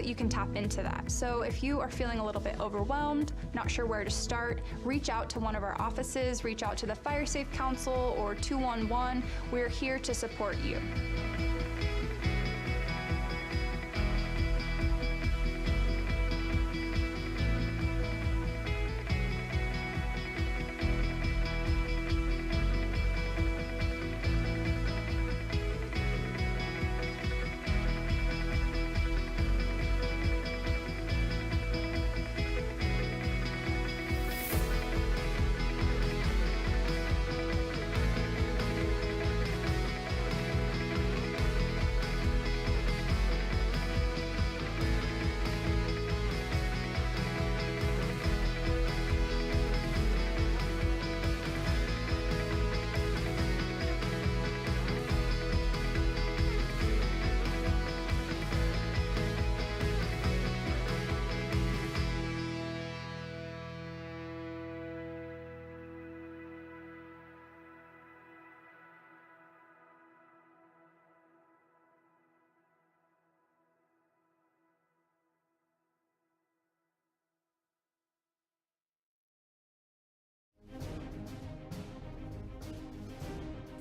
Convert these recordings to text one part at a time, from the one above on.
You can tap into that. So if you are feeling a little bit overwhelmed, not sure where to start, reach out to one of our offices, reach out to the Fire Safe Council or 211. We're here to support you.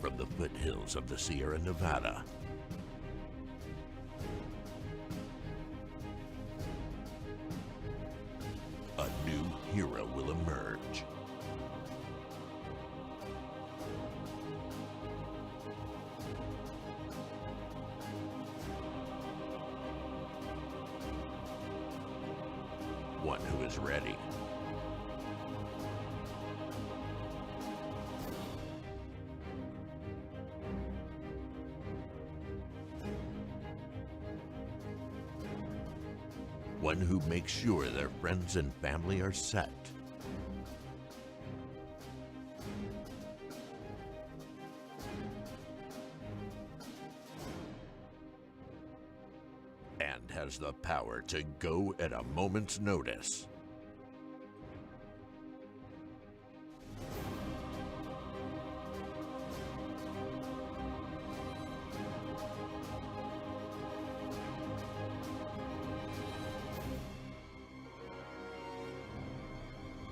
From the foothills of the Sierra Nevada, a new hero will emerge. One who is ready. One who makes sure their friends and family are set. And has the power to go at a moment's notice.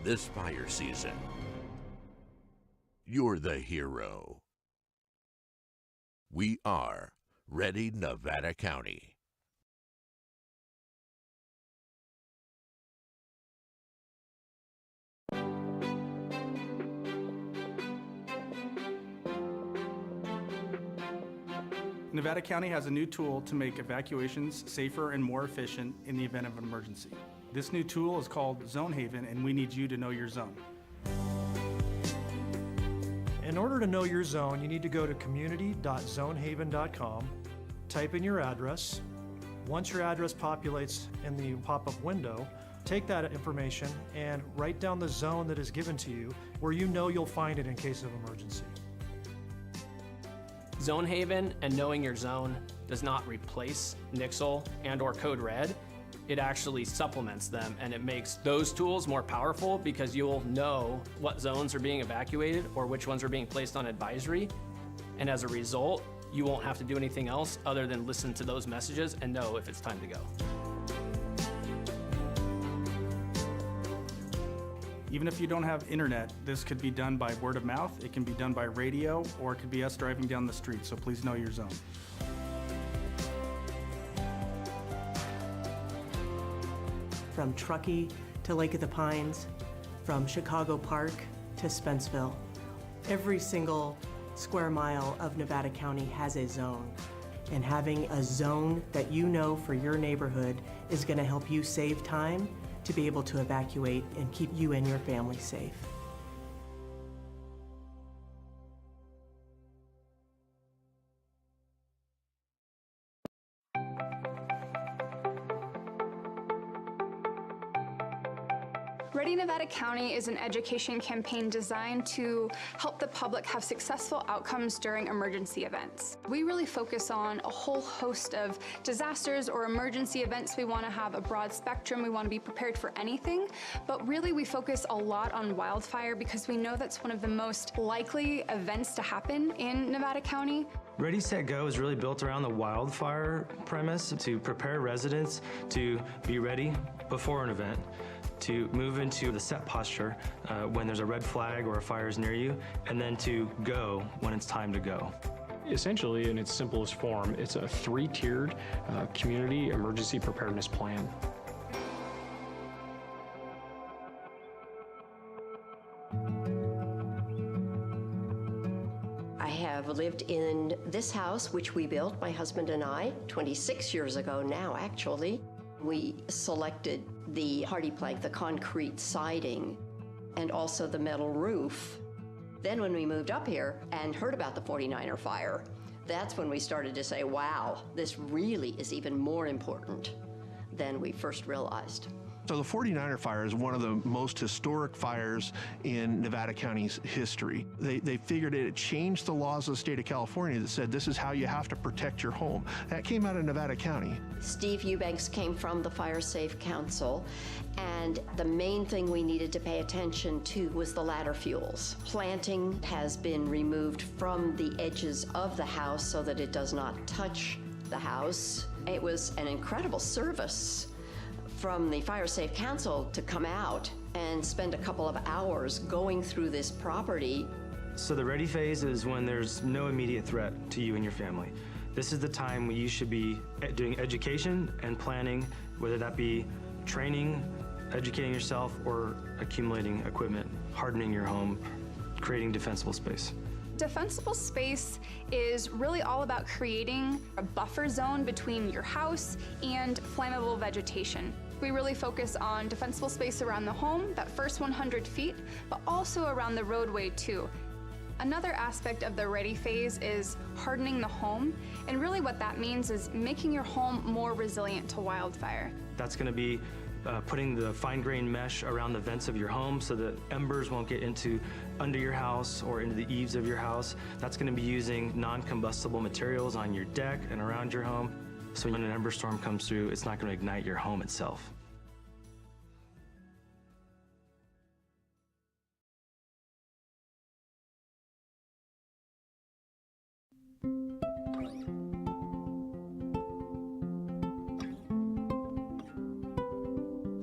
This fire season, you're the hero. We are Ready Nevada County. Nevada County has a new tool to make evacuations safer and more efficient in the event of an emergency. This new tool is called Zone Haven, and we need you to know your zone. In order to know your zone, you need to go to community.zonehaven.com, type in your address. Once your address populates in the pop-up window, take that information and write down the zone that is given to you where you know you'll find it in case of emergency. Zone Haven and knowing your zone does not replace Nixle and/or Code Red. It actually supplements them, and it makes those tools more powerful because you'll know what zones are being evacuated or which ones are being placed on advisory. And as a result, you won't have to do anything else other than listen to those messages and know if it's time to go. Even if you don't have internet, this could be done by word of mouth, it can be done by radio, or it could be us driving down the street, so please know your zone. From Truckee to Lake of the Pines, from Chicago Park to Spenceville. Every single square mile of Nevada County has a zone. And having a zone that you know for your neighborhood is going to help you save time to be able to evacuate and keep you and your family safe. Ready Nevada County is an education campaign designed to help the public have successful outcomes during emergency events. We really focus on a whole host of disasters or emergency events. We want to have a broad spectrum. We want to be prepared for anything, but really we focus a lot on wildfire because we know that's one of the most likely events to happen in Nevada County. Ready, Set, Go is really built around the wildfire premise to prepare residents to be ready before an event, to move into the set posture when there's a red flag or a fire is near you, and then to go when it's time to go. Essentially, in its simplest form, it's a 3-tiered community emergency preparedness plan. I have lived in this house, which we built, my husband and I, 26 years ago now, actually. We selected the hardy plank, the concrete siding, and also the metal roof. Then when we moved up here and heard about the 49er fire, that's when we started to say, wow, this really is even more important than we first realized. So the 49er fire is one of the most historic fires in Nevada County's history. They figured it changed the laws of the state of California that said this is how you have to protect your home. That came out of Nevada County. Steve Eubanks came from the Fire Safe Council, and the main thing we needed to pay attention to was the ladder fuels. Planting has been removed from the edges of the house so that it does not touch the house. It was an incredible service from the Fire Safe Council to come out and spend a couple of hours going through this property. So the ready phase is when there's no immediate threat to you and your family. This is the time when you should be doing education and planning, whether that be training, educating yourself, or accumulating equipment, hardening your home, creating defensible space. Defensible space is really all about creating a buffer zone between your house and flammable vegetation. We really focus on defensible space around the home, that first 100 feet, but also around the roadway too. Another aspect of the ready phase is hardening the home, and really what that means is making your home more resilient to wildfire. That's going to be putting the fine-grained mesh around the vents of your home so that embers won't get under your house or into the eaves of your house. That's going to be using non-combustible materials on your deck and around your home. So when an ember storm comes through, it's not going to ignite your home itself.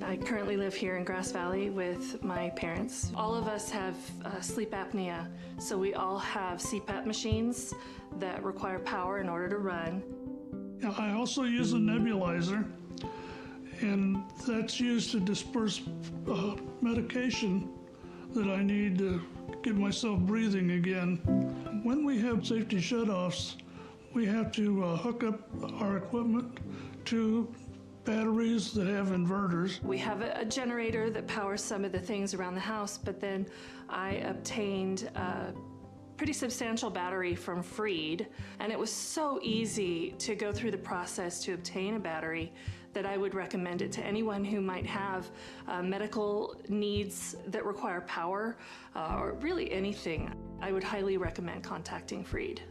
I currently live here in Grass Valley with my parents. All of us have sleep apnea, so we all have CPAP machines that require power in order to run. I also use a nebulizer, and that's used to disperse medication that I need to get myself breathing again. When we have safety shutoffs, we have to hook up our equipment to batteries that have inverters. We have a generator that powers some of the things around the house, but then I obtained a pretty substantial battery from Freed, and it was so easy to go through the process to obtain a battery that I would recommend it to anyone who might have medical needs that require power, or really anything. I would highly recommend contacting Freed.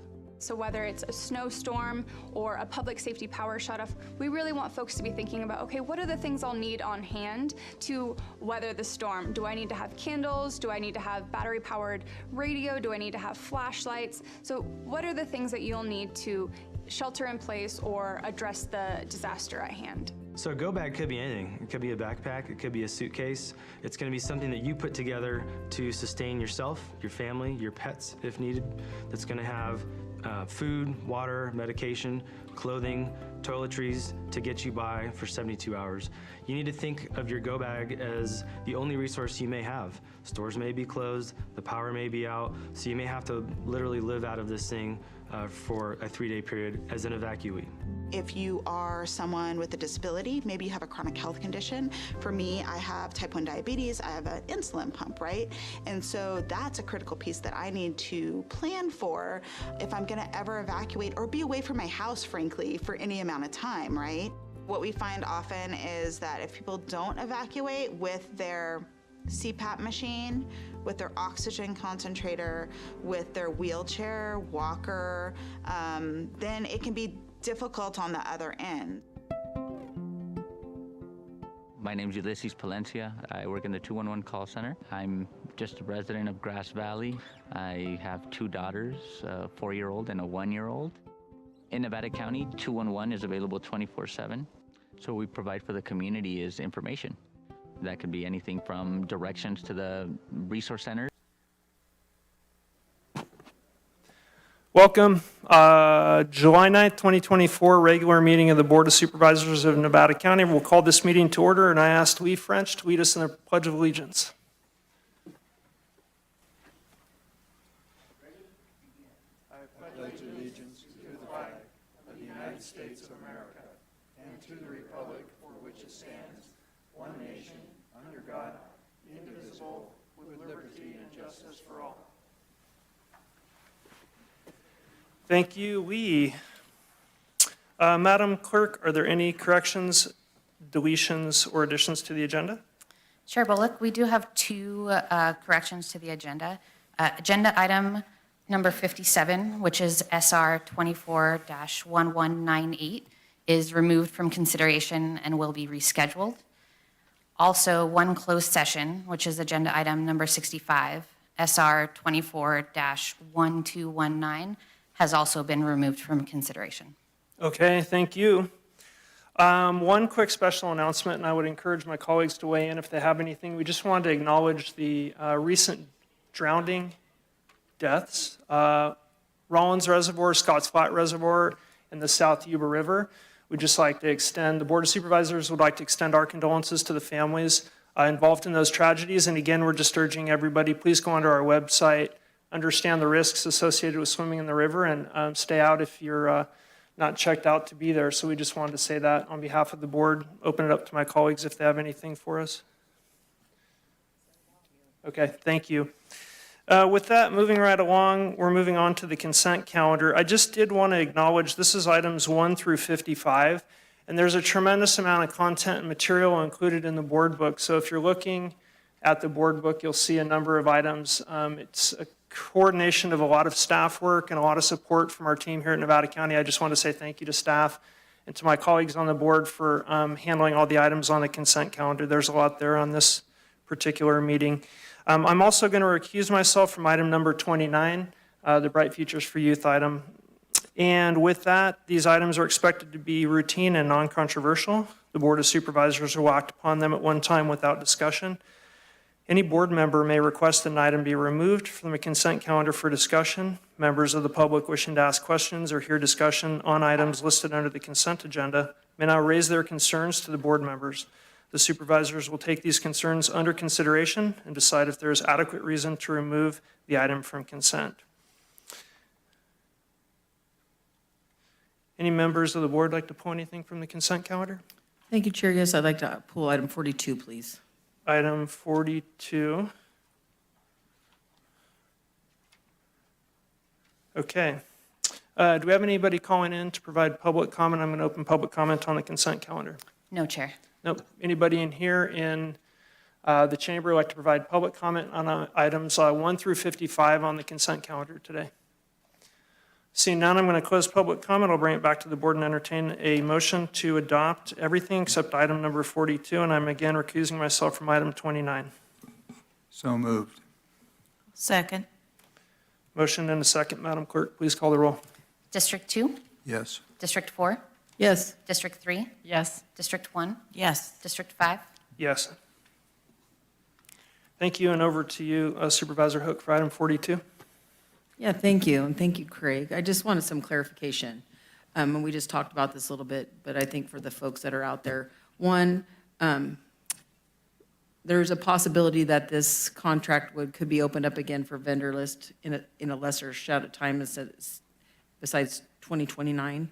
So whether it's a snowstorm or a public safety power shutoff, we really want folks to be thinking about, okay, what are the things I'll need on hand to weather the storm? Do I need to have candles? Do I need to have battery-powered radio? Do I need to have flashlights? So what are the things that you'll need to shelter in place or address the disaster at hand? So a go bag could be anything. It could be a backpack, it could be a suitcase. It's going to be something that you put together to sustain yourself, your family, your pets if needed. That's going to have food, water, medication, clothing, toiletries to get you by for 72 hours. You need to think of your go bag as the only resource you may have. Stores may be closed, the power may be out, so you may have to literally live out of this thing for a 3-day period as an evacuee. If you are someone with a disability, maybe you have a chronic health condition. For me, I have type 1 diabetes, I have an insulin pump, right? And so that's a critical piece that I need to plan for if I'm gonna ever evacuate or be away from my house, frankly, for any amount of time, right? What we find often is that if people don't evacuate with their CPAP machine, with their oxygen concentrator, with their wheelchair, walker, then it can be difficult on the other end. My name is Ulysses Palencia. I work in the 211 call center. I'm just a resident of Grass Valley. I have 2 daughters, a 4-year-old and a 1-year-old. In Nevada County, 211 is available 24/7. So what we provide for the community is information. That could be anything from directions to the resource center. Welcome. July 9th, 2024, regular meeting of the Board of Supervisors of Nevada County. We'll call this meeting to order, and I asked Lee French to lead us in the Pledge of Allegiance. I pledge allegiance to the flag of the United States of America and to the republic for which it stands, one nation, under God, indivisible, with liberty and justice for all. Thank you, Lee. Madam Clerk, are there any corrections, deletions, or additions to the agenda? Chair Bullock, we do have 2 corrections to the agenda. Agenda item number 57, which is SR 24-1198, is removed from consideration and will be rescheduled. Also, 1 closed session, which is agenda item number 65, SR 24-1219, has also been removed from consideration. Okay, thank you. 1 quick special announcement, and I would encourage my colleagues to weigh in if they have anything. We just wanted to acknowledge the recent drowning deaths. Rollins Reservoir, Scotts Flat Reservoir, and the South Yuba River. We'd just like to extend, the Board of Supervisors would like to extend our condolences to the families involved in those tragedies. And again, we're just urging everybody, please go onto our website, understand the risks associated with swimming in the river, and stay out if you're not checked out to be there. So we just wanted to say that on behalf of the board. Open it up to my colleagues if they have anything for us. Okay, thank you. With that, moving right along, we're moving on to the consent calendar. I just did want to acknowledge this is items 1 through 55, and there's a tremendous amount of content and material included in the board book. So if you're looking at the board book, you'll see a number of items. It's a coordination of a lot of staff work and a lot of support from our team here at Nevada County. I just want to say thank you to staff and to my colleagues on the board for handling all the items on the consent calendar. There's a lot there on this particular meeting. I'm also going to recuse myself from item number 29, the Bright Futures for Youth item. And with that, these items are expected to be routine and non-controversial. The Board of Supervisors will act upon them at one time without discussion. Any board member may request an item be removed from the consent calendar for discussion. Members of the public wishing to ask questions or hear discussion on items listed under the consent agenda may now raise their concerns to the board members. The supervisors will take these concerns under consideration and decide if there is adequate reason to remove the item from consent. Any members of the board like to pull anything from the consent calendar? Thank you, Chair. Yes, I'd like to pull item 42, please. Item 42. Okay. Do we have anybody calling in to provide public comment? I'm going to open public comment on the consent calendar. No, Chair. Nope. Anybody in here in the chamber like to provide public comment on items 1 through 55 on the consent calendar today? Seeing none, I'm going to close public comment. I'll bring it back to the board and entertain a motion to adopt everything except item number 42, and I'm again recusing myself from item 29. So moved. Second. Motion and a second. Madam Clerk, please call the roll. District 2? Yes. District 4? Yes. District 3? Yes. District 1? Yes. District 5? Yes. Thank you, and over to you, Supervisor Hook, for item 42. Yeah, thank you, and thank you, Craig. I just wanted some clarification. And we just talked about this a little bit, but I think for the folks that are out there, one, there's a possibility that this contract could be opened up again for vendor list in a lesser shot of time besides 2029.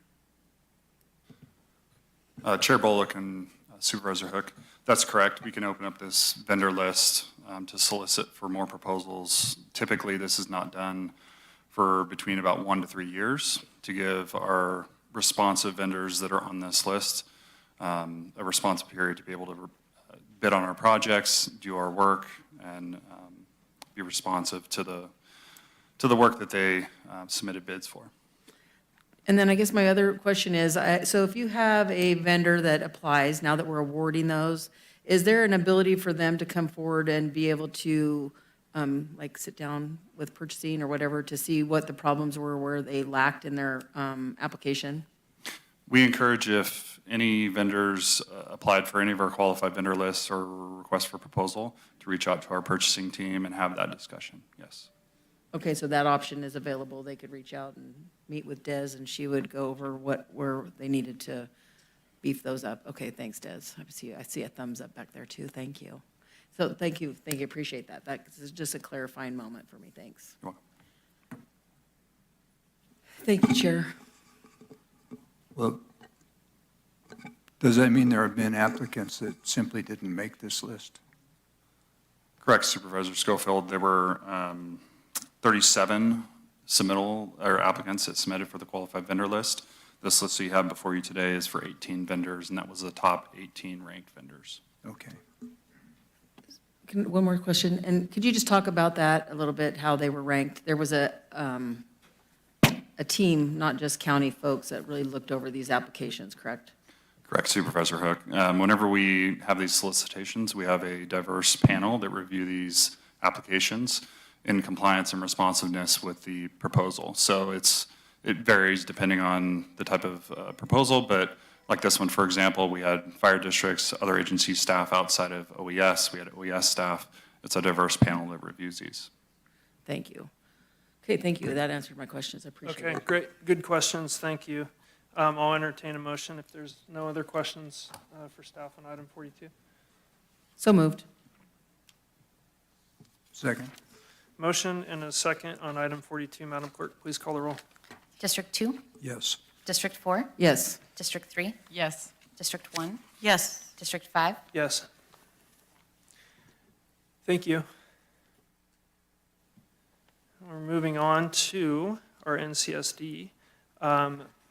Chair Bullock and Supervisor Hook, that's correct. We can open up this vendor list to solicit for more proposals. Typically, this is not done for between about 1 to 3 years to give our responsive vendors that are on this list a responsive period to be able to bid on our projects, do our work, and be responsive to the work that they submitted bids for. And then I guess my other question is, so if you have a vendor that applies, now that we're awarding those, Is there an ability for them to come forward and be able to, like, sit down with purchasing or whatever to see what the problems were where they lacked in their application? We encourage, if any vendors applied for any of our qualified vendor lists or requests for proposal, to reach out to our purchasing team and have that discussion, yes. Okay, so that option is available. They could reach out and meet with Des, and she would go over where they needed to beef those up. Okay, thanks, Des. I see a thumbs up back there, too. Thank you. So thank you, appreciate that. That is just a clarifying moment for me. Thanks. You're welcome. Thank you, Chair. Well, does that mean there have been applicants that simply didn't make this list? Correct, Supervisor Schofield. There were 37 submittal or applicants that submitted for the qualified vendor list. This list you have before you today is for 18 vendors, and that was the top 18 ranked vendors. Okay. One more question, and could you just talk about that a little bit, how they were ranked? There was a team, not just county folks, that really looked over these applications, correct? Correct, Supervisor Hook. Whenever we have these solicitations, we have a diverse panel that review these applications in compliance and responsiveness with the proposal. So it varies depending on the type of proposal, but like this one, for example, we had fire districts, other agency staff outside of OES, we had OES staff. It's a diverse panel that reviews these. Thank you. Okay, thank you. That answered my questions. I appreciate it. Okay, great. Good questions. Thank you. I'll entertain a motion if there's no other questions for staff on item 42. So moved. Second. Motion and a second on item 42. Madam Clerk, please call the roll. District 2? Yes. District 4? Yes. District 3? Yes. District 1? Yes. District 5? Yes. Thank you. We're moving on to our NCSD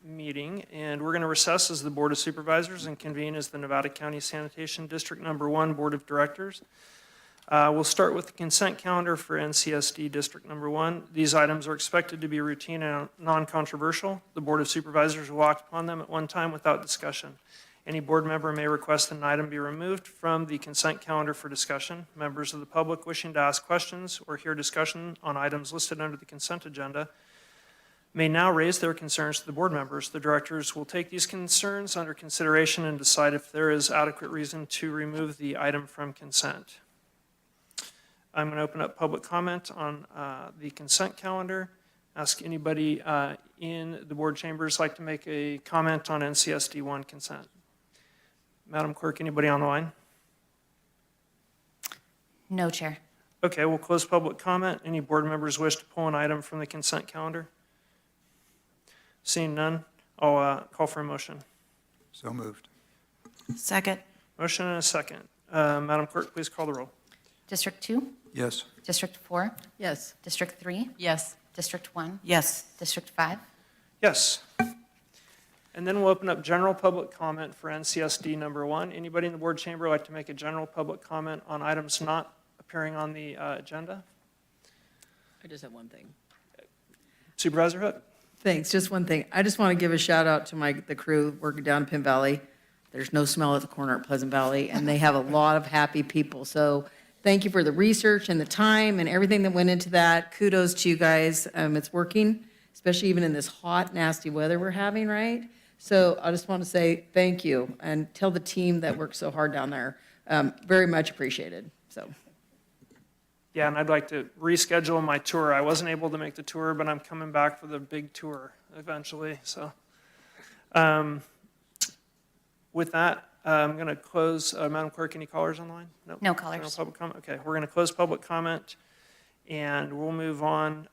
meeting, and we're going to recess as the Board of Supervisors and convene as the Nevada County Sanitation District Number 1 Board of Directors. We'll start with the consent calendar for NCSD District Number 1. These items are expected to be routine and non-controversial. The Board of Supervisors will act upon them at one time without discussion. Any board member may request that an item be removed from the consent calendar for discussion. Members of the public wishing to ask questions or hear discussion on items listed under the consent agenda may now raise their concerns to the board members. The directors will take these concerns under consideration and decide if there is adequate reason to remove the item from consent. I'm going to open up public comment on the consent calendar. Ask anybody in the board chambers like to make a comment on NCSD 1 consent. Madam Clerk, anybody on the line? No, Chair. Okay, we'll close public comment. Any board members wish to pull an item from the consent calendar? Seeing none, I'll call for a motion. So moved. Second. Motion and a second. Madam Clerk, please call the roll. District 2? Yes. District 4? Yes. District 3? Yes. District 1? Yes. District 5? Yes. And then we'll open up general public comment for NCSD number 1. Anybody in the board chamber like to make a general public comment on items not appearing on the agenda? I just have one thing. Supervisor Hood. Thanks. Just one thing. I just want to give a shout out to the crew working down in Penn Valley. There's no smell at the corner at Pleasant Valley, and they have a lot of happy people. So thank you for the research and the time and everything that went into that. Kudos to you guys. It's working, especially even in this hot, nasty weather we're having, right? So I just want to say thank you and tell the team that worked so hard down there. Very much appreciated. So. Yeah, and I'd like to reschedule my tour. I wasn't able to make the tour, but I'm coming back for the big tour eventually. So with that, I'm going to close. Madam Clerk, any callers online? Nope. No callers. No public comment? Okay, we're going to close public comment, and we'll move on.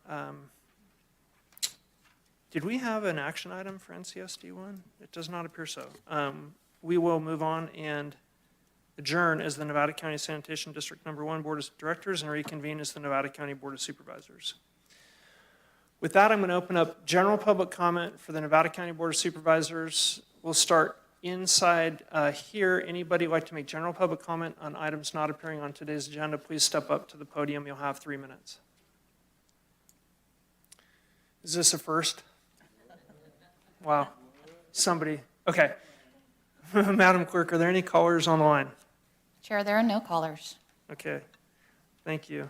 Did we have an action item for NCSD 1? It does not appear so. We will move on and adjourn as the Nevada County Sanitation District Number 1 Board of Directors and reconvene as the Nevada County Board of Supervisors. With that, I'm going to open up general public comment for the Nevada County Board of Supervisors. We'll start inside here. Anybody like to make general public comment on items not appearing on today's agenda, please step up to the podium. You'll have 3 minutes. Is this a first? Wow. Somebody. Okay. Madam Clerk, are there any callers on the line? Chair, there are no callers. Okay, thank you.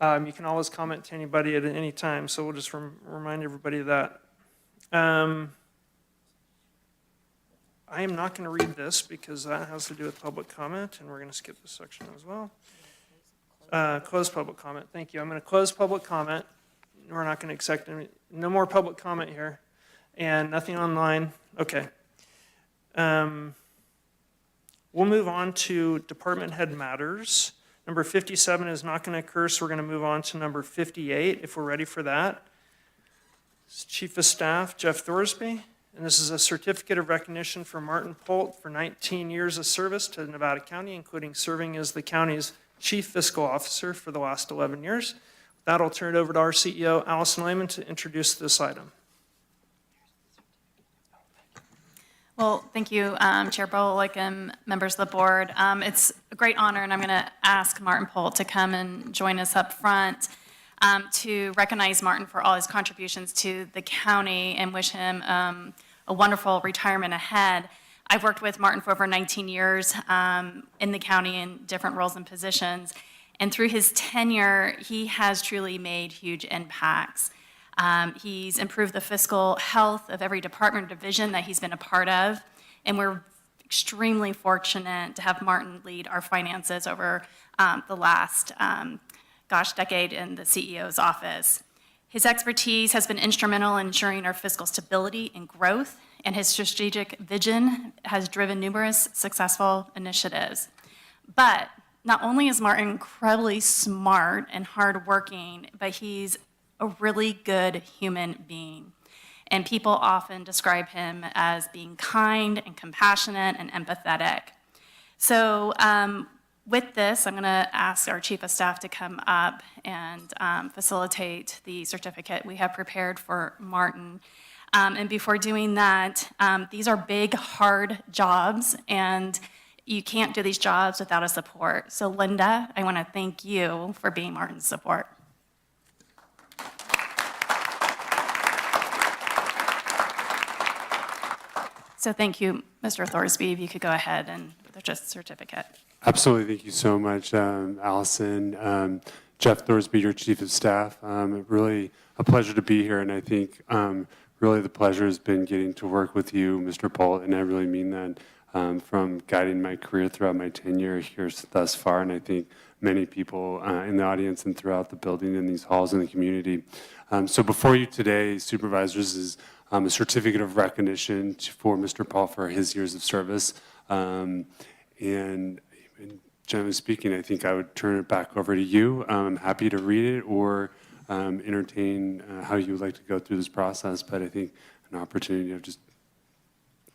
You can always comment to anybody at any time, so we'll just remind everybody of that. I am not going to read this because that has to do with public comment, and we're going to skip this section as well. Close public comment. Thank you. I'm going to close public comment. We're not going to accept any, no more public comment here, and nothing online. Okay. We'll move on to department head matters. Number 57 is not going to occur, so we're going to move on to number 58 if we're ready for that. It's Chief of Staff Jeff Thorsby, and this is a certificate of recognition for Martin Polt for 19 years of service to Nevada County, including serving as the county's Chief Fiscal Officer for the last 11 years. With that, I'll turn it over to our CEO, Allison Lehman, to introduce this item. Well, thank you, Chair Bolick and members of the board. It's a great honor, and I'm going to ask Martin Polt to come and join us up front to recognize Martin for all his contributions to the county and wish him a wonderful retirement ahead. I've worked with Martin for over 19 years in the county in different roles and positions, and through his tenure, he has truly made huge impacts. He's improved the fiscal health of every department or division that he's been a part of, and we're extremely fortunate to have Martin lead our finances over the last, decade in the CEO's office. His expertise has been instrumental in ensuring our fiscal stability and growth, and his strategic vision has driven numerous successful initiatives. But not only is Martin incredibly smart and hardworking, but he's a really good human being. And people often describe him as being kind and compassionate and empathetic. So with this, I'm gonna ask our Chief of Staff to come up and facilitate the certificate we have prepared for Martin. And before doing that, these are big, hard jobs, and you can't do these jobs without a support. So Linda, I wanna thank you for being Martin's support. So thank you, Mr. Thorsby. If you could go ahead and with the certificate. Absolutely. Thank you so much, Allison. Jeff Thorsby, your Chief of Staff. Really a pleasure to be here, and I think really the pleasure has been getting to work with you, Mr. Polt, and I really mean that from guiding my career throughout my tenure here thus far, and I think many people in the audience and throughout the building and these halls in the community. So before you today, Supervisors, is a certificate of recognition for Mr. Polt for his years of service. And generally speaking, I think I would turn it back over to you. I'm happy to read it or entertain how you would like to go through this process, but I think an opportunity of just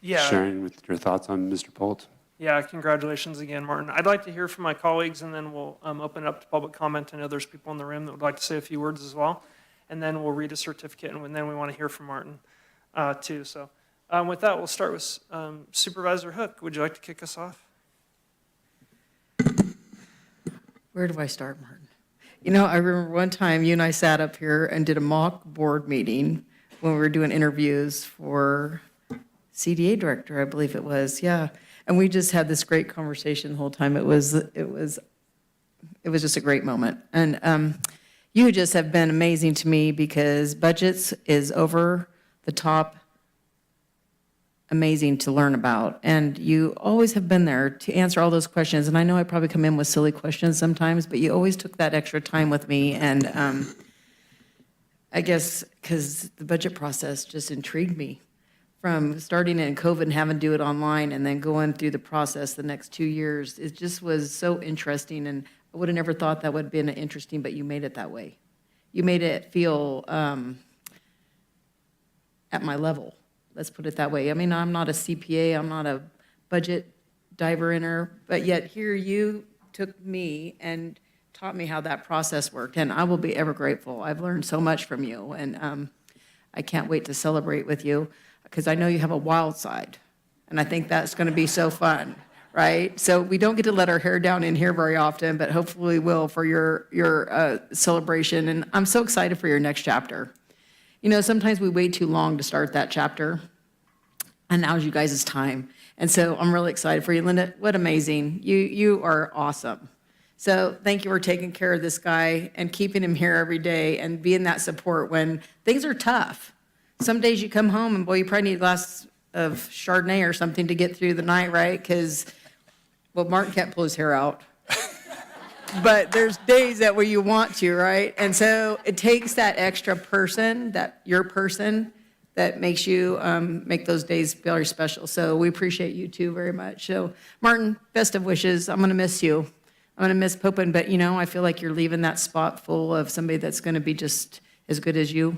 sharing with your thoughts on Mr. Polt. Yeah, congratulations again, Martin. I'd like to hear from my colleagues, and then we'll open it up to public comment. I know there's people in the room that would like to say a few words as well, and then we'll read a certificate, and then we want to hear from Martin too. So with that, we'll start with Supervisor Hook. Would you like to kick us off? Where do I start, Martin? You know, I remember one time you and I sat up here and did a mock board meeting when we were doing interviews for CDA director, I believe it was, yeah. And we just had this great conversation the whole time. It was just a great moment. And you just have been amazing to me because budgets is over the top amazing to learn about. And you always have been there to answer all those questions. And I know I probably come in with silly questions sometimes, but you always took that extra time with me. And I guess because the budget process just intrigued me. From starting in COVID and having to do it online and then going through the process the next 2 years, it just was so interesting. And I would have never thought that would have been interesting, but you made it that way. You made it feel at my level. Let's put it that way. I mean, I'm not a CPA, I'm not a budget diver-inner, but yet here you took me and taught me how that process worked, and I will be ever grateful. I've learned so much from you, and I can't wait to celebrate with you, because I know you have a wild side, and I think that's gonna be so fun, right? So we don't get to let our hair down in here very often, but hopefully we will for your celebration, and I'm so excited for your next chapter. You know, sometimes we wait too long to start that chapter, and now's you guys' time. And so I'm really excited for you, Linda. What amazing. You are awesome. So thank you for taking care of this guy and keeping him here every day and being that support when things are tough. Some days you come home and boy, you probably need a glass of Chardonnay or something to get through the night, right? Because, well, Martin can't pull his hair out. But there's days that where you want to, right? And so it takes that extra person, that your person, that makes you make those days very special. So we appreciate you too very much. So Martin, best of wishes. I'm gonna miss you. I'm gonna miss Popin, but you know, I feel like you're leaving that spot full of somebody that's gonna be just as good as you.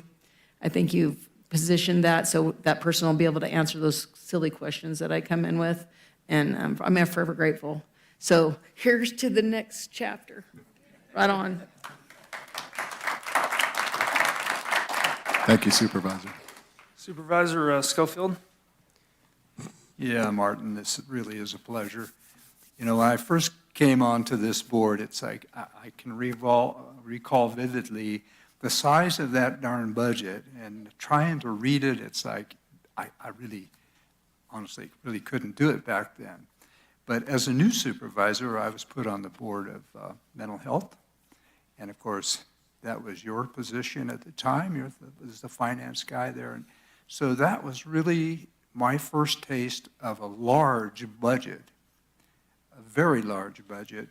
I think you've positioned that so that person will be able to answer those silly questions that I come in with. And I'm forever grateful. So here's to the next chapter. Right on. Thank you, Supervisor. Supervisor Schofield. Yeah, Martin, this really is a pleasure. You know, when I first came onto this board, it's like I can recall vividly the size of that darn budget, and trying to read it, it's like I really, honestly, really couldn't do it back then. But as a new supervisor, I was put on the board of mental health, and of course, that was your position at the time. You was the finance guy there, and so that was really my first taste of a large budget, a very large budget,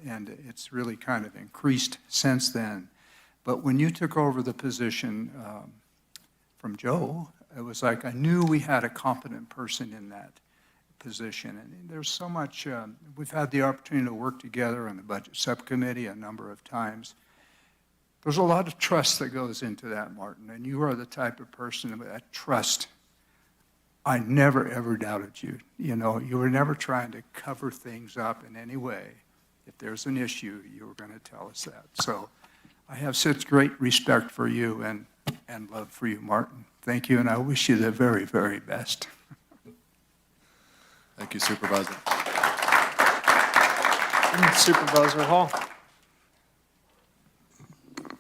and it's really kind of increased since then. But when you took over the position from Joe, it was like I knew we had a competent person in that position. And there's so much, we've had the opportunity to work together on the budget subcommittee a number of times. There's a lot of trust that goes into that, Martin, and you are the type of person with that trust. I never, ever doubted you. You know, you were never trying to cover things up in any way. If there's an issue, you were going to tell us that. So I have such great respect for you and love for you, Martin. Thank you, and I wish you the very, very best. Thank you, Supervisor. Supervisor Hall.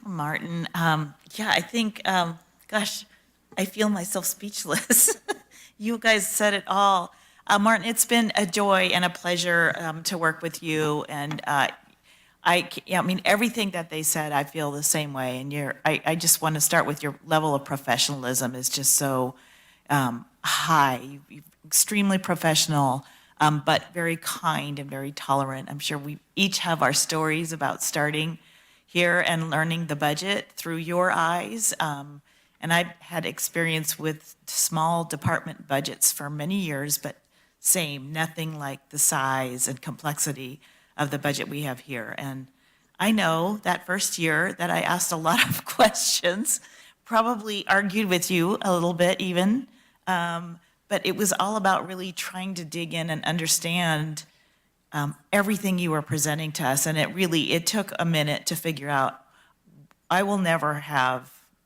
Martin, yeah, I think, gosh, I feel myself speechless. You guys said it all. Martin, it's been a joy and a pleasure to work with you, and I mean, everything that they said, I feel the same way, and I just want to start with your level of professionalism is just so high. You're extremely professional, but very kind and very tolerant. I'm sure we each have our stories about starting here and learning the budget through your eyes. And I've had experience with small department budgets for many years, but same, nothing like the size and complexity of the budget we have here. And I know that first year that I asked a lot of questions, probably argued with you a little bit even, but it was all about really trying to dig in and understand everything you were presenting to us. And it took a minute to figure out, I will never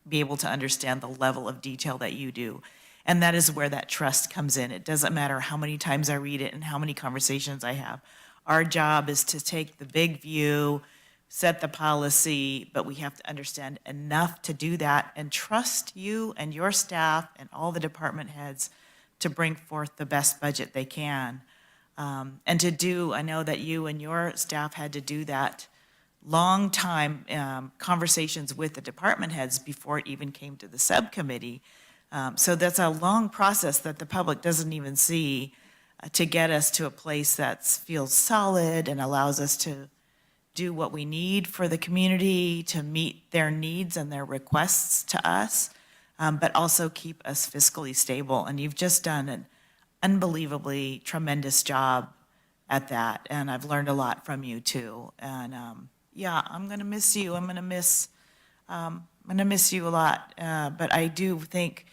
be able to understand the level of detail that you do. And that is where that trust comes in. It doesn't matter how many times I read it and how many conversations I have. Our job is to take the big view, set the policy, but we have to understand enough to do that and trust you and your staff and all the department heads to bring forth the best budget they can. And I know that you and your staff had to do that long time conversations with the department heads before it even came to the subcommittee. So that's a long process that the public doesn't even see to get us to a place that feels solid and allows us to do what we need for the community, to meet their needs and their requests to us, but also keep us fiscally stable. And you've just done an unbelievably tremendous job at that. And I've learned a lot from you too. And yeah, I'm gonna miss you. I'm gonna miss you a lot. But I do think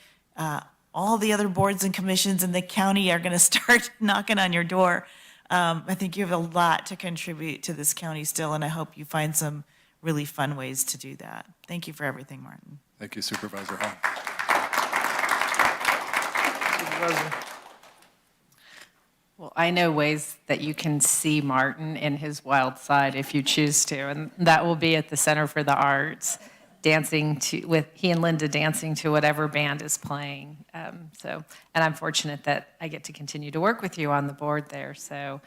all the other boards and commissions in the county are gonna start knocking on your door. I think you have a lot to contribute to this county still, and I hope you find some really fun ways to do that. Thank you for everything, Martin. Thank you, Supervisor Hall. Supervisor. Well, I know ways that you can see Martin in his wild side if you choose to, and that will be at the Center for the Arts. with he and Linda dancing to whatever band is playing. And I'm fortunate that I get to continue to work with you on the board there. So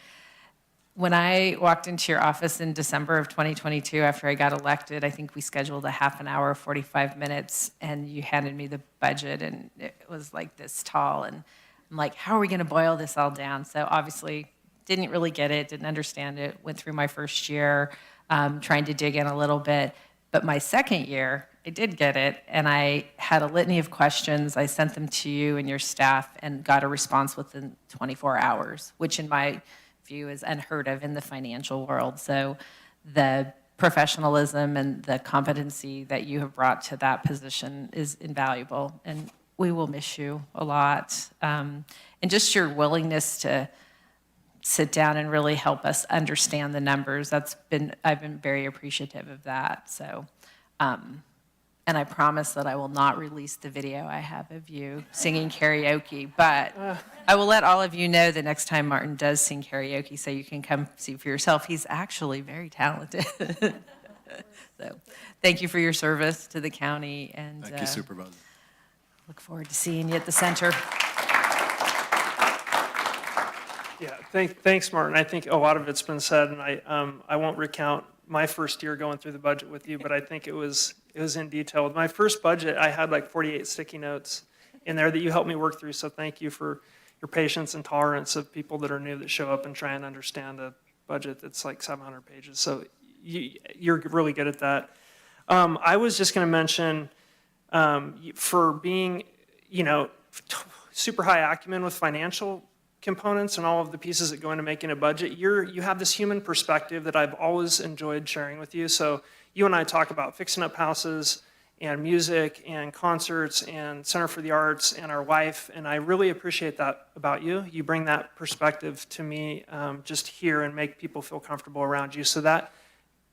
when I walked into your office in December of 2022 after I got elected, I think we scheduled a half an hour, 45 minutes, and you handed me the budget, and it was like this tall. And I'm like, how are we going to boil this all down? So obviously didn't really get it, didn't understand it, went through my first year trying to dig in a little bit. But my second year, I did get it, and I had a litany of questions. I sent them to you and your staff and got a response within 24 hours, which in my view is unheard of in the financial world. So the professionalism and the competency that you have brought to that position is invaluable, and we will miss you a lot. And just your willingness to sit down and really help us understand the numbers, I've been very appreciative of that. So, and I promise that I will not release the video I have of you singing karaoke, but I will let all of you know the next time Martin does sing karaoke so you can come see for yourself. He's actually very talented. So thank you for your service to the county, and thank you, Supervisor. Look forward to seeing you at the center. Yeah, thanks, Martin. I think a lot of it's been said, and I won't recount my first year going through the budget with you, but I think it was in detail. With my first budget, I had like 48 sticky notes in there that you helped me work through, so thank you for your patience and tolerance of people that are new that show up and try and understand a budget that's like 700 pages. So you're really good at that. I was just going to mention, for being, super high acumen with financial components and all of the pieces that go into making a budget, you have this human perspective that I've always enjoyed sharing with you. So you and I talk about fixing up houses and music and concerts and Center for the Arts and our life, and I really appreciate that about you. You bring that perspective to me just here and make people feel comfortable around you. So that,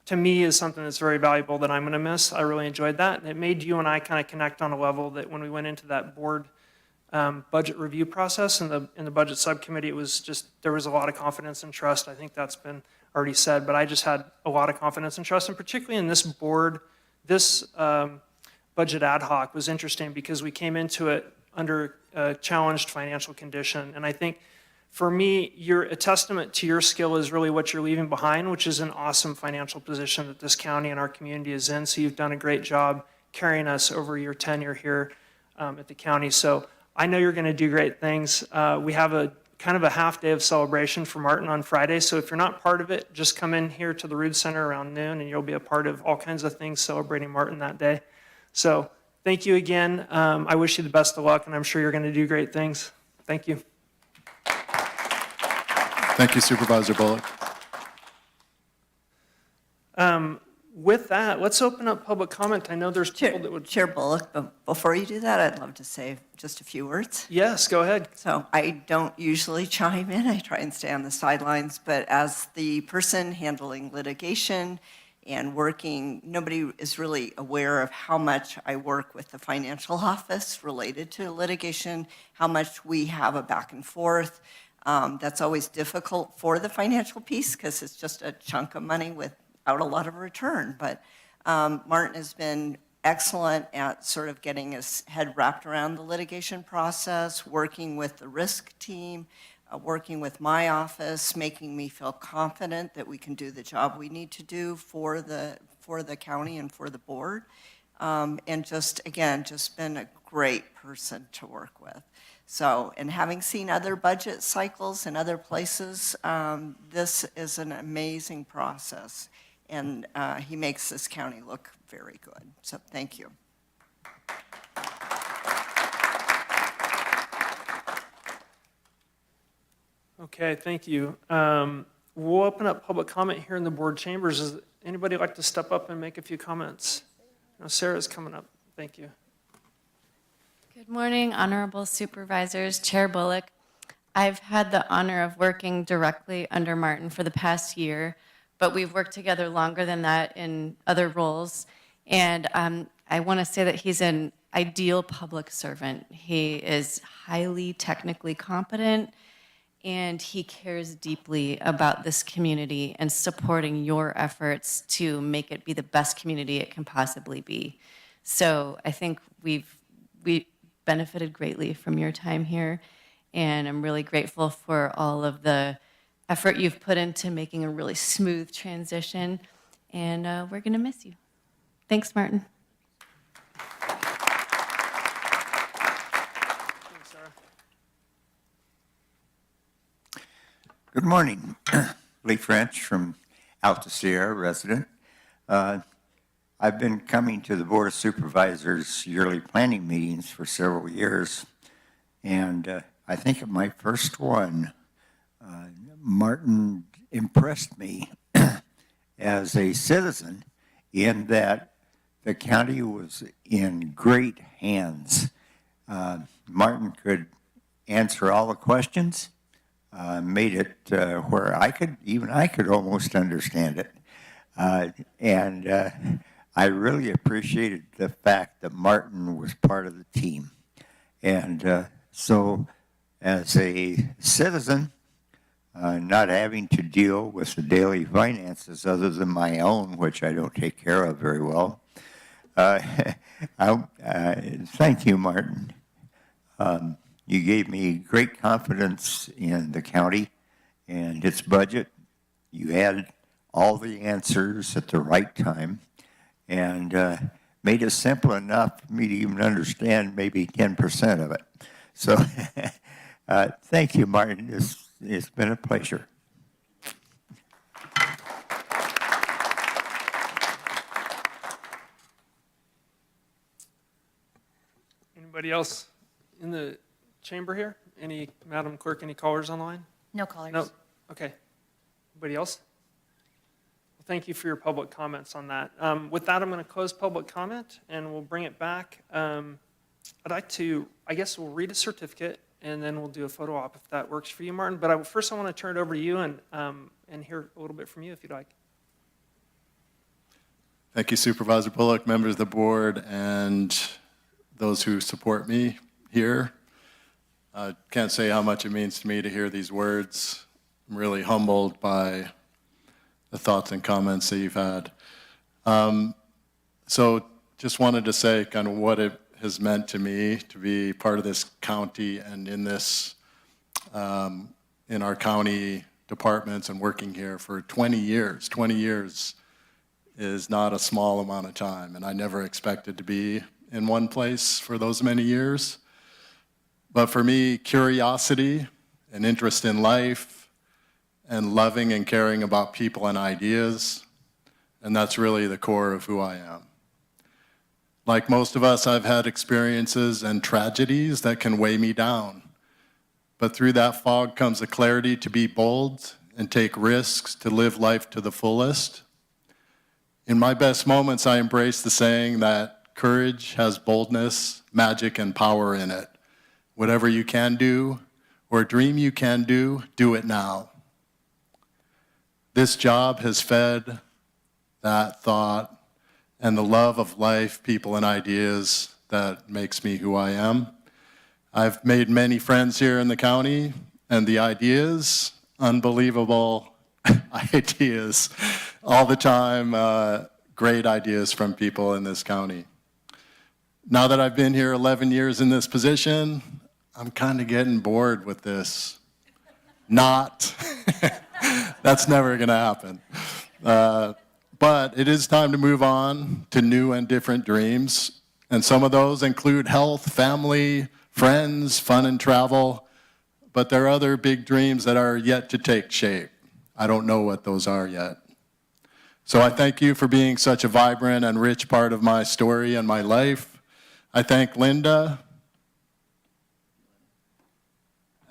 to me, is something that's very valuable that I'm going to miss. I really enjoyed that, and it made you and I kind of connect on a level that when we went into that board budget review process in the budget subcommittee, it was just, there was a lot of confidence and trust. I think that's been already said, but I just had a lot of confidence and trust, and particularly in this board, this budget ad hoc was interesting because we came into it under a challenged financial condition, and I think for me, a testament to your skill is really what you're leaving behind, which is an awesome financial position that this county and our community is in. So you've done a great job carrying us over your tenure here at the county. So I know you're going to do great things. We have a kind of a half day of celebration for Martin on Friday. So if you're not part of it, just come in here to the Rood Center around noon and you'll be a part of all kinds of things celebrating Martin that day. So thank you again. I wish you the best of luck, and I'm sure you're going to do great things. Thank you. Thank you, Supervisor Bullock. With that, let's open up public comment. I know there's people that would... Chair Bullock, but before you do that, I'd love to say just a few words. Yes, go ahead. So I don't usually chime in. I try and stay on the sidelines, but as the person handling litigation and working, nobody is really aware of how much I work with the financial office related to litigation, how much we have a back and forth. That's always difficult for the financial piece because it's just a chunk of money without a lot of return. But Martin has been excellent at sort of getting his head wrapped around the litigation process, working with the risk team, working with my office, making me feel confident that we can do the job we need to do for the county and for the board. And just, again, just been a great person to work with. So, and having seen other budget cycles in other places, this is an amazing process. And he makes this county look very good. So thank you. Okay, thank you. We'll open up public comment here in the board chambers. Does anybody like to step up and make a few comments? Now, Sarah's coming up. Thank you. Good morning, honorable supervisors, Chair Bullock. I've had the honor of working directly under Martin for the past year, but we've worked together longer than that in other roles. And I want to say that he's an ideal public servant. He is highly technically competent, and he cares deeply about this community and supporting your efforts to make it be the best community it can possibly be. So I think we benefited greatly from your time here, and I'm really grateful for all of the effort you've put into making a really smooth transition, and we're going to miss you. Thanks, Martin. Thanks, Sarah. Good morning. Lee French from Alta Sierra, resident. I've been coming to the Board of Supervisors yearly planning meetings for several years, and I think at my first one, Martin impressed me as a citizen in that the county was in great hands. Martin could answer all the questions, made it where I could almost understand it. I really appreciated the fact that Martin was part of the team. And so as a citizen, not having to deal with the daily finances other than my own, which I don't take care of very well, thank you, Martin. You gave me great confidence in the county and its budget. You had all the answers at the right time, and made it simple enough for me to even understand maybe 10% of it. So thank you, Martin. It's been a pleasure. Anybody else in the chamber here? Madam Clerk, any callers online? No callers. No. Okay. Anybody else? Well, thank you for your public comments on that. With that, I'm going to close public comment, and we'll bring it back. I'd like to, I guess we'll read a certificate, and then we'll do a photo op if that works for you, Martin. But first I want to turn it over to you and hear a little bit from you if you'd like. Thank you, Supervisor Bullock, members of the board, and those who support me here. I can't say how much it means to me to hear these words. I'm really humbled by the thoughts and comments that you've had. So just wanted to say kind of what it has meant to me to be part of this county and in this, in our county departments and working here for 20 years. 20 years is not a small amount of time, and I never expected to be in one place for those many years. But for me, curiosity and interest in life and loving and caring about people and ideas, and that's really the core of who I am. Like most of us, I've had experiences and tragedies that can weigh me down. But through that fog comes a clarity to be bold and take risks to live life to the fullest. In my best moments, I embrace the saying that courage has boldness, magic, and power in it. Whatever you can do or dream you can do, do it now. This job has fed that thought and the love of life, people, and ideas that makes me who I am. I've made many friends here in the county, and the ideas, unbelievable ideas, all the time, great ideas from people in this county. Now that I've been here 11 years in this position, I'm kind of getting bored with this. Not. That's never going to happen. But it is time to move on to new and different dreams. And some of those include health, family, friends, fun and travel. But there are other big dreams that are yet to take shape. I don't know what those are yet. So I thank you for being such a vibrant and rich part of my story and my life. I thank Linda.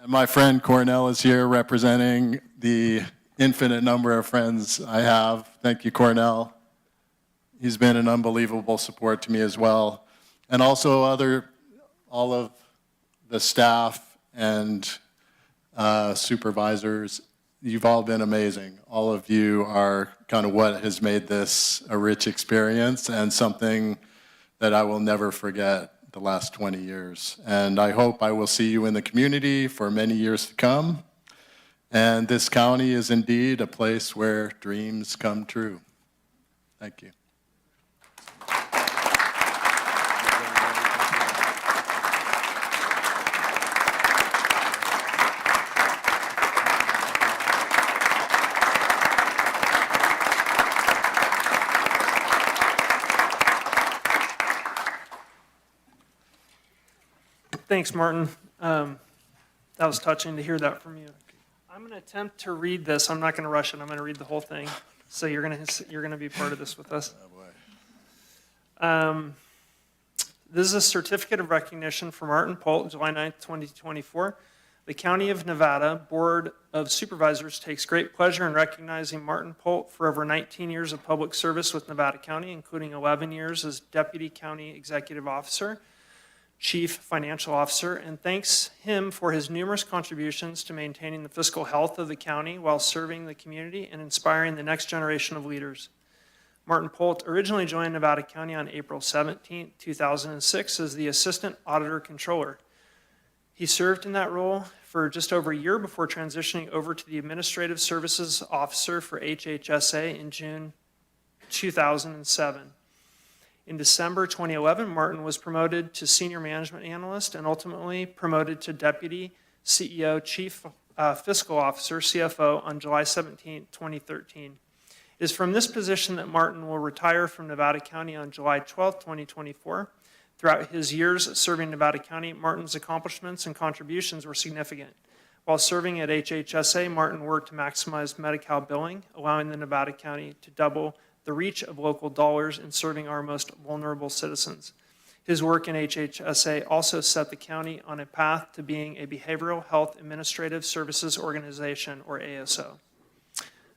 And my friend Cornell is here representing the infinite number of friends I have. Thank you, Cornell. He's been an unbelievable support to me as well. And also all of the staff and supervisors. You've all been amazing. All of you are kind of what has made this a rich experience and something that I will never forget the last 20 years. And I hope I will see you in the community for many years to come. And this county is indeed a place where dreams come true. Thank you. Thanks, Martin. That was touching to hear that from you. I'm going to attempt to read this. I'm not going to rush it. I'm going to read the whole thing. So you're going to be part of this with us. This is a certificate of recognition for Martin Polt, July 9th, 2024. The County of Nevada Board of Supervisors takes great pleasure in recognizing Martin Polt for over 19 years of public service with Nevada County, including 11 years as Deputy County Executive Officer, Chief Financial Officer, and thanks him for his numerous contributions to maintaining the fiscal health of the county while serving the community and inspiring the next generation of leaders. Martin Polt originally joined Nevada County on April 17, 2006 as the Assistant Auditor Controller. He served in that role for just over a year before transitioning over to the Administrative Services Officer for HHSA in June 2007. In December 2011, Martin was promoted to Senior Management Analyst and ultimately promoted to Deputy CEO Chief Fiscal Officer, CFO, on July 17, 2013. It is from this position that Martin will retire from Nevada County on July 12, 2024. Throughout his years serving Nevada County, Martin's accomplishments and contributions were significant. While serving at HHSA, Martin worked to maximize Medi-Cal billing, allowing the Nevada County to double the reach of local dollars in serving our most vulnerable citizens. His work in HHSA also set the county on a path to being a Behavioral Health Administrative Services Organization, or ASO.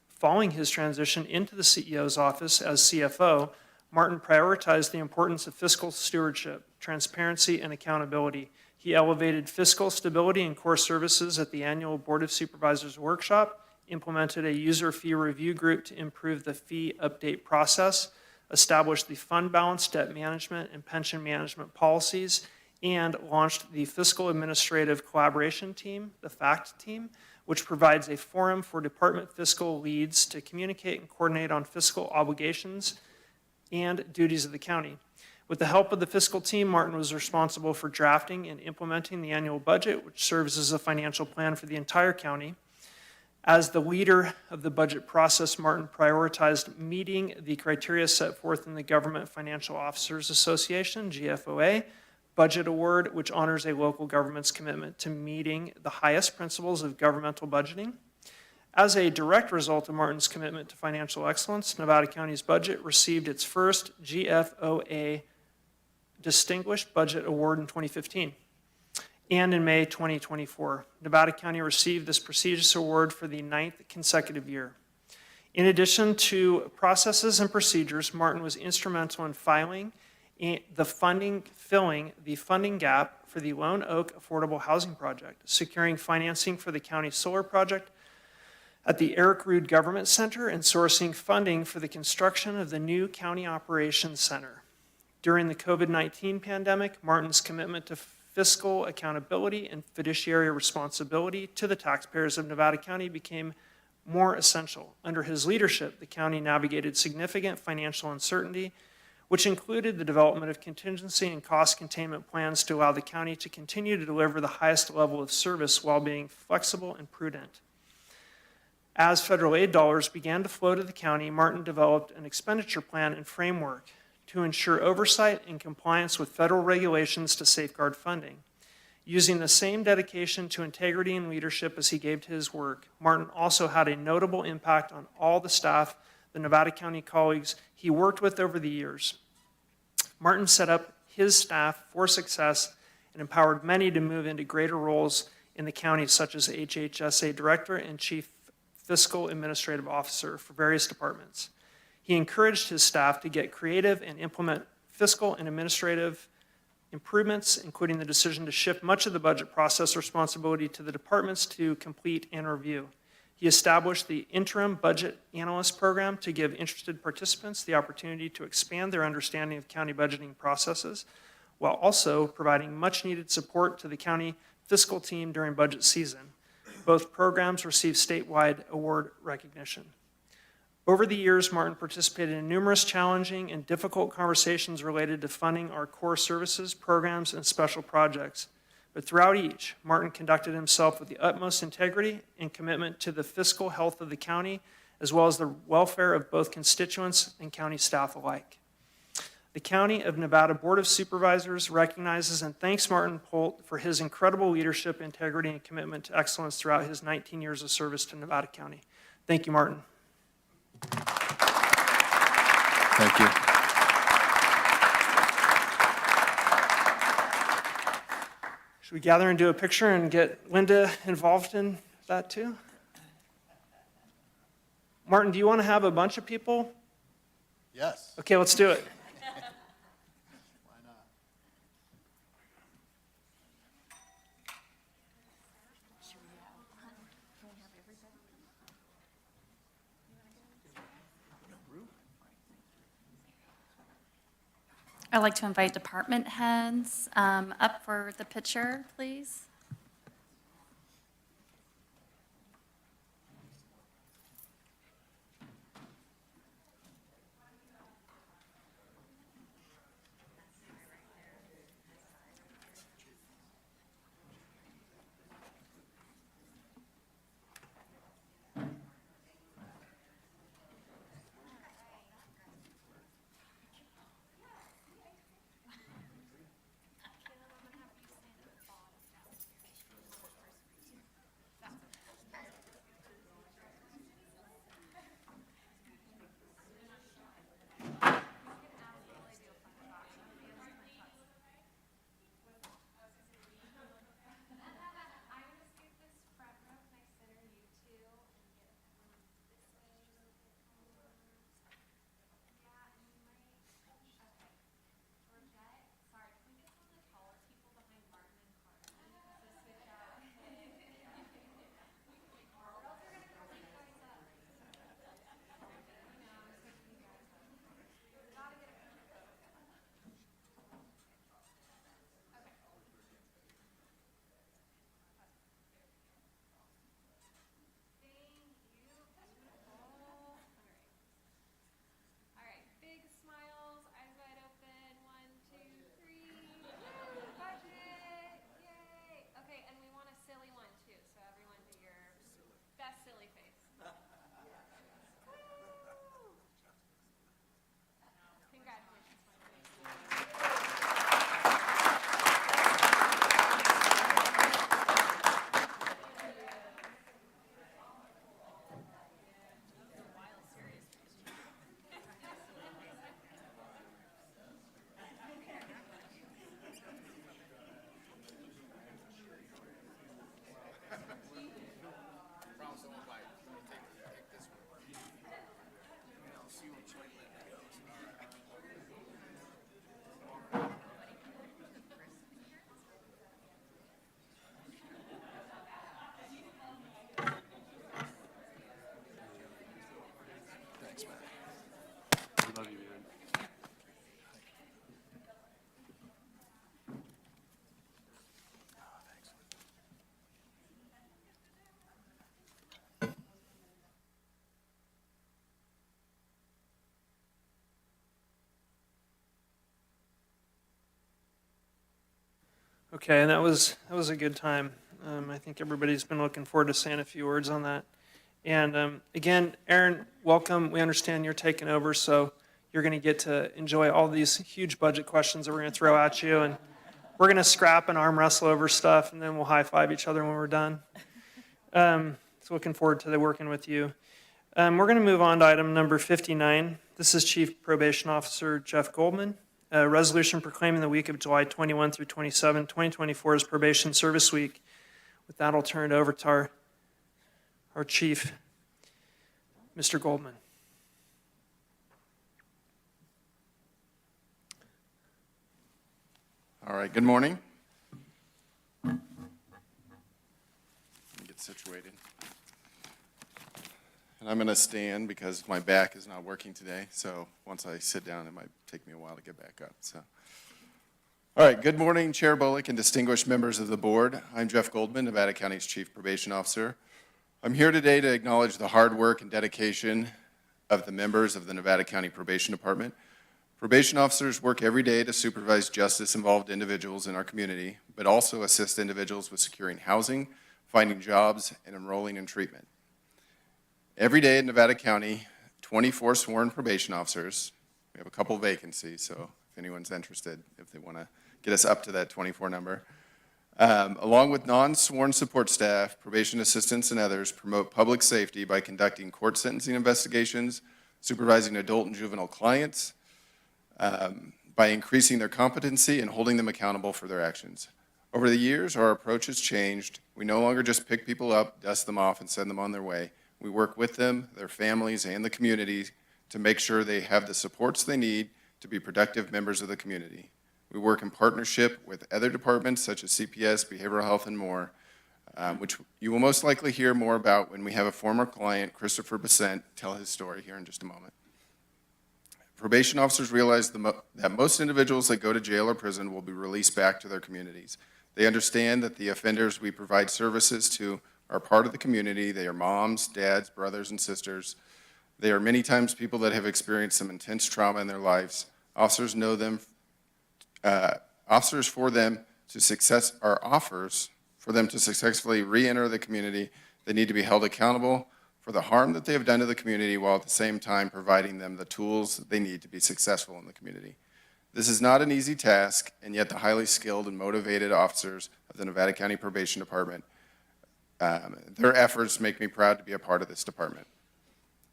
Following his transition into the CEO's office as CFO, Martin prioritized the importance of fiscal stewardship, transparency, and accountability. He elevated fiscal stability and core services at the annual Board of Supervisors workshop, implemented a user fee review group to improve the fee update process, established the fund balance, debt management, and pension management policies, and launched the Fiscal Administrative Collaboration Team, the FACT team, which provides a forum for department fiscal leads to communicate and coordinate on fiscal obligations and duties of the county. With the help of the fiscal team, Martin was responsible for drafting and implementing the annual budget, which serves as a financial plan for the entire county. As the leader of the budget process, Martin prioritized meeting the criteria set forth in the Government Financial Officers Association, GFOA, budget award, which honors a local government's commitment to meeting the highest principles of governmental budgeting. As a direct result of Martin's commitment to financial excellence, Nevada County's budget received its first GFOA Distinguished Budget Award in 2015. And in May 2024, Nevada County received this prestigious award for the 9th consecutive year. In addition to processes and procedures, Martin was instrumental in filling the funding gap for the Lone Oak Affordable Housing Project, securing financing for the county solar project at the Eric Rood Government Center, and sourcing funding for the construction of the new County Operations Center. During the COVID-19 pandemic, Martin's commitment to fiscal accountability and fiduciary responsibility to the taxpayers of Nevada County became more essential. Under his leadership, the county navigated significant financial uncertainty, which included the development of contingency and cost containment plans to allow the county to continue to deliver the highest level of service while being flexible and prudent. As federal aid dollars began to flow to the county, Martin developed an expenditure plan and framework to ensure oversight and compliance with federal regulations to safeguard funding. Using the same dedication to integrity and leadership as he gave to his work, Martin also had a notable impact on all the staff, the Nevada County colleagues he worked with over the years. Martin set up his staff for success and empowered many to move into greater roles in the county, such as HHSA Director and Chief Fiscal Administrative Officer for various departments. He encouraged his staff to get creative and implement fiscal and administrative improvements, including the decision to shift much of the budget process responsibility to the departments to complete and review. He established the Interim Budget Analyst Program to give interested participants the opportunity to expand their understanding of county budgeting processes, while also providing much-needed support to the county fiscal team during budget season. Both programs received statewide award recognition. Over the years, Martin participated in numerous challenging and difficult conversations related to funding our core services, programs, and special projects. But throughout each, Martin conducted himself with the utmost integrity and commitment to the fiscal health of the county, as well as the welfare of both constituents and county staff alike. The County of Nevada Board of Supervisors recognizes and thanks Martin Polt for his incredible leadership, integrity, and commitment to excellence throughout his 19 years of service to Nevada County. Thank you, Martin. Thank you. Should we gather and do a picture and get Linda involved in that too? Martin, do you want to have a bunch of people? Yes. Okay, let's do it. I'd like to invite department heads up for the picture, please. Love you, man. Okay, and that was a good time. I think everybody's been looking forward to saying a few words on that. And again, Aaron, welcome. We understand you're taking over, so you're going to get to enjoy all these huge budget questions that we're going to throw at you. And we're going to scrap and arm wrestle over stuff, and then we'll high-five each other when we're done. So looking forward to working with you. We're going to move on to item number 59. This is Chief Probation Officer Jeff Goldman. A resolution proclaiming the week of July 21 through 27, 2024 as Probation Service Week. With that, I'll turn it over to our Chief, Mr. Goldman. All right, good morning. Let me get situated. And I'm going to stand because my back is not working today, so once I sit down, it might take me a while to get back up. So, All right, good morning, Chair Bullock and distinguished members of the board. I'm Jeff Goldman, Nevada County's Chief Probation Officer. I'm here today to acknowledge the hard work and dedication of the members of the Nevada County Probation Department. Probation officers work every day to supervise justice-involved individuals in our community, but also assist individuals with securing housing, finding jobs, and enrolling in treatment. Every day in Nevada County, 24 sworn probation officers, we have a couple vacancies, so if anyone's interested, if they want to get us up to that 24 number, along with non-sworn support staff, probation assistants, and others, promote public safety by conducting court sentencing investigations, supervising adult and juvenile clients, by increasing their competency and holding them accountable for their actions. Over the years, our approach has changed. We no longer just pick people up, dust them off, and send them on their way. We work with them, their families, and the community to make sure they have the supports they need to be productive members of the community. We work in partnership with other departments such as CPS, behavioral health, and more, which you will most likely hear more about when we have a former client, Christopher Besant, tell his story here in just a moment. Probation officers realize that most individuals that go to jail or prison will be released back to their communities. They understand that the offenders we provide services to are part of the community. They are moms, dads, brothers, and sisters. They are many times people that have experienced some intense trauma in their lives. Officers know them. Offers for them to successfully re-enter the community. They need to be held accountable for the harm that they have done to the community, while at the same time providing them the tools they need to be successful in the community. This is not an easy task, and yet the highly skilled and motivated officers of the Nevada County Probation Department, their efforts make me proud to be a part of this department.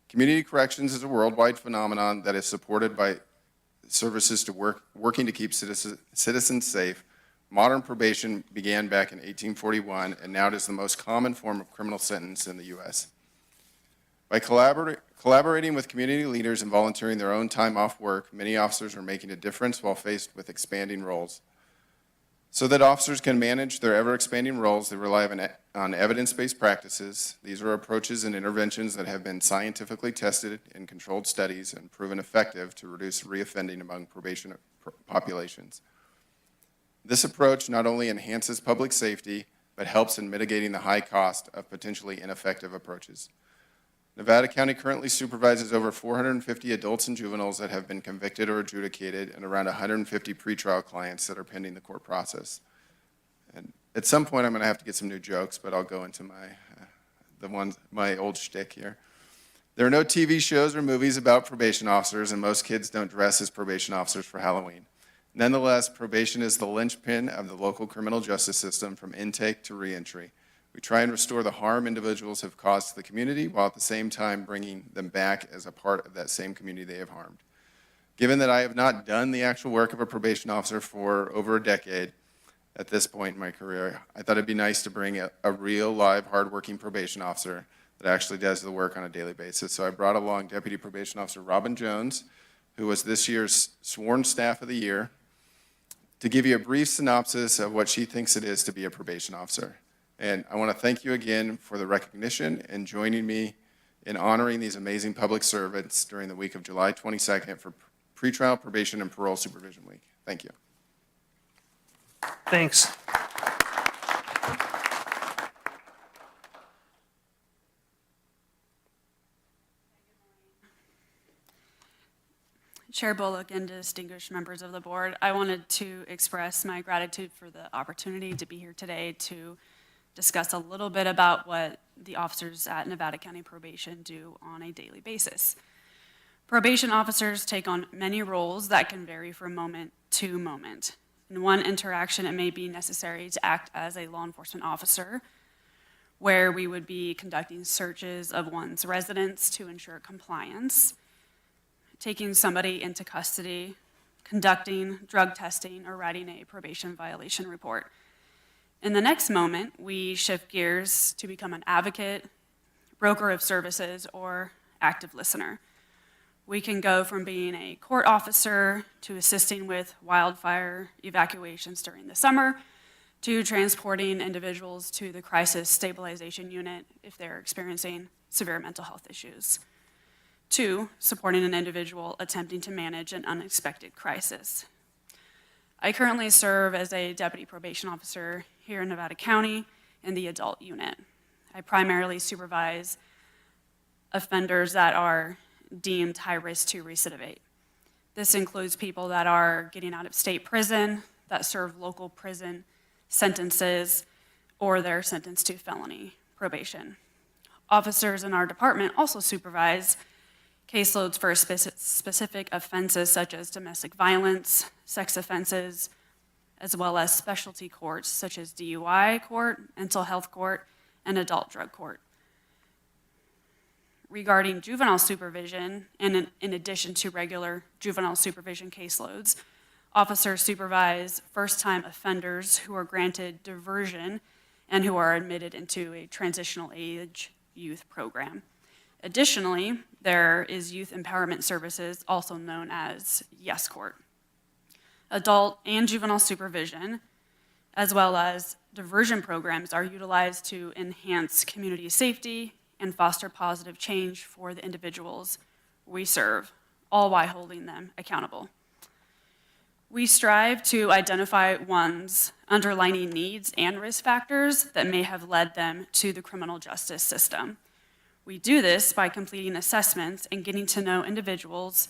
Community corrections is a worldwide phenomenon that is supported by services working to keep citizens safe. Modern probation began back in 1841, and now it is the most common form of criminal sentence in the U.S. By collaborating with community leaders and volunteering their own time off work, many officers are making a difference while faced with expanding roles. So that officers can manage their ever-expanding roles, they rely on evidence-based practices. These are approaches and interventions that have been scientifically tested in controlled studies and proven effective to reduce reoffending among probation populations. This approach not only enhances public safety, but helps in mitigating the high cost of potentially ineffective approaches. Nevada County currently supervises over 450 adults and juveniles that have been convicted or adjudicated, and around 150 pretrial clients that are pending the court process. And at some point, I'm going to have to get some new jokes, but I'll go into my old shtick here. There are no TV shows or movies about probation officers, and most kids don't dress as probation officers for Halloween. Nonetheless, probation is the linchpin of the local criminal justice system from intake to reentry. We try and restore the harm individuals have caused to the community, while at the same time bringing them back as a part of that same community they have harmed. Given that I have not done the actual work of a probation officer for over a decade at this point in my career, I thought it'd be nice to bring a real, live, hardworking probation officer that actually does the work on a daily basis. So I brought along Deputy Probation Officer Robin Jones, who was this year's Sworn Staff of the Year, to give you a brief synopsis of what she thinks it is to be a probation officer. And I want to thank you again for the recognition and joining me in honoring these amazing public servants during the week of July 22nd for Pretrial Probation and Parole Supervision Week. Thank you. Thanks. Chair Bullock and distinguished members of the board, I wanted to express my gratitude for the opportunity to be here today to discuss a little bit about what the officers at Nevada County Probation do on a daily basis. Probation officers take on many roles that can vary from moment to moment. In one interaction, it may be necessary to act as a law enforcement officer, where we would be conducting searches of one's residence to ensure compliance, taking somebody into custody, conducting drug testing, or writing a probation violation report. In the next moment, we shift gears to become an advocate, broker of services, or active listener. We can go from being a court officer to assisting with wildfire evacuations during the summer, to transporting individuals to the crisis stabilization unit if they're experiencing severe mental health issues, to supporting an individual attempting to manage an unexpected crisis. I currently serve as a deputy probation officer here in Nevada County in the adult unit. I primarily supervise offenders that are deemed high risk to recidivate. This includes people that are getting out of state prison, that serve local prison sentences, or they're sentenced to felony probation. Officers in our department also supervise caseloads for specific offenses such as domestic violence, sex offenses, as well as specialty courts such as DUI court, mental health court, and adult drug court. Regarding juvenile supervision, and in addition to regular juvenile supervision caseloads, officers supervise first-time offenders who are granted diversion and who are admitted into a transitional age youth program. Additionally, there is Youth Empowerment Services, also known as Yes Court. Adult and juvenile supervision, as well as diversion programs, are utilized to enhance community safety and foster positive change for the individuals we serve, all while holding them accountable. We strive to identify one's underlying needs and risk factors that may have led them to the criminal justice system. We do this by completing assessments and getting to know individuals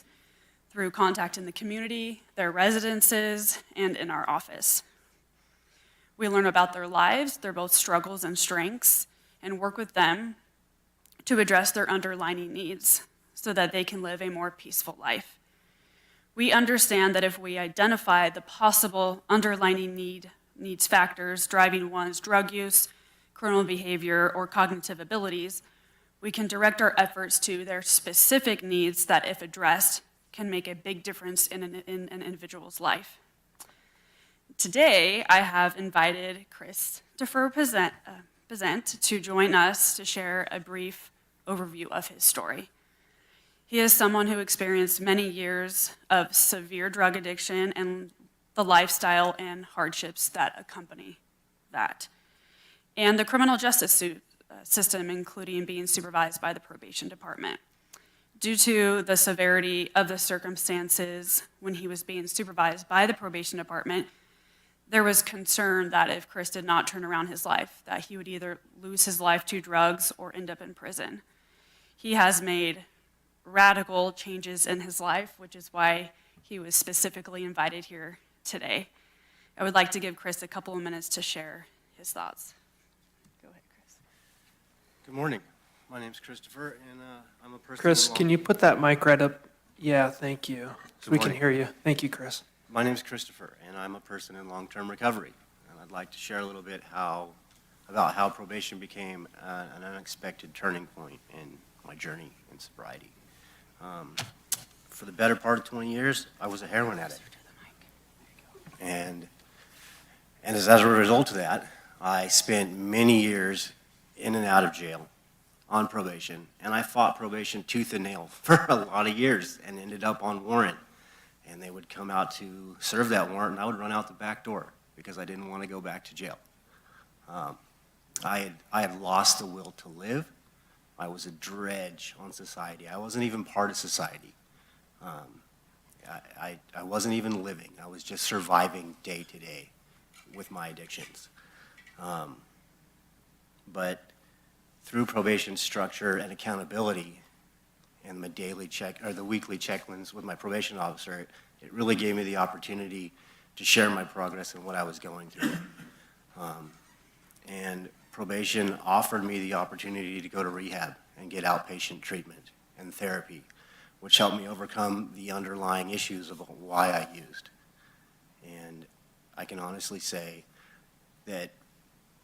through contact in the community, their residences, and in our office. We learn about their lives, their both struggles and strengths, and work with them to address their underlying needs so that they can live a more peaceful life. We understand that if we identify the possible underlying needs factors driving one's drug use, criminal behavior, or cognitive abilities, we can direct our efforts to their specific needs that, if addressed, can make a big difference in an individual's life. Today, I have invited Christopher Pezent to join us to share a brief overview of his story. He is someone who experienced many years of severe drug addiction and the lifestyle and hardships that accompany that, and the criminal justice system, including being supervised by the probation department. Due to the severity of the circumstances when he was being supervised by the probation department, there was concern that if Chris did not turn around his life, that he would either lose his life to drugs or end up in prison. He has made radical changes in his life, which is why he was specifically invited here today. I would like to give Chris a couple of minutes to share his thoughts. Go ahead, Chris. Good morning. My name's Christopher, and I'm a person. Chris, can you put that mic right up? Yeah, thank you. So we can hear you. Thank you, Chris. My name's Christopher, and I'm a person in long-term recovery. And I'd like to share a little bit about how probation became an unexpected turning point in my journey in sobriety. For the better part of 20 years, I was a heroin addict. And as a result of that, I spent many years in and out of jail on probation, and I fought probation tooth and nail for a lot of years and ended up on warrant. And they would come out to serve that warrant, and I would run out the back door because I didn't want to go back to jail. I had lost the will to live. I was a dredge on society. I wasn't even part of society. I wasn't even living. I was just surviving day to day with my addictions. But through probation structure and accountability and my daily check, or the weekly check-ins with my probation officer, it really gave me the opportunity to share my progress and what I was going through. And probation offered me the opportunity to go to rehab and get outpatient treatment and therapy, which helped me overcome the underlying issues of why I used. And I can honestly say that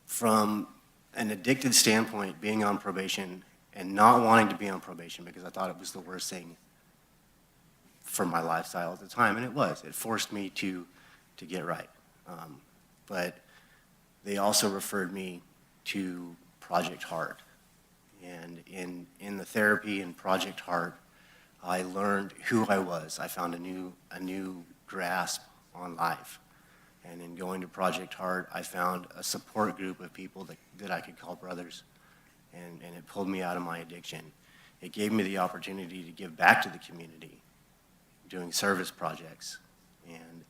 from an addicted standpoint, being on probation and not wanting to be on probation because I thought it was the worst thing for my lifestyle at the time, and it was. It forced me to get right. But they also referred me to Project Heart. And in the therapy in Project Heart, I learned who I was. I found a new grasp on life. And in going to Project Heart, I found a support group of people that I could call brothers. And it pulled me out of my addiction. It gave me the opportunity to give back to the community, doing service projects. And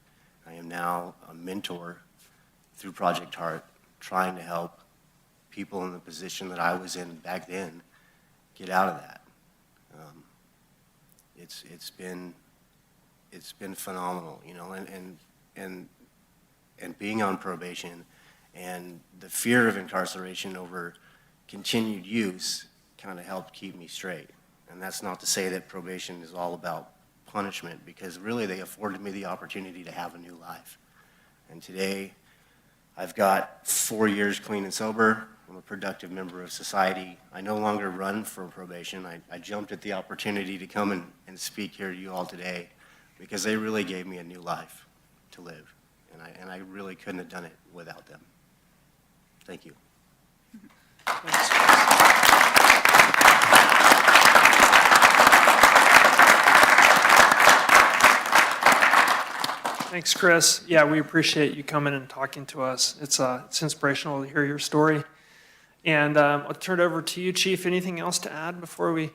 I am now a mentor through Project Heart, trying to help people in the position that I was in back then get out of that. It's been phenomenal, you know, and being on probation and the fear of incarceration over continued use kind of helped keep me straight. And that's not to say that probation is all about punishment, because really they afforded me the opportunity to have a new life. And today, I've got 4 years clean and sober. I'm a productive member of society. I no longer run for probation. I jumped at the opportunity to come and speak here to you all today because they really gave me a new life to live. And I really couldn't have done it without them. Thank you. Thanks, Chris. Yeah, we appreciate you coming and talking to us. It's inspirational to hear your story. And I'll turn it over to you, Chief. Anything else to add before we?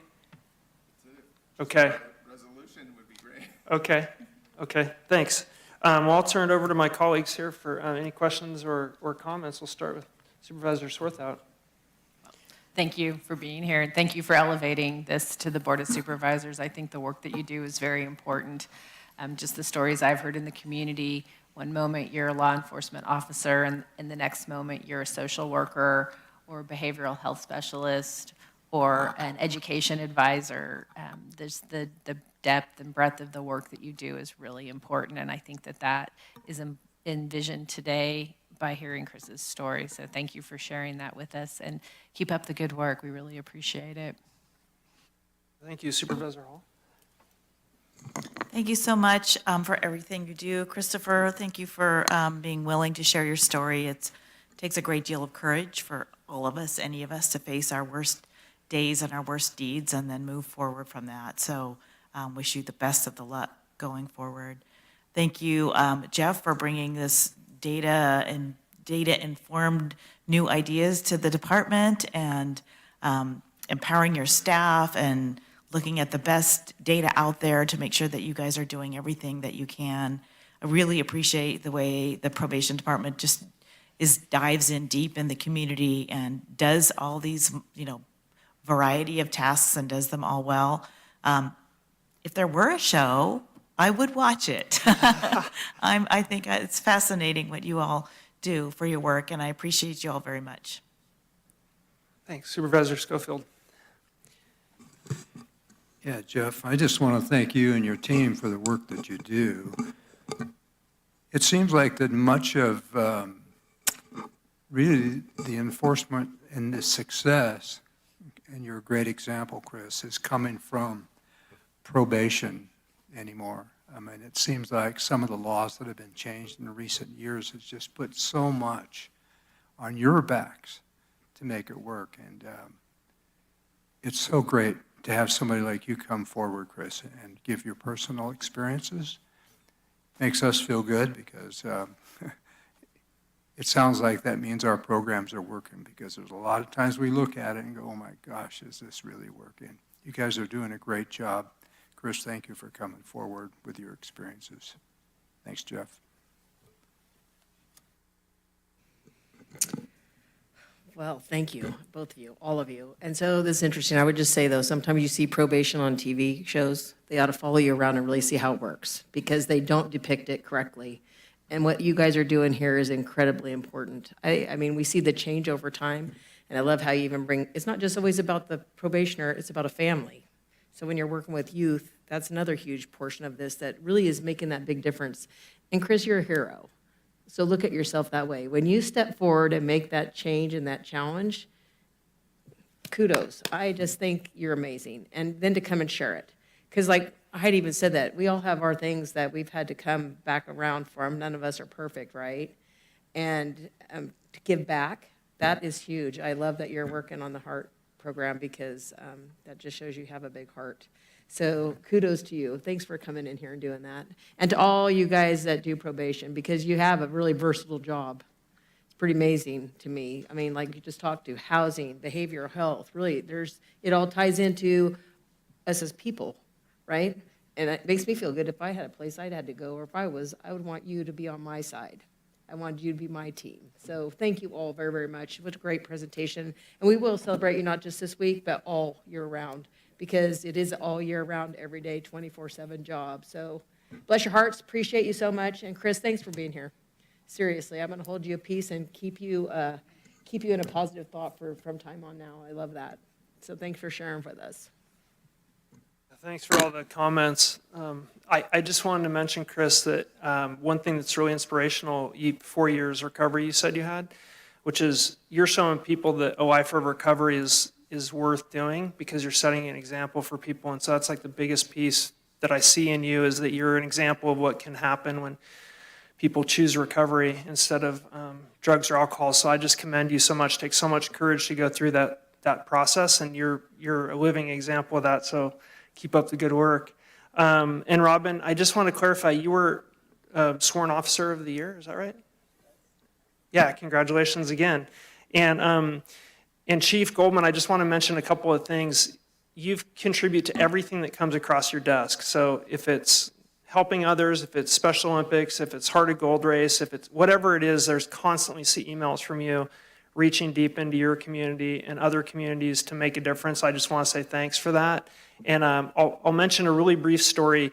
Okay. Resolution would be great. Okay, thanks. Well, I'll turn it over to my colleagues here for any questions or comments. We'll start with Supervisor Swarthout. Thank you for being here, and thank you for elevating this to the Board of Supervisors. I think the work that you do is very important. Just the stories I've heard in the community, one moment you're a law enforcement officer, and in the next moment you're a social worker or a behavioral health specialist or an education advisor. There's the depth and breadth of the work that you do is really important, and I think that is envisioned today by hearing Chris's story. So thank you for sharing that with us, and keep up the good work. We really appreciate it. Thank you, Supervisor Hall. Thank you so much for everything you do. Christopher, thank you for being willing to share your story. It takes a great deal of courage for all of us, any of us, to face our worst days and our worst deeds and then move forward from that. So wish you the best of the luck going forward. Thank you, Jeff, for bringing this data-informed new ideas to the department and empowering your staff and looking at the best data out there to make sure that you guys are doing everything that you can. I really appreciate the way the probation department just dives in deep in the community and does all these, variety of tasks and does them all well. If there were a show, I would watch it. I think it's fascinating what you all do for your work, and I appreciate you all very much. Thanks. Supervisor Schofield. Yeah, Jeff, I just want to thank you and your team for the work that you do. It seems like that much of really the enforcement and the success, and you're a great example, Chris, is coming from probation anymore. I mean, it seems like some of the laws that have been changed in recent years has just put so much on your backs to make it work. And it's so great to have somebody like you come forward, Chris, and give your personal experiences. Makes us feel good because it sounds like that means our programs are working, because there's a lot of times we look at it and go, oh my gosh, is this really working? You guys are doing a great job. Chris, thank you for coming forward with your experiences. Thanks, Jeff. Well, thank you, both of you, all of you. And so this is interesting. I would just say, though, sometimes you see probation on TV shows. They ought to follow you around and really see how it works, because they don't depict it correctly. And what you guys are doing here is incredibly important. I mean, we see the change over time, and I love how you even bring, it's not just always about the probationer, it's about a family. So when you're working with youth, that's another huge portion of this that really is making that big difference. And Chris, you're a hero. So look at yourself that way. When you step forward and make that change and that challenge, kudos. I just think you're amazing. And then to come and share it. Because like Heidi even said that, we all have our things that we've had to come back around from. None of us are perfect, right? And to give back, that is huge. I love that you're working on the heart program, because that just shows you have a big heart. So kudos to you. Thanks for coming in here and doing that. And to all you guys that do probation, because you have a really versatile job. It's pretty amazing to me. I mean, like you just talked to, housing, behavioral health, really, it all ties into us as people, right? And it makes me feel good. If I had a place I'd had to go, or if I would want you to be on my side. I wanted you to be my team. So thank you all very, very much. What a great presentation. And we will celebrate you not just this week, but all year round, because it is all year round, every day, 24/7 job. So bless your hearts. Appreciate you so much. And Chris, thanks for being here. Seriously, I'm going to hold you a piece and keep you in a positive thought from time on now. I love that. So thanks for sharing with us. Thanks for all the comments. I just wanted to mention, Chris, that one thing that's really inspirational, 4 years recovery you said you had, which is you're showing people that a life of recovery is worth doing because you're setting an example for people. And so that's like the biggest piece that I see in you, is that you're an example of what can happen when people choose recovery instead of drugs or alcohol. So I just commend you so much. It takes so much courage to go through that process, and you're a living example of that. So keep up the good work. And Robin, I just want to clarify, you were sworn officer of the year, is that right? Yeah, congratulations again. And Chief Goldman, I just want to mention a couple of things. You've contributed to everything that comes across your desk. So if it's helping others, if it's Special Olympics, if it's Heart of Gold race, if it's whatever it is, there's constantly emails from you reaching deep into your community and other communities to make a difference. I just want to say thanks for that. And I'll mention a really brief story.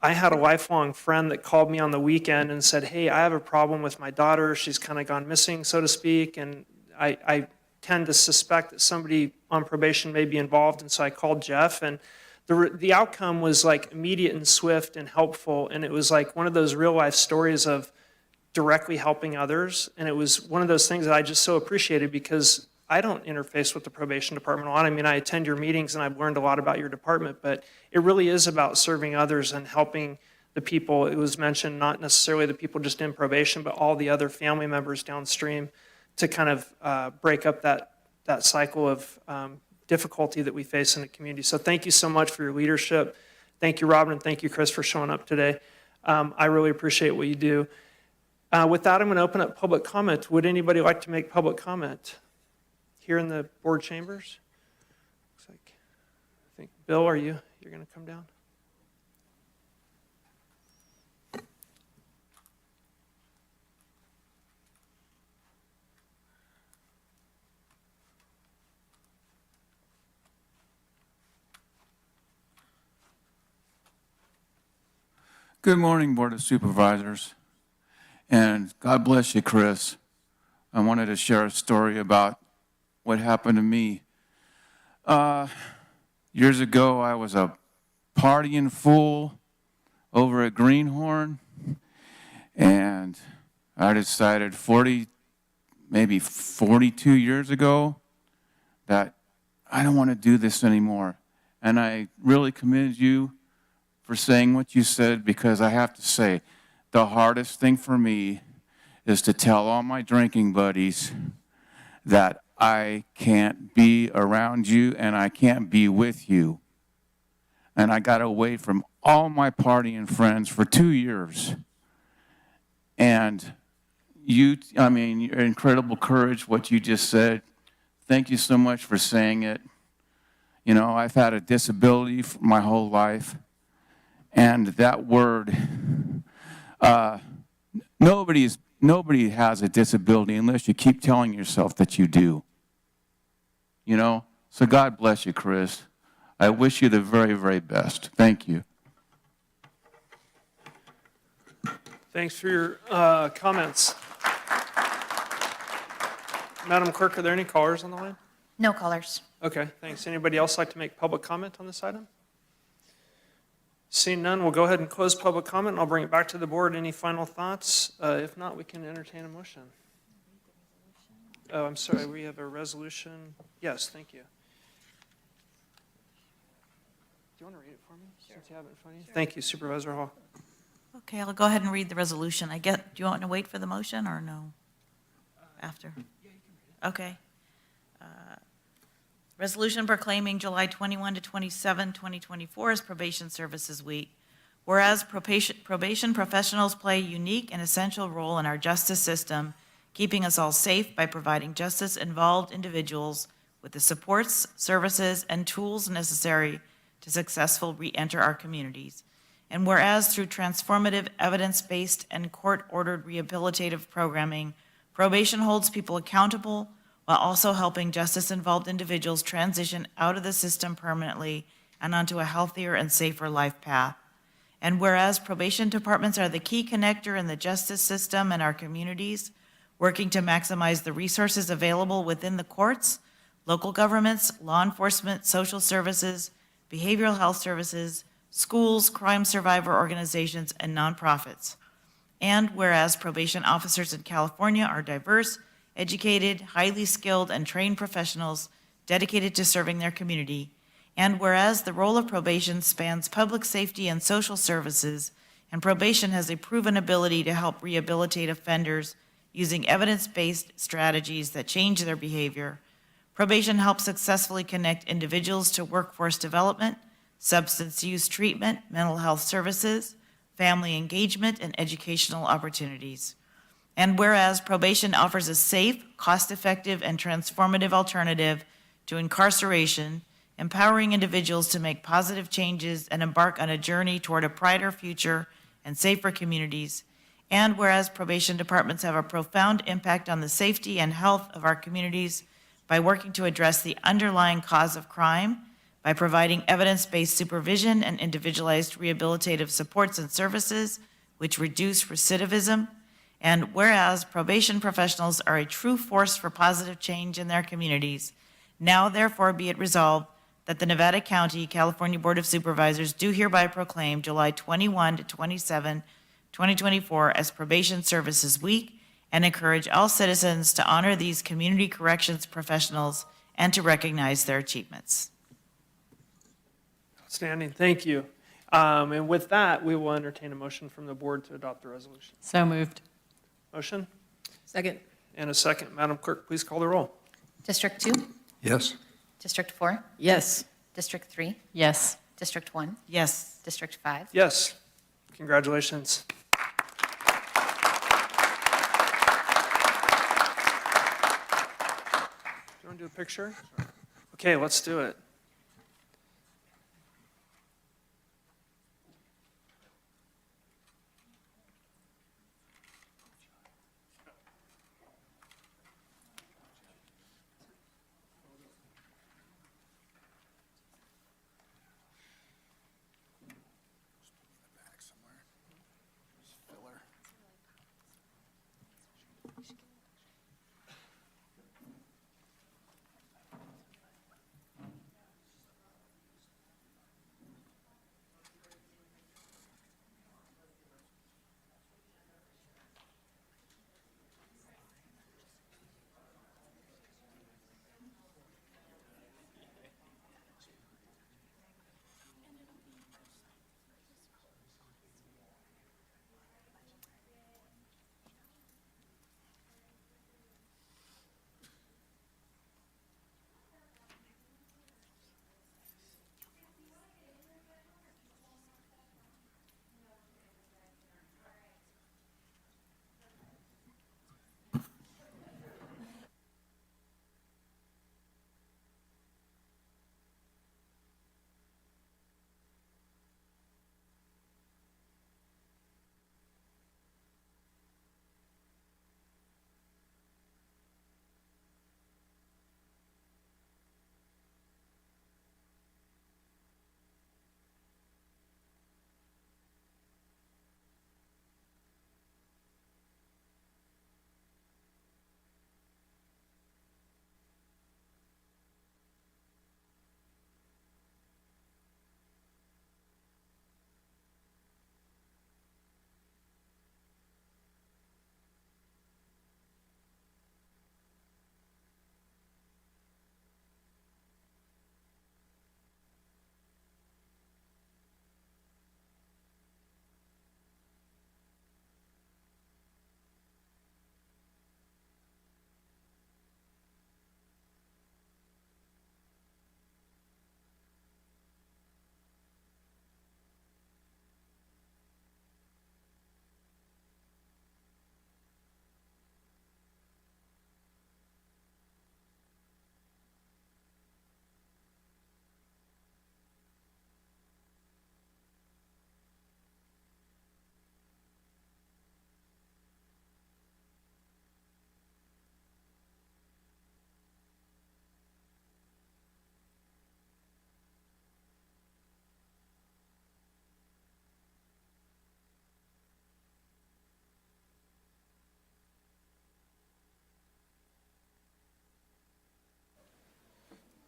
I had a lifelong friend that called me on the weekend and said, hey, I have a problem with my daughter. She's kind of gone missing, so to speak, and I tend to suspect that somebody on probation may be involved. And so I called Jeff, and the outcome was like immediate and swift and helpful. And it was like one of those real life stories of directly helping others. And it was one of those things that I just so appreciated, because I don't interface with the probation department a lot. I mean, I attend your meetings and I've learned a lot about your department, but it really is about serving others and helping the people. It was mentioned, not necessarily the people just in probation, but all the other family members downstream, to kind of break up that cycle of difficulty that we face in the community. So thank you so much for your leadership. Thank you, Robin, and thank you, Chris, for showing up today. I really appreciate what you do. With that, I'm going to open up public comment. Would anybody like to make public comment here in the board chambers? Looks like, I think, Bill, you're going to come down? Good morning, Board of Supervisors. And God bless you, Chris. I wanted to share a story about what happened to me. Years ago, I was a partying fool over at Greenhorn, and I decided maybe 42 years ago that I don't want to do this anymore. And I really commend you for saying what you said, because I have to say, the hardest thing for me is to tell all my drinking buddies that I can't be around you and I can't be with you. And I got away from all my partying friends for 2 years. And your incredible courage, what you just said, thank you so much for saying it. You know, I've had a disability for my whole life. And that word, nobody has a disability unless you keep telling yourself that you do. You know? So God bless you, Chris. I wish you the very, very best. Thank you. Thanks for your comments. Madam Clerk, are there any callers on the line? No callers. Okay, thanks. Anybody else like to make public comment on this item? Seeing none, we'll go ahead and close public comment, and I'll bring it back to the board. Any final thoughts? If not, we can entertain a motion. Oh, I'm sorry, we have a resolution. Yes, thank you. Do you want to read it for me? Sure. Since you have it in front of you? Sure. Thank you, Supervisor Hall. Okay, I'll go ahead and read the resolution. Do you want to wait for the motion or no? After? Yeah, you can read it. Okay. Resolution proclaiming July 21 to 27, 2024 as Probation Services Week. Whereas probation professionals play a unique and essential role in our justice system, keeping us all safe by providing justice-involved individuals with the supports, services, and tools necessary to successfully re-enter our communities. And whereas through transformative, evidence-based, and court-ordered rehabilitative programming, probation holds people accountable while also helping justice-involved individuals transition out of the system permanently and onto a healthier and safer life path. And whereas probation departments are the key connector in the justice system and our communities, working to maximize the resources available within the courts, local governments, law enforcement, social services, behavioral health services, schools, crime survivor organizations, and nonprofits. And whereas probation officers in California are diverse, educated, highly skilled, and trained professionals dedicated to serving their community. And whereas the role of probation spans public safety and social services, and probation has a proven ability to help rehabilitate offenders using evidence-based strategies that change their behavior, probation helps successfully connect individuals to workforce development, substance use treatment, mental health services, family engagement, and educational opportunities. And whereas probation offers a safe, cost-effective, and transformative alternative to incarceration, empowering individuals to make positive changes and embark on a journey toward a brighter future and safer communities. And whereas probation departments have a profound impact on the safety and health of our communities by working to address the underlying cause of crime, by providing evidence-based supervision and individualized rehabilitative supports and services, which reduce recidivism. And whereas probation professionals are a true force for positive change in their communities, now therefore be it resolved that the Nevada County, California Board of Supervisors do hereby proclaim July 21 to 27, 2024 as Probation Services Week and encourage all citizens to honor these community corrections professionals and to recognize their achievements. Outstanding, thank you. And with that, we will entertain a motion from the board to adopt the resolution. So moved. Motion Second. and a second. Madam Clerk, please call the roll. District 2, Yes. District 4, Yes. District 3, Yes. District 1, Yes. District 5. Yes, congratulations. Do you want to do a picture? Okay, let's do it.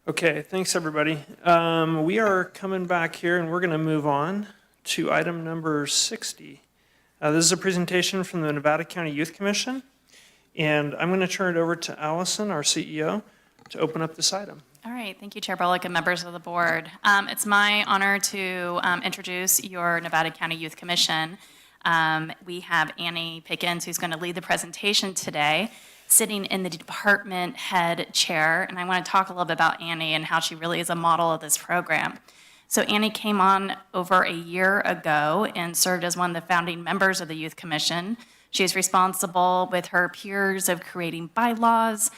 Okay, thanks, everybody. We are coming back here, and we're going to move on to item number 60. This is a presentation from the Nevada County Youth Commission, and I'm going to turn it over to Allison, our CEO, to open up this item. All right, thank you, Chair Bullock and members of the board. It's my honor to introduce your Nevada County Youth Commission. We have Annie Pickens, who's going to lead the presentation today, sitting in the department head chair, and I want to talk a little bit about Annie and how she really is a model of this program. So Annie came on over a year ago and served as one of the founding members of the Youth Commission. She is responsible with her peers of creating bylaws,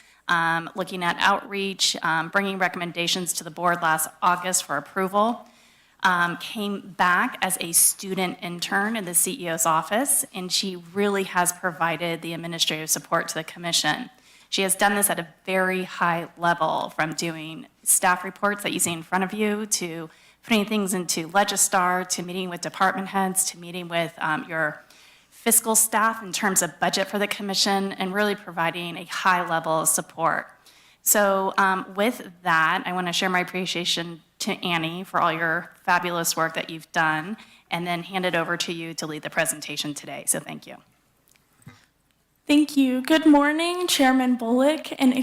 looking at outreach, bringing recommendations to the board last August for approval. Came back as a student intern in the CEO's office, and she really has provided the administrative support to the commission. She has done this at a very high level, from doing staff reports that you see in front of you, to putting things into Legistar, to meeting with department heads, to meeting with your fiscal staff in terms of budget for the commission, and really providing a high level of support. So with that, I want to share my appreciation to Annie for all your fabulous work that you've done, and then hand it over to you to lead the presentation today. So thank you. Thank you. Good morning, Chairman Bullock and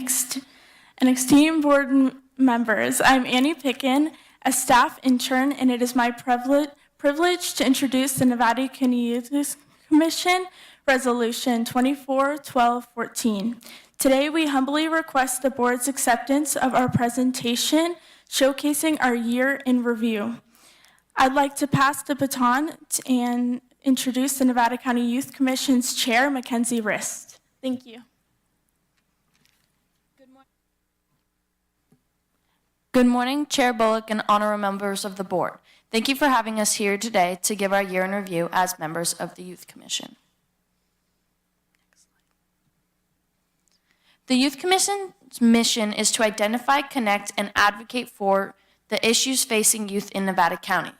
esteemed board members. I'm Annie Picken, a staff intern, and it is my privilege to introduce the Nevada County Youth Commission Resolution 24-1214. Today, we humbly request the board's acceptance of our presentation showcasing our year in review. I'd like to pass the baton and introduce the Nevada County Youth Commission's Chair, Mackenzie Rist. Thank you. Good morning, Chair Bullock and honorable members of the board. Thank you for having us here today to give our year in review as members of the Youth Commission. The Youth Commission's mission is to identify, connect, and advocate for the issues facing youth in Nevada County.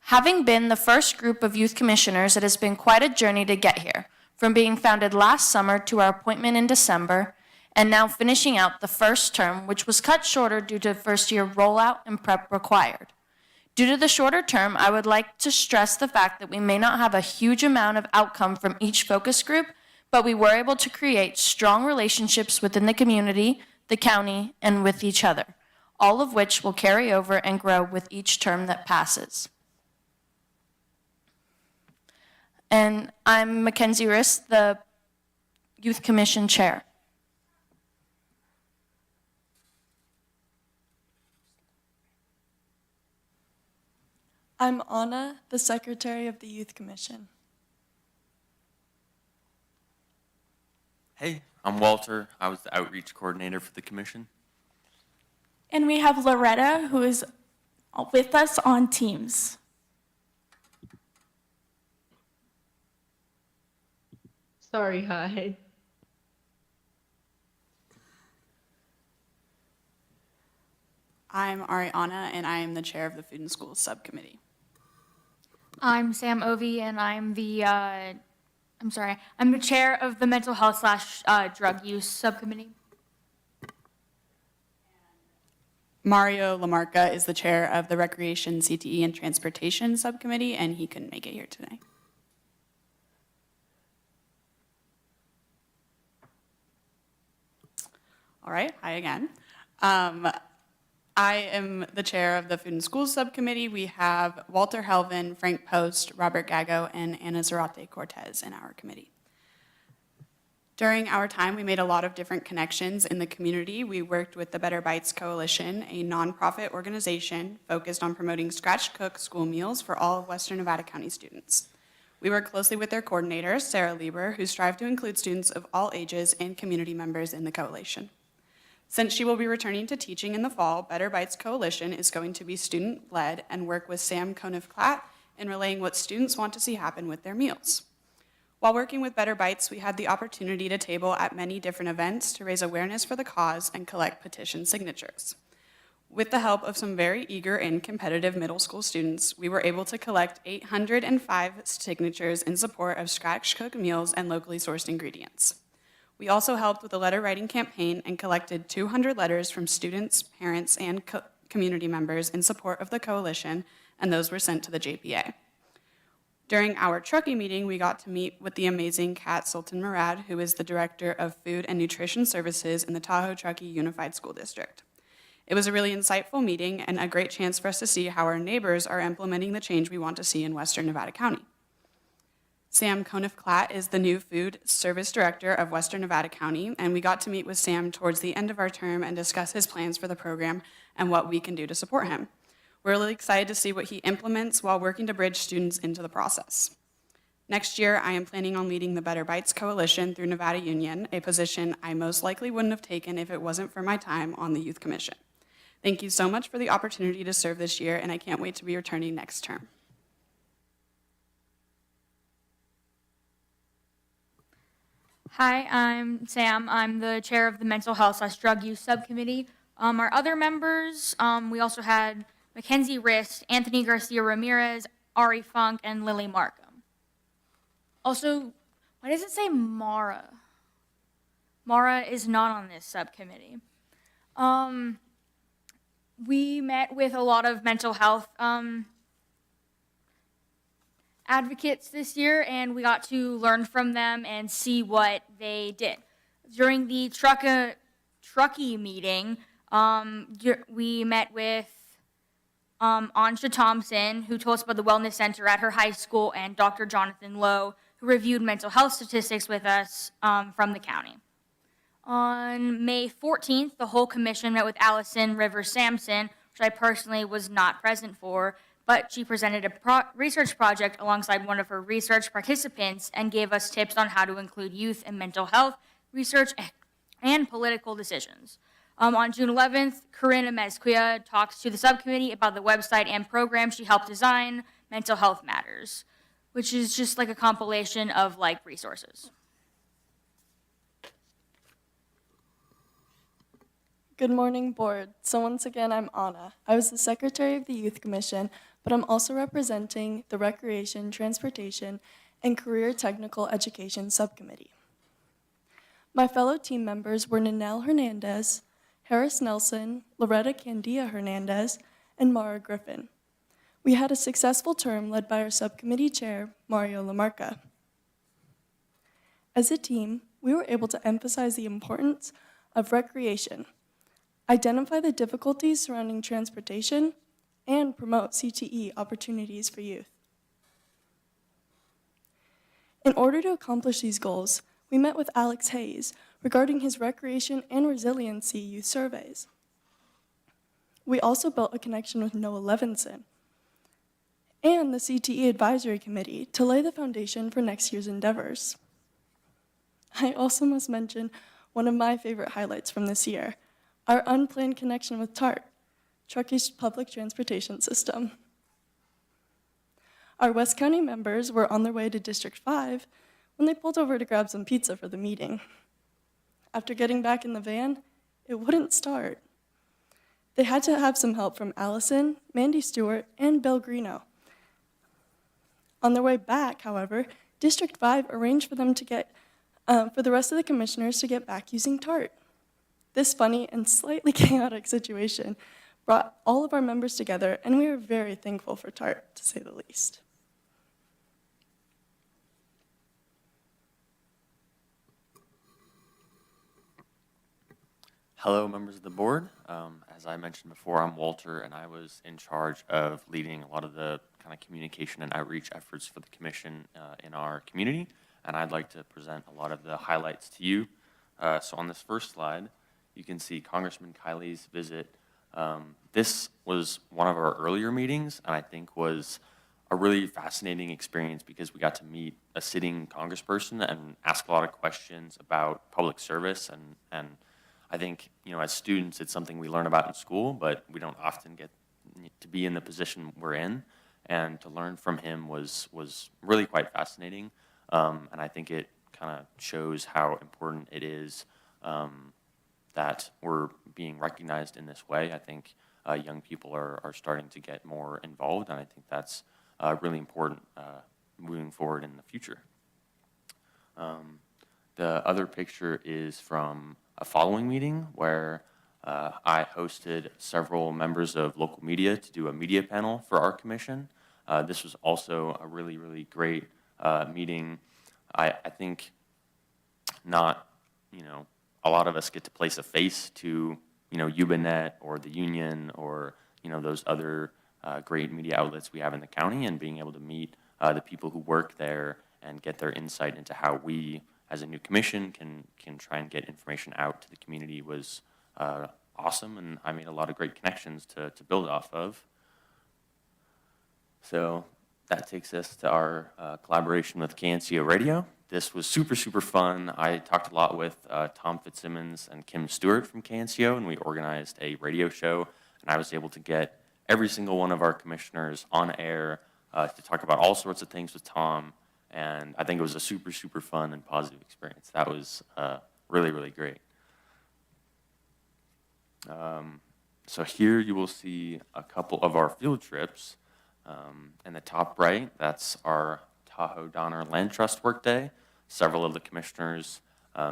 Having been the first group of youth commissioners, it has been quite a journey to get here, from being founded last summer to our appointment in December, and now finishing out the first term, which was cut shorter due to first-year rollout and prep required. Due to the shorter term, I would like to stress the fact that we may not have a huge amount of outcome from each focus group, but we were able to create strong relationships within the community, the county, and with each other, all of which will carry over and grow with each term that passes. And I'm Mackenzie Rist, the Youth Commission Chair. I'm Anna, the Secretary of the Youth Commission. Hey, I'm Walter. I was the outreach coordinator for the commission. And we have Loretta, who is with us on Teams. Sorry, hi. I'm Ariana, and I am the chair of the Food and Schools Subcommittee. I'm Sam Ovey, and I'm the chair of the Mental Health / Drug Use Subcommittee. Mario Lamarca is the chair of the Recreation, CTE, and Transportation Subcommittee, and he couldn't make it here today. All right, hi again. I am the chair of the Food and Schools Subcommittee. We have Walter Helvin, Frank Post, Robert Gago, and Ana Zarate Cortez in our committee. During our time, we made a lot of different connections in the community. We worked with the Better Bites Coalition, a nonprofit organization focused on promoting scratch-cooked school meals for all of Western Nevada County students. We work closely with their coordinator, Sarah Lieber, who strive to include students of all ages and community members in the coalition. Since she will be returning to teaching in the fall, Better Bites Coalition is going to be student-led and work with Sam Conniff-Klatt in relaying what students want to see happen with their meals. While working with Better Bites, we had the opportunity to table at many different events to raise awareness for the cause and collect petition signatures. With the help of some very eager and competitive middle school students, we were able to collect 805 signatures in support of scratch-cooked meals and locally sourced ingredients. We also helped with a letter writing campaign and collected 200 letters from students, parents, and community members in support of the coalition, and those were sent to the JPA. During our Truckee meeting, we got to meet with the amazing Kat Sultan Murad, who is the Director of Food and Nutrition Services in the Tahoe Truckee Unified School District. It was a really insightful meeting and a great chance for us to see how our neighbors are implementing the change we want to see in Western Nevada County. Sam Conniff-Klatt is the new Food Service Director of Western Nevada County, and we got to meet with Sam towards the end of our term and discuss his plans for the program and what we can do to support him. We're really excited to see what he implements while working to bridge students into the process. Next year, I am planning on leading the Better Bites Coalition through Nevada Union, a position I most likely wouldn't have taken if it wasn't for my time on the Youth Commission. Thank you so much for the opportunity to serve this year, and I can't wait to be returning next term. Hi, I'm Sam. I'm the chair of the Mental Health/Drug Use Subcommittee. Our other members, we also had Mackenzie Rist, Anthony Garcia Ramirez, Ari Funk, and Lily Markham. Also, why does it say Mara? Mara is not on this subcommittee. We met with a lot of mental health advocates this year, and we got to learn from them and see what they did. During the Truckee meeting, we met with Ansha Thompson, who told us about the Wellness Center at her high school, and Dr. Jonathan Lowe, who reviewed mental health statistics with us from the county. On May 14th, the whole commission met with Allison Rivers Sampson, which I personally was not present for, but she presented a research project alongside one of her research participants and gave us tips on how to include youth in mental health research and political decisions. On June 11th, Corinna Mezquia talks to the subcommittee about the website and program she helped design, Mental Health Matters, which is just like a compilation of resources. Good morning, board. So once again, I'm Anna. I was the secretary of the Youth Commission, but I'm also representing the Recreation, Transportation, and Career Technical Education Subcommittee. My fellow team members were Ninel Hernandez, Harris Nelson, Loretta Candia Hernandez, and Mara Griffin. We had a successful term led by our subcommittee chair, Mario Lamarca. As a team, we were able to emphasize the importance of recreation, identify the difficulties surrounding transportation, and promote CTE opportunities for youth. In order to accomplish these goals, we met with Alex Hayes regarding his recreation and resiliency youth surveys. We also built a connection with Noah Levinson and the CTE Advisory Committee to lay the foundation for next year's endeavors. I also must mention one of my favorite highlights from this year, our unplanned connection with TART, Truckee's public transportation system. Our West County members were on their way to District 5 when they pulled over to grab some pizza for the meeting. After getting back in the van, it wouldn't start. They had to have some help from Allison, Mandy Stewart, and Bill Greeno. On their way back, however, District 5 arranged for them to for the rest of the commissioners to get back using TART. This funny and slightly chaotic situation brought all of our members together, and we are very thankful for TART, to say the least. Hello, members of the board. As I mentioned before, I'm Walter, and I was in charge of leading a lot of the kind of communication and outreach efforts for the commission in our community, and I'd like to present a lot of the highlights to you. So on this first slide, you can see Congressman Kiley's visit. This was one of our earlier meetings, and I think was a really fascinating experience because we got to meet a sitting congressperson and ask a lot of questions about public service. And I think, as students, it's something we learn about in school, but we don't often get to be in the position we're in. And to learn from him was really quite fascinating. And I think it kind of shows how important it is that we're being recognized in this way. I think young people are starting to get more involved, and I think that's really important moving forward in the future. The other picture is from a following meeting where I hosted several members of local media to do a media panel for our commission. This was also a really, really great meeting. I think not, a lot of us get to place a face to, UBNet or the Union or, those other great media outlets we have in the county, and being able to meet the people who work there and get their insight into how we, as a new commission, can try and get information out to the community was awesome, and I made a lot of great connections to build off of. So that takes us to our collaboration with KNCO Radio. This was super, super fun. I talked a lot with Tom Fitzsimmons and Kim Stewart from KNCO, and we organized a radio show, and I was able to get every single one of our commissioners on air to talk about all sorts of things with Tom, and I think it was a super, super fun and positive experience. That was really, really great. So here you will see a couple of our field trips. In the top right, that's our Tahoe Donner Land Trust Workday. Several of the commissioners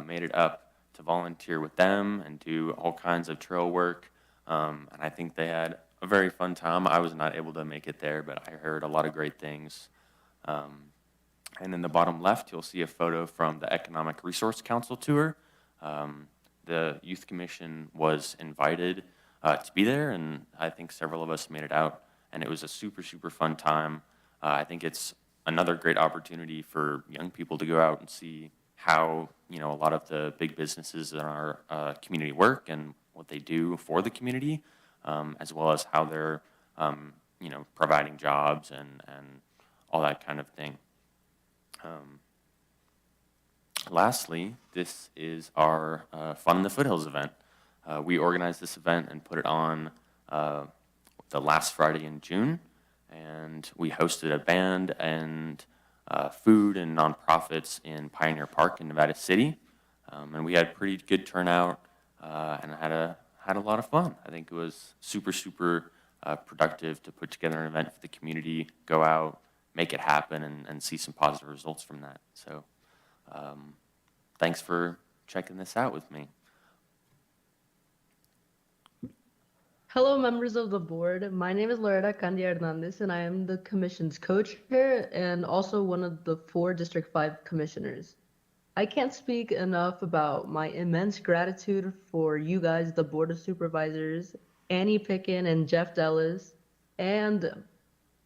made it up to volunteer with them and do all kinds of trail work. And I think they had a very fun time. I was not able to make it there, but I heard a lot of great things. And in the bottom left, you'll see a photo from the Economic Resource Council tour. The Youth Commission was invited to be there, and I think several of us made it out. And it was a super, super fun time. I think it's another great opportunity for young people to go out and see how, a lot of the big businesses in our community work and what they do for the community, as well as how they're, providing jobs and all that kind of thing. Lastly, this is our Fun in the Foothills event. We organized this event and put it on the last Friday in June, and we hosted a band and food and nonprofits in Pioneer Park in Nevada City, and we had pretty good turnout and had a lot of fun. I think it was super, super productive to put together an event for the community, go out, make it happen, and see some positive results from that. So thanks for checking this out with me. Hello, members of the board. My name is Loretta Candia Hernandez, and I am the commission's co-chair and also one of the 4 District 5 commissioners. I can't speak enough about my immense gratitude for you guys, the Board of Supervisors, Annie Pickin and Jeff Dellis, and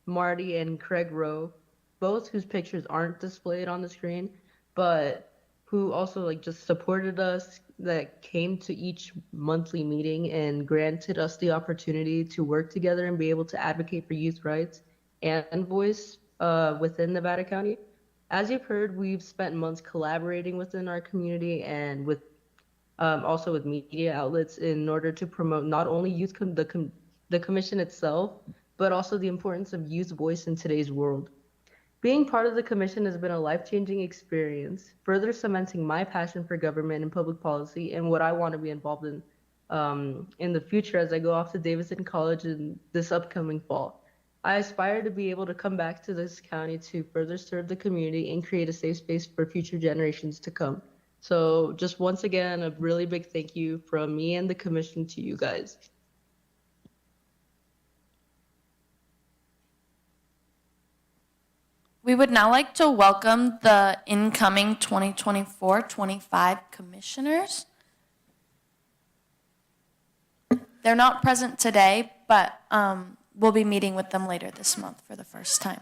Marty and Craig Rowe, both whose pictures aren't displayed on the screen, but who also just supported us, that came to each monthly meeting and granted us the opportunity to work together and be able to advocate for youth rights and voice within Nevada County. As you've heard, we've spent months collaborating within our community and with also with media outlets in order to promote not only the commission itself, but also the importance of youth voice in today's world. Being part of the commission has been a life-changing experience, further cementing my passion for government and public policy and what I want to be involved in the future as I go off to Davidson College in this upcoming fall. I aspire to be able to come back to this county to further serve the community and create a safe space for future generations to come. So just once again, a really big thank you from me and the commission to you guys. We would now like to welcome the incoming 2024-25 commissioners. They're not present today, but we'll be meeting with them later this month for the first time.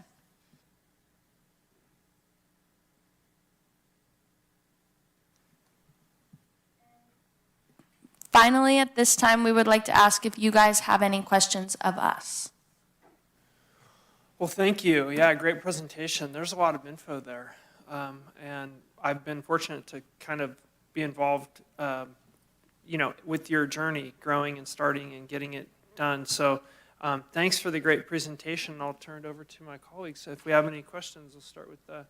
Finally, at this time, we would like to ask if you guys have any questions of us. Well, thank you. Yeah, great presentation. There's a lot of info there. And I've been fortunate to kind of be involved, with your journey, growing and starting and getting it done. So thanks for the great presentation. I'll turn it over to my colleagues. So if we have any questions, we'll start with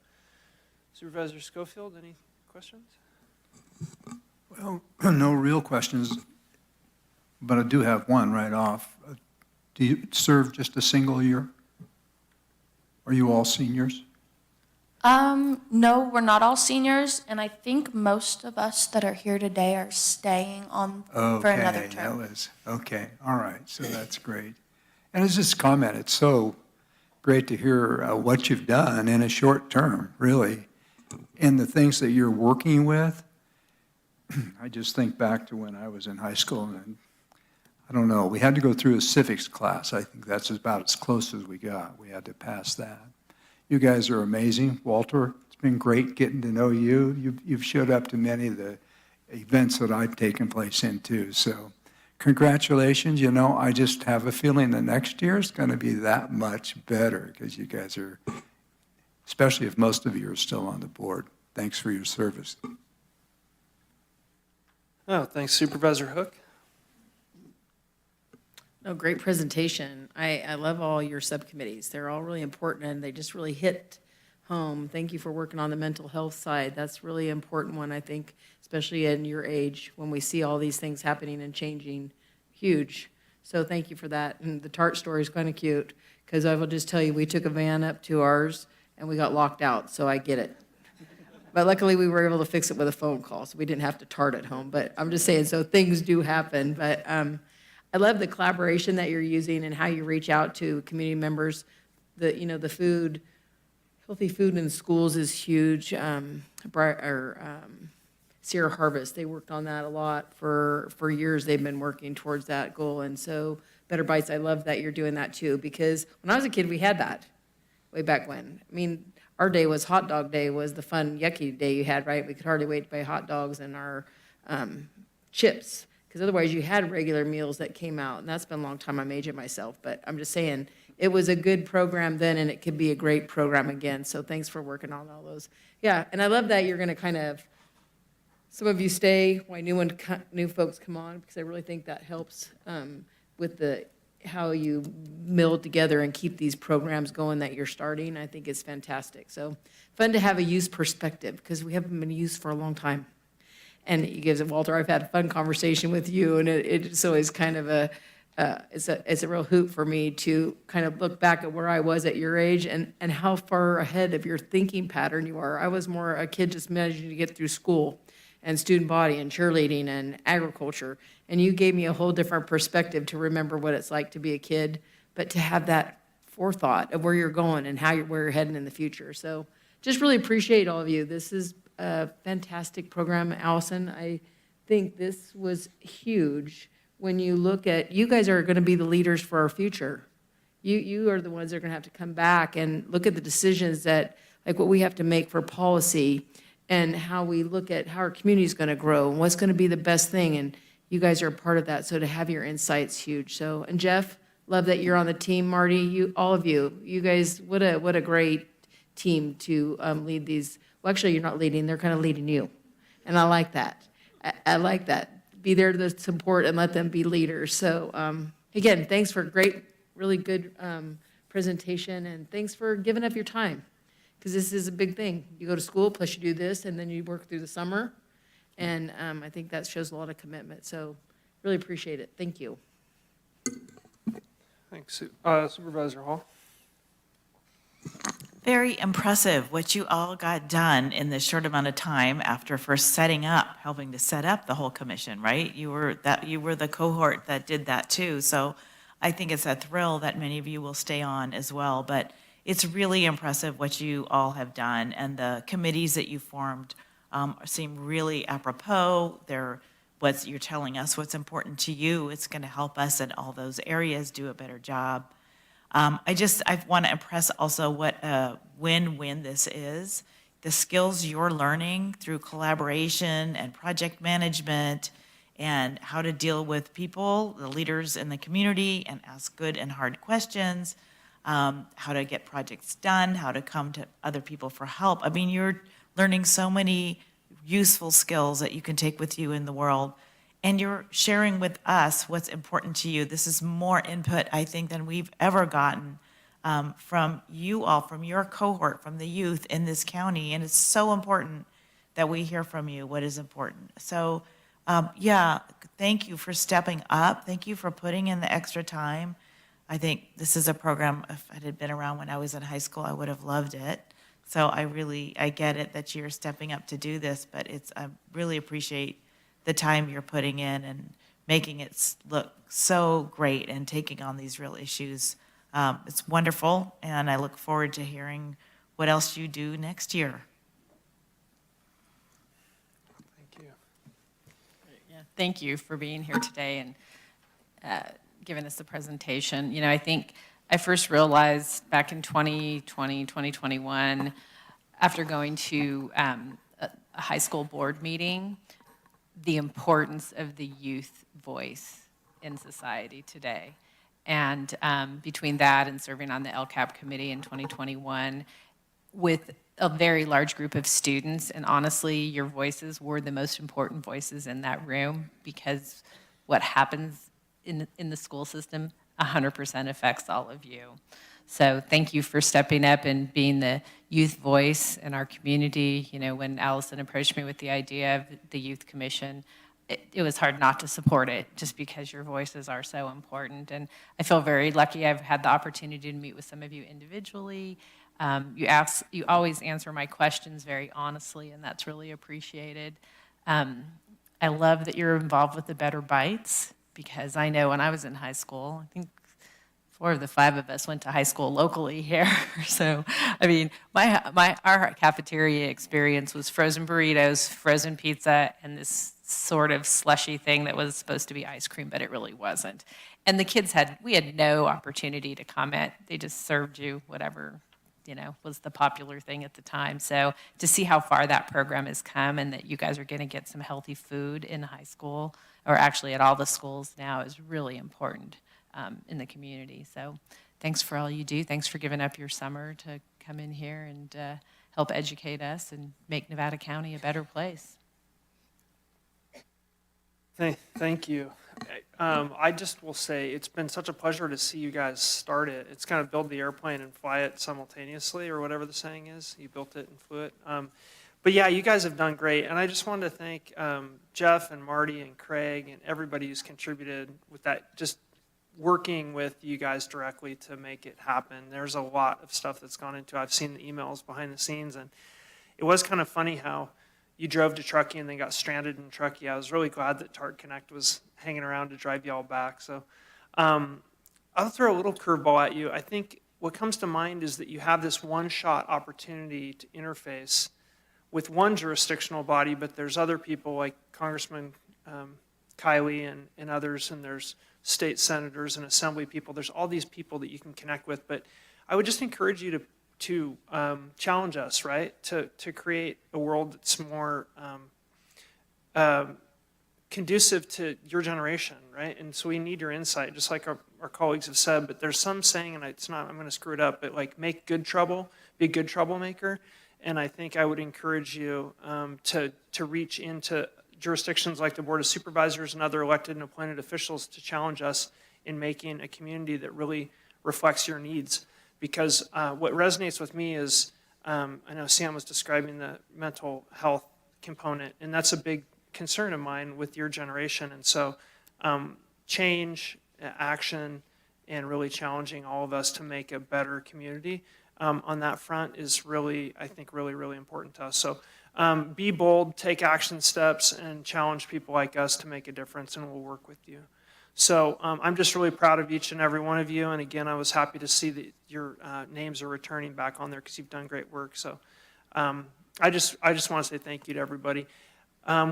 Supervisor Schofield. Any questions? Well, no real questions, but I do have one right off. Do you serve just a single year? Are you all seniors? No, we're not all seniors, and I think most of us that are here today are staying on for another Okay, that term. was, okay, all right, so that's great. And as this comment, it's so great to hear what you've done in a short term, really, and the things that you're working with. I just think back to when I was in high school, and I don't know, we had to go through a civics class. I think that's about as close as we got. We had to pass that. You guys are amazing. Walter, it's been great getting to know you. You've showed up to many of the events that I've taken place in too. So congratulations. You know, I just have a feeling the next year is going to be that much better because you guys are, especially if most of you are still on the board. Thanks for your service. Oh, thanks Supervisor Hook. No, great presentation. I love all your subcommittees. They're all really important and they just really hit home. Thank you for working on the mental health side. That's really important one, I think, especially in your age when we see all these things happening and changing. Huge. So thank you for that. And the tart story is kind of cute because I will just tell you, we took a van up to ours and we got locked out, so I get it. But luckily we were able to fix it with a phone call, so we didn't have to tart at home. But I'm just saying, so things do happen. But I love the collaboration that you're using and how you reach out to community members. The food, healthy food in schools is huge. Sierra Harvest, they worked on that a lot for years. They've been working towards that goal. And so Better Bites, I love that you're doing that too, because when I was a kid, we had that way back when. I mean, our day was hot dog day, was the fun, yucky day you had, right? We could hardly wait to buy hot dogs and our chips. Because otherwise you had regular meals that came out, and that's been a long time. I'm aging myself, but I'm just saying it was a good program then, and it could be a great program again. So thanks for working on all those. Yeah, and I love that you're going to kind of, some of you stay while new folks come on, because I really think that helps with how you meld together and keep these programs going that you're starting. I think it's fantastic. So fun to have a youth perspective, because we haven't been youth for a long time. And it gives it, Walter, I've had a fun conversation with you, and it's always kind of it's a real hoot for me to kind of look back at where I was at your age and how far ahead of your thinking pattern you are. I was more a kid just managing to get through school and student body and cheerleading and agriculture, and you gave me a whole different perspective to remember what it's like to be a kid, but to have that forethought of where you're going and where you're heading in the future. So just really appreciate all of you. This is a fantastic program, Allison. I think this was huge when you look at, you guys are going to be the leaders for our future. You are the ones that are going to have to come back and look at the decisions that, like what we have to make for policy and how we look at how our community is going to grow and what's going to be the best thing. And you guys are a part of that. So to have your insights, huge. So, and Jeff, love that you're on the team. Marty, all of you guys, what a great team to lead these. Well, actually, you're not leading, they're kind of leading you. And I like that. I like that. Be there to support and let them be leaders. So again, thanks for a great, really good presentation, and thanks for giving up your time, because this is a big thing. You go to school, plus you do this, and then you work through the summer. And I think that shows a lot of commitment. So really appreciate it. Thank you. Thanks. Supervisor Hall. Very impressive what you all got done in this short amount of time after first helping to set up the whole commission, right? You were the cohort that did that too. So I think it's a thrill that many of you will stay on as well. But it's really impressive what you all have done, and the committees that you formed seem really apropos. You're telling us what's important to you. It's going to help us in all those areas do a better job. I want to impress also what a win-win this is. The skills you're learning through collaboration and project management and how to deal with people, the leaders in the community, and ask good and hard questions, how to get projects done, how to come to other people for help. I mean, you're learning so many useful skills that you can take with you in the world. And you're sharing with us what's important to you. This is more input, I think, than we've ever gotten from you all, from your cohort, from the youth in this county. And it's so important that we hear from you what is important. So, thank you for stepping up. Thank you for putting in the extra time. I think this is a program, if it had been around when I was in high school, I would have loved it. So I get it that you're stepping up to do this, but I really appreciate the time you're putting in and making it look so great and taking on these real issues. It's wonderful, and I look forward to hearing what else you do next year. Thank you. Yeah, thank you for being here today and giving us the presentation. You know, I think I first realized back in 2020, 2021, after going to a high school board meeting, the importance of the youth voice in society today. And between that and serving on the LCAP committee in 2021, with a very large group of students, and honestly, your voices were the most important voices in that room, because what happens in the school system 100% affects all of you. So thank you for stepping up and being the youth voice in our community. You know, when Allison approached me with the idea of the Youth Commission, it was hard not to support it, just because your voices are so important. And I feel very lucky I've had the opportunity to meet with some of you individually. You always answer my questions very honestly, and that's really appreciated. I love that you're involved with the Better Bites, because I know when I was in high school, I think 4 of the 5 of us went to high school locally here. So, I mean, our cafeteria experience was frozen burritos, frozen pizza, and this sort of slushy thing that was supposed to be ice cream, but it really wasn't. And the kids we had no opportunity to comment. They just served you whatever, you know, was the popular thing at the time. So to see how far that program has come, and that you guys are going to get some healthy food in high school, or actually at all the schools now, is really important in the community. So thanks for all you do. Thanks for giving up your summer to come in here and help educate us and make Nevada County a better place. Thank you. I just will say it's been such a pleasure to see you guys start it. It's kind of build the airplane and fly it simultaneously, or whatever the saying is. You built it and flew it. But yeah, you guys have done great. And I just wanted to thank Jeff and Marty and Craig and everybody who's contributed with that, just working with you guys directly to make it happen. There's a lot of stuff that's gone into it. I've seen the emails behind the scenes, and it was kind of funny how you drove to Truckee and then got stranded in Truckee. I was really glad that Tart Connect was hanging around to drive y'all back. So I'll throw a little curveball at you. I think what comes to mind is that you have this one-shot opportunity to interface with one jurisdictional body, but there's other people like Congressman Kiley and others, and there's state senators and assembly people. There's all these people that you can connect with, but I would just encourage you to challenge us, right? To create a world that's more conducive to your generation, right? And so we need your insight, just like our colleagues have said. But there's some saying, and I'm going to screw it up, but like, make good trouble, be a good troublemaker. And I think I would encourage you to reach into jurisdictions like the Board of Supervisors and other elected and appointed officials to challenge us in making a community that really reflects your needs. Because what resonates with me is, I know Sam was describing the mental health component, and that's a big concern of mine with your generation. And so change, action, and really challenging all of us to make a better community on that front is really, I think, really, really important to us. So be bold, take action steps, and challenge people like us to make a difference, and we'll work with you. So I'm just really proud of each and every one of you. And again, I was happy to see that your names are returning back on there, because you've done great work. So I just want to say thank you to everybody.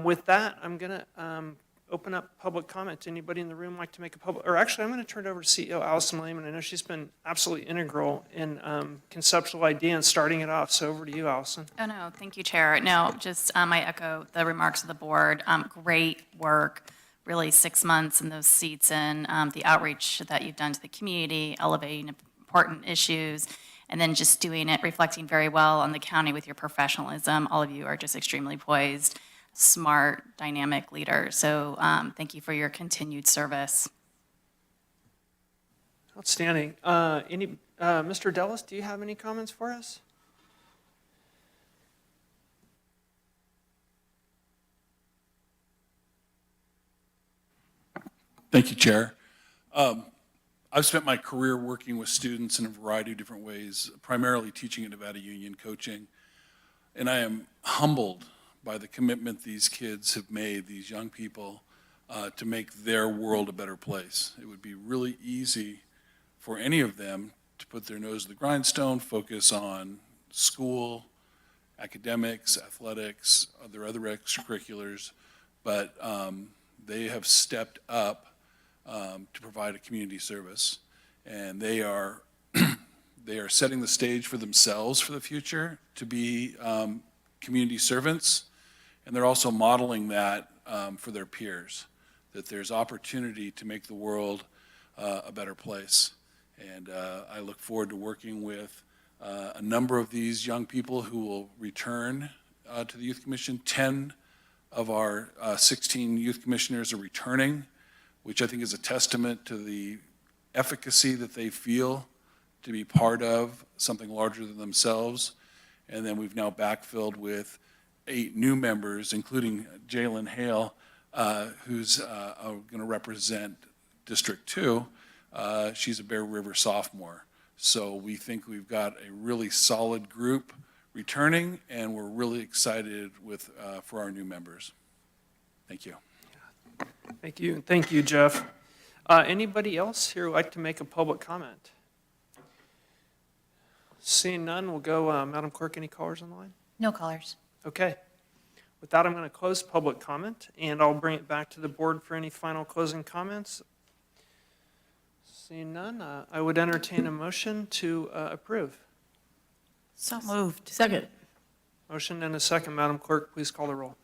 With that, I'm going to open up public comment. Anybody in the room like to make a public, or actually I'm going to turn it over to CEO Allison Lehman. I know she's been absolutely integral in conceptual idea and starting it off. So over to you, Allison. Oh, no, thank you, Chair. No, just I echo the remarks of the board. Great work, really 6 months in those seats, and the outreach that you've done to the community, elevating important issues, and then just doing it, reflecting very well on the county with your professionalism. All of you are just extremely poised, smart, dynamic leaders. So thank you for your continued service. Outstanding. Mr. Dellis, do you have any comments for us? Thank you, Chair. I've spent my career working with students in a variety of different ways, primarily teaching at Nevada Union, coaching, and I am humbled by the commitment these kids have made, these young people, to make their world a better place. It would be really easy for any of them to put their nose to the grindstone, focus on school, academics, athletics, their other extracurriculars, but they have stepped up to provide a community service, and they are they are setting the stage for themselves for the future to be community servants, and they're also modeling that for their peers, that there's opportunity to make the world a better place. And I look forward to working with a number of these young people who will return to the Youth Commission. 10 of our 16 youth commissioners are returning, which I think is a testament to the efficacy that they feel to be part of something larger than themselves. And then we've now backfilled with 8 new members, including Jalen Hale, who's going to represent District 2. She's a Bear River sophomore. So we think we've got a really solid group returning, and we're really excited for our new members. Thank you. Thank you. Thank you, Jeff. Anybody else here would like to make a public comment? Seeing none, we'll go, Madam Clerk, any callers on the line? No callers. Okay. With that, I'm going to close public comment, and I'll bring it back to the board for any final closing comments. Seeing none, I would entertain a motion to approve. So moved. Second. Motion and a second. Madam Clerk, please call the roll.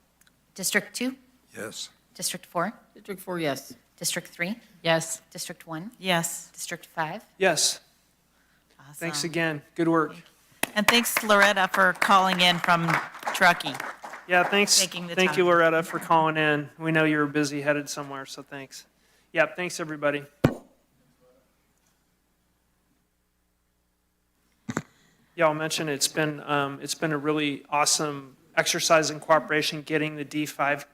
District 2? Yes. District 4? District 4, yes. District 3? Yes. District 1? Yes. District 5? Yes. Awesome. Thanks again. Good work. And thanks, Loretta, for calling in from Truckee. Yeah, thanks. Taking the Thank you, time. Loretta, for calling in. We know you were busy headed somewhere, so thanks. Yeah, thanks, everybody. Yeah, I'll mention it's been a really awesome exercise in cooperation getting the D5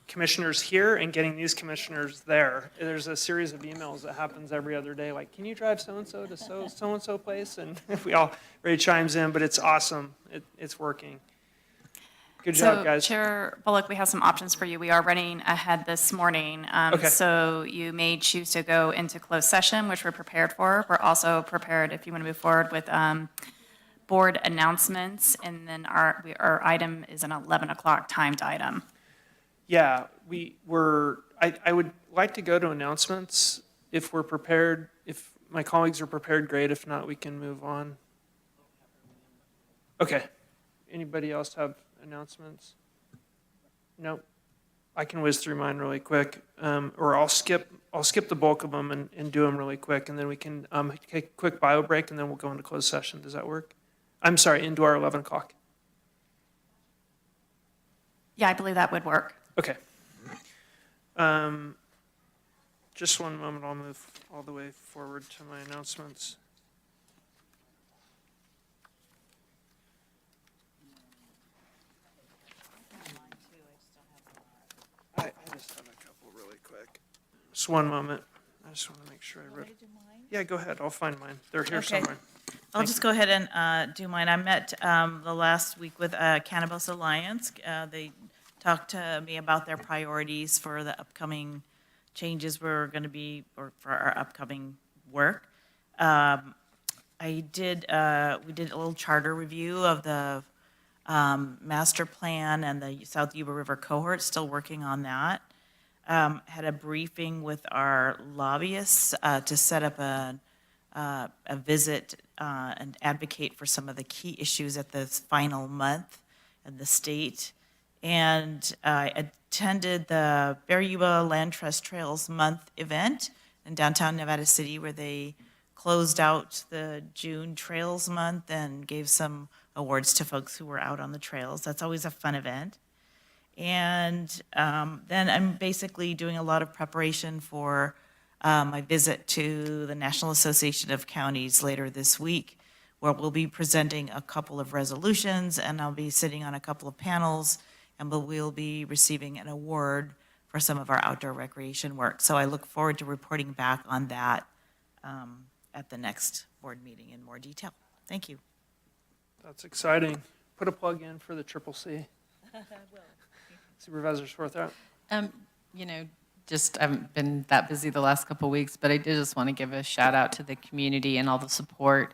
commissioners here and getting these commissioners there. There's a series of emails that happens every other day, like, can you drive so-and-so to so-and-so place? And we all, everybody chimes in, but it's awesome. It's working. Good job, guys. So, Chair Bullock, we have some options for you. We are running ahead this morning. Okay. So you may choose to go into closed session, which we're prepared for. We're also prepared if you want to move forward with board announcements, and then our item is an 11 o'clock timed item. Yeah, I would like to go to announcements if we're prepared. If my colleagues are prepared, great. If not, we can move on. Okay. Anybody else have announcements? Nope. I can whiz through mine really quick, or I'll skip the bulk of them and do them really quick, and then we can take a quick bio break, and then we'll go into closed session. Does that work? I'm sorry, into our 11 o'clock. Yeah, I believe that would work. Okay. Just one moment, I'll move all the way forward to my announcements. I just have a couple really quick. Just one moment. I just want to make sure I read. Yeah, go ahead. I'll find mine. They're here Okay. somewhere. I'll just go ahead and do mine. I met the last week with Cannabis Alliance. They talked to me about their priorities for the upcoming changes we're going to be, or for our upcoming work. We did a little charter review of the master plan and the South Yuba River cohort, still working on that. Had a briefing with our lobbyists to set up a visit and advocate for some of the key issues at this final month in the state. And I attended the Bear Yuba Land Trust Trails Month event in downtown Nevada City, where they closed out the June Trails Month and gave some awards to folks who were out on the trails. That's always a fun event. And then I'm basically doing a lot of preparation for my visit to the National Association of Counties later this week, where we'll be presenting a couple of resolutions, and I'll be sitting on a couple of panels, and we'll be receiving an award for some of our outdoor recreation work. So I look forward to reporting back on that at the next board meeting in more detail. Thank you. That's exciting. Put a plug in for the Triple C. Supervisor Swarthout. You know, just I haven't been that busy the last couple of weeks, but I did just want to give a shout out to the community and all the support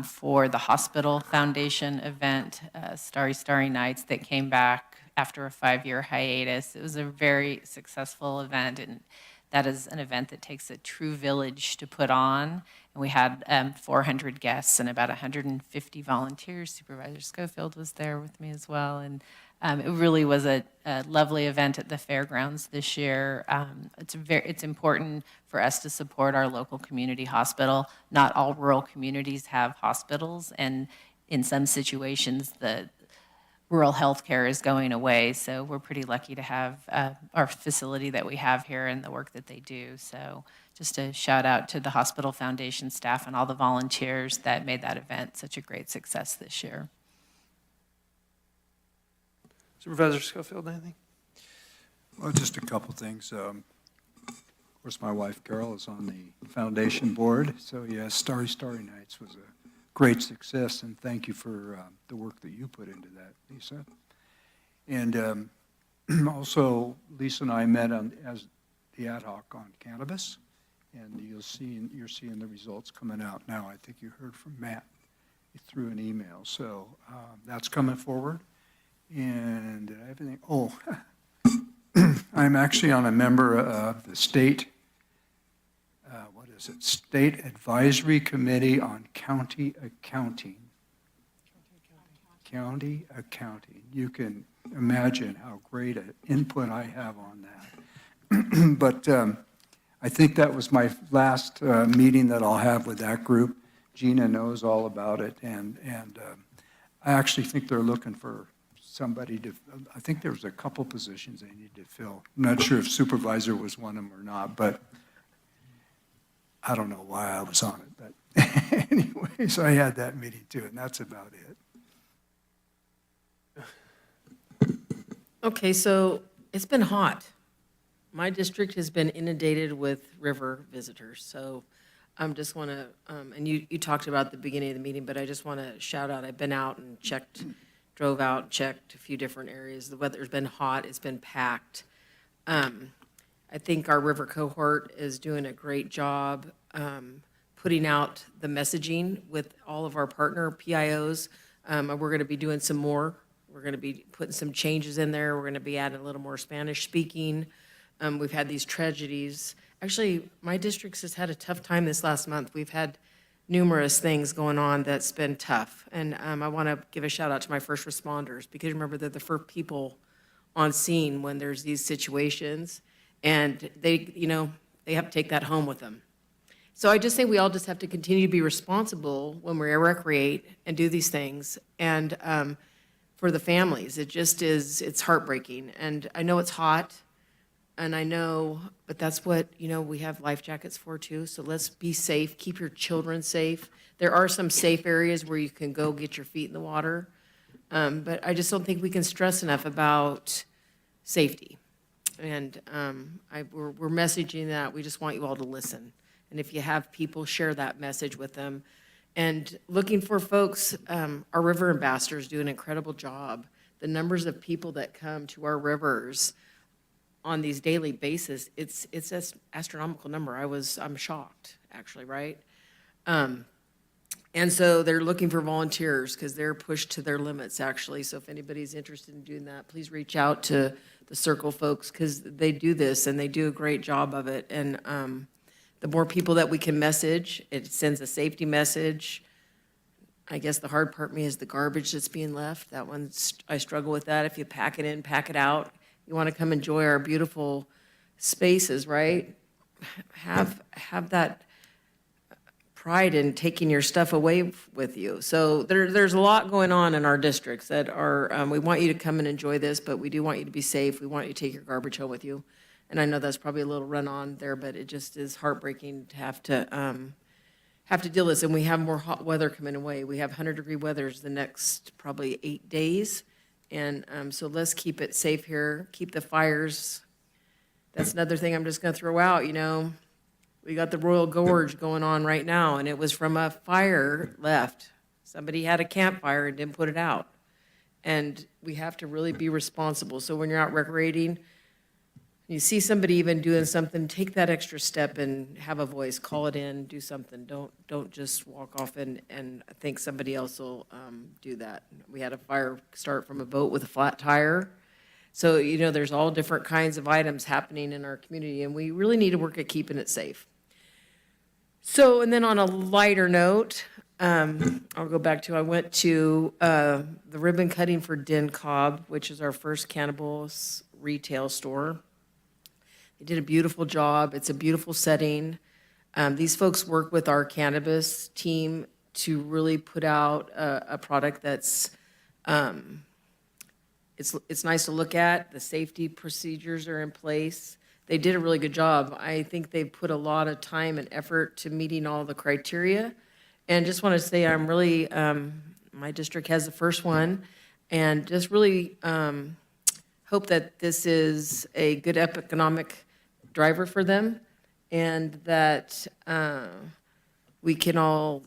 for the Hospital Foundation event, Starry Nights, that came back after a 5-year hiatus. It was a very successful event, and that is an event that takes a true village to put on. And we had 400 guests and about 150 volunteers. Supervisor Schofield was there with me as well. And it really was a lovely event at the fairgrounds this year. It's important for us to support our local community hospital. Not all rural communities have hospitals, and in some situations, the rural health care is going away. So we're pretty lucky to have our facility that we have here and the work that they do. So just a shout out to the Hospital Foundation staff and all the volunteers that made that event such a great success this year. Supervisor Schofield, anything? Well, just a couple things. Of course, my wife Carol is on the foundation board, so yes, Starry Nights was a great success, and thank you for the work that you put into that, Lisa. And also, Lisa and I met as the ad hoc on cannabis, and you're seeing the results coming out now. I think you heard from Matt through an email, so that's coming forward. And did I have anything? Oh, I'm actually on a member of the state, State Advisory Committee on County Accounting. County Accounting. You can imagine how great an input I have on that. But I think that was my last meeting that I'll have with that group. Gina knows all about it, and I actually think they're looking for somebody to, I think there was a couple positions they need to fill. I'm not sure if supervisor was one of them or not, but I don't know why I was on it. But anyway, so I had that meeting too, and that's about it. Okay, so it's been hot. My district has been inundated with river visitors, so I just want to, and you talked about at the beginning of the meeting, but I just want to shout out, I've been out and drove out and checked a few different areas. The weather's been hot, it's been packed. I think our river cohort is doing a great job putting out the messaging with all of our partner PIOs. We're going to be doing some more. We're going to be putting some changes in there. We're going to be adding a little more Spanish speaking. We've had these tragedies. Actually, my district has had a tough time this last month. We've had numerous things going on that's been tough. And I want to give a shout out to my first responders, because remember, they're the first people on scene when there's these situations, and they have to take that home with them. So I just think we all just have to continue to be responsible when we recreate and do these things. And for the families, it's heartbreaking. And I know it's hot, and I know, but that's what, we have life jackets for too. So let's be safe, keep your children safe. There are some safe areas where you can go get your feet in the water. But I just don't think we can stress enough about safety. And we're messaging that. We just want you all to listen. And if you have people, share that message with them. And looking for folks, our river ambassadors do an incredible job. The numbers of people that come to our rivers on these daily basis, it's an astronomical number. I'm shocked, actually, right? And so they're looking for volunteers because they're pushed to their limits, actually. So if anybody's interested in doing that, please reach out to the Circle folks, because they do this and they do a great job of it. And the more people that we can message, it sends a safety message. I guess the hard part for me is the garbage that's being left. That one, I struggle with that. If you pack it in, pack it out. You want to come enjoy our beautiful spaces, right? Have that pride in taking your stuff away with you. So there's a lot going on in our districts that are, we want you to come and enjoy this, but we do want you to be safe. We want you to take your garbage home with you. And I know that's probably a little run on there, but it just is heartbreaking to have to deal with this. And we have more hot weather coming away. We have 100-degree weathers the next probably 8 days. And so let's keep it safe here, keep the fires. That's another thing I'm just going to throw out, we We got the Royal Gorge going on right now, and it was from a fire left. Somebody had a campfire and didn't put it out. And we have to really be responsible. So when you're out recreating, you see somebody even doing something, take that extra step and have a voice, call it in, do something. Don't just walk off and think somebody else will do that. We had a fire start from a boat with a flat tire. So, there's all different kinds of items happening in our community, and we really need to work at keeping it safe. So, and then on a lighter note, I'll go back to, I went to the ribbon cutting for Den Cobb, which is our first cannabis retail store. They did a beautiful job. It's a beautiful setting. These folks work with our cannabis team to really put out a product that's, it's nice to look at. The safety procedures are in place. They did a really good job. I think they put a lot of time and effort to meeting all the criteria. And just want to say I'm really, my district has the first one, and just really hope that this is a good economic driver for them, and that we can all,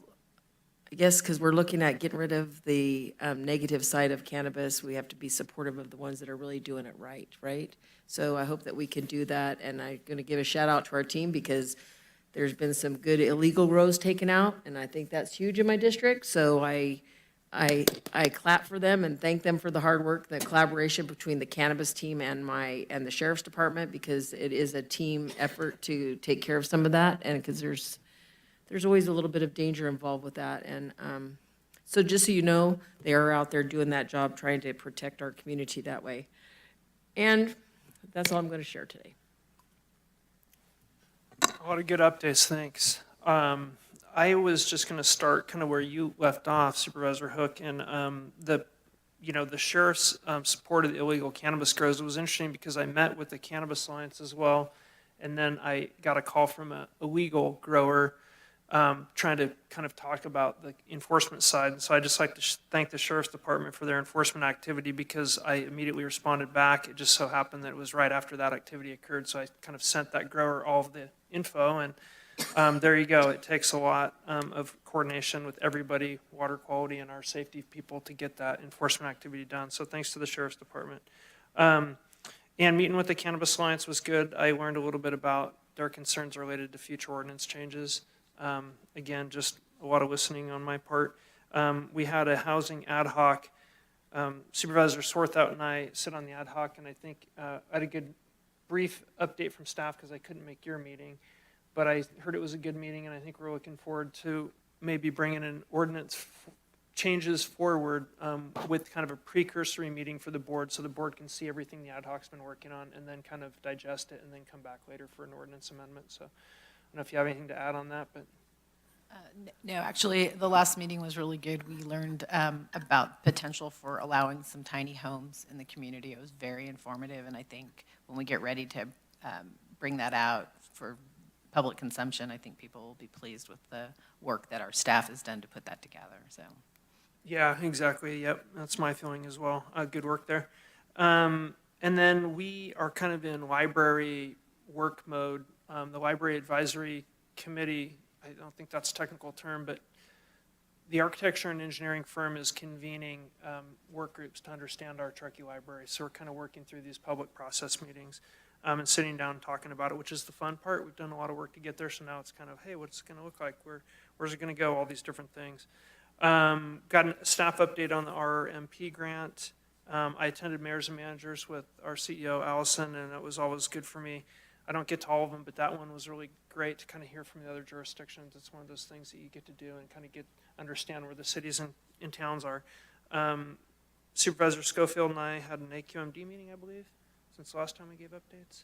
I guess, because we're looking at getting rid of the negative side of cannabis, we have to be supportive of the ones that are really doing it right? So I hope that we can do that, and I'm going to give a shout out to our team because there's been some good illegal grows taken out, and I think that's huge in my district. So I clap for them and thank them for the hard work, the collaboration between the cannabis team and the sheriff's department, because it is a team effort to take care of some of that, and because there's always a little bit of danger involved with that. And so just so you know, they are out there doing that job, trying to protect our community that way. And that's all I'm going to share today. A lot of good updates, thanks. I was just going to start kind of where you left off, Supervisor Hook, and the sheriff's support of the illegal cannabis grows. It was interesting because I met with the Cannabis Alliance as well, and then I got a call from a illegal grower trying to kind of talk about the enforcement side. And so I'd just like to thank the Sheriff's Department for their enforcement activity, because I immediately responded back. It just so happened that it was right after that activity occurred, so I kind of sent that grower all of the info, and there you go. It takes a lot of coordination with everybody, water quality and our safety people, to get that enforcement activity done. So thanks to the Sheriff's Department. And meeting with the Cannabis Alliance was good. I learned a little bit about their concerns related to future ordinance changes. Again, just a lot of listening on my part. We had a housing ad hoc. Supervisor Swarthout and I sit on the ad hoc, and I think I had a good brief update from staff because I couldn't make your meeting, but I heard it was a good meeting, and I think we're looking forward to maybe bringing an ordinance changes forward with kind of a precursory meeting for the board, so the board can see everything the ad hoc's been working on and then kind of digest it and then come back later for an ordinance amendment. So I don't know if you have anything to add on that, but. No, actually, the last meeting was really good. We learned about potential for allowing some tiny homes in the community. It was very informative, and I think when we get ready to bring that out for public consumption, I think people will be pleased with the work that our staff has done to put that together. So. Yeah, Exactly. Yep, that's my feeling as well. Good work there. And then we are kind of in library work mode. The Library Advisory Committee, I don't think that's a technical term, but the architecture and engineering firm is convening work groups to understand our Truckee Library. So we're kind of working through these public process meetings and sitting down and talking about it, which is the fun part. We've done a lot of work to get there, so now it's kind of, hey, what's it going to look like? Where's it going to go? All these different things. Got a staff update on the RMP grant. I attended Mayors and Managers with our CEO, Allison, and it was always good for me. I don't get to all of them, but that one was really great to kind of hear from the other jurisdictions. It's one of those things that you get to do and kind of understand where the cities and towns are. Supervisor Schofield and I had an AQMD meeting, I believe, since the last time we gave updates.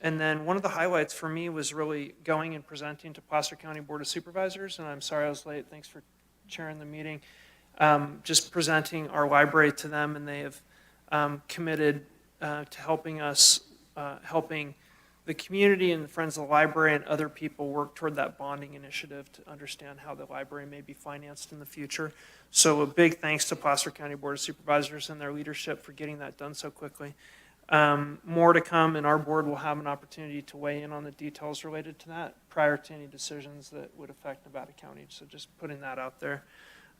And then one of the highlights for me was really going and presenting to Placer County Board of Supervisors, and I'm sorry I was late. Thanks for chairing the meeting. Just presenting our library to them, and they have committed to helping us, helping the community and the Friends of the Library and other people work toward that bonding initiative to understand how the library may be financed in the future. So a big thanks to Placer County Board of Supervisors and their leadership for getting that done so quickly. More to come, and our board will have an opportunity to weigh in on the details related to that prior to any decisions that would affect Nevada County. So just putting that out there.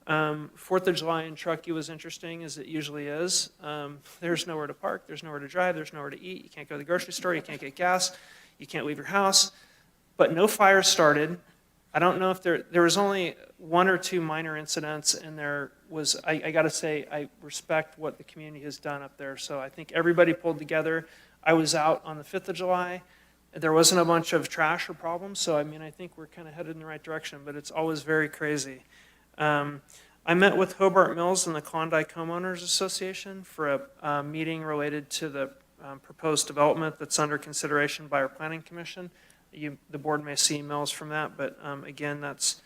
4th of July in Truckee was interesting, as it usually is. There's nowhere to park, there's nowhere to drive, there's nowhere to eat. You can't go to the grocery store, you can't get gas, you can't leave your house. But no fires started. I don't know if there was only 1 or 2 minor incidents, and there was, I got to say, I respect what the community has done up there. So I think everybody pulled together. I was out on the 5th of July. There wasn't a bunch of trash or problems, so I mean, I think we're kind of headed in the right direction, but it's always very crazy. I met with Hobart Mills and the Klondike Homeowners Association for a meeting related to the proposed development that's under consideration by our Planning Commission. The board may see emails from that, but again, that's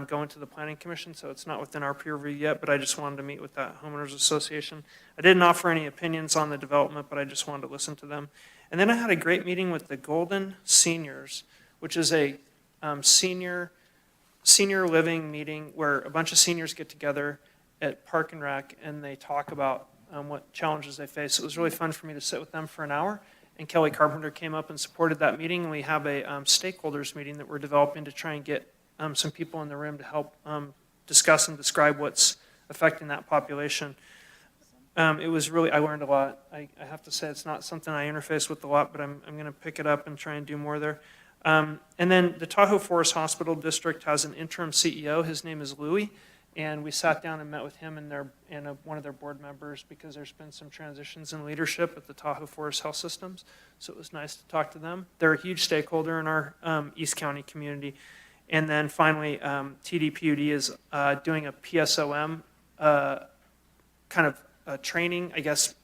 going to the Planning Commission, so it's not within our peer review yet, but I just wanted to meet with that Homeowners Association. I didn't offer any opinions on the development, but I just wanted to listen to them. And then I had a great meeting with the Golden Seniors, which is a senior living meeting where a bunch of seniors get together at Park and Rec and they talk about what challenges they face. It was really fun for me to sit with them for an hour, and Kelly Carpenter came up and supported that meeting, and we have a stakeholders meeting that we're developing to try and get some people in the room to help discuss and describe what's affecting that population. It was really, I learned a lot. I have to say it's not something I interface with a lot, but I'm going to pick it up and try and do more there. And then the Tahoe Forest Hospital District has an interim CEO. His name is Louie, and we sat down and met with him and one of their board members because there's been some transitions in leadership at the Tahoe Forest Health Systems, so it was nice to talk to them. They're a huge stakeholder in our East County community. And then finally, TDPUD is doing a PSOM kind of training, I guess,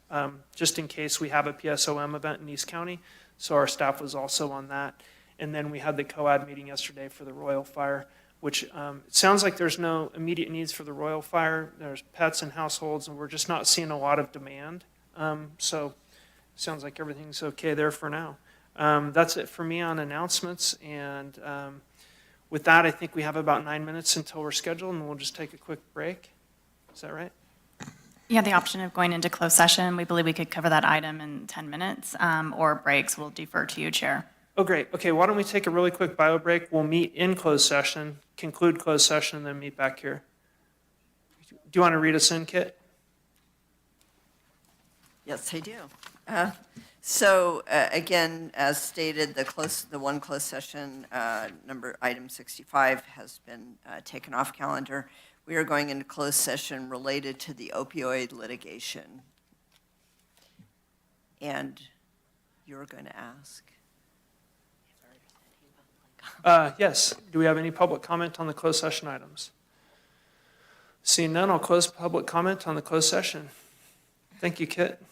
just in case we have a PSOM event in East County, so our staff was also on that. And then we had the COAD meeting yesterday for the Royal Fire, which it sounds like there's no immediate needs for the Royal Fire. There's pets and households, and we're just not seeing a lot of demand. So it sounds like everything's okay there for now. That's it for me on announcements. And with that, I think we have about 9 minutes until we're scheduled, and we'll just take a quick break. Is that right? You have the option of going into closed session. We believe we could cover that item in 10 minutes, or breaks. We'll defer to you, Chair. Oh, great. Okay, why don't we take a really quick bio break? We'll meet in closed session, conclude closed session, and then meet back here. Do you want to read us in, Kit? Yes, I do. Again, as stated, the one closed session, item 65, has been taken off calendar. We are going into closed session related to the opioid litigation. And you're going to ask? Yes. Do we have any public comment on the closed session items? Seeing none, I'll close public comment on the closed session. Thank you, Kit.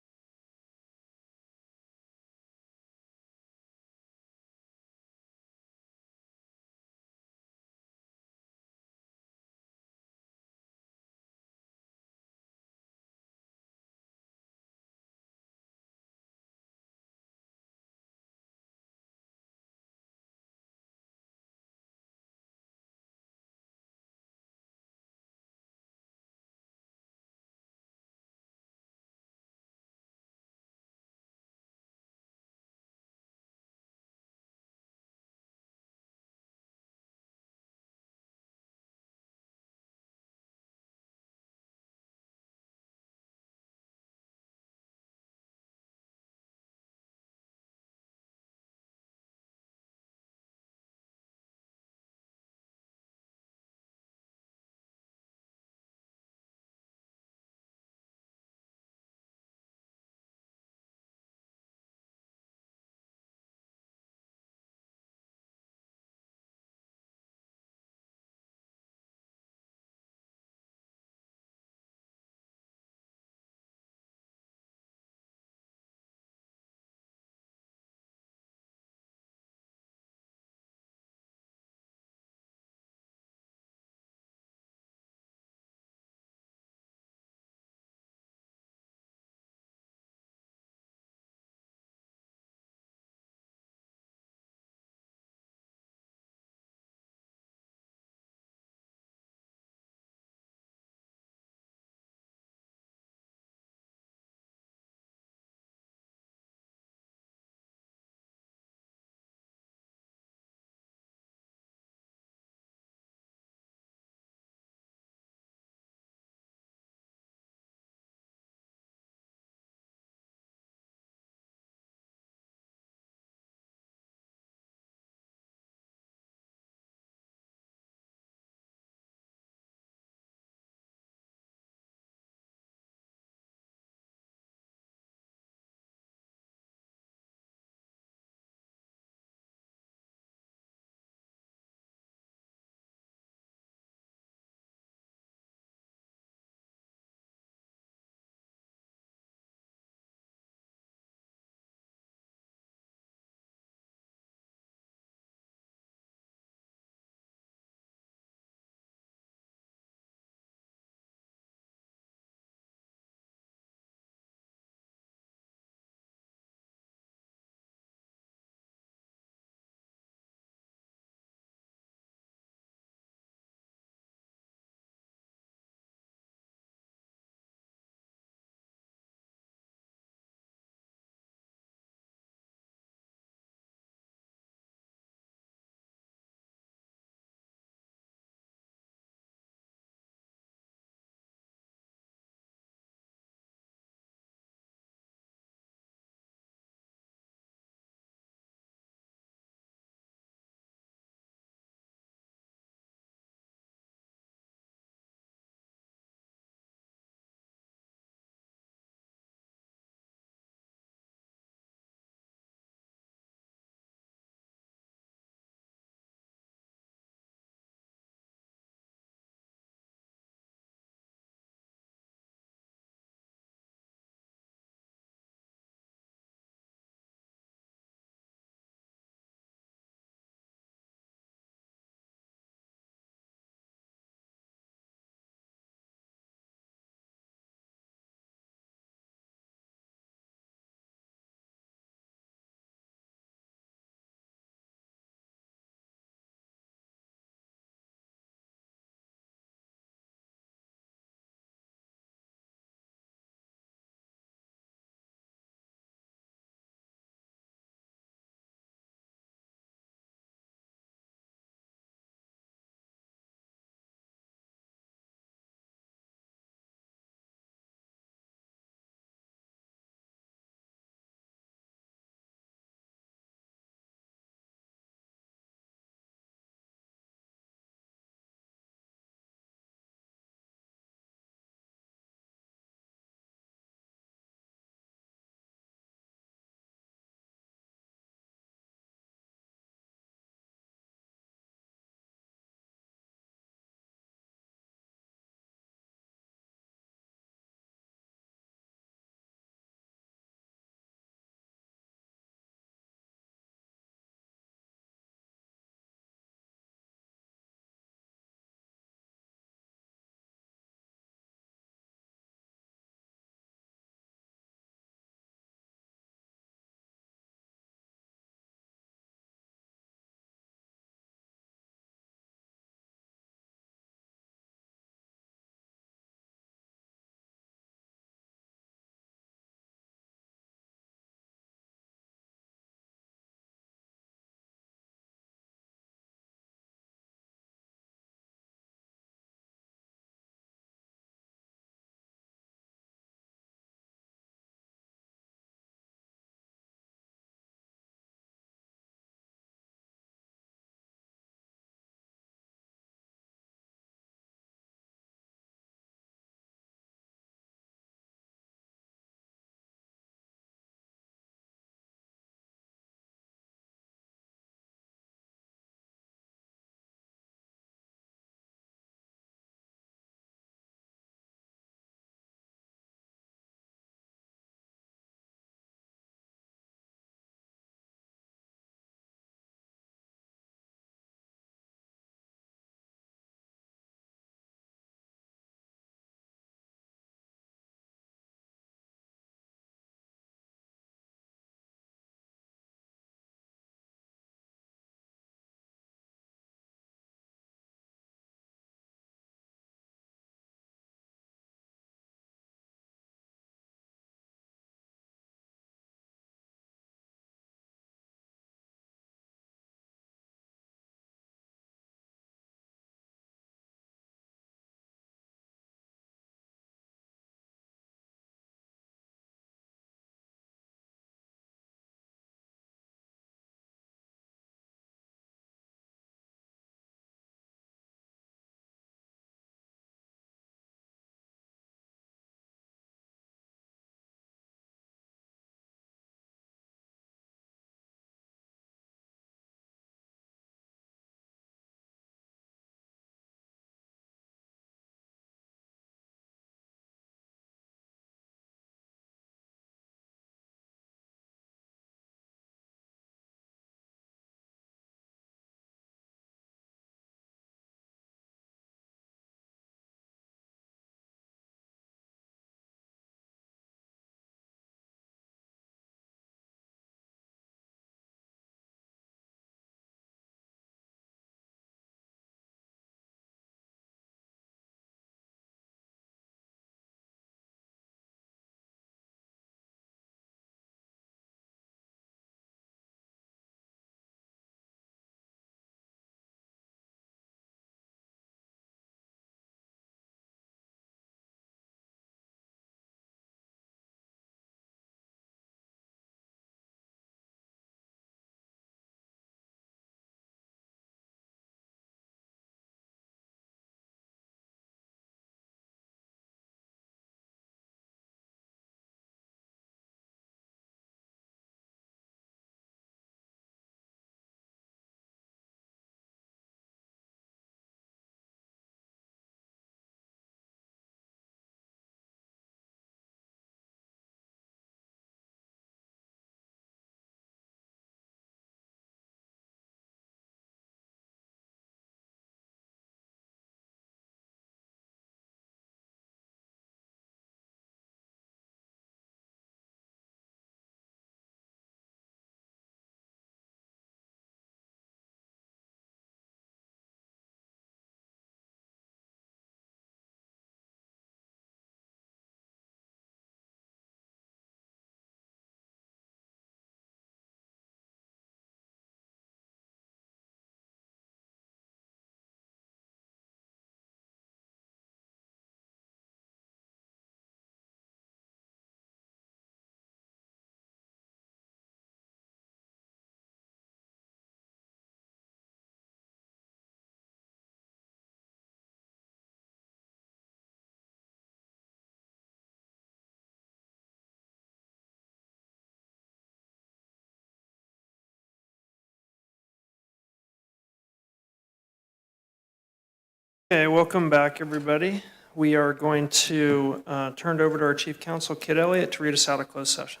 Okay, welcome back, everybody. We are going to turn it over to our Chief Counsel, Kit Elliott, to read us out a closed session.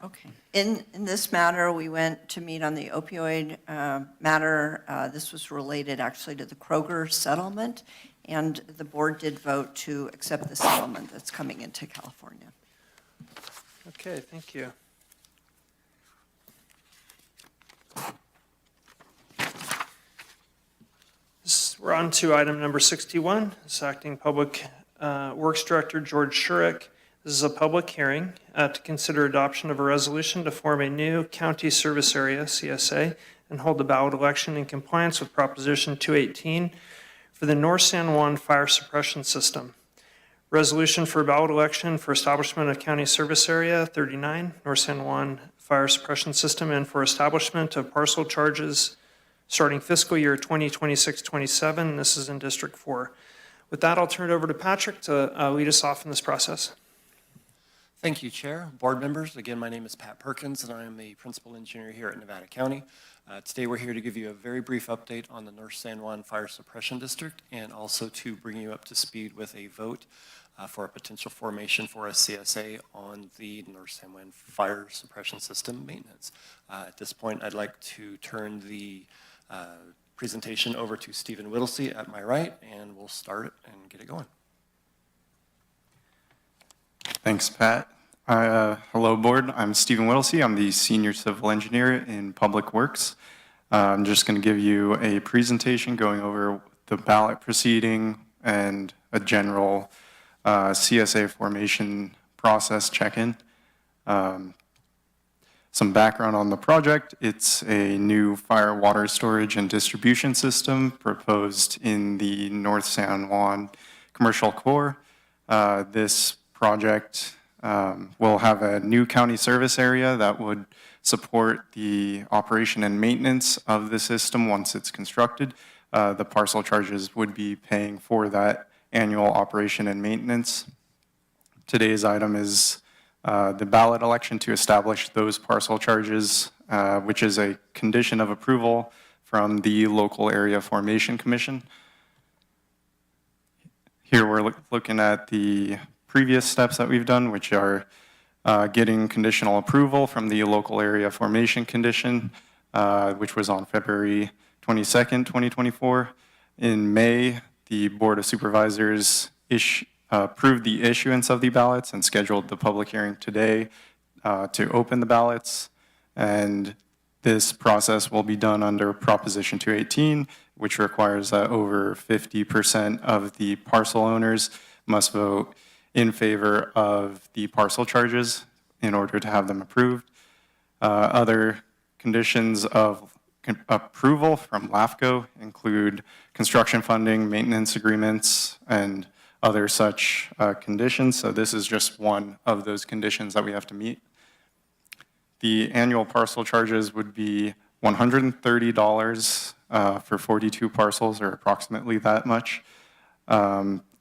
Okay. In this matter, we went to meet on the opioid matter. This was related actually to the Kroger settlement, and the board did vote to accept the settlement that's coming into California. Okay, thank you. We're on to item number 61. This is Acting Public Works Director George Shurek. This is a public hearing to consider adoption of a resolution to form a new county service area, CSA, and hold a ballot election in compliance with Proposition 218 for the North San Juan Fire Suppression System. Resolution for ballot election for establishment of county service area 39, North San Juan Fire Suppression System, and for establishment of parcel charges starting fiscal year 2026-27. This is in District 4. With that, I'll turn it over to Patrick to lead us off in this process. Thank you, Chair. Board members, again, my name is Pat Perkins, and I am the Principal Engineer here at Nevada County. Today, we're here to give you a very brief update on the North San Juan Fire Suppression District, and also to bring you up to speed with a vote for a potential formation for a CSA on the North San Juan Fire Suppression System maintenance. At this point, I'd like to turn the presentation over to Stephen Whittlesey at my right, and we'll start it and get it going. Thanks, Pat. Hello, board. I'm Stephen Whittlesey. I'm the Senior Civil Engineer in Public Works. I'm just going to give you a presentation going over the ballot proceeding and a general CSA formation process check-in. Some background on the project. It's a new fire water storage and distribution system proposed in the North San Juan Commercial Core. This project will have a new county service area that would support the operation and maintenance of the system once it's constructed. The parcel charges would be paying for that annual operation and maintenance. Today's item is the ballot election to establish those parcel charges, which is a condition of approval from the local area formation commission. Here we're looking at the previous steps that we've done, which are getting conditional approval from the local area formation condition, which was on February 22nd, 2024. In May, the Board of Supervisors approved the issuance of the ballots and scheduled the public hearing today to open the ballots. And this process will be done under Proposition 218, which requires that over 50% of the parcel owners must vote in favor of the parcel charges in order to have them approved. Other conditions of approval from LAFCO include construction funding, maintenance agreements, and other such conditions. So this is just one of those conditions that we have to meet. The annual parcel charges would be $130 for 42 parcels, or approximately that much.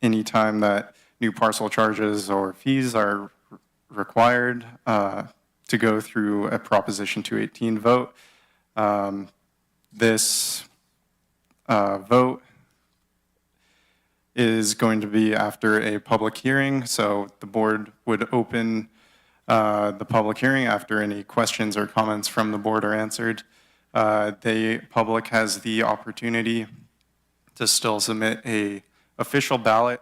Anytime that new parcel charges or fees are required to go through a Proposition 218 vote, this vote is going to be after a public hearing. So the board would open the public hearing after any questions or comments from the board are answered. The public has the opportunity to still submit a official ballot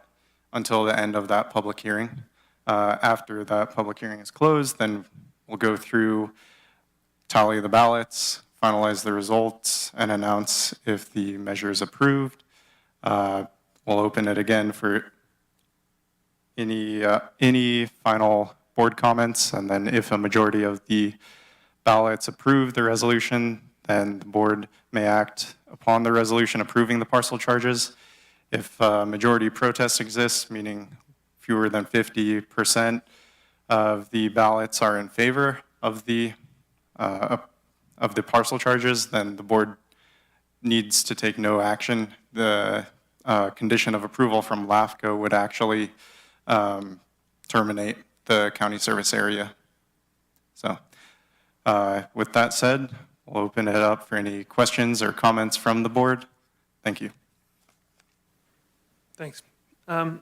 until the end of that public hearing. After that public hearing is closed, then we'll go through, tally the ballots, finalize the results, and announce if the measure is approved. We'll open it again for any final board comments, and then if a majority of the ballots approve the resolution, then the board may act upon the resolution approving the parcel charges. If a majority protest exists, meaning fewer than 50% of the ballots are in favor of the parcel charges, then the board needs to take no action. The condition of approval from LAFCO would actually terminate the county service area. So with that said, we'll open it up for any questions or comments from the board. Thank you. Thanks.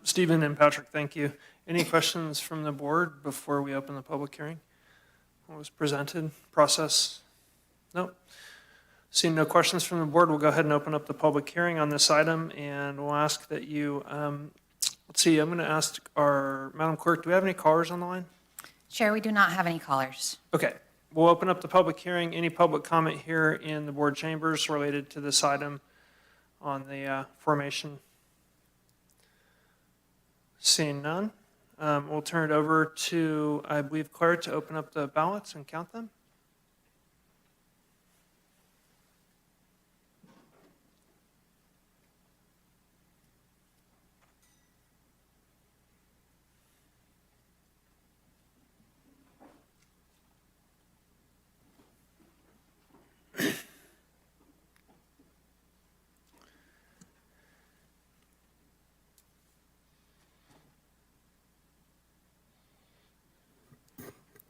Stephen and Patrick, thank you. Any questions from the board before we open the public hearing? What was presented, process? Nope. Seeing no questions from the board, we'll go ahead and open up the public hearing on this item, and we'll ask that you, let's see, I'm going to ask our, Madam Clerk, do we have any callers on the line? Chair, we do not have any callers. Okay, we'll open up the public hearing. Any public comment here in the board chambers related to this item on the formation? Seeing none, we'll turn it over to, I believe, Claire to open up the ballots and count them.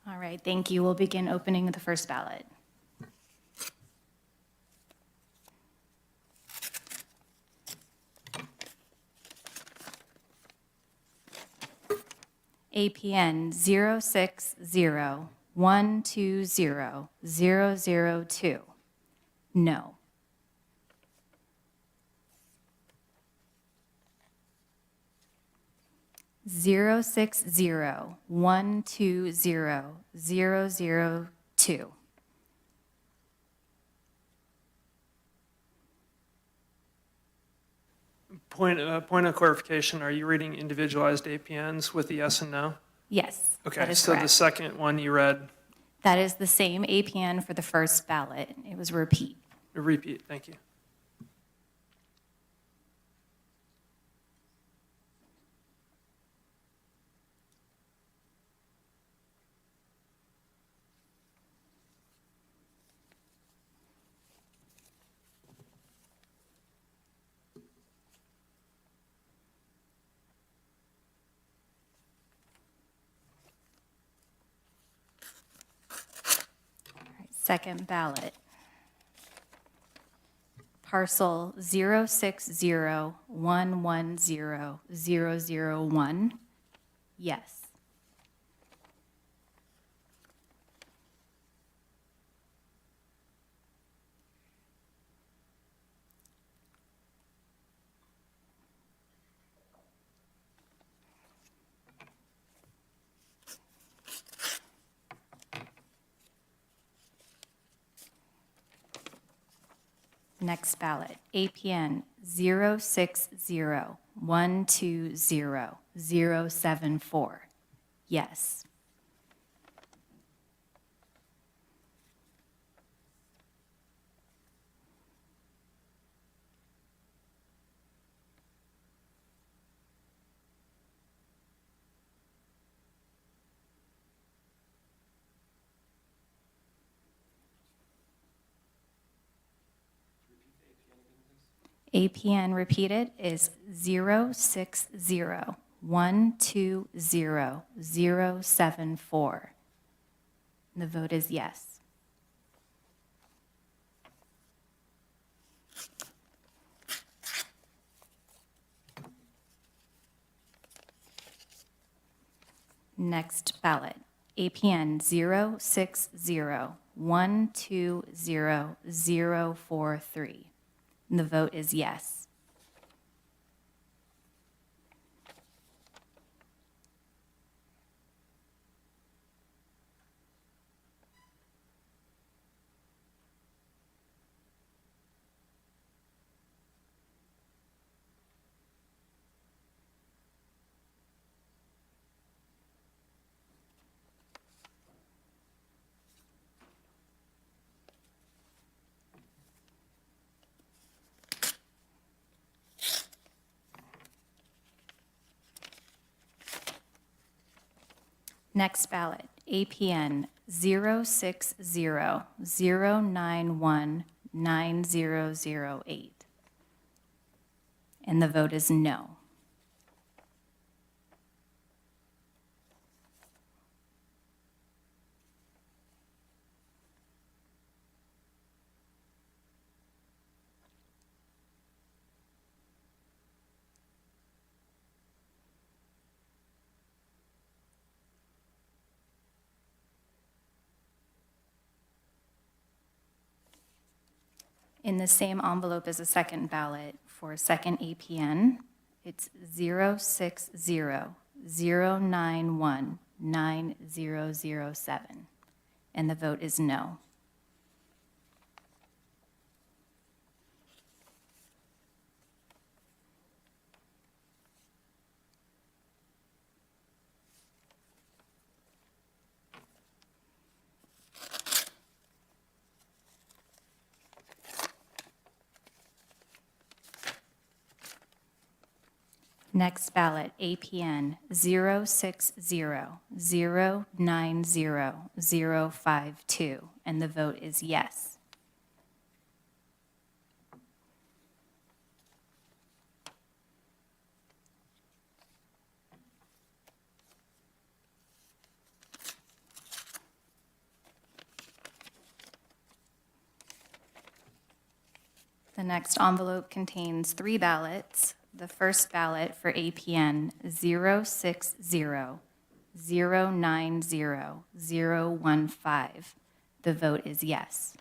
All right, thank you. We'll begin opening the first ballot. APN 060120002. No. Zero 060120002. Point of clarification, are you reading individualized APNs with the yes and no? Yes. Okay, that is so the correct. second one you read, That is the same APN for the first ballot. It was repeat. repeat, thank you. Second ballot. Parcel 060110001. Yes. Next ballot, APN 060120074. Yes. APN repeated is 060120074. And the vote is yes. Next ballot, APN 060120043. And the vote is yes. Next ballot, APN 06009190008. And the vote is no. In the same envelope as a second ballot for a second APN, it's 060-091-9007, and the vote is no. Next ballot, APN 060-090-052, and the vote is yes. The next envelope contains 3 ballots. The first ballot for APN 060-090-015. The vote is yes.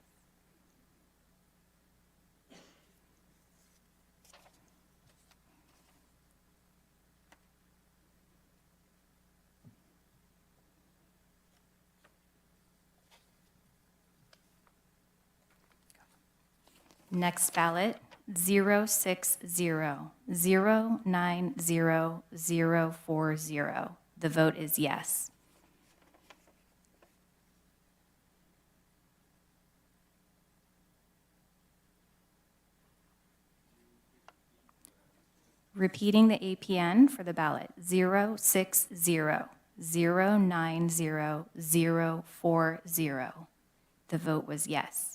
Next ballot, 060-090-040. The vote is yes. Repeating the APN for the ballot, 060-090-040. The vote was yes.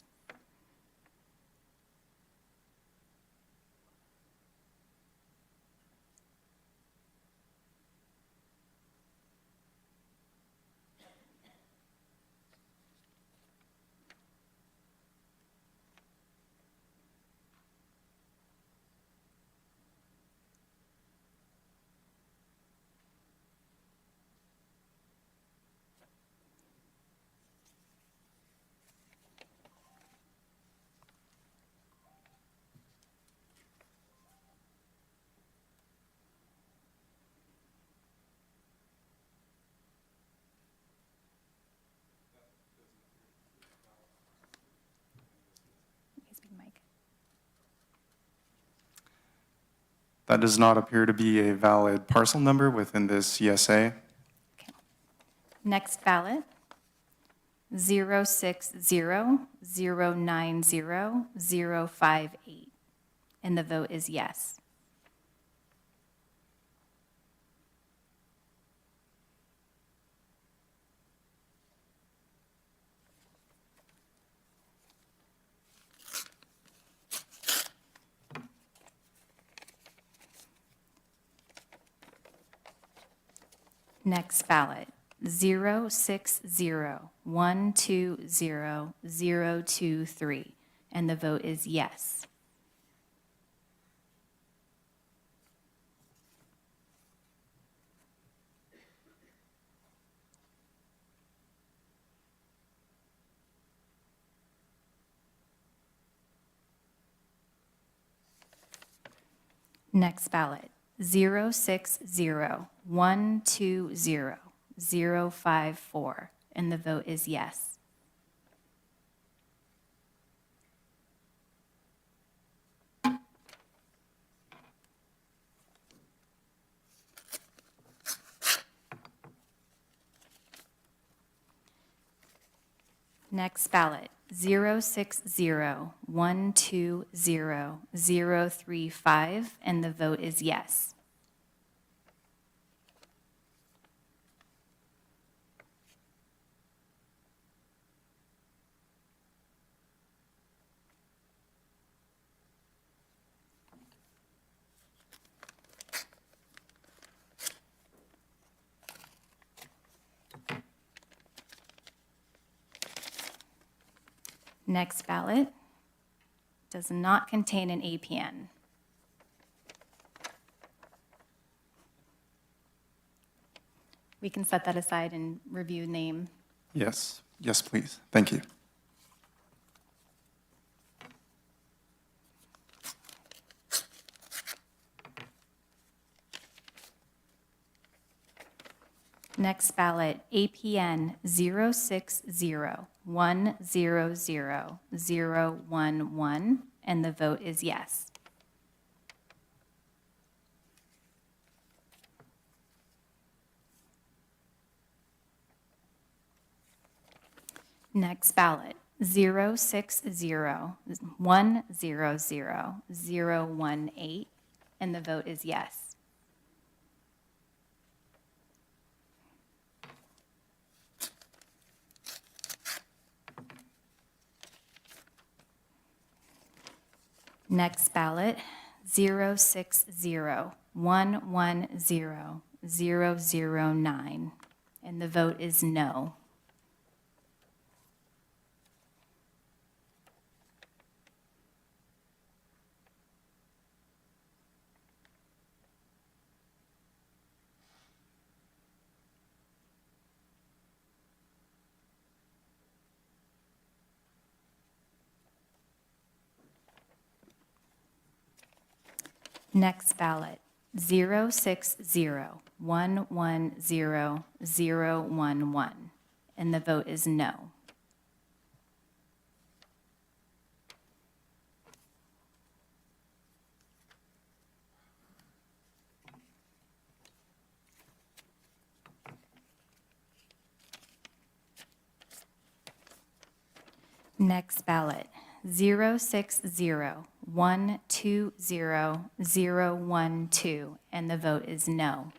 That does not appear to be a valid parcel number within this CSA. Next ballot, 060-090-058. And the vote is yes. Next ballot, 060-120-023, and the vote is yes. Next ballot, 060-120-054, and the vote is yes. Next ballot, 060-120-035, and the vote is yes. Next ballot does not contain an APN. We can set that aside and review name. Yes, yes, please. Thank you. Next ballot, APN 060100011, and the vote is yes. Next ballot, 060100018, and the vote is yes. Next ballot, 060110009, and the vote is no. Next ballot, 060110011, and the vote is no. Next ballot, 060120012, and the vote is no.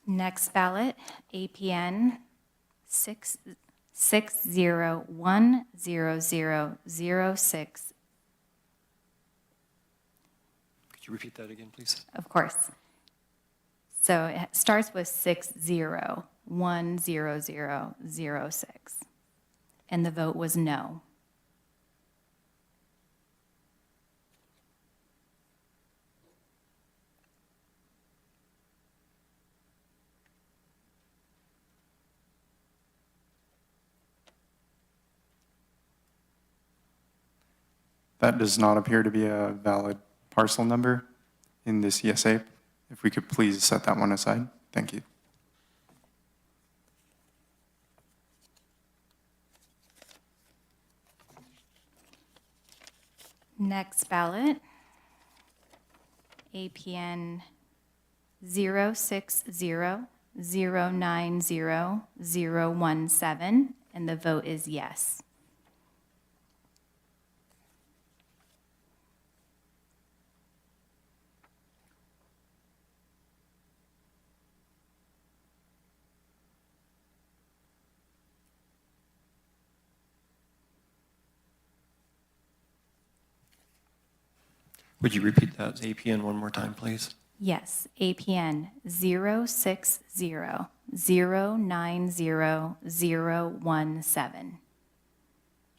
Next ballot, APN 6010006. Could you repeat that again, please? Of course. So it starts with 6010006, and the vote was no. That does not appear to be a valid parcel number in this ESA. If we could please set that one aside. Thank you. Next ballot, APN 060090017, and the vote is yes. Would you repeat that APN one more time, please? Yes, APN 060090017,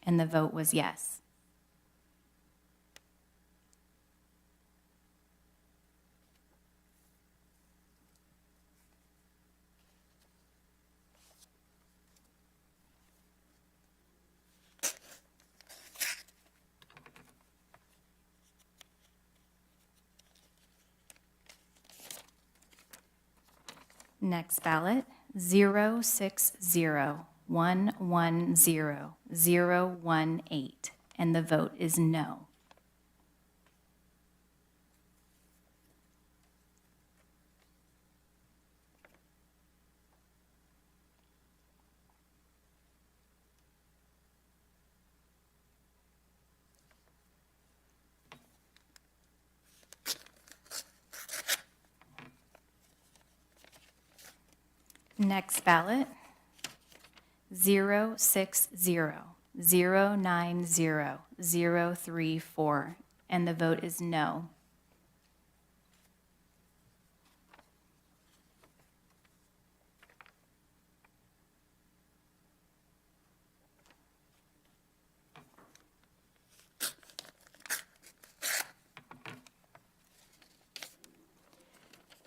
and the vote was yes. Next ballot, 060110018, and the vote is no. Next ballot, 060090034, and the vote is no.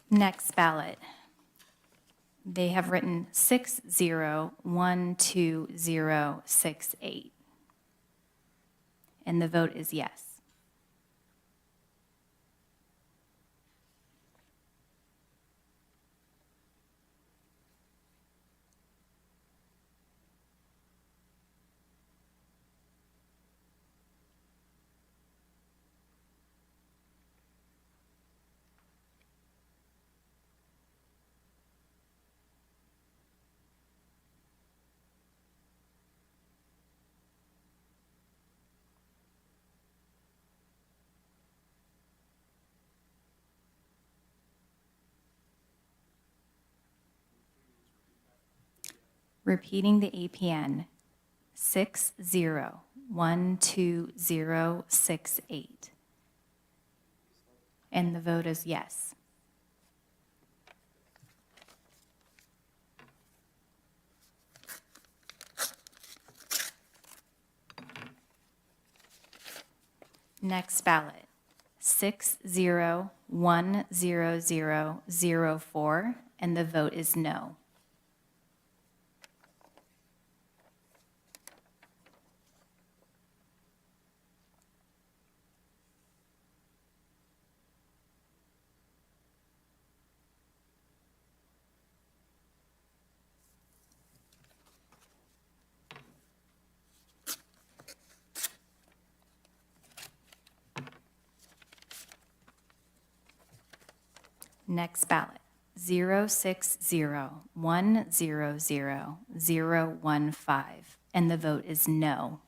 Next ballot. They have written 601268. and the vote is yes. Repeating the APN, 60-12068. And the vote is yes. Next ballot, 60-10004, and the vote is no. Next ballot, 060-100-015, and the vote is no.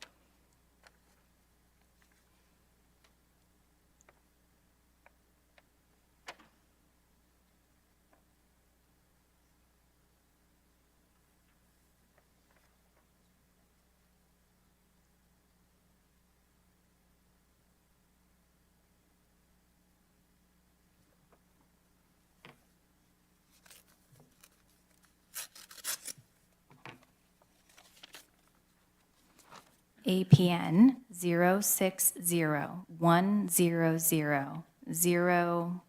APN 060-100-0,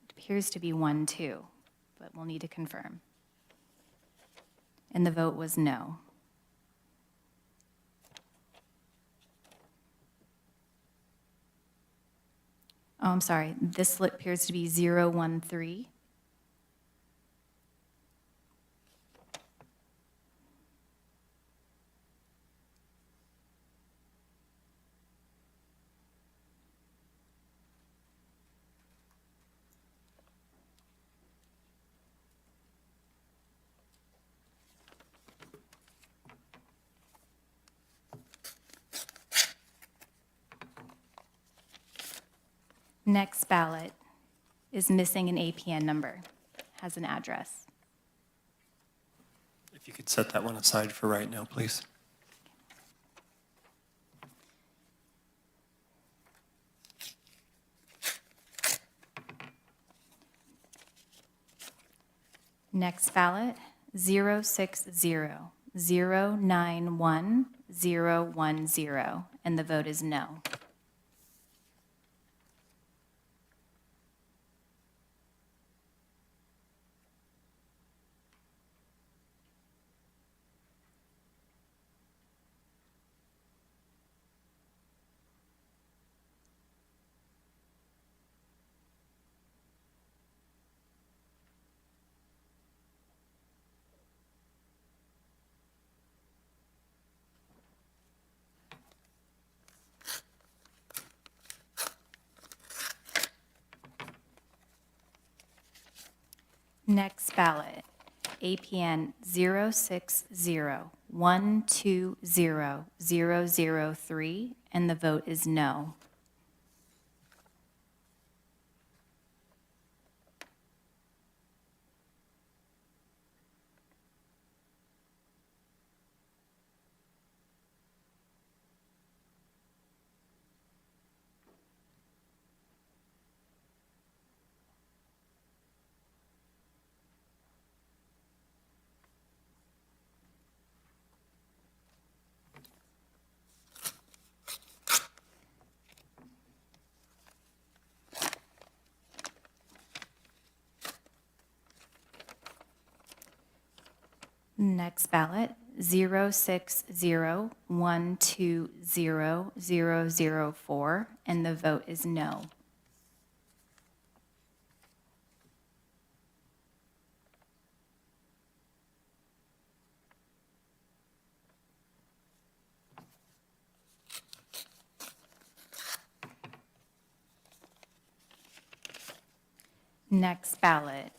it appears to be 12, but we'll need to confirm. And the vote was no. Oh, I'm sorry, this appears to be 013. Next ballot is missing an APN number, has an address. If you could set that one aside for right now, please. Next ballot, 060-091-010, and the vote is no. Next ballot, APN 060-120-003, and the vote is no. Next ballot, 060120004, and the vote is no. Next ballot,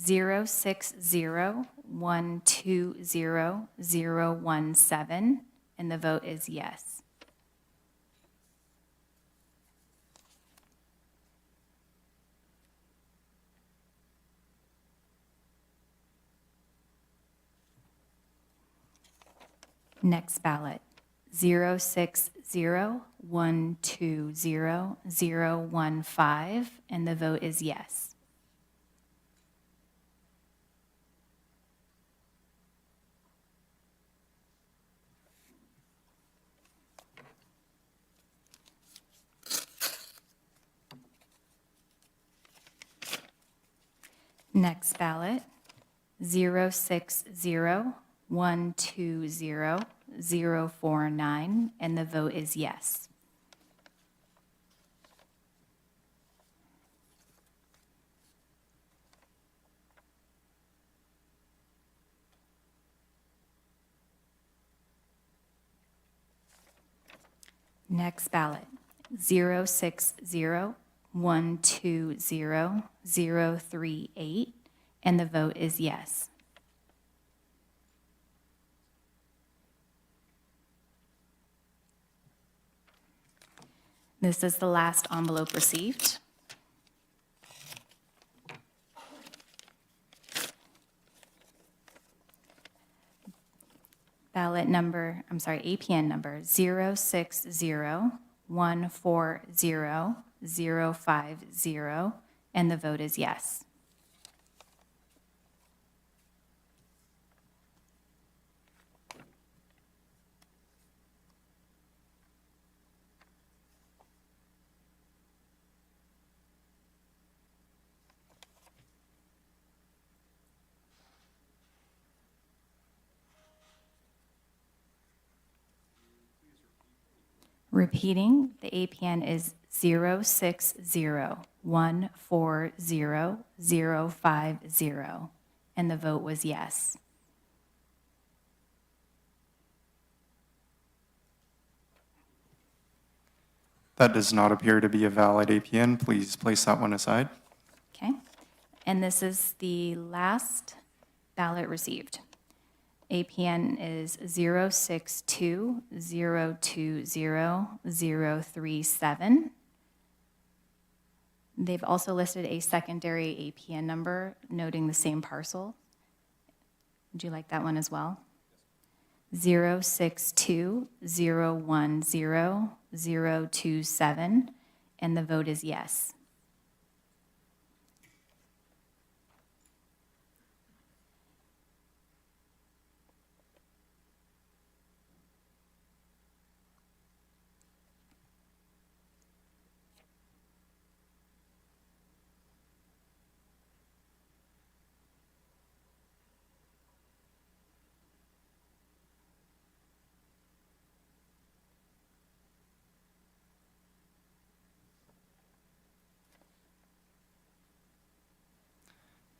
060120017, and the vote is yes. Next ballot, 060120015, and the vote is yes. Next ballot, 060120049, and the vote is yes. Next ballot, 060120038, and the vote is yes. This is the last envelope received. Ballot number, APN number 060140050, and the vote is yes. Repeating, the APN is 060140050, and the vote was yes. That does not appear to be a valid APN. Please place that one aside. Okay, and this is the last ballot received. APN is 062020037. They've also listed a secondary APN number noting the same parcel. Would you like that one as well? 062010027, and the vote is yes.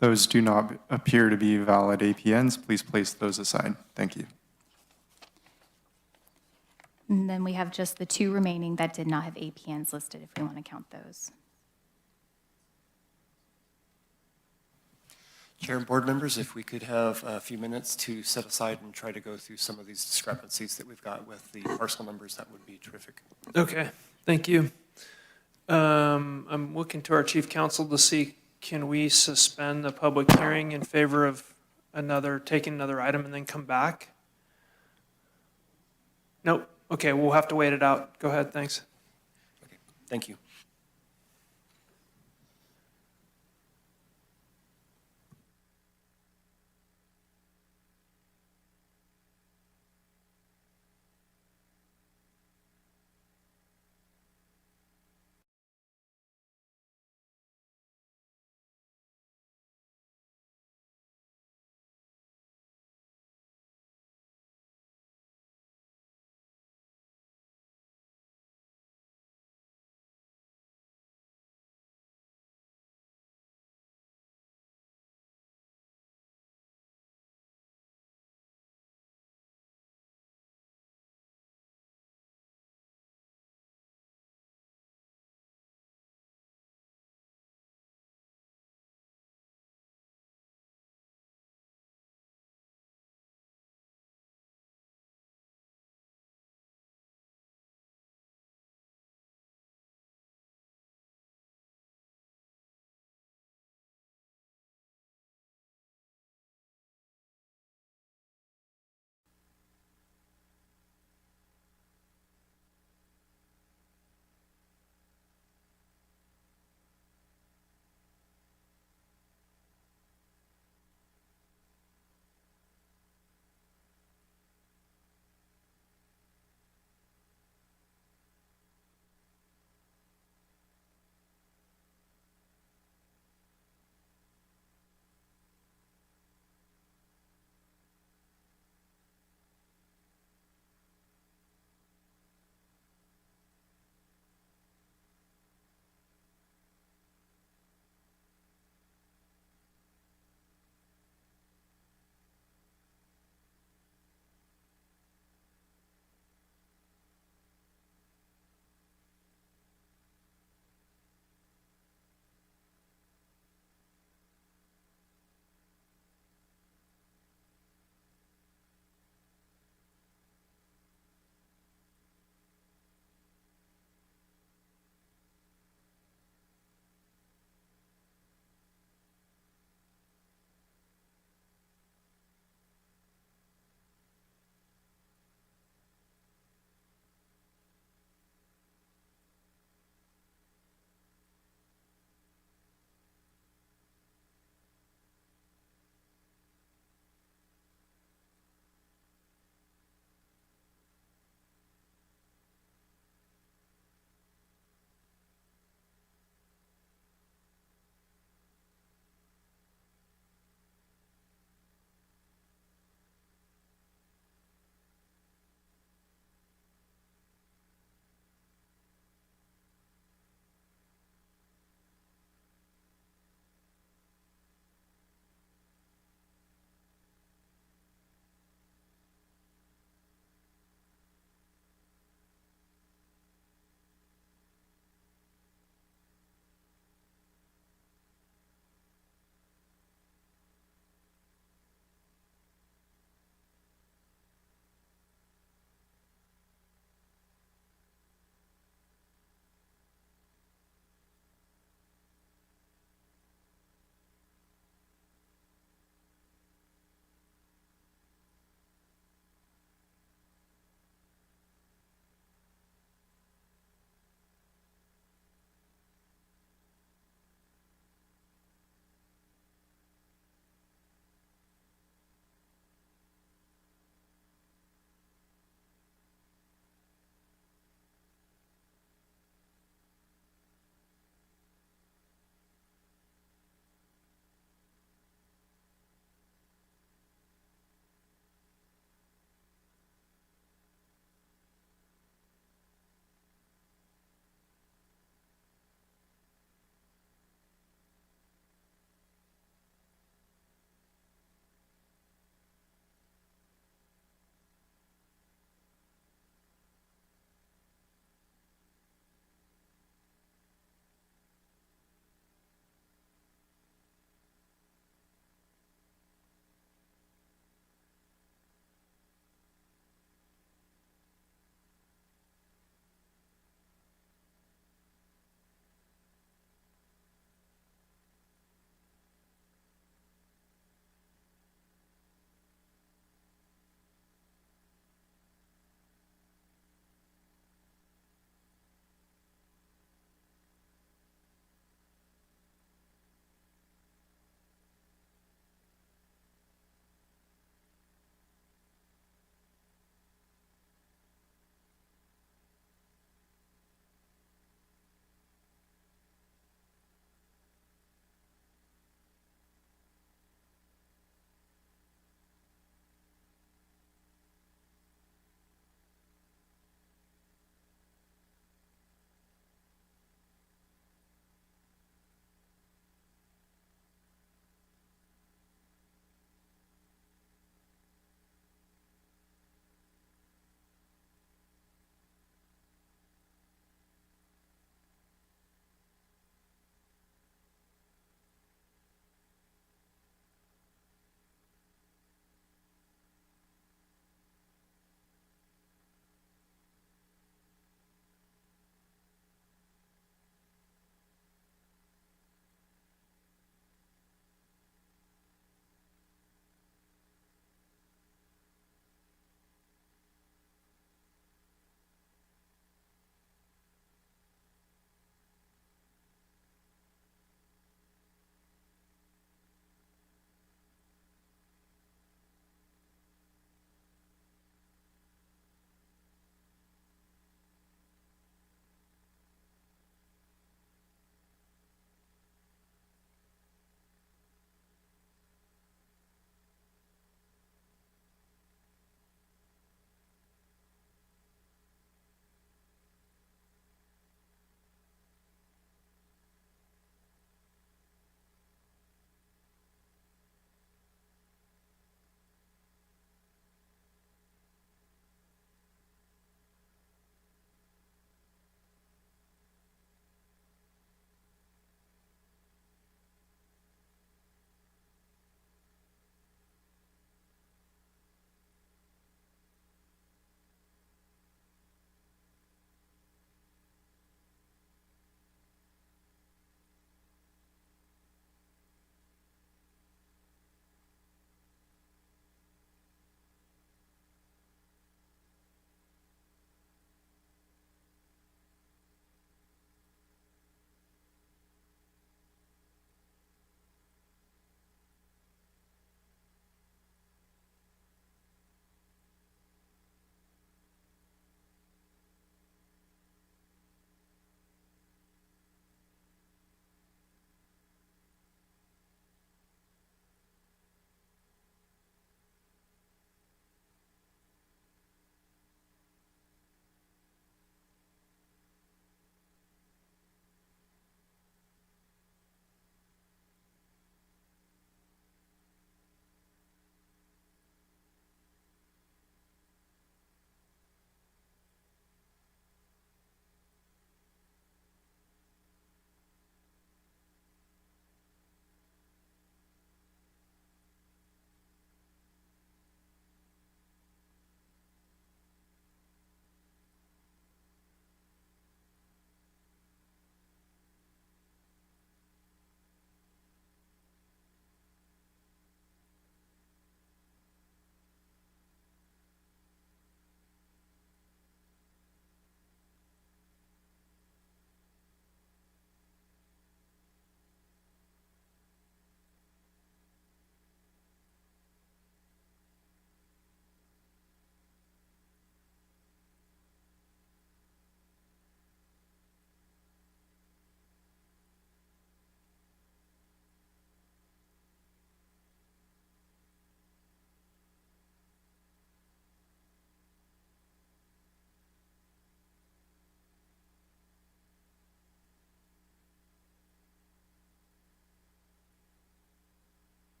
Those do not appear to be valid APNs. Please place those aside. Thank you. And then we have just the two remaining that did not have APNs listed, if we want to count those. Chair and board members, if we could have a few minutes to set aside and try to go through some of these discrepancies that we've got with the parcel numbers, that would be terrific. Okay, thank you. I'm looking to our chief counsel to see, can we suspend the public hearing in favor of taking another item and then come back? Nope. Okay, we'll have to wait it out. Go ahead, thanks. Okay, thank you.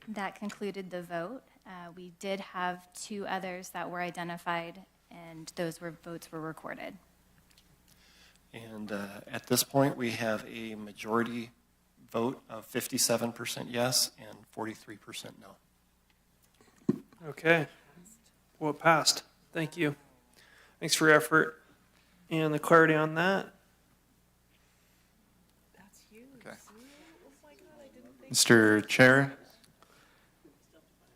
That concluded the vote. We did have 2 others that were identified, and those votes were recorded. And at this point, we have a majority vote of 57% yes and 43% no. Okay. Well, it passed. Thank you. Thanks for your effort and the clarity on that. Mr. Chair,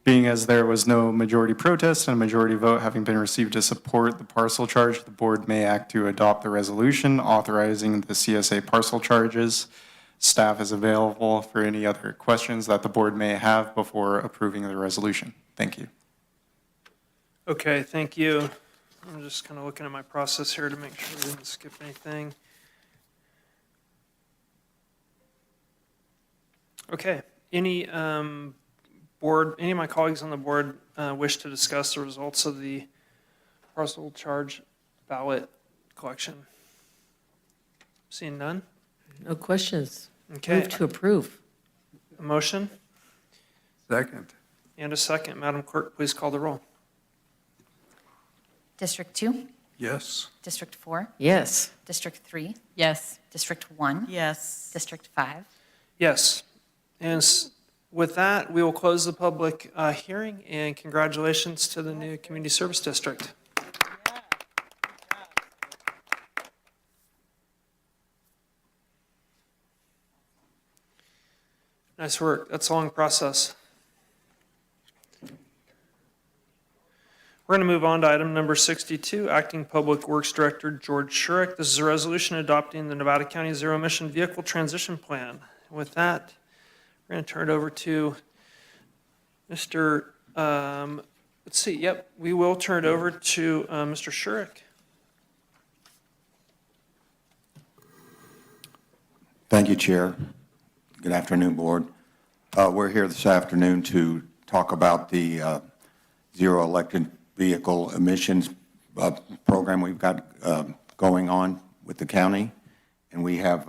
being as there was no majority protest and a majority vote having been received to support the parcel charge, the board may act to adopt the resolution authorizing the CSA parcel charges. Staff is available for any other questions that the board may have before approving the resolution. Thank you. Okay, thank you. I'm just kind of looking at my process here to make sure we didn't skip anything. Okay, any of my colleagues on the board wish to discuss the results of the parcel charge ballot collection? Seeing none? No questions. Okay. Move to approve. A motion Second. and a second. Madam Clerk, please call the roll. District 2, Yes. District 4, Yes. District 3, Yes. District 1, Yes. District 5. Yes. And with that, we will close the public hearing, and congratulations to the new Community Service District. Nice work. That's a long process. We're going to move on to item number 62, Acting Public Works Director George Shurek. This is a resolution adopting the Nevada County Zero Emission Vehicle Transition Plan. With that, we're going to turn it over to Mr. Let's see. Yep, we will turn it over to Mr. Shurek. Thank you, Chair. Good afternoon, Board. We're here this afternoon to talk about the zero electric vehicle emissions program we've got going on with the county. And we have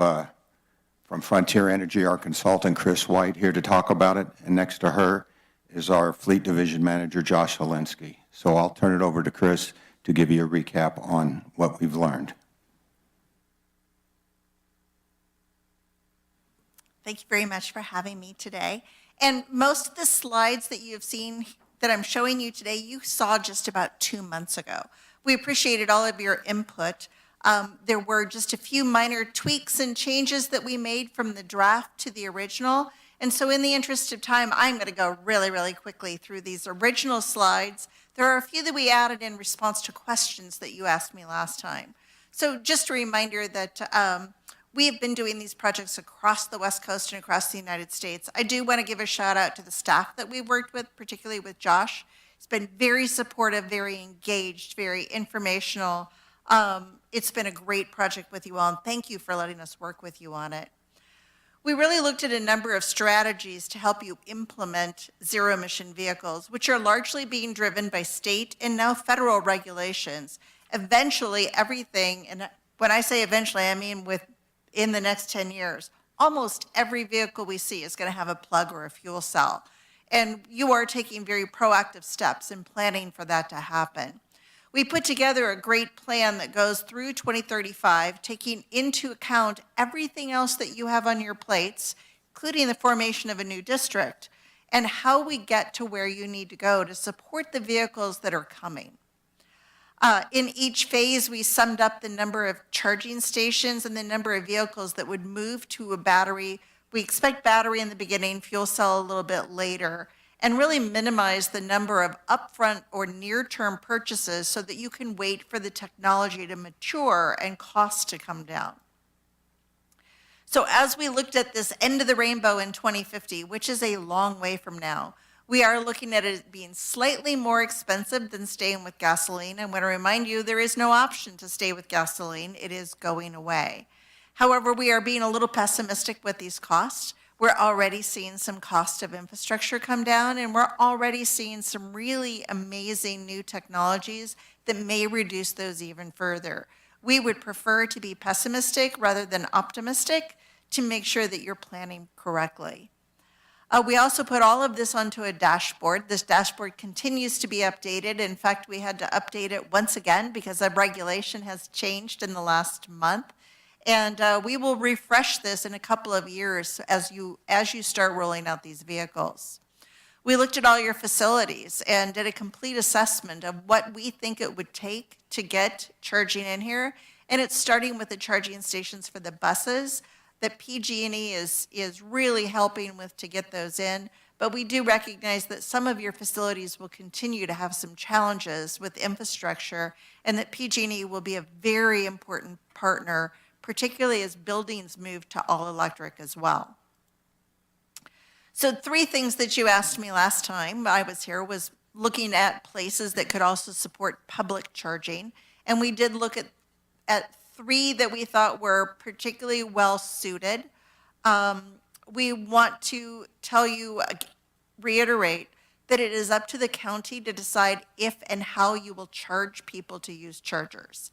from Frontier Energy, our consultant, Chris White, here to talk about it. And next to her is our Fleet Division Manager, Josh Zelensky. So I'll turn it over to Chris to give you a recap on what we've learned. Thank you very much for having me today. And most of the slides that you have seen that I'm showing you today, you saw just about 2 months ago. We appreciated all of your input. There were just a few minor tweaks and changes that we made from the draft to the original. And so in the interest of time, I'm going to go really, really quickly through these original slides. There are a few that we added in response to questions that you asked me last time. So just a reminder that we have been doing these projects across the West Coast and across the United States. I do want to give a shout out to the staff that we've worked with, particularly with Josh. He's been very supportive, very engaged, very informational. It's been a great project with you all, and thank you for letting us work with you on it. We really looked at a number of strategies to help you implement zero-emission vehicles, which are largely being driven by state and now federal regulations. Eventually, everything, and when I say eventually, I mean in the next 10 years, almost every vehicle we see is going to have a plug or a fuel cell. And you are taking very proactive steps in planning for that to happen. We put together a great plan that goes through 2035, taking into account everything else that you have on your plates, including the formation of a new district, and how we get to where you need to go to support the vehicles that are coming. In each phase, we summed up the number of charging stations and the number of vehicles that would move to a battery. We expect battery in the beginning, fuel cell a little bit later, and really minimize the number of upfront or near-term purchases so that you can wait for the technology to mature and costs to come down. So as we looked at this end of the rainbow in 2050, which is a long way from now, we are looking at it being slightly more expensive than staying with gasoline. I want to remind you, there is no option to stay with gasoline. It is going away. However, we are being a little pessimistic with these costs. We're already seeing some cost of infrastructure come down, and we're already seeing some really amazing new technologies that may reduce those even further. We would prefer to be pessimistic rather than optimistic to make sure that you're planning correctly. We also put all of this onto a dashboard. This dashboard continues to be updated. In fact, we had to update it once again because the regulation has changed in the last month. And we will refresh this in a couple of years as you start rolling out these vehicles. We looked at all your facilities and did a complete assessment of what we think it would take to get charging in here. And it's starting with the charging stations for the buses that PG&E is really helping with to get those in. But we do recognize that some of your facilities will continue to have some challenges with infrastructure, and that PG&E will be a very important partner, particularly as buildings move to all electric as well. So 3 things that you asked me last time I was here was looking at places that could also support public charging. And we did look at 3 that we thought were particularly well suited. We want to tell you, reiterate, that it is up to the county to decide if and how you will charge people to use chargers.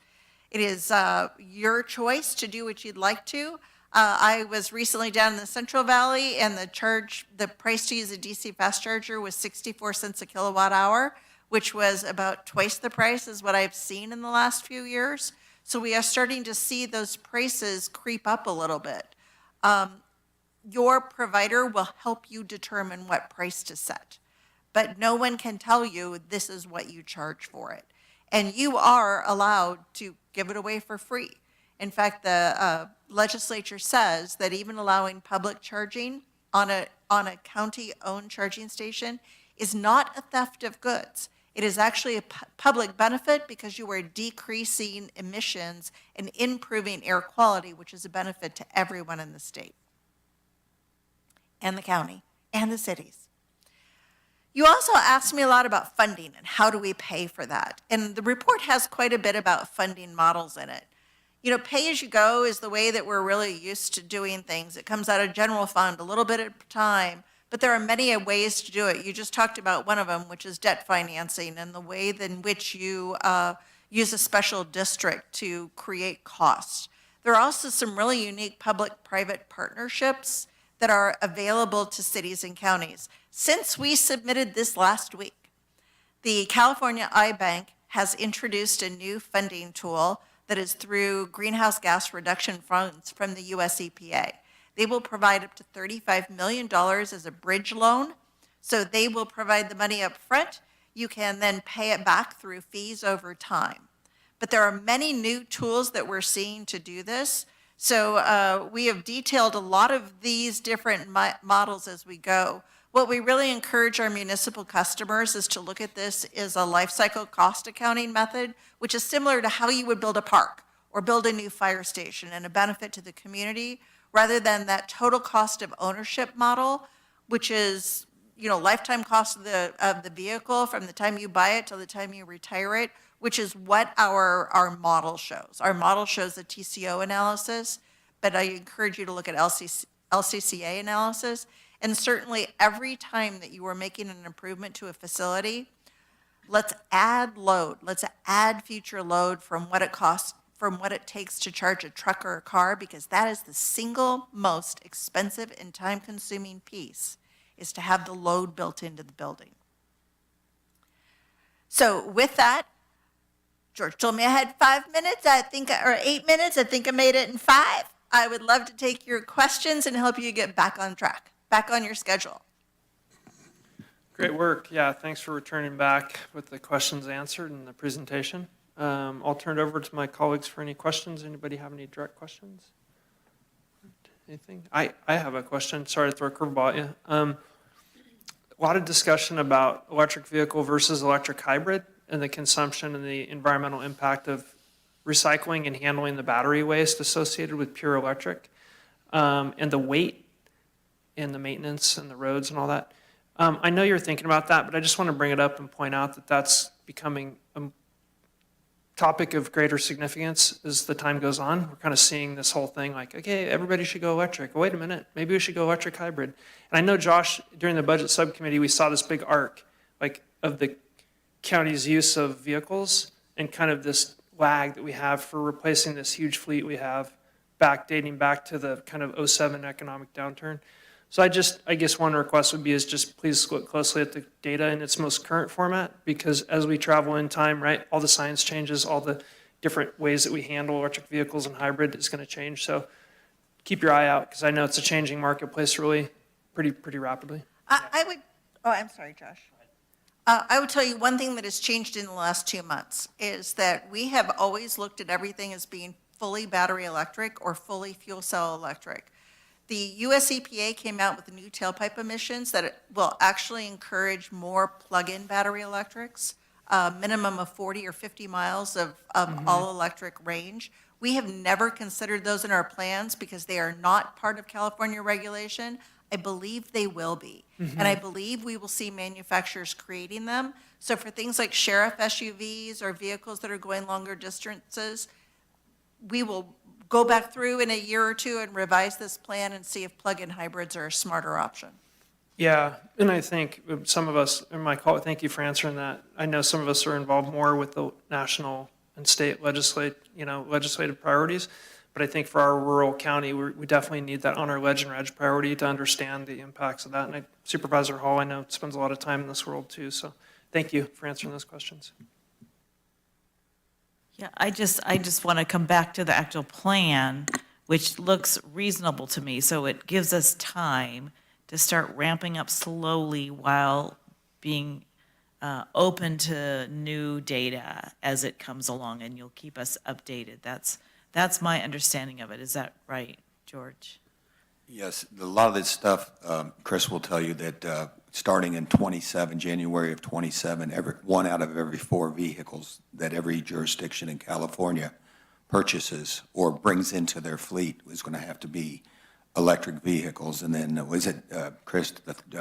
It is your choice to do what you'd like to. I was recently down in the Central Valley, and the price to use a DC fast charger was 64 cents a kilowatt hour, which was about twice the price as what I've seen in the last few years. So we are starting to see those prices creep up a little bit. Your provider will help you determine what price to set, but no one can tell you this is what you charge for it. And you are allowed to give it away for free. In fact, the legislature says that even allowing public charging on a county-owned charging station is not a theft of goods. It is actually a public benefit because you are decreasing emissions and improving air quality, which is a benefit to everyone in the state and the county and the cities. You also asked me a lot about funding and how do we pay for that. And the report has quite a bit about funding models in it. You know, pay as you go is the way that we're really used to doing things. It comes out of general fund a little bit at a time, but there are many ways to do it. You just talked about one of them, which is debt financing, and the way in which you use a special district to create costs. There are also some really unique public-private partnerships that are available to cities and counties. Since we submitted this last week, the California iBank has introduced a new funding tool that is through greenhouse gas reduction funds from the US EPA. They will provide up to $35 million as a bridge loan. So they will provide the money up front. You can then pay it back through fees over time. But there are many new tools that we're seeing to do this. So we have detailed a lot of these different models as we go. What we really encourage our municipal customers is to look at this as a life cycle cost accounting method, which is similar to how you would build a park or build a new fire station and a benefit to the community, rather than that total cost of ownership model, which is, you know, lifetime cost of the vehicle from the time you buy it till the time you retire it, which is what our model shows. Our model shows a TCO analysis, but I encourage you to look at LCCA analysis. And certainly every time that you are making an improvement to a facility, let's add load. Let's add future load from what it costs, from what it takes to charge a truck or a car, because that is the single most expensive and time-consuming piece, is to have the load built into the building. So with that, George told me I had 5 minutes, or 8 minutes. I think I made it in 5. I would love to take your questions and help you get back on track, back on your schedule. Great work. Yeah, thanks for returning back with the questions answered in the presentation. I'll turn it over to my colleagues for any questions. Anybody have any direct questions? Anything? I have a question. Sorry to throw a curveball at you. A lot of discussion about electric vehicle versus electric hybrid and the consumption and the environmental impact of recycling and handling the battery waste associated with pure electric, and the weight and the maintenance and the roads and all that. I know you're thinking about that, but I just want to bring it up and point out that that's becoming a topic of greater significance as the time goes on. We're kind of seeing this whole thing like, okay, everybody should go electric. Wait a minute, maybe we should go electric hybrid. And I know, Josh, during the budget subcommittee, we saw this big arc like of the county's use of vehicles and kind of this lag that we have for replacing this huge fleet we have dating back to the kind of 07 economic downturn. So I guess one request would be is just please look closely at the data in its most current format, because as we travel in time, right, all the science changes, all the different ways that we handle electric vehicles and hybrid is going to change. So keep your eye out, because I know it's a changing marketplace really pretty rapidly. I would, oh, I'm sorry, Josh. I would tell you one thing that has changed in the last 2 months is that we have always looked at everything as being fully battery electric or fully fuel cell electric. The US EPA came out with new tailpipe emissions that will actually encourage more plug-in battery electrics, a minimum of 40 or 50 miles of all-electric range. We have never considered those in our plans because they are not part of California regulation. I believe they will be. And I believe we will see manufacturers creating them. So for things like sheriff SUVs or vehicles that are going longer distances, we will go back through in a year or two and revise this plan and see if plug-in hybrids are a smarter option. Yeah, and I think some of us, in my call, thank you for answering that. I know some of us are involved more with the national and state legislative priorities, but I think for our rural county, we definitely need that on our ledge and reg priority to understand the impacts of that. And Supervisor Hall, I know, spends a lot of time in this world too, so thank you for answering those questions. Yeah, I just want to come back to the actual plan, which looks reasonable to me. So it gives us time to start ramping up slowly while being open to new data as it comes along, and you'll keep us updated. That's my understanding of it. Is that right, George? Yes, a lot of this stuff, Chris will tell you that starting in January of 27, one out of every 4 vehicles that every jurisdiction in California purchases or brings into their fleet is going to have to be electric vehicles. And then, was it, Chris,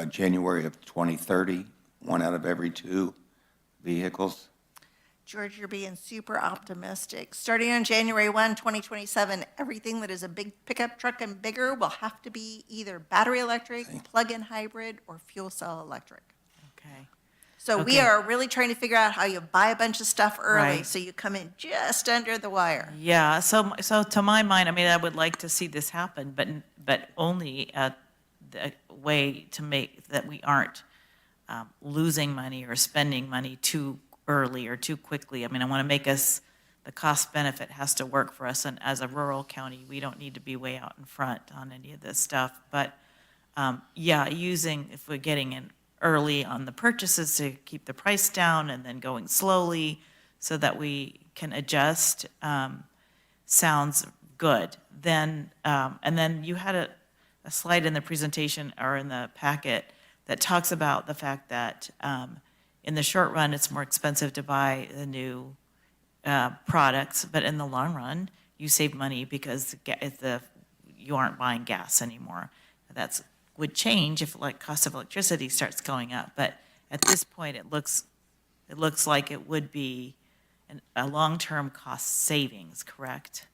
January of 2030, 1 out of every 2 vehicles? George, you're being super optimistic. Starting on January 1, 2027, everything that is a big pickup truck and bigger will have to be either battery electric, plug-in hybrid, or fuel cell electric. Okay. So we are really trying to figure out how you buy a bunch of stuff early, Right. so you come in just under the wire. Yeah, so to my mind, I mean, I would like to see this happen, but only at the way to make that we aren't losing money or spending money too early or too quickly. I mean, I want to make us, the cost benefit has to work for us, and as a rural county, we don't need to be way out in front on any of this stuff. But yeah, if we're getting in early on the purchases to keep the price down and then going slowly so that we can adjust, sounds good. Then, and then you had a slide in the presentation or in the packet that talks about the fact that in the short run, it's more expensive to buy the new products, but in the long run, you save money because you aren't buying gas anymore. That would change if cost of electricity starts going up, but at this point, it looks like it would be a long-term cost savings, correct?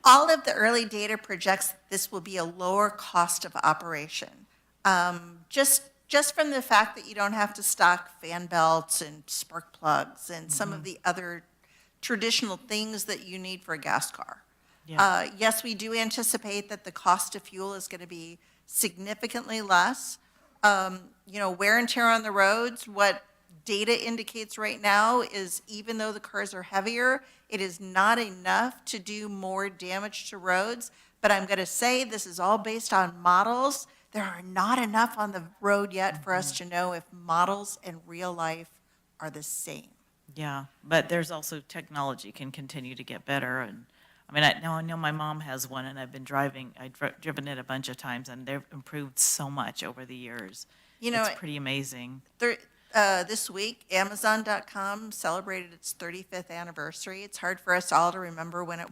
All of the early data projects this will be a lower cost of operation. Just from the fact that you don't have to stock fan belts and spark plugs and some of the other traditional things that you need for a gas car. Yeah. Yes, we do anticipate that the cost of fuel is going to be significantly less. Wear and tear on the roads, what data indicates right now is even though the cars are heavier, it is not enough to do more damage to roads. But I'm going to say this is all based on models. There are not enough on the road yet for us to know if models and real life are the same. Yeah, but there's also technology can continue to get better. And I mean, I know my mom has one, and I've driven it a bunch of times, and they've improved so much over the years. It's pretty amazing. This week, Amazon.com celebrated its 35th anniversary. It's hard for us all to remember when it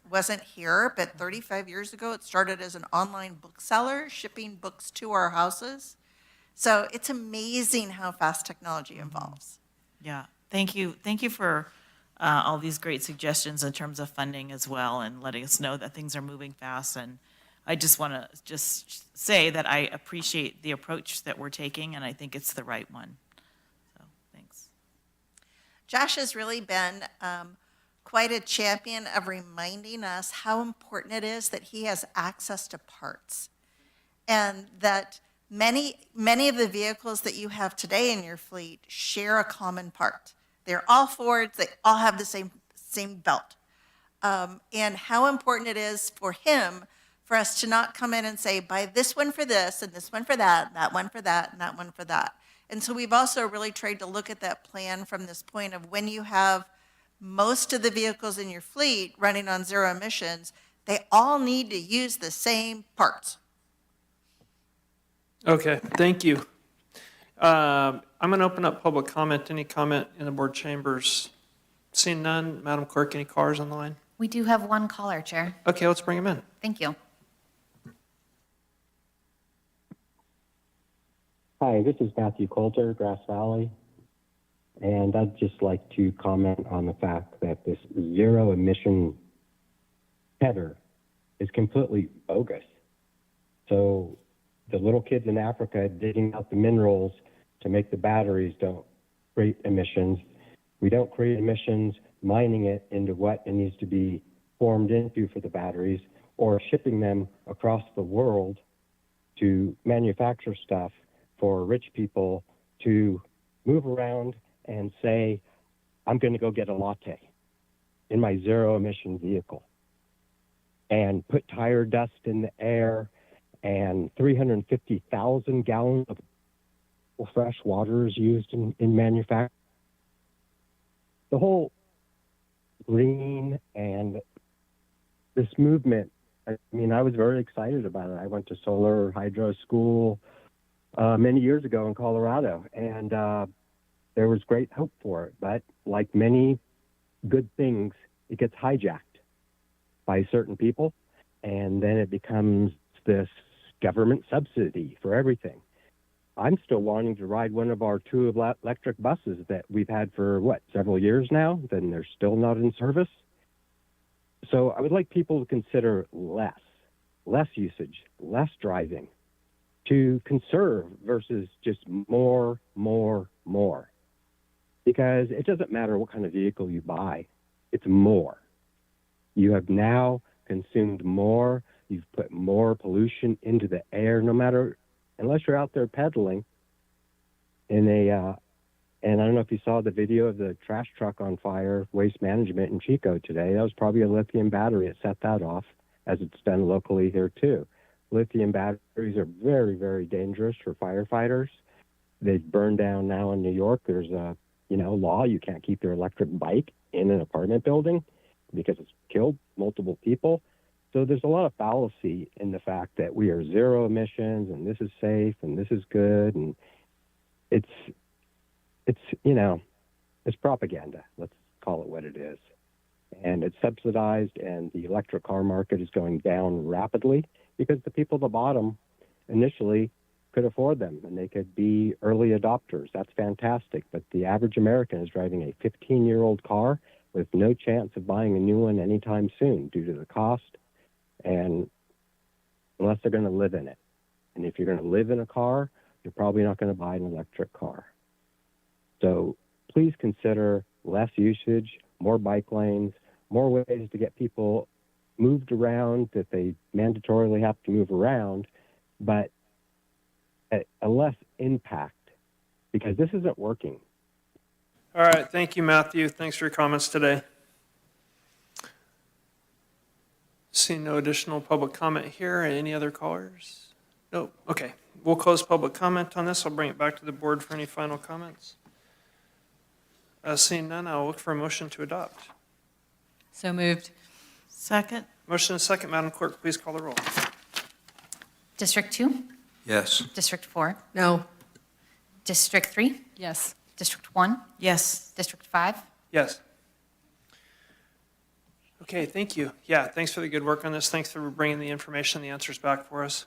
wasn't here, but 35 years ago, it started as an online bookseller, shipping books to our houses. So it's amazing how fast technology evolves. Yeah, thank you. Thank you for all these great suggestions in terms of funding as well, and letting us know that things are moving fast. And I just want to say that I appreciate the approach that we're taking, and I think it's the right one. Thanks. Josh has really been quite a champion of reminding us how important it is that he has access to parts. and that many of the vehicles that you have today in your fleet share a common part. They're all Fords, they all have the same belt. And how important it is for him for us to not come in and say, buy this one for this, and this one for that, and that one for that, and that one for that. And so we've also really tried to look at that plan from this point of when you have most of the vehicles in your fleet running on zero emissions, they all need to use the same parts. Okay, thank you. I'm going to open up public comment. Any comment in the board chambers? Seeing none, Madam Clerk, any callers on the line? We do have one caller, Chair. Okay, let's bring him in. Thank you. Hi, this is Matthew Coulter, Grass Valley, and I'd just like to comment on the fact that this zero emission header is completely bogus. So the little kids in Africa digging out the minerals to make the batteries don't create emissions. We don't create emissions mining it into what it needs to be formed into for the batteries, or shipping them across the world to manufacture stuff for rich people to move around and say, I'm going to go get a latte in my zero emission vehicle, and put tire dust in the air, and 350,000 gallons of fresh water is used in manufacturing. The whole green and this movement, I mean, I was very excited about it. I went to solar hydro school many years ago in Colorado, and there was great hope for it. But like many good things, it gets hijacked by certain people, and then it becomes this government subsidy for everything. I'm still wanting to ride one of our two electric buses that we've had for, several years now, then they're still not in service. So I would like people to consider less usage, less driving, to conserve versus just more. Because it doesn't matter what kind of vehicle you buy, it's more. You have now consumed more, you've put more pollution into the air, unless you're out there pedaling in and I don't know if you saw the video of the trash truck on fire, Waste Management in Chico today. That was probably a lithium battery that set that off, as it's done locally here too. Lithium batteries are very, very dangerous for firefighters. They burn down now in New York. There's a law you can't keep your electric bike in an apartment building because it's killed multiple people. So there's a lot of fallacy in the fact that we are zero emissions and this is safe and this is good, and it's propaganda. Let's call it what it is. And it's subsidized, and the electric car market is going down rapidly because the people at the bottom initially could afford them and they could be early adopters. That's fantastic. But the average American is driving a 15-year-old car with no chance of buying a new one anytime soon due to the cost, and unless they're going to live in it. And if you're going to live in a car, you're probably not going to buy an electric car. So please consider less usage, more bike lanes, more ways to get people moved around that they mandatorily have to move around, but a less impact, because this isn't working. All right, thank you, Matthew. Thanks for your comments today. See no additional public comment here. Any other callers? Nope. Okay, we'll close public comment on this. I'll bring it back to the board for any final comments. Seeing none, I'll look for a motion to adopt. So moved. Second. Motion and second. Madam Clerk, please call the roll. District 2? Yes. District 4? No. District 3? Yes. District 1? Yes. District 5? Yes. Okay, thank you. Yeah, thanks for the good work on this. Thanks for bringing the information and the answers back for us.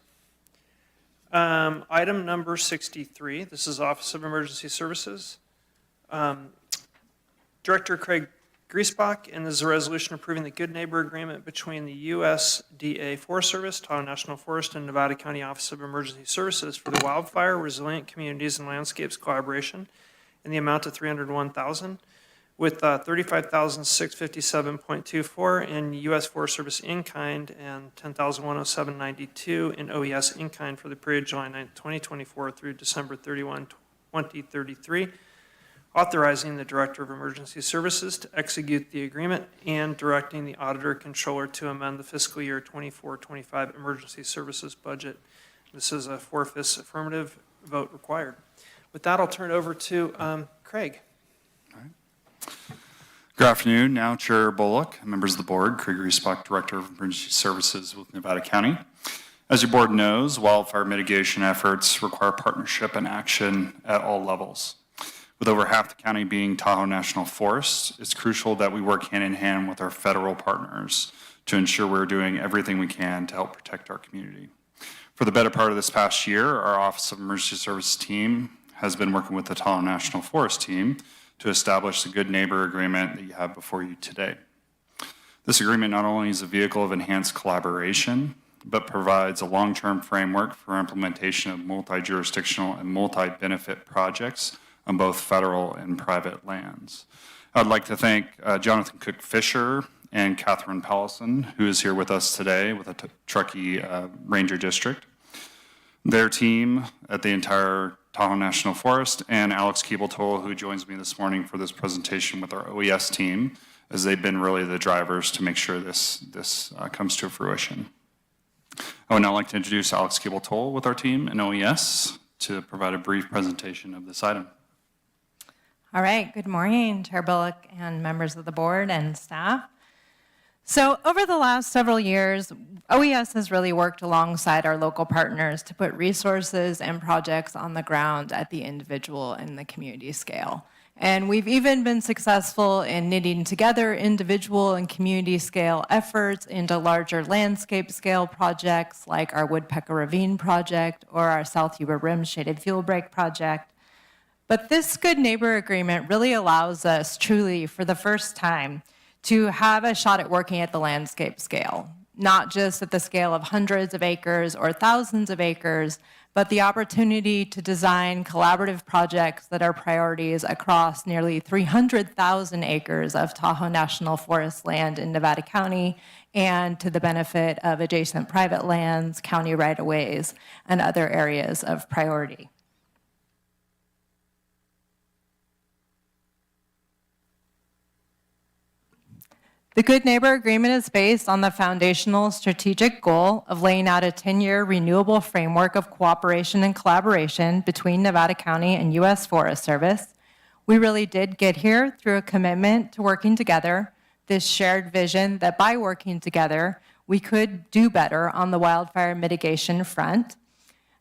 Item number 63, this is Office of Emergency Services. Director Craig Griesbach, and this is a resolution approving the Good Neighbor Agreement between the USDA Forest Service, Tahoe National Forest, and Nevada County Office of Emergency Services for the Wildfire Resilient Communities and Landscapes Collaboration in the amount of $301,000, with $35,657.24 in U.S. Forest Service in-kind and $10,107.92 in OES in-kind for the period July 9, 2024 through December 31, 2033, authorizing the Director of Emergency Services to execute the agreement and directing the Auditor Controller to amend the fiscal year 24-25 Emergency Services budget. This is a 4/5 affirmative vote required. With that, I'll turn it over to Craig. Good afternoon. Now, Chair Bullock, members of the board, Craig Reesbach, Director of Emergency Services with Nevada County. As your board knows, wildfire mitigation efforts require partnership and action at all levels. With over half the county being Tahoe National Forest, it's crucial that we work hand in hand with our federal partners to ensure we're doing everything we can to help protect our community. For the better part of this past year, our Office of Emergency Services team has been working with the Tahoe National Forest team to establish the Good Neighbor Agreement that you have before you today. This agreement not only is a vehicle of enhanced collaboration, but provides a long-term framework for implementation of multi-jurisdictional and multi-benefit projects on both federal and private lands. I'd like to thank Jonathan Cook Fisher and Catherine Pallison, who is here with us today with the Truckee Ranger District, their team at the entire Tahoe National Forest, and Alex Keeble-Toll, who joins me this morning for this presentation with our OES team, as they've been really the drivers to make sure this comes to fruition. I would now like to introduce Alex Keeble-Toll with our team in OES to provide a brief presentation of this item. All right, good morning, Chair Bullock and members of the board and staff. So over the last several years, OES has really worked alongside our local partners to put resources and projects on the ground at the individual and the community scale. And we've even been successful in knitting together individual and community scale efforts into larger landscape scale projects like our Woodpecker Ravine project or our South Yuba Rim Shaded Fuel Break project. But this Good Neighbor Agreement really allows us truly for the first time to have a shot at working at the landscape scale, not just at the scale of hundreds of acres or thousands of acres, but the opportunity to design collaborative projects that are priorities across nearly 300,000 acres of Tahoe National Forest land in Nevada County and to the benefit of adjacent private lands, county right-of-ways, and other areas of priority. The Good Neighbor Agreement is based on the foundational strategic goal of laying out a 10-year renewable framework of cooperation and collaboration between Nevada County and U.S. Forest Service. We really did get here through a commitment to working together, this shared vision that by working together, we could do better on the wildfire mitigation front.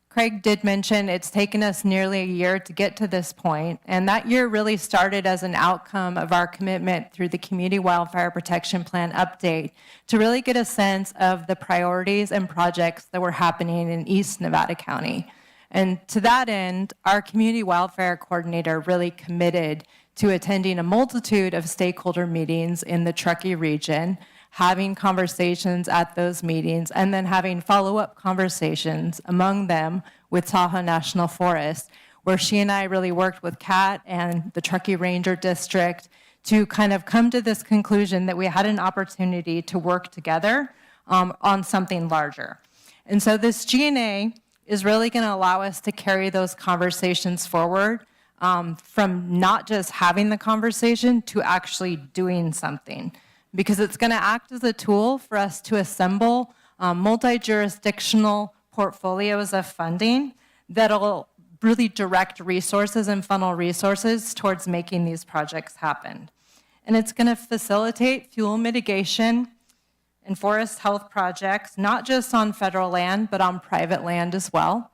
Craig did mention it's taken us nearly a year to get to this point, and that year really started as an outcome of our commitment through the Community Wildfire Protection Plan update to really get a sense of the priorities and projects that were happening in East Nevada County. And to that end, our Community Wildfire Coordinator really committed to attending a multitude of stakeholder meetings in the Truckee region, having conversations at those meetings, and then having follow-up conversations, among them with Tahoe National Forest, where she and I really worked with Kat and the Truckee Ranger District to kind of come to this conclusion that we had an opportunity to work together on something larger. And so this G&A is really going to allow us to carry those conversations forward from not just having the conversation to actually doing something, because it's going to act as a tool for us to assemble multi-jurisdictional portfolios of funding that'll really direct resources and funnel resources towards making these projects happen. And it's going to facilitate fuel mitigation and forest health projects, not just on federal land, but on private land as well.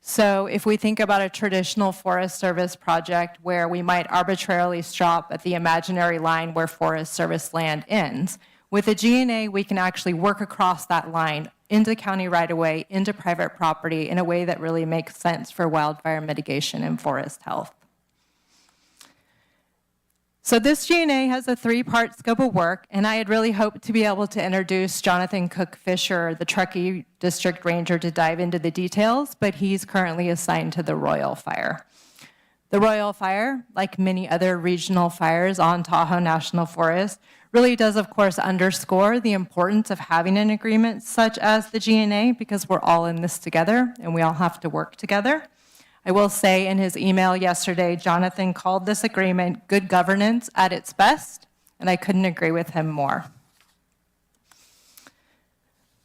So if we think about a traditional Forest Service project where we might arbitrarily stop at the imaginary line where Forest Service land ends, with a G&A, we can actually work across that line into county right-of-way, into private property in a way that really makes sense for wildfire mitigation and forest health. So this G&A has a three-part scope of work, and I had really hoped to be able to introduce Jonathan Cook Fisher, the Truckee District Ranger, to dive into the details, but he's currently assigned to the Royal Fire. The Royal Fire, like many other regional fires on Tahoe National Forest, really does, of course, underscore the importance of having an agreement such as the GNA, because we're all in this together and we all have to work together. I will say in his email yesterday, Jonathan called this agreement good governance at its best, and I couldn't agree with him more.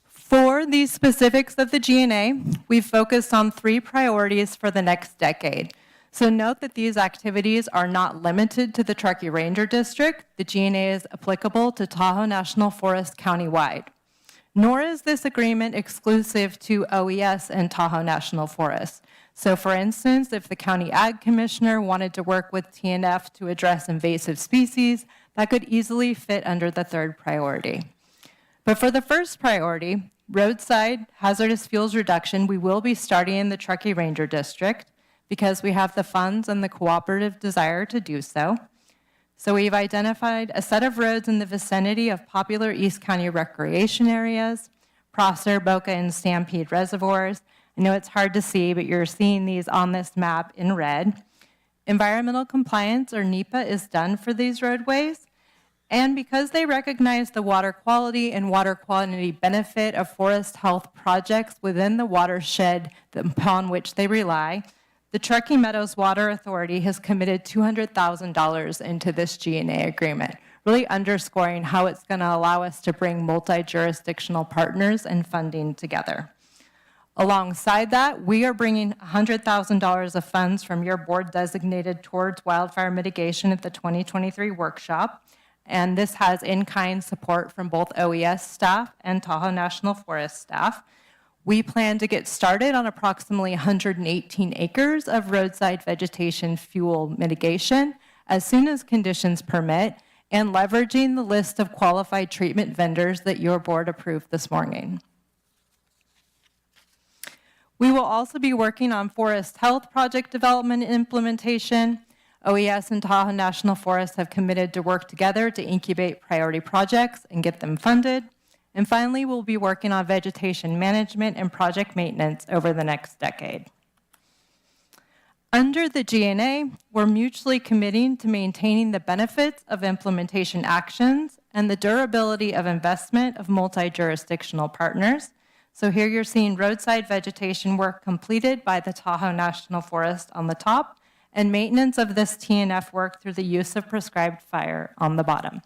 For these specifics of the GNA, we've focused on 3 priorities for the next decade. So note that these activities are not limited to the Truckee Ranger District. The GNA is applicable to Tahoe National Forest countywide. Nor is this agreement exclusive to OES and Tahoe National Forest. So for instance, if the County Ag Commissioner wanted to work with TNF to address invasive species, that could easily fit under the 3rd priority. But for the 1st priority, roadside hazardous fuels reduction, we will be starting in the Truckee Ranger District because we have the funds and the cooperative desire to do so. So we've identified a set of roads in the vicinity of popular East County recreation areas, Prosser, Boca, and Stampede reservoirs. I know it's hard to see, but you're seeing these on this map in red. Environmental compliance, or NEPA, is done for these roadways. And because they recognize the water quality and water quality benefit of forest health projects within the watershed upon which they rely, the Truckee Meadows Water Authority has committed $200,000 into this GNA agreement, really underscoring how it's going to allow us to bring multi-jurisdictional partners and funding together. Alongside that, we are bringing $100,000 of funds from your board designated towards wildfire mitigation at the 2023 workshop. And this has in-kind support from both OES staff and Tahoe National Forest staff. We plan to get started on approximately 118 acres of roadside vegetation fuel mitigation as soon as conditions permit, and leveraging the list of qualified treatment vendors that your board approved this morning. We will also be working on forest health project development and implementation. OES and Tahoe National Forest have committed to work together to incubate priority projects and get them funded. And finally, we'll be working on vegetation management and project maintenance over the next decade. Under the GNA, we're mutually committing to maintaining the benefits of implementation actions and the durability of investment of multi-jurisdictional partners. So here you're seeing roadside vegetation work completed by the Tahoe National Forest on the top, and maintenance of this TNF work through the use of prescribed fire on the bottom.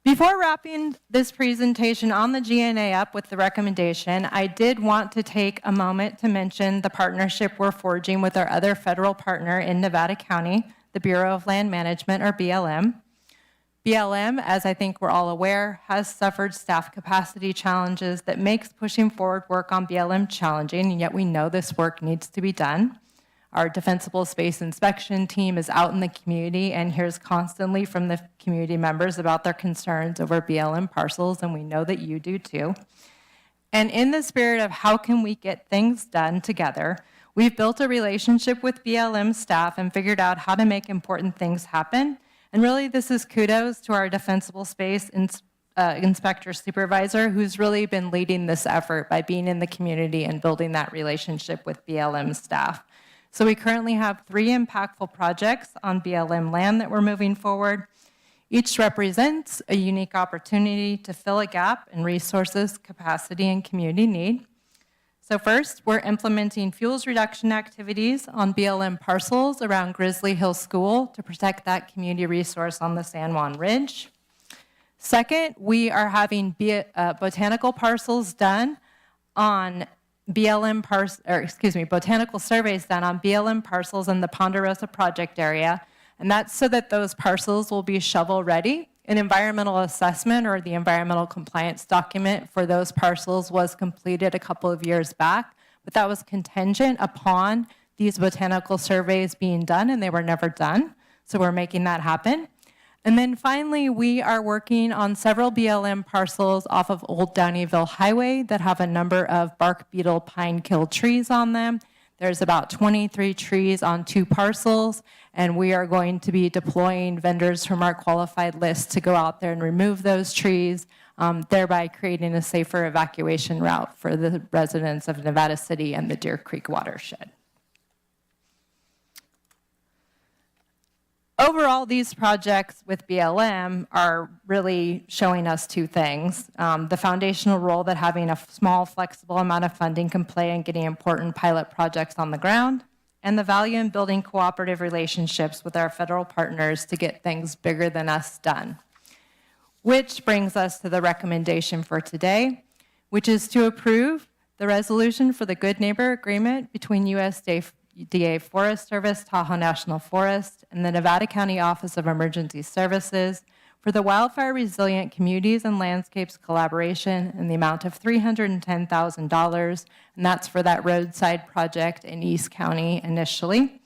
Before wrapping this presentation on the GNA up with the recommendation, I did want to take a moment to mention the partnership we're forging with our other federal partner in Nevada County, the Bureau of Land Management, or BLM. BLM, as I think we're all aware, has suffered staff capacity challenges that makes pushing forward work on BLM challenging, and yet we know this work needs to be done. Our defensible space inspection team is out in the community and hears constantly from the community members about their concerns over BLM parcels, and we know that you do too. And in the spirit of how can we get things done together, we've built a relationship with BLM staff and figured out how to make important things happen. And really, this is kudos to our defensible space inspector supervisor, who's really been leading this effort by being in the community and building that relationship with BLM staff. So we currently have 3 impactful projects on BLM land that we're moving forward. Each represents a unique opportunity to fill a gap in resources, capacity, and community need. So first, we're implementing fuels reduction activities on BLM parcels around Grizzly Hill School to protect that community resource on the San Juan Ridge. Second, we are having botanical parcels done on botanical surveys done on BLM parcels in the Ponderosa project area, and that's so that those parcels will be shovel ready. An environmental assessment, or the environmental compliance document for those parcels, was completed a couple of years back, but that was contingent upon these botanical surveys being done, and they were never done, so we're making that happen. And then finally, we are working on several BLM parcels off of Old Downeyville Highway that have a number of bark beetle pine kill trees on them. There's about 23 trees on 2 parcels, and we are going to be deploying vendors from our qualified list to go out there and remove those trees, thereby creating a safer evacuation route for the residents of Nevada City and the Deer Creek watershed. Overall, these projects with BLM are really showing us two things. The foundational role that having a small, flexible amount of funding can play in getting important pilot projects on the ground, and the value in building cooperative relationships with our federal partners to get things bigger than us done. Which brings us to the recommendation for today, which is to approve the resolution for the Good Neighbor Agreement between USDA Forest Service, Tahoe National Forest, and the Nevada County Office of Emergency Services for the Wildfire Resilient Communities and Landscapes Collaboration in the amount of $310,000, and that's for that roadside project in East County initially,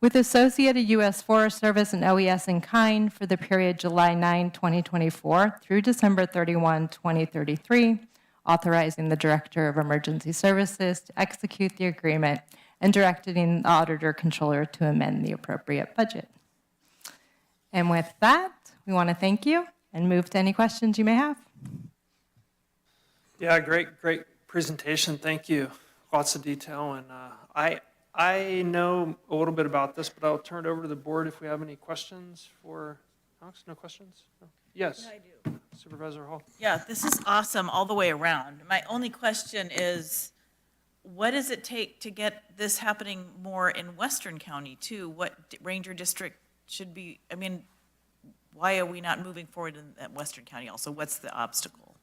with associated U.S. Forest Service and OES in kind for the period July 9, 2024 through December 31, 2033, authorizing the Director of Emergency Services to execute the agreement and directing the Auditor Controller to amend the appropriate budget. And with that, we want to thank you and move to any questions you may have. Yeah, great presentation. Thank you. Lots of detail. And I know a little bit about this, but I'll turn it over to the board if we have any questions for Alex. No questions? No? Yes. Yeah, I do. Supervisor Hall. Yeah, this is awesome all the way around. My only question is, what does it take to get this happening more in Western County too? What ranger district should be, I mean, why are we not moving forward in Western County also? What's the obstacle?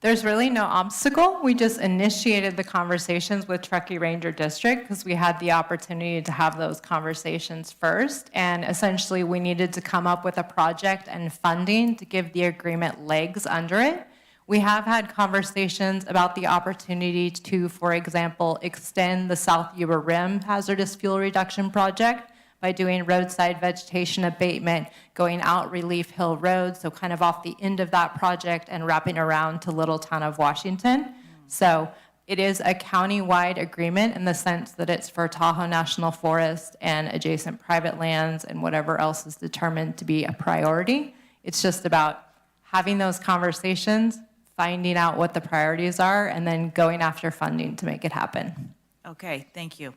There's really no obstacle. We just initiated the conversations with Truckee Ranger District because we had the opportunity to have those conversations first. And essentially, we needed to come up with a project and funding to give the agreement legs under it. We have had conversations about the opportunity to, for example, extend the South Yuba Rim hazardous fuel reduction project by doing roadside vegetation abatement, going out Relief Hill Road, so kind of off the end of that project and wrapping around to Little Town of Washington. So it is a county-wide agreement in the sense that it's for Tahoe National Forest and adjacent private lands and whatever else is determined to be a priority. It's just about having those conversations, finding out what the priorities are, and then going after funding to make it happen. Okay, thank you.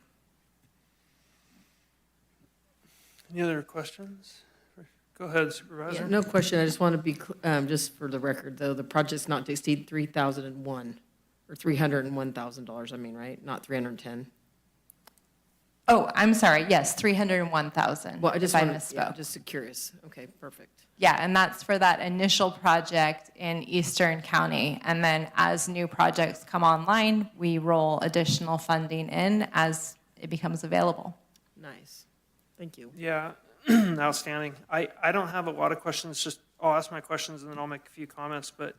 Any other questions? Go ahead, Supervisor. Yeah, no question. I just want to be, just for the record, though, the project's not to exceed 3,001 or $301,000. I mean, right? Not 310. Oh, I'm sorry. Yes, 301,000. Well, I just if I wanted, misspoke. yeah, just curious. Okay, perfect. Yeah, and that's for that initial project in Eastern County. And then as new projects come online, we roll additional funding in as it becomes available. Nice. Thank you. Yeah, outstanding. I don't have a lot of questions. Just I'll ask my questions and then I'll make a few comments. But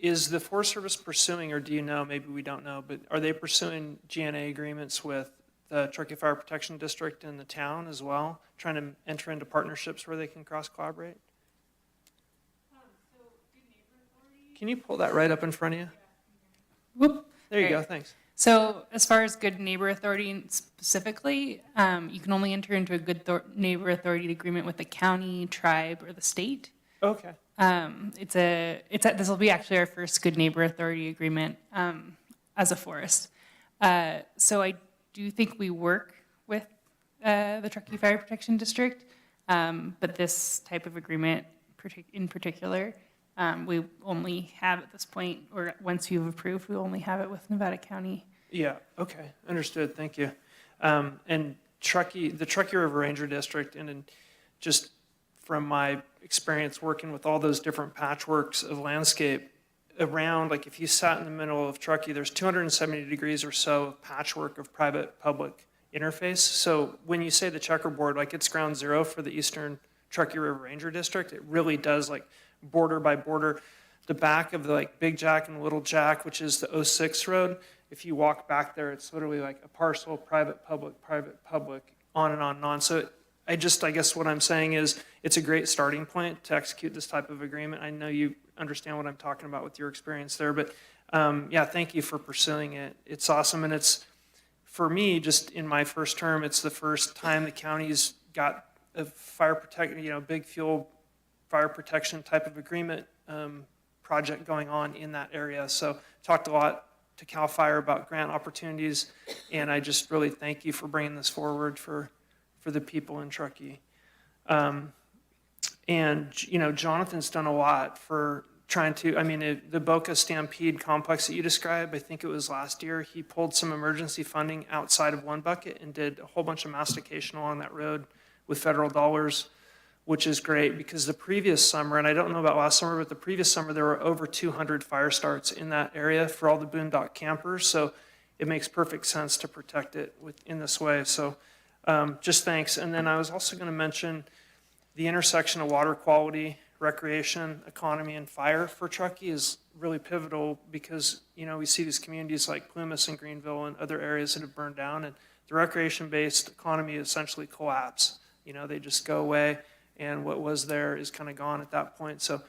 is the Forest Service pursuing, or do you know, maybe we don't know, but are they pursuing GNA agreements with the Truckee Fire Protection District and the town as well, trying to enter into partnerships where they can cross-collaborate? Can you pull that right up in front of you? Whoop. There you Great. go, thanks. So as far as Good Neighbor Authority specifically, you can only enter into a Good Neighbor Authority agreement with the county, tribe, or the state. Okay. This will be actually our first Good Neighbor Authority agreement as a forest. So I do think we work with the Truckee Fire Protection District, but this type of agreement in particular, we only have at this point, or once you've approved, we only have it with Nevada County. Yeah, okay, understood, thank you. And the Truckee River Ranger District, and then just from my experience working with all those different patchworks of landscape around, like if you sat in the middle of Truckee, there's 270 degrees or so of patchwork of private-public interface. So when you say the checkerboard, like it's ground zero for the Eastern Truckee River Ranger District, it really does like border by border. The back of the like Big Jack and Little Jack, which is the 06 road, if you walk back there, it's literally like a parcel, private, public, on and on and on. So I guess what I'm saying is it's a great starting point to execute this type of agreement. I know you understand what I'm talking about with your experience there, but yeah, thank you for pursuing it. It's awesome, and it's, for me, just in my first term, it's the first time the county's got a big fuel fire protection type of agreement project going on in that area. So talked a lot to CAL FIRE about grant opportunities, and I just really thank you for bringing this forward for the people in Truckee. And, you know, Jonathan's done a lot for trying to, I mean, the Boca Stampede complex that you described, I think it was last year, he pulled some emergency funding outside of one bucket and did a whole bunch of mastication along that road with federal dollars, which is great because the previous summer, and I don't know about last summer, but the previous summer there were over 200 fire starts in that area for all the boondock campers. So it makes perfect sense to protect it in this way. So just thanks. And then I was also going to mention the intersection of water quality, recreation, economy, and fire for Truckee is really pivotal because, you know, we see these communities like Plumas and Greenville and other areas that have burned down, and the recreation-based economy essentially collapse. You know, they just go away, and what was there is kind of gone at that point. So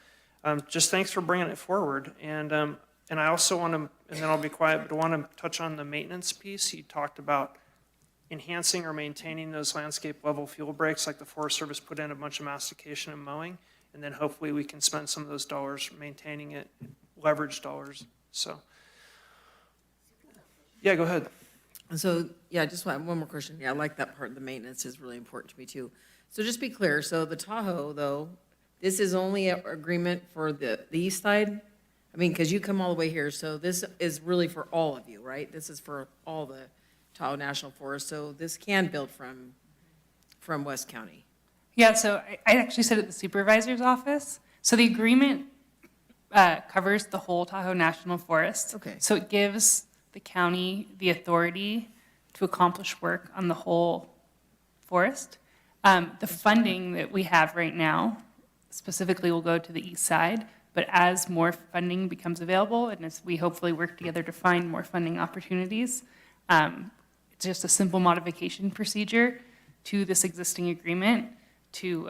just thanks for bringing it forward. And I also want to, and then I'll be quiet, but I want to touch on the maintenance piece. You talked about enhancing or maintaining those landscape level fuel breaks, like the Forest Service put in a bunch of mastication and mowing, and then hopefully we can spend some of those dollars maintaining it, leverage dollars. So, yeah, go ahead. And so, yeah, just one more question. Yeah, I like that part. The maintenance is really important to me too. So just be clear. So the Tahoe, though, this is only an agreement for the east side? I mean, because you come all the way here, so this is really for all of you, right? This is for all the Tahoe National Forest. So this can build from West County. Yeah, so I actually said at the supervisor's office. So the agreement covers the whole Tahoe National Forest. Okay. So it gives the county the authority to accomplish work on the whole forest. The funding that we have right now specifically will go to the east side, but as more funding becomes available, and as we hopefully work together to find more funding opportunities, it's just a simple modification procedure to this existing agreement to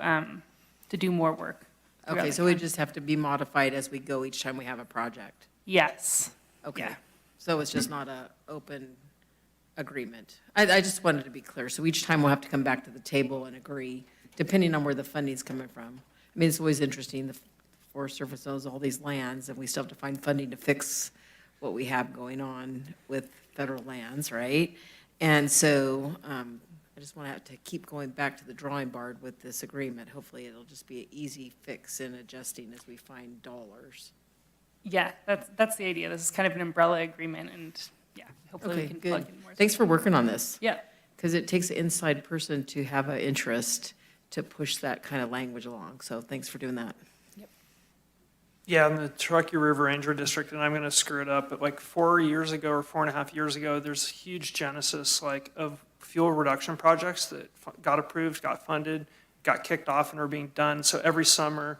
do more work. Okay, so we just have to be modified as we go each time we have a project? Yes. Okay. Yeah. So it's just not a open agreement? I just wanted to be clear. So each time we'll have to come back to the table and agree, depending on where the funding's coming from. I mean, it's always interesting, the Forest Service owns all these lands, and we still have to find funding to fix what we have going on with federal lands, right? And so I just want to have to keep going back to the drawing board with this agreement. Hopefully, it'll just be an easy fix in adjusting as we find dollars. Yeah, that's the idea. This is kind of an umbrella agreement, and yeah, hopefully we Okay, can good. plug in more. Thanks for working on this. Yeah. Because it takes an inside person to have an interest to push that kind of language along. So thanks for doing that. Yeah, in the Truckee River Ranger District, and I'm going to screw it up, but like 4 years ago or 4.5 years ago, there's a huge genesis of fuel reduction projects that got approved, got funded, got kicked off, and are being done. So every summer,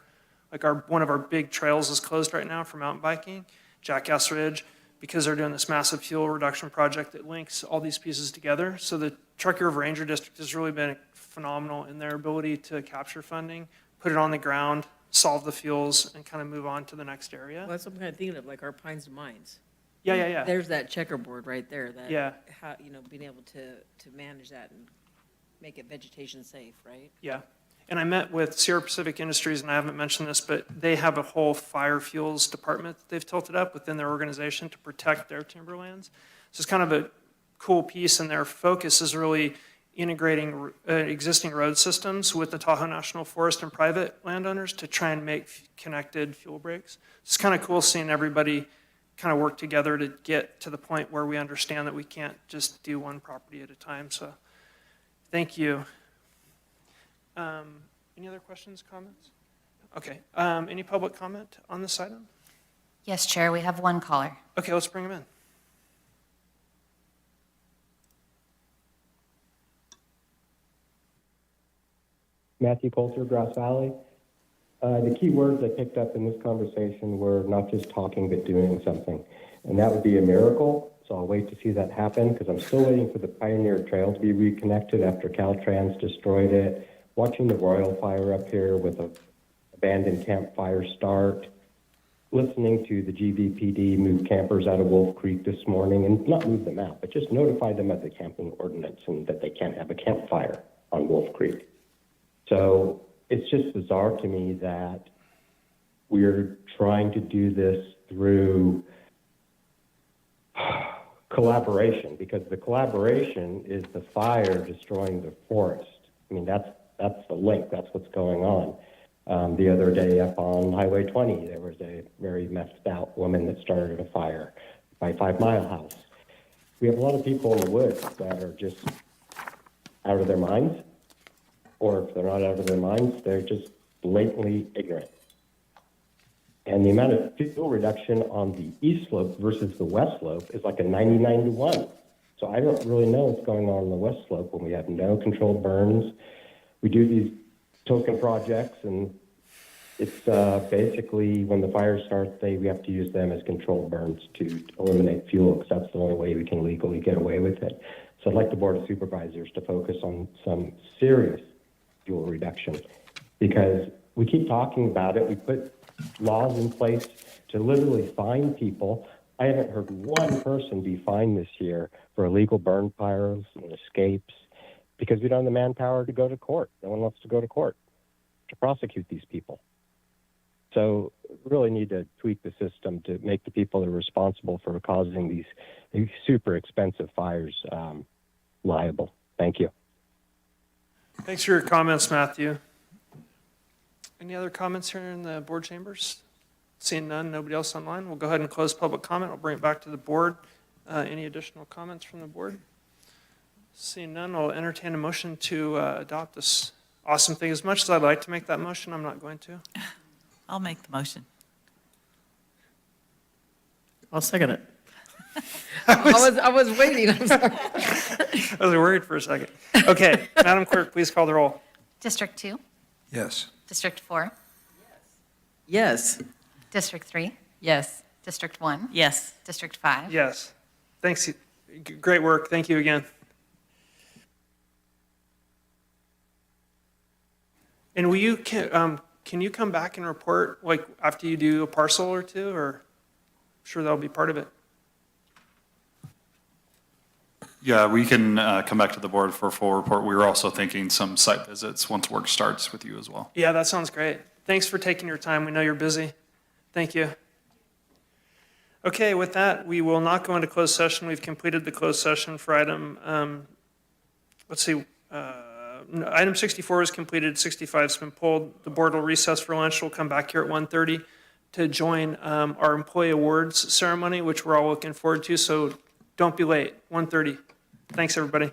like one of our big trails is closed right now for mountain biking, Jackass Ridge, because they're doing this massive fuel reduction project that links all these pieces together. So the Truckee River Ranger District has really been phenomenal in their ability to capture funding, put it on the ground, solve the fuels, and kind of move on to the next area. Well, that's what I'm kind of thinking of, like our Pines to Mines. Yeah. There's that checkerboard right there that, Yeah. how, being able to manage that and make it vegetation safe, right? Yeah. And I met with Sierra Pacific Industries, and I haven't mentioned this, but they have a whole fire fuels department that they've tilted up within their organization to protect their timberlands. So it's kind of a cool piece, and their focus is really integrating existing road systems with the Tahoe National Forest and private landowners to try and make connected fuel breaks. It's kind of cool seeing everybody kind of work together to get to the point where we understand that we can't just do one property at a time. So thank you. Any other questions, comments? Okay. Any public comment on this item? Yes, Chair, we have one caller. Okay, let's bring him in. Matthew Coulter, Grass Valley. The key words I picked up in this conversation were not just talking, but doing something. And that would be a miracle. So I'll wait to see that happen because I'm still waiting for the Pioneer Trail to be reconnected after Caltrans destroyed it. Watching the Royal Fire up here with an abandoned campfire start. Listening to the GVPD move campers out of Wolf Creek this morning, and not move them out, but just notify them of the camping ordinance and that they can't have a campfire on Wolf Creek. So it's just bizarre to me that we're trying to do this through collaboration, because the collaboration is the fire destroying the forest. I mean, that's the link. That's what's going on. The other day up on Highway 20, there was a very messed out woman that started a fire by 5 Mile House. We have a lot of people in the woods that are just out of their minds, or if they're not out of their minds, they're just blatantly ignorant. And the amount of fuel reduction on the east slope versus the west slope is like a 99-to-1. So I don't really know what's going on the west slope when we have no controlled burns. We do these token projects, and it's basically when the fires start, we have to use them as controlled burns to eliminate fuel, because that's the only way we can legally get away with it. So I'd like the Board of Supervisors to focus on some serious fuel reduction, because we keep talking about it. We put laws in place to literally fine people. I haven't heard one person be fined this year for illegal burn fires and escapes, because we don't have the manpower to go to court. No one wants to go to court to prosecute these people. So we really need to tweak the system to make the people that are responsible for causing these super expensive fires liable. Thank you. Thanks for your comments, Matthew. Any other comments here in the board chambers? Seeing none, nobody else online, we'll go ahead and close public comment. I'll bring it back to the board. Any additional comments from the board? Seeing none, I'll entertain a motion to adopt this awesome thing. As much as I'd like to make that motion, I'm not going to. I'll make the motion. I'll second it. I was waiting. I'm sorry. I was worried for a second. Okay, Madam Clerk, please call the roll. District 2, Yes. District 4, Yes. District 3, Yes. District 1, Yes. District 5. Yes. Thanks. Great work. Thank you again. And will you, can you come back and report, like, after you do a parcel or two, or? I'm sure that'll be part of it. Yeah, we can come back to the board for a full report. We were also thinking some site visits once work starts with you as well. Yeah, that sounds great. Thanks for taking your time. We know you're busy. Thank you. Okay, with that, we will not go into closed session. We've completed the closed session for item, item 64 is completed, 65 has been pulled. The board will recess for lunch. We'll come back here at 1:30 to join our employee awards ceremony, which we're all looking forward to. So don't be late, 1:30. Thanks, everybody.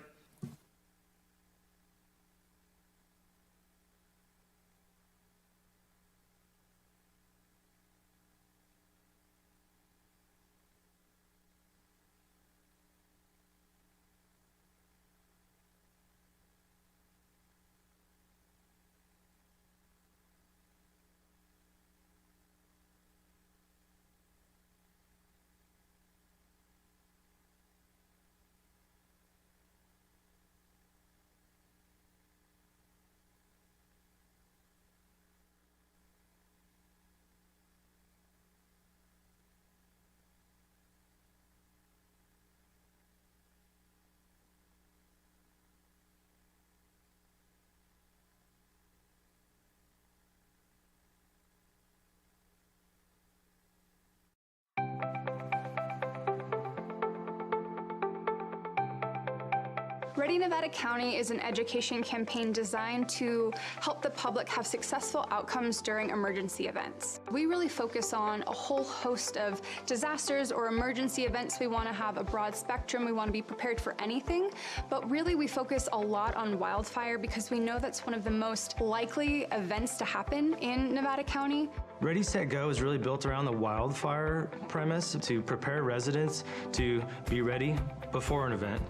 Ready Nevada County is an education campaign designed to help the public have successful outcomes during emergency events. We really focus on a whole host of disasters or emergency events. We want to have a broad spectrum. We want to be prepared for anything, but really we focus a lot on wildfire because we know that's one of the most likely events to happen in Nevada County. Ready, Set, Go is really built around the wildfire premise to prepare residents to be ready before an event,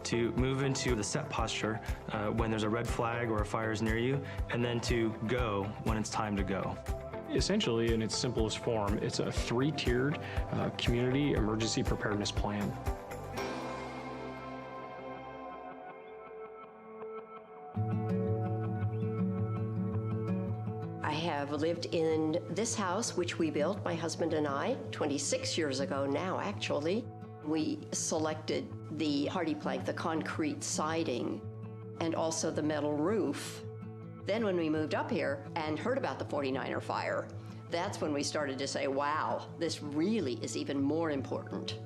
to move into the set posture when there's a red flag or a fire is near you, and then to go when it's time to go. Essentially, in its simplest form, it's a 3-tiered community emergency preparedness plan. I have lived in this house, which we built, my husband and I, 26 years ago now, actually. We selected the hardy plank, the concrete siding, and also the metal roof. Then when we moved up here and heard about the 49er fire, that's when we started to say, wow, this really is even more important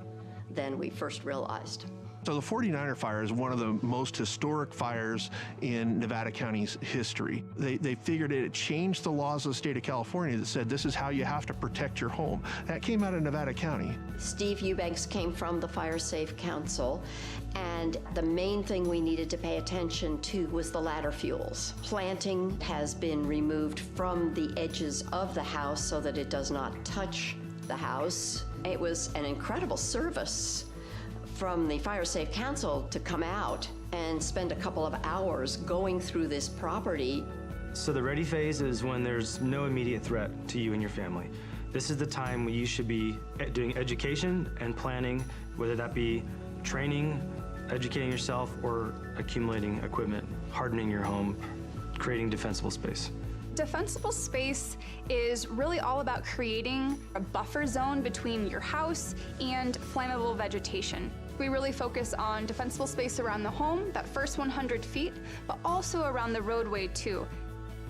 than we first realized. So the 49er fire is one of the most historic fires in Nevada County's history. They figured it changed the laws of the state of California that said this is how you have to protect your home. That came out of Nevada County. Steve Eubanks came from the Fire Safe Council, and the main thing we needed to pay attention to was the ladder fuels. Planting has been removed from the edges of the house so that it does not touch the house. It was an incredible service from the Fire Safe Council to come out and spend a couple of hours going through this property. So the ready phase is when there's no immediate threat to you and your family. This is the time when you should be doing education and planning, whether that be training, educating yourself, or accumulating equipment, hardening your home, creating defensible space. Defensible space is really all about creating a buffer zone between your house and flammable vegetation. We really focus on defensible space around the home, that first 100 feet, but also around the roadway too.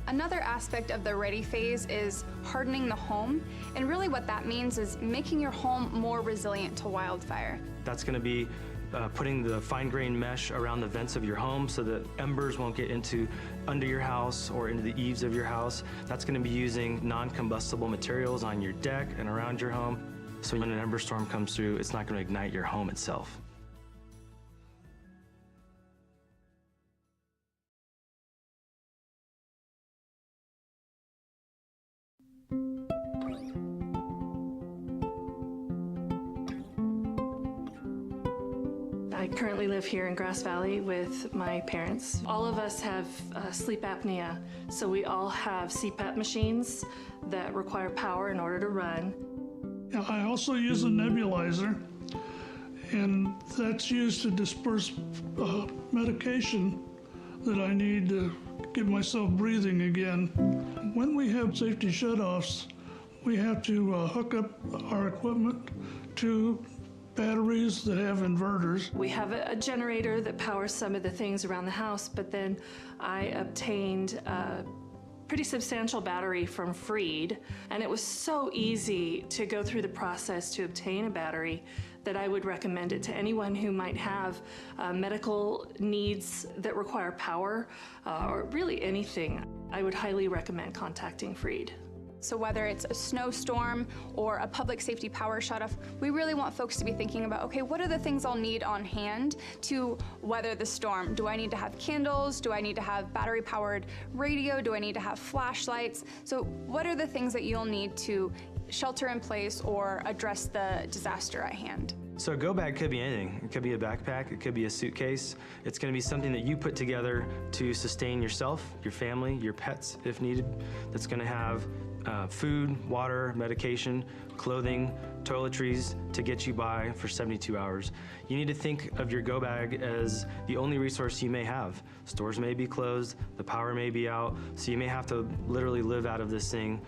Another aspect of the ready phase is hardening the home, and really what that means is making your home more resilient to wildfire. That's going to be putting the fine-grained mesh around the vents of your home so that embers won't get under your house or into the eaves of your house. That's going to be using non-combustible materials on your deck and around your home. So when an ember storm comes through, it's not going to ignite your home itself. I currently live here in Grass Valley with my parents. All of us have sleep apnea, so we all have CPAP machines that require power in order to run. I also use a nebulizer, and that's used to disperse medication that I need to get myself breathing again. When we have safety shutoffs, we have to hook up our equipment to batteries that have inverters. We have a generator that powers some of the things around the house, but then I obtained a pretty substantial battery from Freed, and it was so easy to go through the process to obtain a battery that I would recommend it to anyone who might have medical needs that require power, or really anything. I would highly recommend contacting Freed. So whether it's a snowstorm or a public safety power shutoff, we really want folks to be thinking about, okay, what are the things I'll need on hand to weather the storm? Do I need to have candles? Do I need to have battery-powered radio? Do I need to have flashlights? So what are the things that you'll need to shelter in place or address the disaster at hand? So a go bag could be anything. It could be a backpack, it could be a suitcase. It's going to be something that you put together to sustain yourself, your family, your pets if needed. That's going to have food, water, medication, clothing, toiletries to get you by for 72 hours. You need to think of your go bag as the only resource you may have. Stores may be closed, the power may be out, so you may have to literally live out of this thing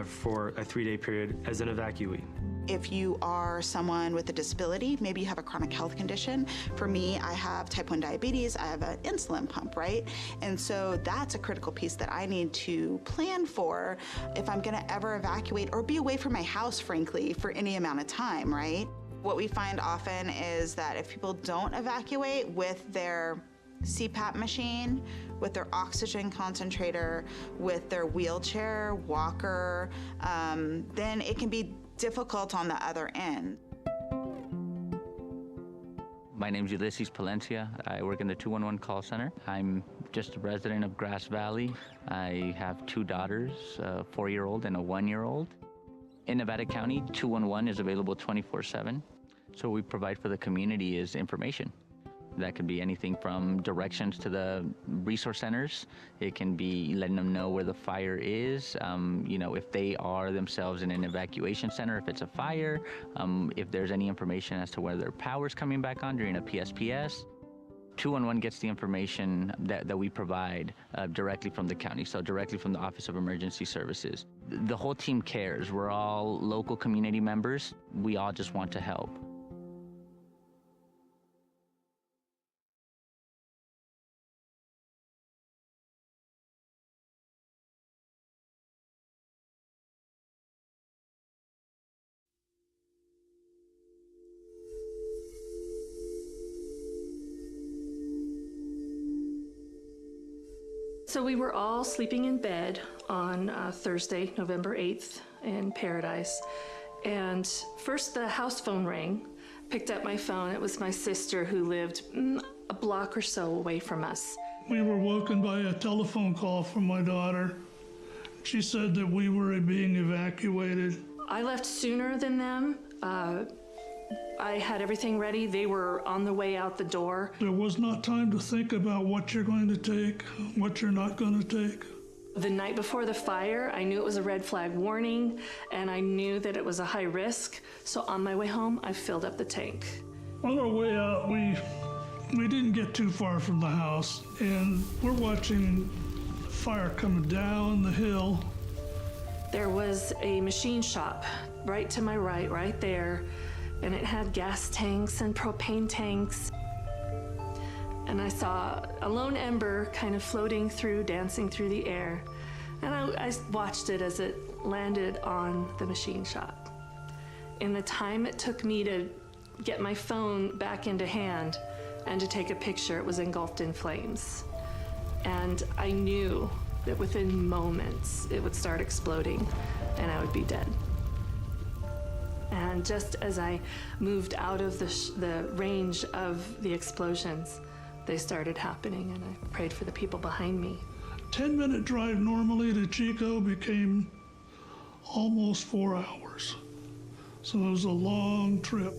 for a 3-day period as an evacuee. If you are someone with a disability, maybe you have a chronic health condition. For me, I have type 1 diabetes, I have an insulin pump, right? And so that's a critical piece that I need to plan for if I'm gonna ever evacuate or be away from my house, frankly, for any amount of time, right? What we find often is that if people don't evacuate with their CPAP machine, with their oxygen concentrator, with their wheelchair, walker, then it can be difficult on the other end. My name's Ulysses Palencia. I work in the 211 call center. I'm just a resident of Grass Valley. I have 2 daughters, a 4-year-old and a 1-year-old. In Nevada County, 211 is available 24/7. So what we provide for the community is information. That could be anything from directions to the resource centers. It can be letting them know where the fire is, if they are themselves in an evacuation center, if it's a fire, if there's any information as to whether their power's coming back on during a PSPS. 211 gets the information that we provide directly from the county, so directly from the Office of Emergency Services. The whole team cares. We're all local community members. We all just want to help. So we were all sleeping in bed on Thursday, November 8th in Paradise. And first the house phone rang. Picked up my phone. It was my sister who lived a block or so away from us. We were woken by a telephone call from my daughter. She said that we were being evacuated. I left sooner than them. I had everything ready. They were on the way out the door. There was not time to think about what you're going to take, what you're not going to take. The night before the fire, I knew it was a red flag warning, and I knew that it was a high risk. So on my way home, I filled up the tank. On our way out, we didn't get too far from the house, and we're watching fire coming down the hill. There was a machine shop right to my right there, and it had gas tanks and propane tanks. And I saw a lone ember kind of floating through, dancing through the air. And I watched it as it landed on the machine shop. In the time it took me to get my phone back into hand and to take a picture, it was engulfed in flames. And I knew that within moments it would start exploding and I would be dead. And just as I moved out of the range of the explosions, they started happening, and I prayed for the people behind me. 10-minute drive normally to Chico became almost 4 hours. So it was a long trip.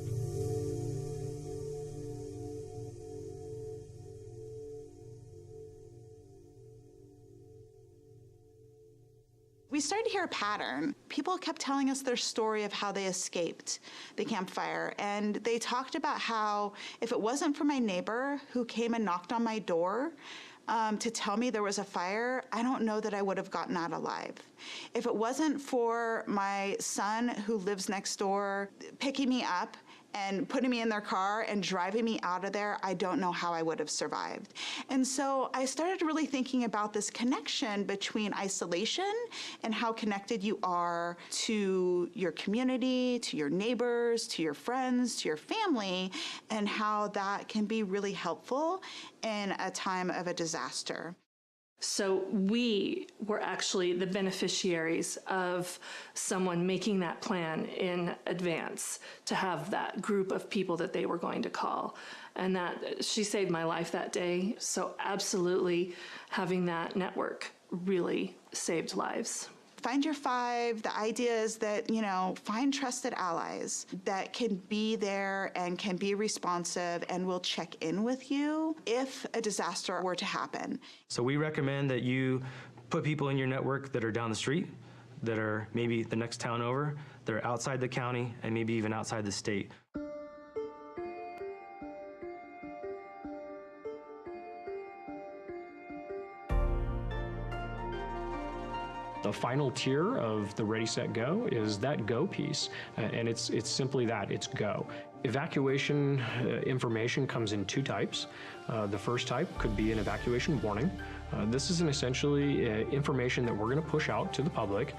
We started to hear a pattern. People kept telling us their story of how they escaped the campfire. And they talked about how if it wasn't for my neighbor who came and knocked on my door to tell me there was a fire, I don't know that I would have gotten out alive. If it wasn't for my son who lives next door picking me up and putting me in their car and driving me out of there, I don't know how I would have survived. And so I started really thinking about this connection between isolation and how connected you are to your community, to your neighbors, to your friends, to your family, and how that can be really helpful in a time of a disaster. So we were actually the beneficiaries of someone making that plan in advance to have that group of people that they were going to call. And that she saved my life that day. So absolutely having that network really saved lives. Find your five. The idea is that, find trusted allies that can be there and can be responsive and will check in with you if a disaster were to happen. So we recommend that you put people in your network that are down the street, that are maybe the next town over, that are outside the county, and maybe even outside the state. The final tier of the Ready, Set, Go is that go piece, and it's simply that, it's go. Evacuation information comes in two types. The first type could be an evacuation warning. This is essentially information that we're going to push out to the public,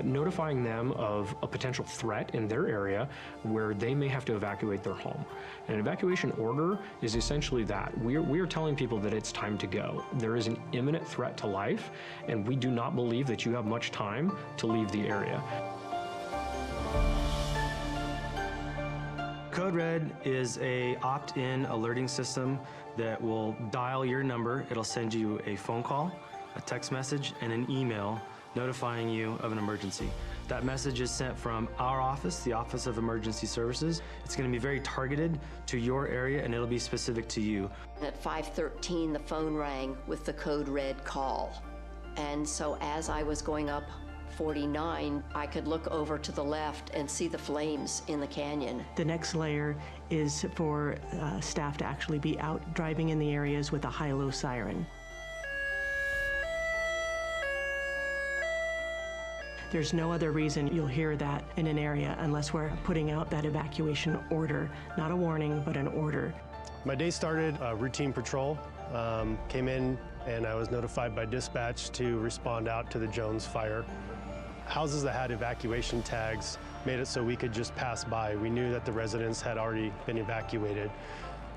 notifying them of a potential threat in their area where they may have to evacuate their home. An evacuation order is essentially that. We are telling people that it's time to go. There is an imminent threat to life, and we do not believe that you have much time to leave the area. Code Red is a opt-in alerting system that will dial your number. It'll send you a phone call, a text message, and an email notifying you of an emergency. That message is sent from our office, the Office of Emergency Services. It's going to be very targeted to your area, and it'll be specific to you. At 5:13, the phone rang with the Code Red call. And so as I was going up 49, I could look over to the left and see the flames in the canyon. The next layer is for staff to actually be out driving in the areas with a high-low siren. There's no other reason you'll hear that in an area unless we're putting out that evacuation order, not a warning, but an order. My day started routine patrol, came in and I was notified by dispatch to respond out to the Jones fire. Houses that had evacuation tags made it so we could just pass by. We knew that the residents had already been evacuated.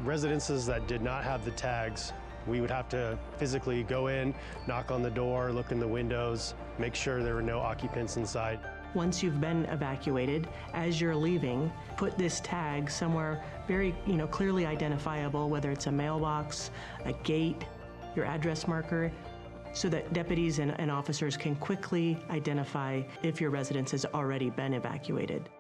Residences that did not have the tags We would have to physically go in, knock on the door, look in the windows, make sure there were no occupants inside. Once you've been evacuated, as you're leaving, put this tag somewhere very, clearly identifiable, whether it's a mailbox, a gate, your address marker, so that deputies and officers can quickly identify if your residence has already been evacuated.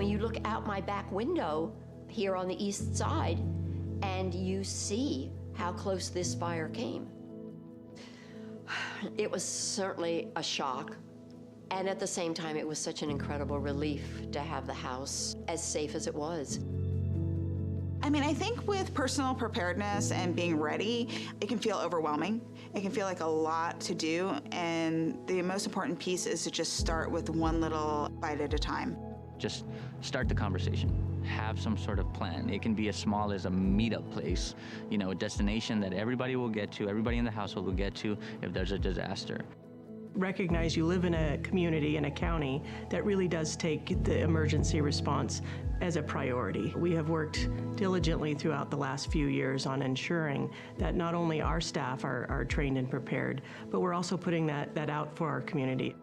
You look out my back window here on the east side, and you see how close this fire came. It was certainly a shock, and at the same time, it was such an incredible relief to have the house as safe as it was. I think with personal preparedness and being ready, it can feel overwhelming. It can feel like a lot to do, and the most important piece is to just start with one little bite at a time. Just start the conversation. Have some sort of plan. It can be as small as a meetup place, a destination that everybody will get to, everybody in the household will get to if there's a disaster. Recognize you live in a community, in a county, that really does take the emergency response as a priority. We have worked diligently throughout the last few years on ensuring that not only our staff are trained and prepared, but we're also putting that out for our community.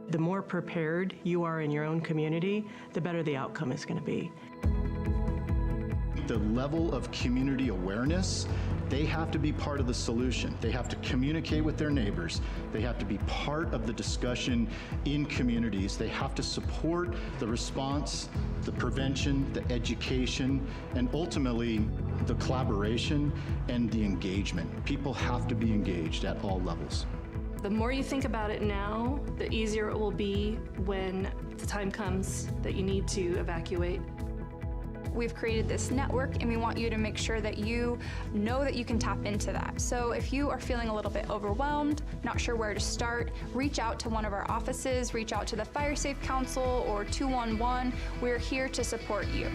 The more prepared you are in your own community, the better the outcome is going to be. The level of community awareness, they have to be part of the solution. They have to communicate with their neighbors. They have to be part of the discussion in communities. They have to support the response, the prevention, the education, and ultimately the collaboration and the engagement. People have to be engaged at all levels. The more you think about it now, the easier it will be when the time comes that you need to evacuate. We've created this network, and we want you to make sure that you know that you can tap into that. So if you are feeling a little bit overwhelmed, not sure where to start, reach out to one of our offices, reach out to the Fire Safe Council or 211. We're here to support you.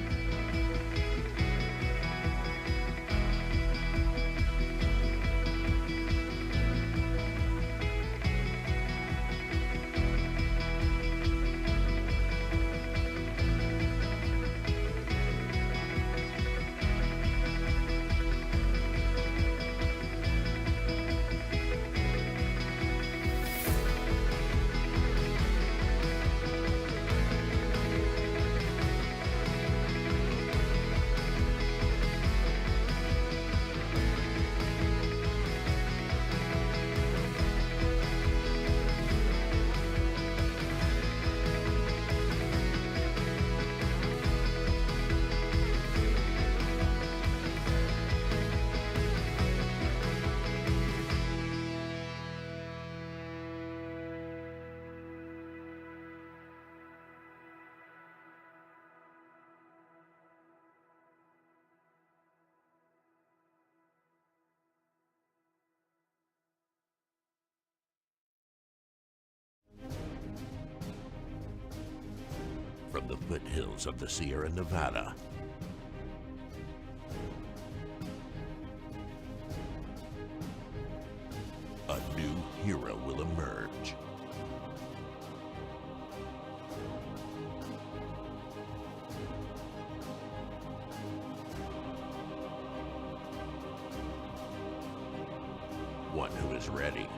From the foothills of the Sierra Nevada, a new hero will emerge. One who is ready.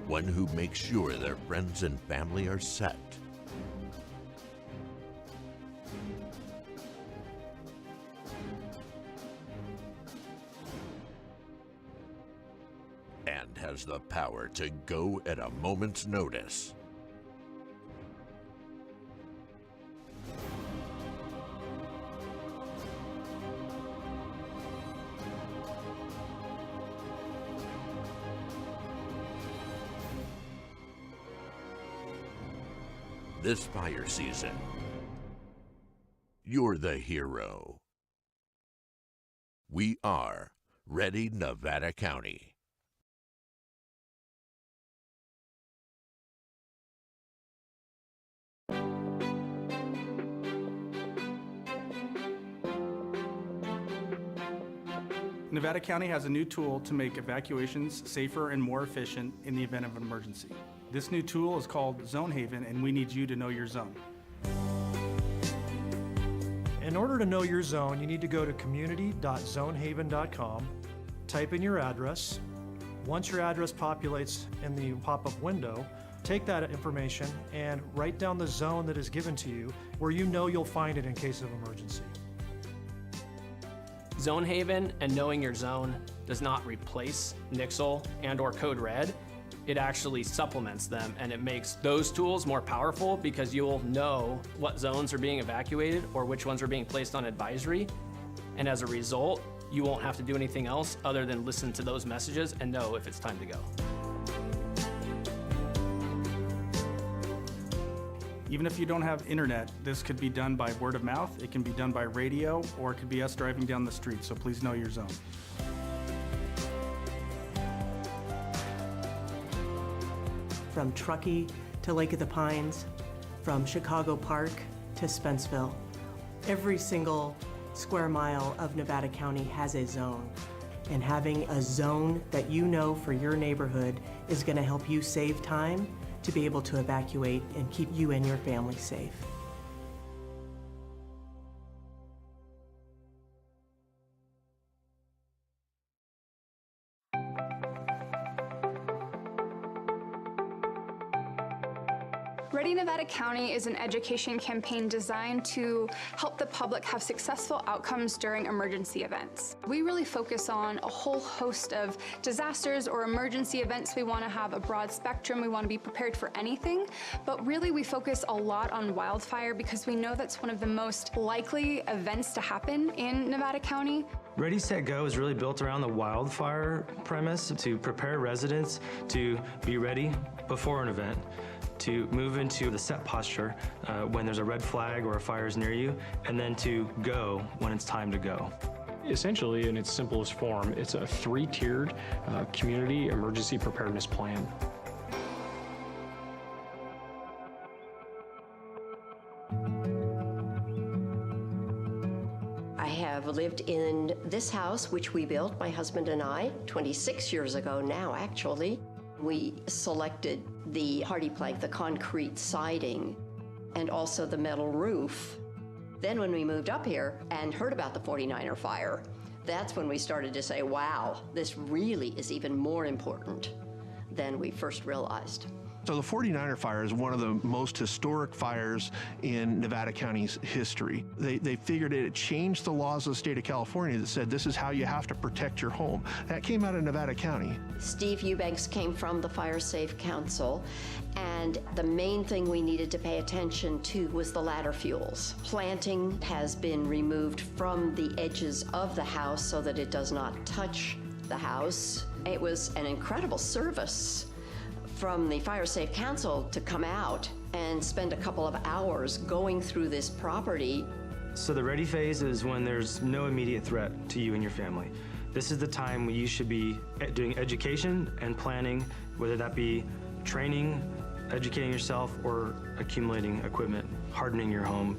One who makes sure their friends and family are set. And has the power to go at a moment's notice. This fire season, you're the hero. We are Ready, Nevada County. Nevada County has a new tool to make evacuations safer and more efficient in the event of an emergency. This new tool is called Zone Haven, and we need you to know your zone. In order to know your zone, you need to go to community.zonehaven.com, type in your address. Once your address populates in the pop-up window, take that information and write down the zone that is given to you where you know you'll find it in case of emergency. Zone Haven and knowing your zone does not replace Nixle and/or Code Red. It actually supplements them, and it makes those tools more powerful because you'll know what zones are being evacuated or which ones are being placed on advisory. And as a result, you won't have to do anything else other than listen to those messages and know if it's time to go. Even if you don't have internet, this could be done by word of mouth, it can be done by radio, or it could be us driving down the street, so please know your zone. From Truckee to Lake of the Pines, from Chicago Park to Spenceville, every single square mile of Nevada County has a zone. And having a zone that you know for your neighborhood is going to help you save time to be able to evacuate and keep you and your family safe. Ready Nevada County is an education campaign designed to help the public have successful outcomes during emergency events. We really focus on a whole host of disasters or emergency events. We want to have a broad spectrum. We want to be prepared for anything, but really we focus a lot on wildfire because we know that's one of the most likely events to happen in Nevada County. Ready, Set, Go is really built around the wildfire premise to prepare residents to be ready before an event, to move into the set posture when there's a red flag or a fire is near you, and then to go when it's time to go. Essentially, in its simplest form, it's a 3-tiered community emergency preparedness plan. I have lived in this house, which we built, my husband and I, 26 years ago now, actually. We selected the hardy plank, the concrete siding, and also the metal roof. Then when we moved up here and heard about the 49er fire, that's when we started to say, wow, this really is even more important than we first realized. So the 49er fire is one of the most historic fires in Nevada County's history. They figured it changed the laws of the state of California that said this is how you have to protect your home. That came out of Nevada County. Steve Eubanks came from the Fire Safe Council, and the main thing we needed to pay attention to was the ladder fuels. Planting has been removed from the edges of the house so that it does not touch the house. It was an incredible service from the Fire Safe Council to come out and spend a couple of hours going through this property. So the ready phase is when there's no immediate threat to you and your family. This is the time when you should be doing education and planning, whether that be training, educating yourself, or accumulating equipment, hardening your home,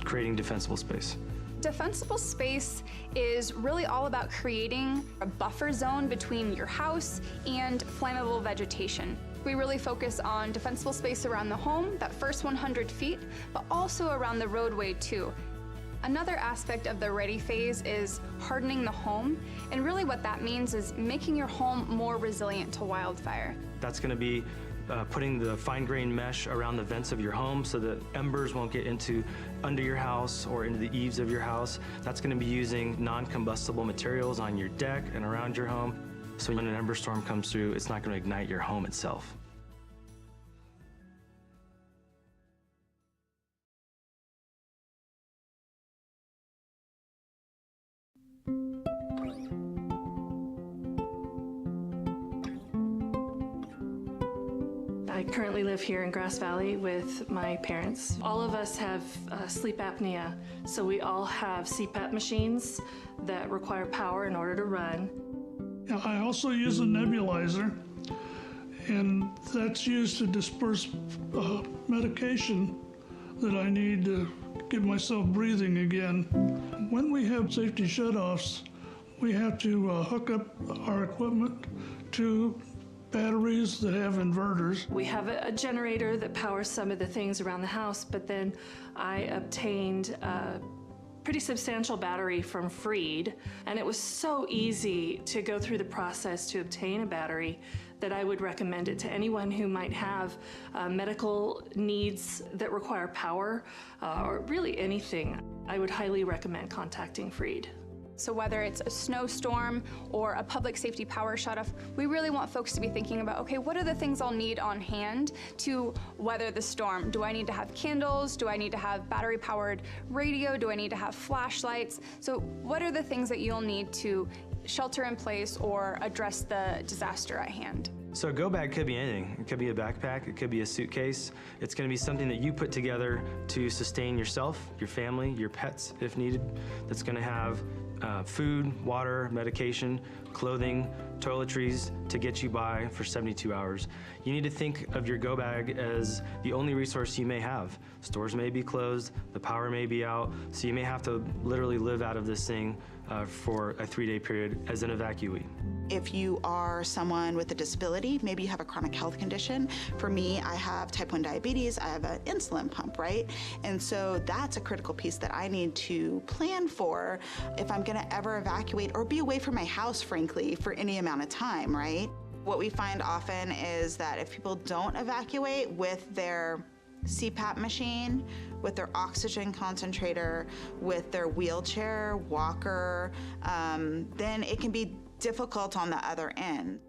creating defensible space. Defensible space is really all about creating a buffer zone between your house and flammable vegetation. We really focus on defensible space around the home, that first 100 feet, but also around the roadway too. Another aspect of the ready phase is hardening the home, and really what that means is making your home more resilient to wildfire. That's going to be putting the fine-grained mesh around the vents of your home so that embers won't get under your house or into the eaves of your house. That's going to be using non-combustible materials on your deck and around your home. So when an ember storm comes through, it's not going to ignite your home itself. I currently live here in Grass Valley with my parents. All of us have sleep apnea, so we all have CPAP machines that require power in order to run. I also use a nebulizer, and that's used to disperse medication that I need to get myself breathing again. When we have safety shutoffs, we have to hook up our equipment to batteries that have inverters. We have a generator that powers some of the things around the house, but then I obtained a pretty substantial battery from Freed, and it was so easy to go through the process to obtain a battery that I would recommend it to anyone who might have medical needs that require power, or really anything. I would highly recommend contacting Freed. So whether it's a snowstorm or a public safety power shutoff, we really want folks to be thinking about, okay, what are the things I'll need on hand to weather the storm? Do I need to have candles? Do I need to have battery-powered radio? Do I need to have flashlights? So what are the things that you'll need to shelter in place or address the disaster at hand? So a go bag could be anything. It could be a backpack, it could be a suitcase. It's gonna be something that you put together to sustain yourself, your family, your pets if needed. That's gonna have food, water, medication, clothing, toiletries to get you by for 72 hours. You need to think of your go bag as the only resource you may have. Stores may be closed, the power may be out, so you may have to literally live out of this thing for a 3-day period as an evacuee. If you are someone with a disability, maybe you have a chronic health condition. For me, I have type 1 diabetes, I have an insulin pump, right? And so that's a critical piece that I need to plan for if I'm gonna ever evacuate or be away from my house, frankly, for any amount of time, right? What we find often is that if people don't evacuate with their CPAP machine, with their oxygen concentrator, with their wheelchair, walker, then it can be difficult on the other end.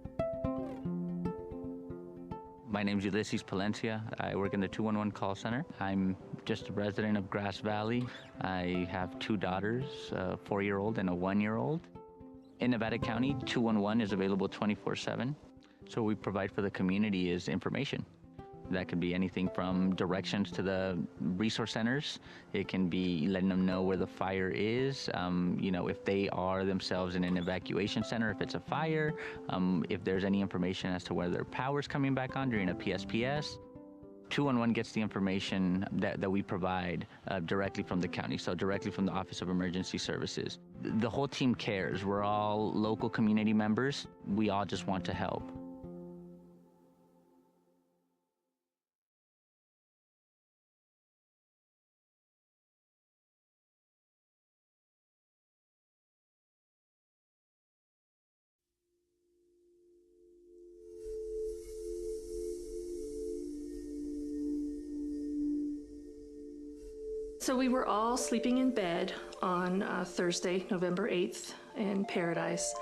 My name's Ulysses Palencia. I work in the 211 call center. I'm just a resident of Grass Valley. I have 2 daughters, a 4-year-old and a 1-year-old. In Nevada County, 211 is available 24/7. So what we provide for the community is information. That could be anything from directions to the resource centers. It can be letting them know where the fire is, if they are themselves in an evacuation center, if it's a fire, if there's any information as to whether their power's coming back on during a PSPS. 211 gets the information that we provide directly from the county, so directly from the Office of Emergency Services. The whole team cares. We're all local community members. We all just want to help. So we were all sleeping in bed on Thursday, November 8th in Paradise.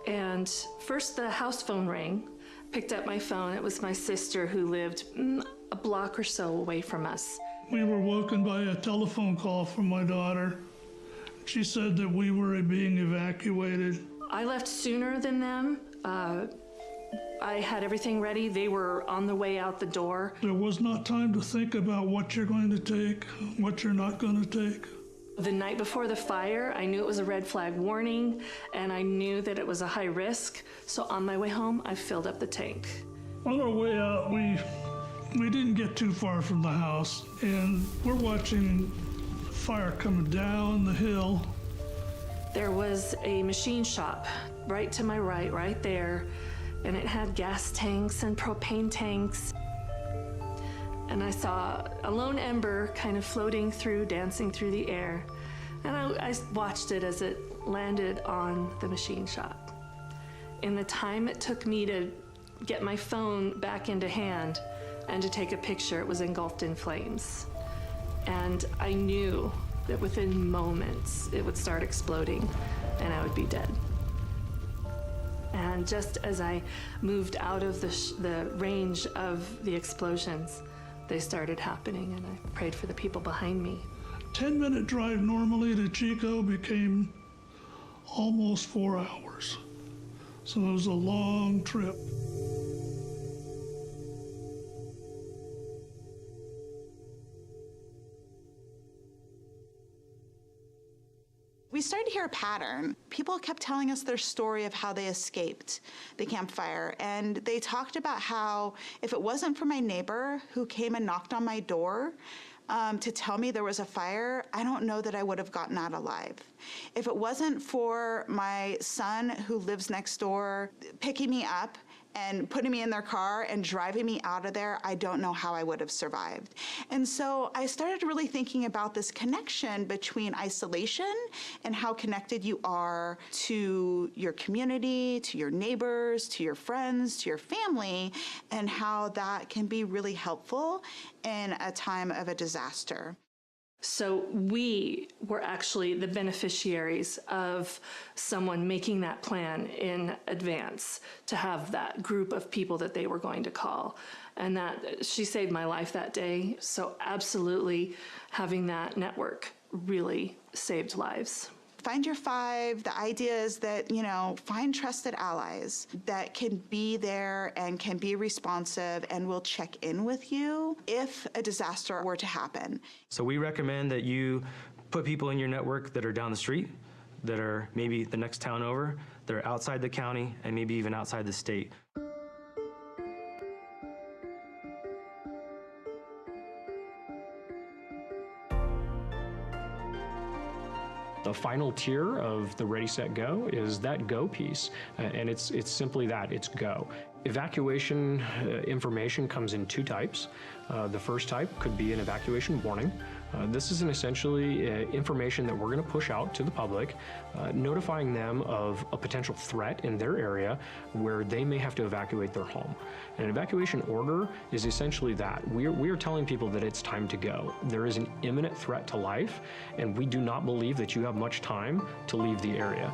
And first the house phone rang. Picked up my phone. It was my sister who lived a block or so away from us. We were woken by a telephone call from my daughter. She said that we were being evacuated. I left sooner than them. I had everything ready. They were on the way out the door. There was not time to think about what you're going to take, what you're not going to take. The night before the fire, I knew it was a red flag warning, and I knew that it was a high risk. So on my way home, I filled up the tank. On our way out, we didn't get too far from the house, and we're watching fire coming down the hill. There was a machine shop right to my right there. And it had gas tanks and propane tanks. And I saw a lone ember kind of floating through, dancing through the air. And I watched it as it landed on the machine shop. In the time it took me to get my phone back into hand and to take a picture, it was engulfed in flames. And I knew that within moments it would start exploding and I would be dead. And just as I moved out of the range of the explosions, they started happening, and I prayed for the people behind me. 10-minute drive normally to Chico became almost 4 hours. So it was a long trip. started to hear a pattern. People kept telling us their story of how they escaped the campfire, and they talked about how if it wasn't for my neighbor who came and knocked on my door to tell me there was a fire, I don't know that I would have gotten out alive. If it wasn't for my son who lives next door picking me up and putting me in their car and driving me out of there, I don't know how I would have survived. And so I started really thinking about this connection between isolation and how connected you are to your community, to your neighbors, to your friends, to your family, and how that can be really helpful in a time of a disaster. So we were actually the beneficiaries of someone making that plan in advance to have that group of people that they were going to call. And that she saved my life that day. So absolutely having that network really saved lives. Find your five. The idea is that, find trusted allies that can be there and can be responsive and will check in with you if a disaster were to happen. So we recommend that you put people in your network that are down the street, that are maybe the next town over, that are outside the county, and maybe even outside the state. The final tier of the Ready, Set, Go is that go piece, and it's simply that, it's go. Evacuation information comes in two types. The first type could be an evacuation warning. This is essentially information that we're going to push out to the public, notifying them of a potential threat in their area where they may have to evacuate their home. An evacuation order is essentially that. We are telling people that it's time to go. There is an imminent threat to life, and we do not believe that you have much time to leave the area.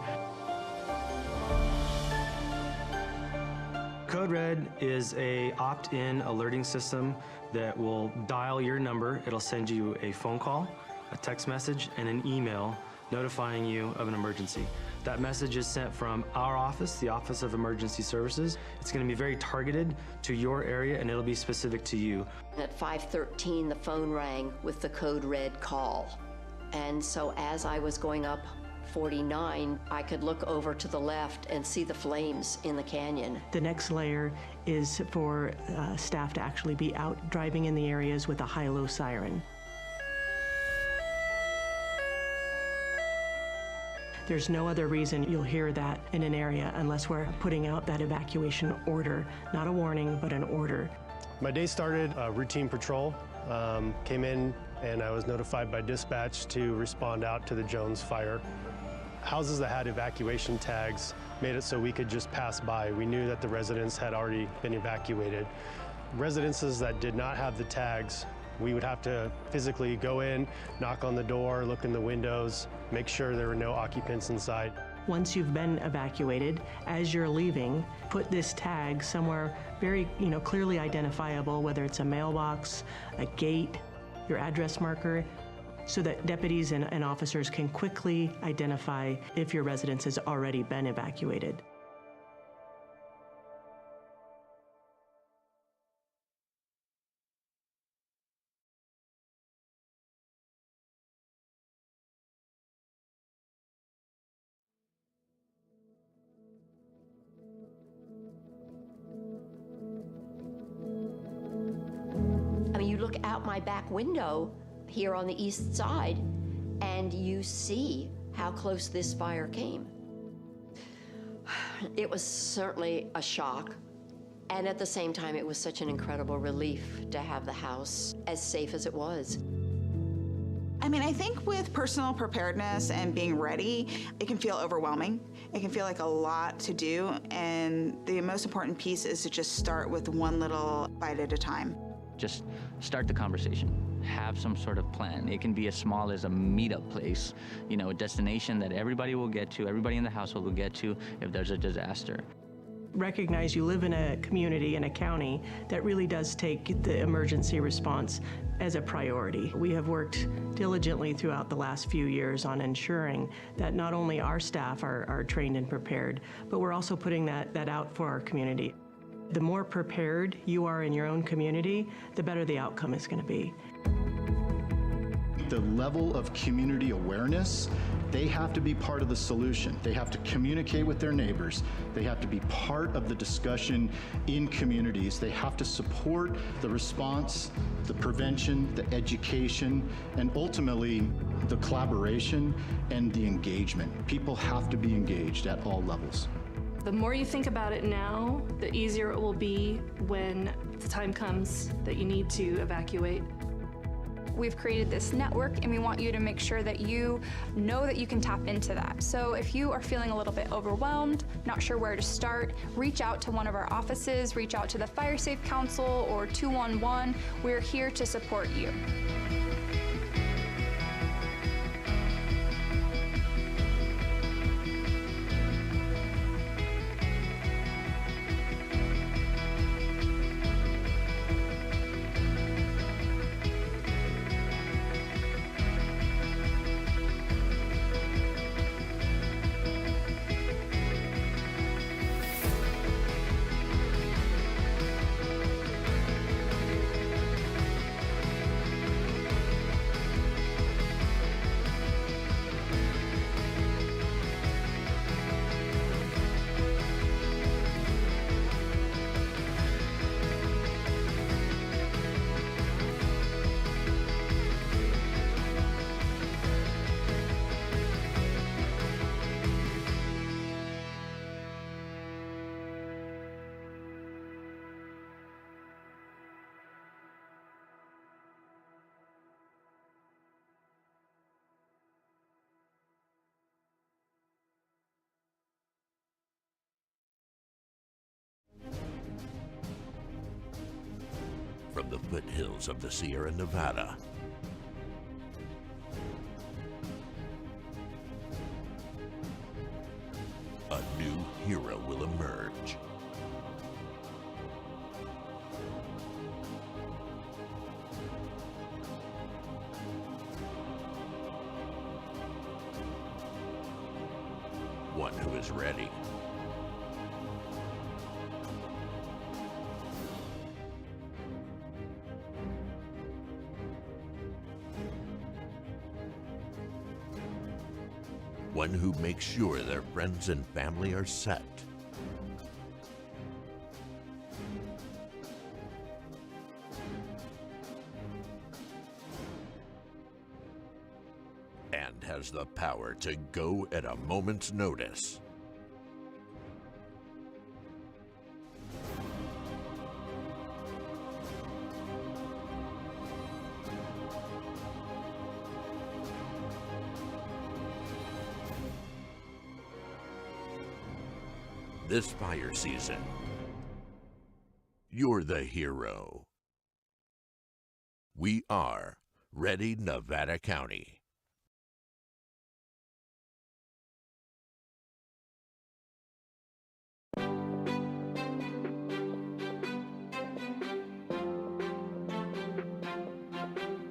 Code Red is a opt-in alerting system that will dial your number. It'll send you a phone call, a text message, and an email notifying you of an emergency. That message is sent from our office, the Office of Emergency Services. It's going to be very targeted to your area, and it'll be specific to you. At 5:13, the phone rang with the Code Red call. And so as I was going up 49, I could look over to the left and see the flames in the canyon. The next layer is for staff to actually be out driving in the areas with a high-low siren. There's no other reason you'll hear that in an area unless we're putting out that evacuation order, not a warning, but an order. My day started routine patrol, came in and I was notified by dispatch to respond out to the Jones fire. Houses that had evacuation tags made it so we could just pass by. We knew that the residents had already been evacuated. Residences that did not have the tags, we would have to physically go in, knock on the door, look in the windows, make sure there were no occupants inside. Once you've been evacuated, as you're leaving, put this tag somewhere very, clearly identifiable, whether it's a mailbox, a gate, your address marker, so that deputies and officers can quickly identify if your residence has already been evacuated. You look out my back window here on the east side, and you see how close this fire came. It was certainly a shock, and at the same time, it was such an incredible relief to have the house as safe as it was. I think with personal preparedness and being ready, it can feel overwhelming. It can feel like a lot to do, and the most important piece is to just start with one little bite at a time. Just start the conversation. Have some sort of plan. It can be as small as a meetup place, a destination that everybody will get to, everybody in the household will get to if there's a disaster. Recognize you live in a community, in a county, that really does take the emergency response as a priority. We have worked diligently throughout the last few years on ensuring that not only our staff are trained and prepared, but we're also putting that out for our community. The more prepared you are in your own community, the better the outcome is going to be. the level of community awareness, they have to be part of the solution. They have to communicate with their neighbors. They have to be part of the discussion in communities. They have to support the response, the prevention, the education, and ultimately the collaboration and the engagement. People have to be engaged at all levels. The more you think about it now, the easier it will be when the time comes that you need to evacuate. We've created this network and we want you to make sure that you know that you can tap into that. So if you are feeling a little bit overwhelmed, not sure where to start, reach out to one of our offices, reach out to the Fire Safe Council or 211. We're here to support you. From the foothills of the Sierra Nevada, a new hero will emerge. One who is ready. One who makes sure their friends and family are set. And has the power to go at a moment's notice. This fire season, you're the hero. We are Ready Nevada County.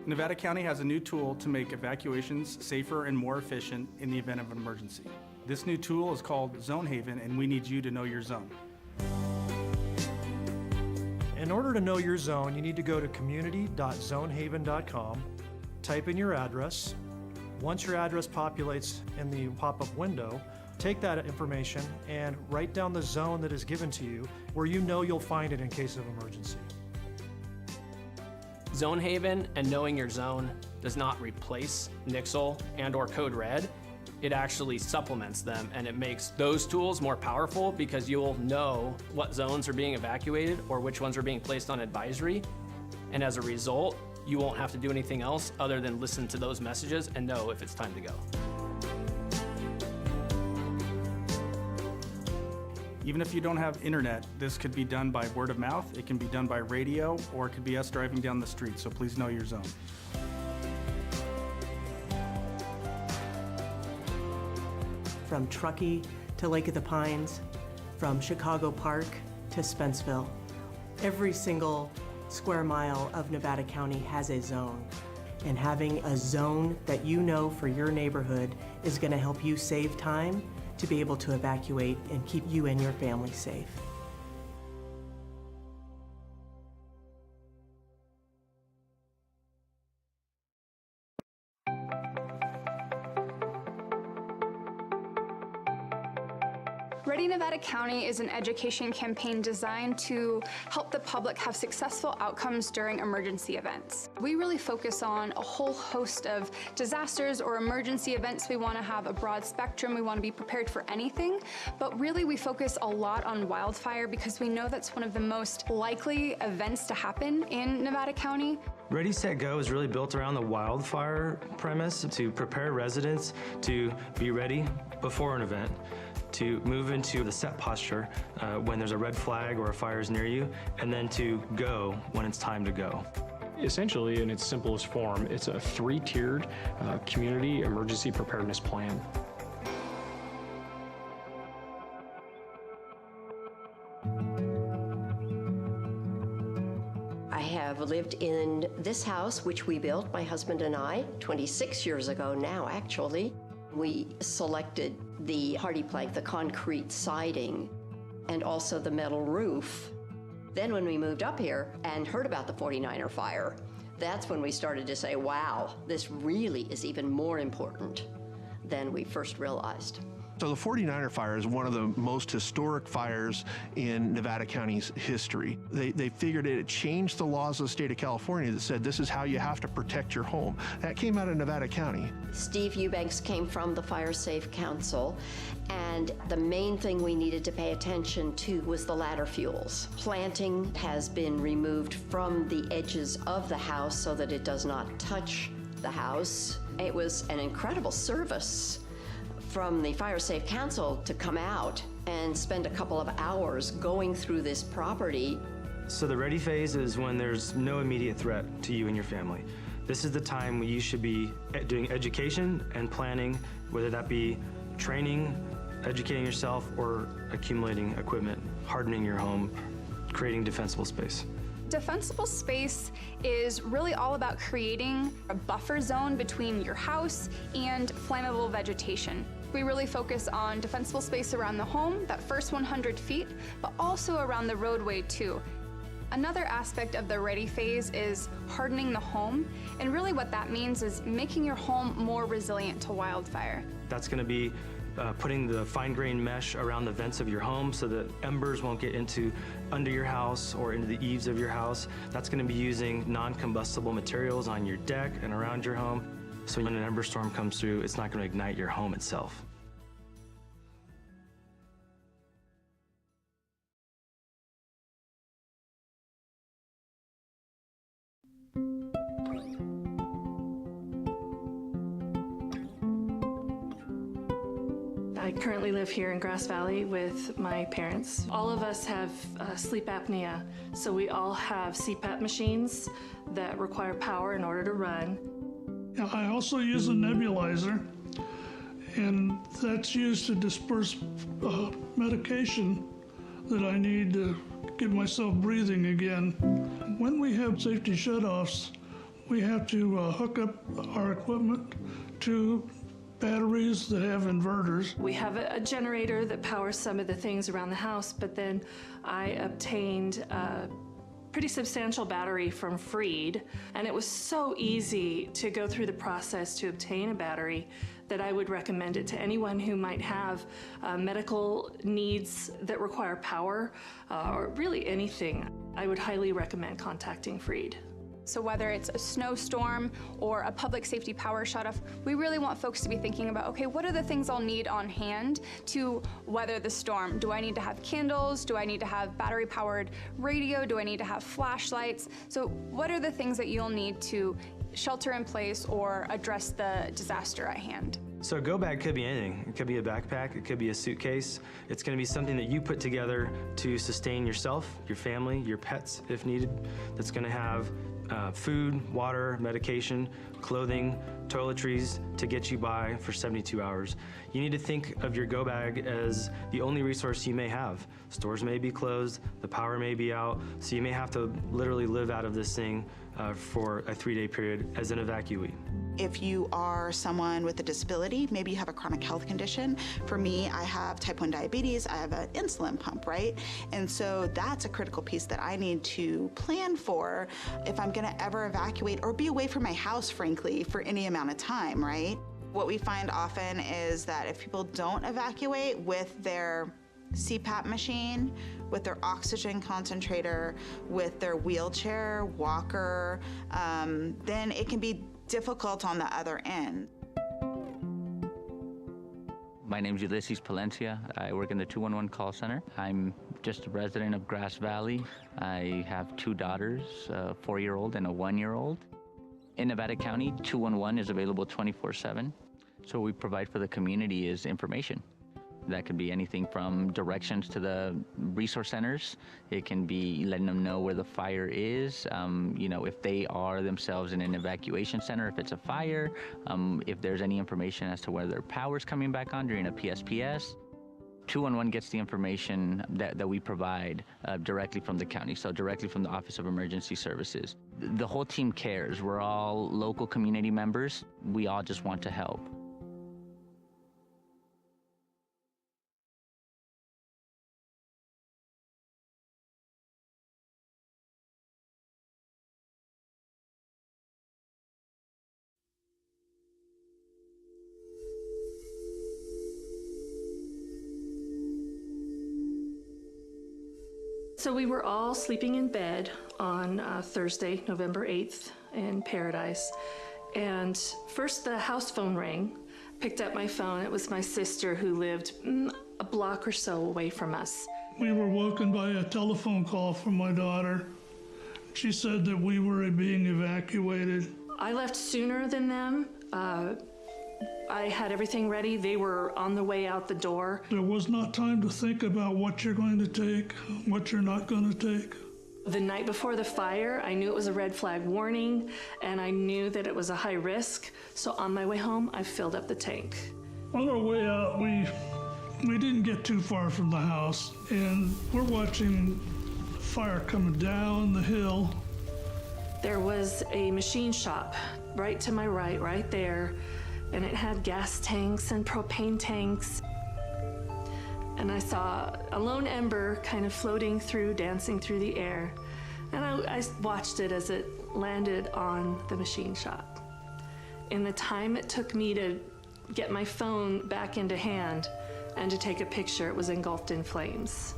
Nevada County has a new tool to make evacuations safer and more efficient in the event of an emergency. This new tool is called Zone Haven, and we need you to know your zone. In order to know your zone, you need to go to community.zonehaven.com, type in your address. Once your address populates in the pop-up window, take that information and write down the zone that is given to you where you know you'll find it in case of emergency. Zone Haven and knowing your zone does not replace Nixle and/or Code Red. It actually supplements them, and it makes those tools more powerful because you'll know what zones are being evacuated or which ones are being placed on advisory. And as a result, you won't have to do anything else other than listen to those messages and know if it's time to go. Even if you don't have internet, this could be done by word of mouth, it can be done by radio, or it could be us driving down the street, so please know your zone. From Truckee to Lake of the Pines, from Chicago Park to Spenceville, every single square mile of Nevada County has a zone. And having a zone that you know for your neighborhood is going to help you save time to be able to evacuate and keep you and your family safe. Ready Nevada County is an education campaign designed to help the public have successful outcomes during emergency events. We really focus on a whole host of disasters or emergency events. We want to have a broad spectrum. We want to be prepared for anything, but really we focus a lot on wildfire because we know that's one of the most likely events to happen in Nevada County. Ready, Set, Go is really built around the wildfire premise to prepare residents to be ready before an event, to move into the set posture when there's a red flag or a fire is near you, and then to go when it's time to go. Essentially, in its simplest form, it's a 3-tiered community emergency preparedness plan. I have lived in this house, which we built, my husband and I, 26 years ago now, actually. We selected the hardy plank, the concrete siding, and also the metal roof. Then when we moved up here and heard about the 49er fire, that's when we started to say, wow, this really is even more important than we first realized. So the 49er fire is one of the most historic fires in Nevada County's history. They figured it changed the laws of the state of California that said this is how you have to protect your home. That came out of Nevada County. Steve Eubanks came from the Fire Safe Council, and the main thing we needed to pay attention to was the ladder fuels. Planting has been removed from the edges of the house so that it does not touch the house. It was an incredible service from the Fire Safe Council to come out and spend a couple of hours going through this property. So the ready phase is when there's no immediate threat to you and your family. This is the time when you should be doing education and planning, whether that be training, educating yourself, or accumulating equipment, hardening your home, creating defensible space. Defensible space is really all about creating a buffer zone between your house and flammable vegetation. We really focus on defensible space around the home, that first 100 feet, but also around the roadway too. Another aspect of the ready phase is hardening the home, and really what that means is making your home more resilient to wildfire. That's going to be putting the fine-grained mesh around the vents of your home so that embers won't get under your house or into the eaves of your house. That's going to be using non-combustible materials on your deck and around your home. So when an ember storm comes through, it's not going to ignite your home itself. I currently live here in Grass Valley with my parents. All of us have sleep apnea, so we all have CPAP machines that require power in order to run. I also use a nebulizer, and that's used to disperse medication that I need to get myself breathing again. When we have safety shutoffs, we have to hook up our equipment to batteries that have inverters. We have a generator that powers some of the things around the house, but then I obtained a pretty substantial battery from Freed, and it was so easy to go through the process to obtain a battery that I would recommend it to anyone who might have medical needs that require power, or really anything. I would highly recommend contacting Freed. So whether it's a snowstorm or a public safety power shutoff, we really want folks to be thinking about, okay, what are the things I'll need on hand to weather the storm? Do I need to have candles? Do I need to have battery-powered radio? Do I need to have flashlights? So what are the things that you'll need to shelter in place or address the disaster at hand? So a go bag could be anything. It could be a backpack, it could be a suitcase. It's going to be something that you put together to sustain yourself, your family, your pets if needed. That's going to have food, water, medication, clothing, toiletries to get you by for 72 hours. You need to think of your go bag as the only resource you may have. Stores may be closed, the power may be out, so you may have to literally live out of this thing for a 3-day period as an evacuee. If you are someone with a disability, maybe you have a chronic health condition. For me, I have type 1 diabetes, I have an insulin pump, right? And so that's a critical piece that I need to plan for if I'm gonna ever evacuate or be away from my house, frankly, for any amount of time, right? What we find often is that if people don't evacuate with their CPAP machine, with their oxygen concentrator, with their wheelchair, walker, then it can be difficult on the other end. My name's Ulysses Palencia. I work in the 211 call center. I'm just a resident of Grass Valley. I have 2 daughters, a 4-year-old and a 1-year-old. In Nevada County, 211 is available 24/7. So what we provide for the community is information. That could be anything from directions to the resource centers. It can be letting them know where the fire is, if they are themselves in an evacuation center, if it's a fire, if there's any information as to whether power's coming back on during a PSPS. 211 gets the information that we provide directly from the county, so directly from the Office of Emergency Services. The whole team cares. We're all local community members. We all just want to help. So we were all sleeping in bed on Thursday, November 8th in Paradise. And first the house phone rang. Picked up my phone. It was my sister who lived a block or so away from us. We were woken by a telephone call from my daughter. She said that we were being evacuated. I left sooner than them. I had everything ready. They were on the way out the door. There was not time to think about what you're going to take, what you're not going to take. The night before the fire, I knew it was a red flag warning, and I knew that it was a high risk. So on my way home, I filled up the tank. On our way out, we didn't get too far from the house, and we're watching fire coming down the hill. There was a machine shop right to my right there. And it had gas tanks and propane tanks. And I saw a lone ember kind of floating through, dancing through the air. And I watched it as it landed on the machine shop. In the time it took me to get my phone back into hand and to take a picture, it was engulfed in flames.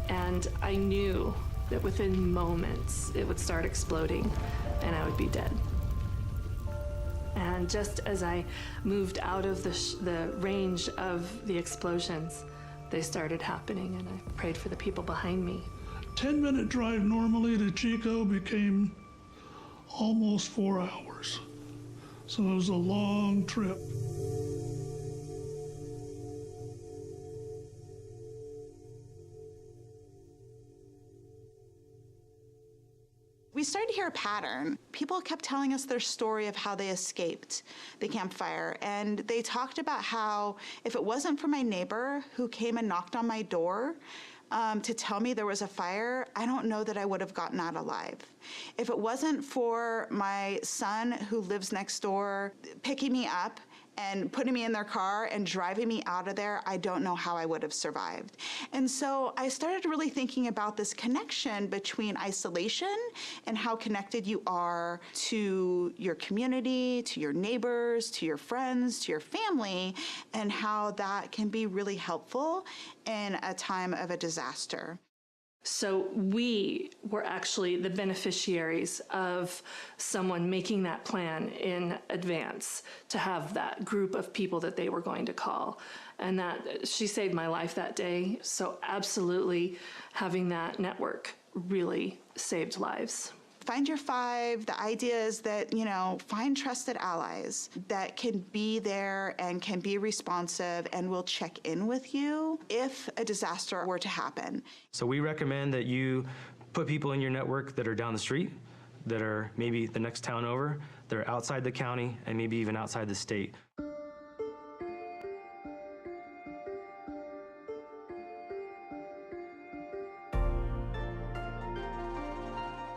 And I knew that within moments it would start exploding and I would be dead. And just as I moved out of the range of the explosions, they started happening, and I prayed for the people behind me. 10-minute drive normally to Chico became almost 4 hours. So it was a long trip. We started to hear a pattern. People kept telling us their story of how they escaped the campfire, and they talked about how if it wasn't for my neighbor who came and knocked on my door to tell me there was a fire, I don't know that I would have gotten out alive. If it wasn't for my son who lives next door picking me up and putting me in their car and driving me out of there, I don't know how I would have survived. And so I started really thinking about this connection between isolation and how connected you are to your community, to your neighbors, to your friends, to your family, and how that can be really helpful in a time of a disaster. So we were actually the beneficiaries of someone making that plan in advance to have that group of people that they were going to call. And that she saved my life that day. So absolutely having that network really saved lives. Find your five. The idea is that, find trusted allies that can be there and can be responsive and will check in with you if a disaster were to happen. So we recommend that you put people in your network that are down the street, that are maybe the next town over, that are outside the county, and maybe even outside the state.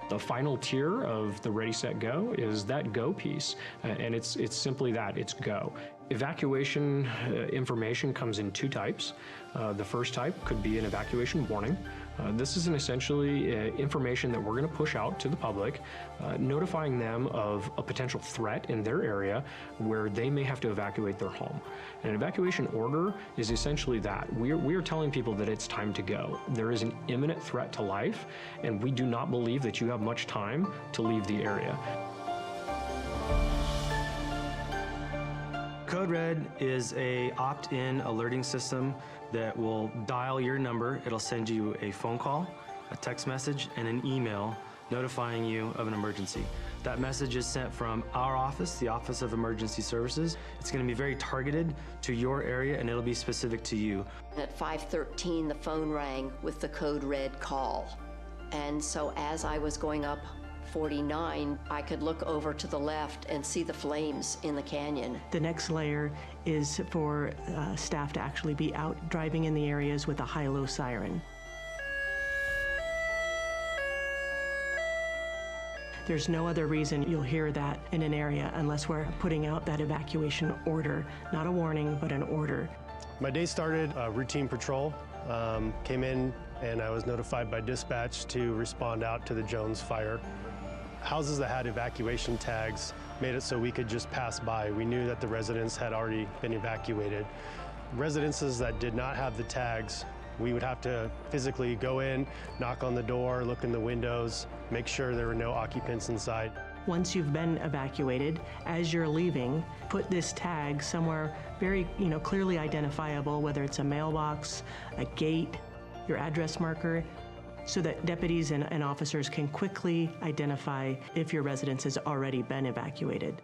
The final tier of the Ready, Set, Go is that go piece, and it's simply that, it's go. Evacuation information comes in two types. The first type could be an evacuation warning, This is essentially information that we're going to push out to the public, notifying them of a potential threat in their area where they may have to evacuate their home. An evacuation order is essentially that. We are telling people that it's time to go. There is an imminent threat to life, and we do not believe that you have much time to leave the area. Code Red is a opt-in alerting system that will dial your number. It'll send you a phone call, a text message, and an email notifying you of an emergency. That message is sent from our office, the Office of Emergency Services. It's going to be very targeted to your area, and it'll be specific to you. At 5:13, the phone rang with the Code Red call. And so as I was going up 49, I could look over to the left and see the flames in the canyon. The next layer is for staff to actually be out driving in the areas with a high-low siren. There's no other reason you'll hear that in an area unless we're putting out that evacuation order, not a warning, but an order. My day started routine patrol. Came in and I was notified by dispatch to respond out to the Jones fire. Houses that had evacuation tags made it so we could just pass by. We knew that the residents had already been evacuated. Residences that did not have the tags, we would have to physically go in, knock on the door, look in the windows, make sure there were no occupants inside. Once you've been evacuated, as you're leaving, put this tag somewhere very, clearly identifiable, whether it's a mailbox, a gate, your address marker, so that deputies and officers can quickly identify if your residence has already been evacuated.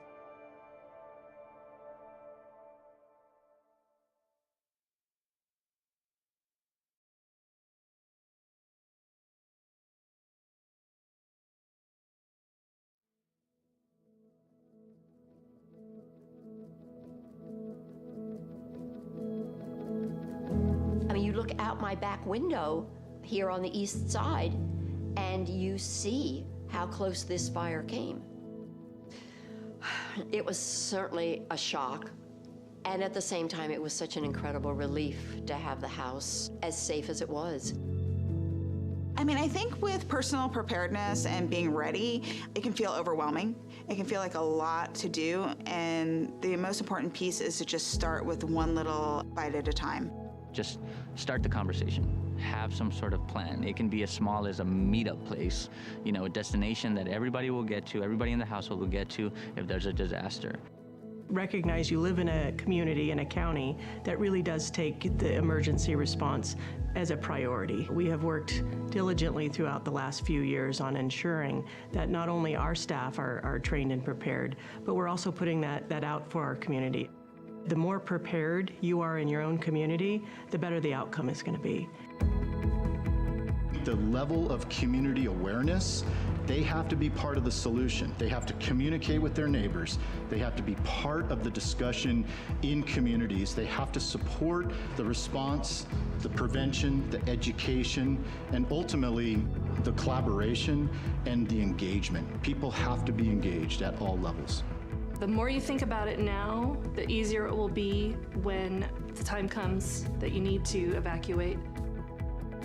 I mean, you look out my back window here on the east side, and you see how close this fire came. It was certainly a shock, and at the same time, it was such an incredible relief to have the house as safe as it was. I mean, I think with personal preparedness and being ready, it can feel overwhelming. It can feel like a lot to do, and the most important piece is to just start with one little bite at a time. Just start the conversation. Have some sort of plan. It can be as small as a meetup place, a destination that everybody will get to, everybody in the household will get to if there's a disaster. Recognize you live in a community, in a county, that really does take the emergency response as a priority. We have worked diligently throughout the last few years on ensuring that not only our staff are trained and prepared, but we're also putting that out for our community. The more prepared you are in your own community, the better the outcome is going to be. The level of community awareness, they have to be part of the solution. They have to communicate with their neighbors. They have to be part of the discussion in communities. They have to support the response, the prevention, the education, and ultimately the collaboration and the engagement. People have to be engaged at all levels. The more you think about it now, the easier it will be when the time comes that you need to evacuate.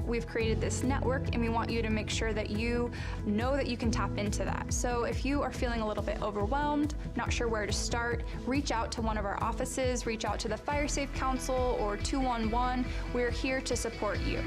We've created this network, and we want you to make sure that you know that you can tap into that. So if you are feeling a little bit overwhelmed, not sure where to start, reach out to one of our offices, reach out to the Fire Safe Council or 211. We're here to support you.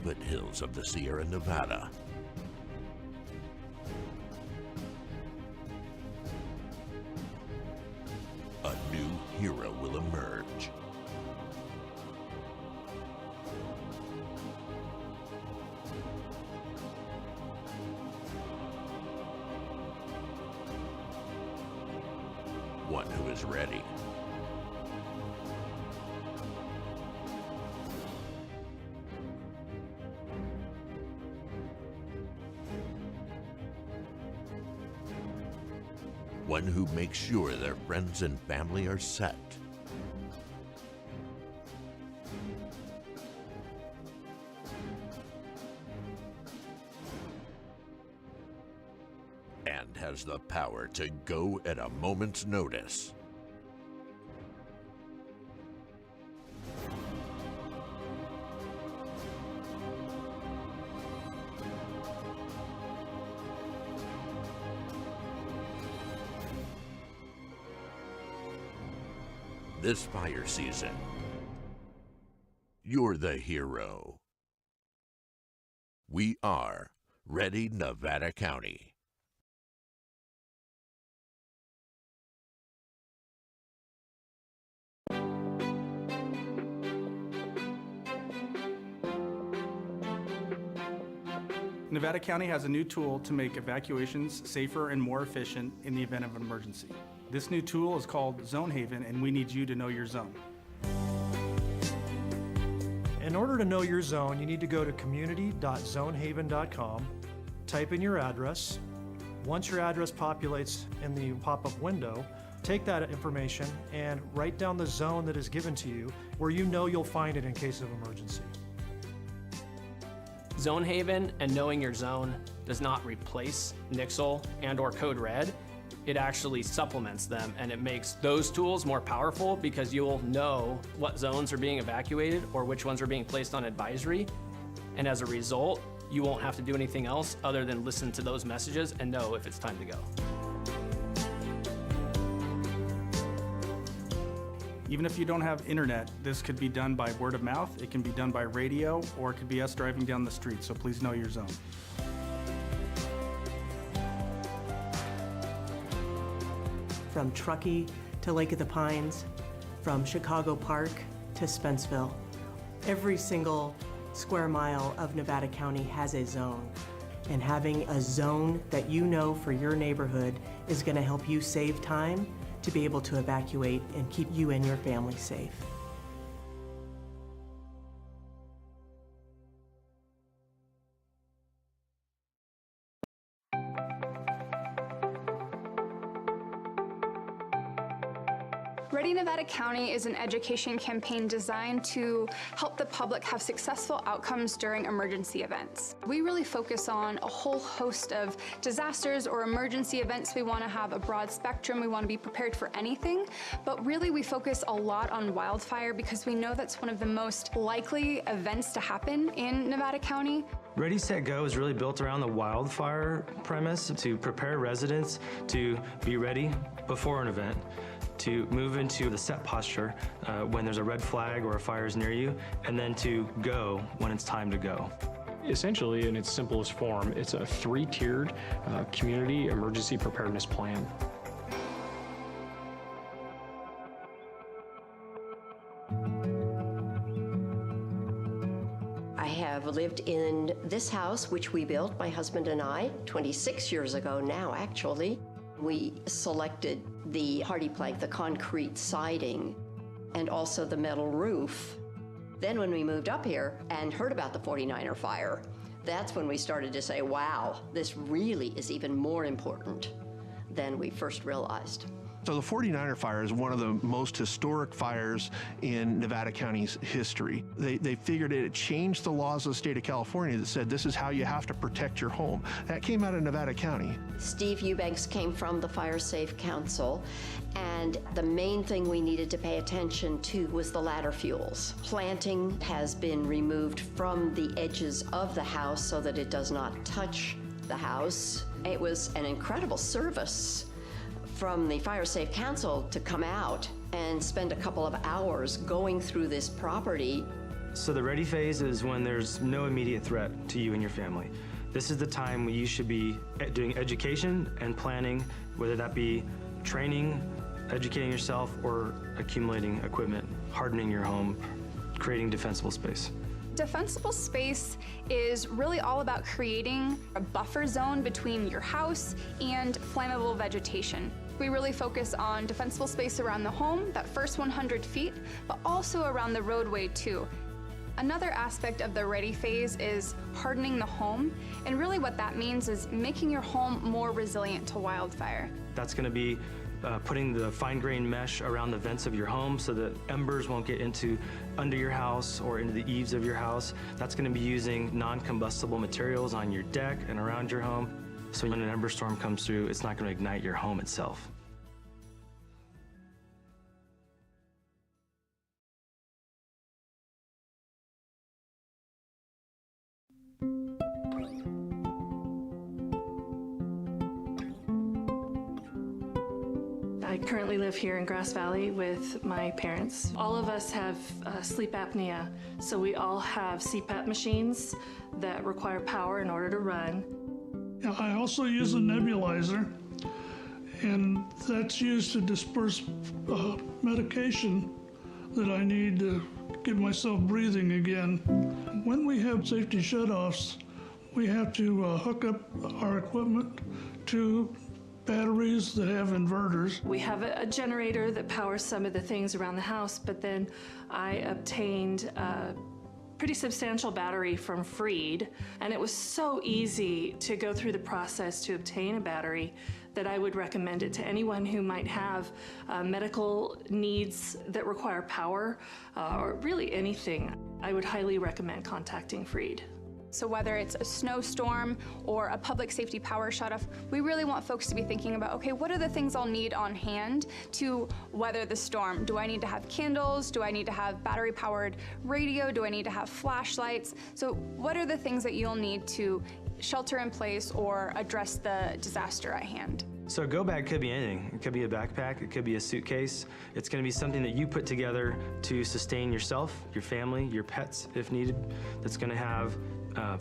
foothills of the Sierra Nevada. A new hero will emerge. One who is ready. One who makes sure their friends and family are set. And has the power to go at a moment's notice. This fire season, you're the hero. We are Ready Nevada County. Nevada County has a new tool to make evacuations safer and more efficient in the event of an emergency. This new tool is called Zone Haven, and we need you to know your zone. In order to know your zone, you need to go to community.zonehaven.com, type in your address. Once your address populates in the pop-up window, take that information and write down the zone that is given to you where you know you'll find it in case of emergency. Zone Haven and knowing your zone does not replace Nixle and/or Code Red. It actually supplements them, and it makes those tools more powerful because you'll know what zones are being evacuated or which ones are being placed on advisory. And as a result, you won't have to do anything else other than listen to those messages and know if it's time to go. Even if you don't have internet, this could be done by word of mouth, it can be done by radio, or it could be us driving down the street, so please know your zone. From Truckee to Lake of the Pines, from Chicago Park to Spenceville. Every single square mile of Nevada County has a zone. And having a zone that you know for your neighborhood is going to help you save time to be able to evacuate and keep you and your family safe. Ready Nevada County is an education campaign designed to help the public have successful outcomes during emergency events. We really focus on a whole host of disasters or emergency events. We want to have a broad spectrum. We want to be prepared for anything, but really we focus a lot on wildfire because we know that's one of the most likely events to happen in Nevada County. Ready, Set, Go is really built around the wildfire premise to prepare residents to be ready before an event, to move into the set posture when there's a red flag or a fire is near you, and then to go when it's time to go. Essentially, in its simplest form, it's a three-tiered community emergency preparedness plan. I have lived in this house, which we built, my husband and I, 26 years ago now, actually. We selected the hardy plank, the concrete siding, and also the metal roof. Then when we moved up here and heard about the 49er fire, that's when we started to say, wow, this really is even more important than we first realized. So the 49er fire is one of the most historic fires in Nevada County's history. They figured it changed the laws of the state of California that said this is how you have to protect your home. That came out of Nevada County. Steve Eubanks came from the Fire Safe Council, and the main thing we needed to pay attention to was the ladder fuels. Planting has been removed from the edges of the house so that it does not touch the house. It was an incredible service from the Fire Safe Council to come out and spend a couple of hours going through this property So the ready phase is when there's no immediate threat to you and your family. This is the time when you should be doing education and planning, whether that be training, educating yourself, or accumulating equipment, hardening your home, creating defensible space. Defensible space is really all about creating a buffer zone between your house and flammable vegetation. We really focus on defensible space around the home, that first 100 feet, but also around the roadway too. Another aspect of the ready phase is hardening the home, and really what that means is making your home more resilient to wildfire. That's going to be putting the fine-grained mesh around the vents of your home so that embers won't get under your house or into the eaves of your house. That's going to be using non-combustible materials on your deck and around your home, so when an ember storm comes through, it's not going to ignite your home itself. I currently live here in Grass Valley with my parents. All of us have sleep apnea, so we all have CPAP machines that require power in order to run. I also use a nebulizer, and that's used to disperse medication that I need to get myself breathing again. When we have safety shutoffs, we have to hook up our equipment to batteries that have inverters. We have a generator that powers some of the things around the house, but then I obtained a pretty substantial battery from Freed, and it was so easy to go through the process to obtain a battery that I would recommend it to anyone who might have medical needs that require power, or really anything. I would highly recommend contacting Freed. So whether it's a snowstorm or a public safety power shutoff, we really want folks to be thinking about, okay, what are the things I'll need on hand to weather the storm? Do I need to have candles? Do I need to have battery-powered radio? Do I need to have flashlights? So what are the things that you'll need to shelter in place or address the disaster at hand? So a go bag could be anything. It could be a backpack, it could be a suitcase. It's going to be something that you put together to sustain yourself, your family, your pets if needed. That's going to have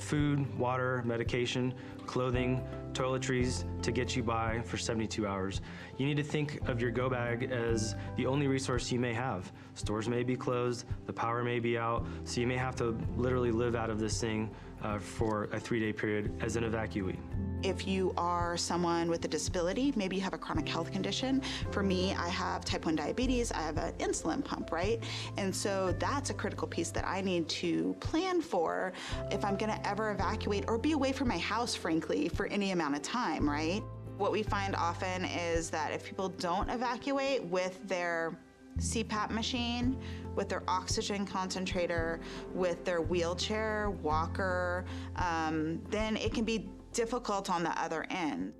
food, water, medication, clothing, toiletries to get you by for 72 hours. You need to think of your go bag as the only resource you may have. Stores may be closed, the power may be out, so you may have to literally live out of this thing for a 3-day period as an evacuee. If you are someone with a disability, maybe you have a chronic health condition. For me, I have type 1 diabetes, I have an insulin pump, right? And so that's a critical piece that I need to plan for if I'm gonna ever evacuate or be away from my house, frankly, for any amount of time, right? What we find often is that if people don't evacuate with their CPAP machine, with their oxygen concentrator, with their wheelchair, walker, then it can be difficult on the other end.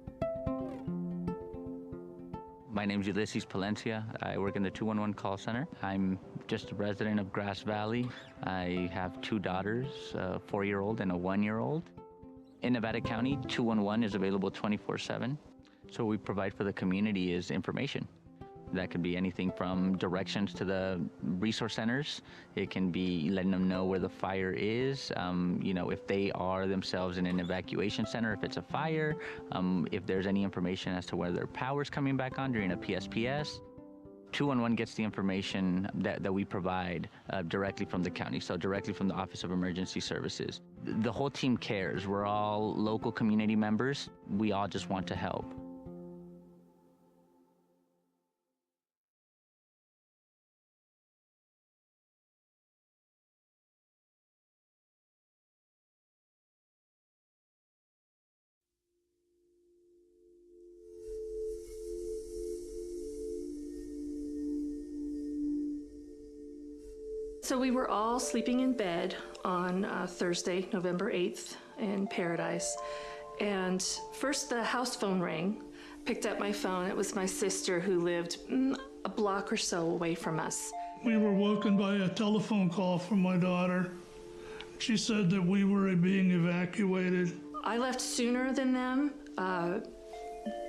My name's Ulysses Palencia. I work in the 211 call center. I'm just a resident of Grass Valley. I have 2 daughters, a 4-year-old and a 1-year-old. In Nevada County, 211 is available 24/7. So what we provide for the community is information. That could be anything from directions to the resource centers. It can be letting them know where the fire is, if they are themselves in an evacuation center, if it's a fire, if there's any information as to whether their power's coming back on during a PSPS. 211 gets the information that we provide directly from the county, so directly from the Office of Emergency Services. The whole team cares. We're all local community members. We all just want to help. So we were all sleeping in bed on Thursday, November 8th in Paradise. And first the house phone rang, picked up my phone. It was my sister who lived a block or so away from us. We were woken by a telephone call from my daughter. She said that we were being evacuated. I left sooner than them.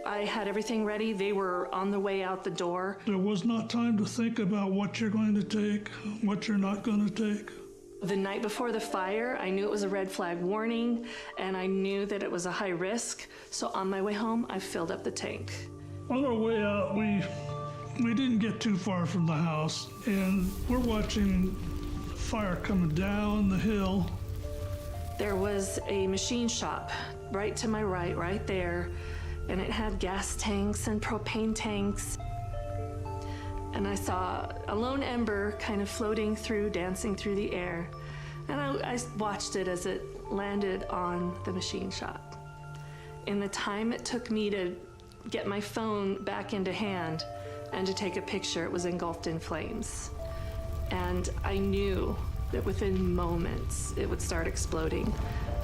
I had everything ready. They were on the way out the door. There was not time to think about what you're going to take, what you're not going to take. The night before the fire, I knew it was a red flag warning, and I knew that it was a high risk. So on my way home, I filled up the tank. On our way out, we didn't get too far from the house, and we're watching fire coming down the hill. There was a machine shop right to my right there, and it had gas tanks and propane tanks. And I saw a lone ember kind of floating through, dancing through the air. And I watched it as it landed on the machine shop. In the time it took me to get my phone back into hand and to take a picture, it was engulfed in flames. And I knew that within moments it would start exploding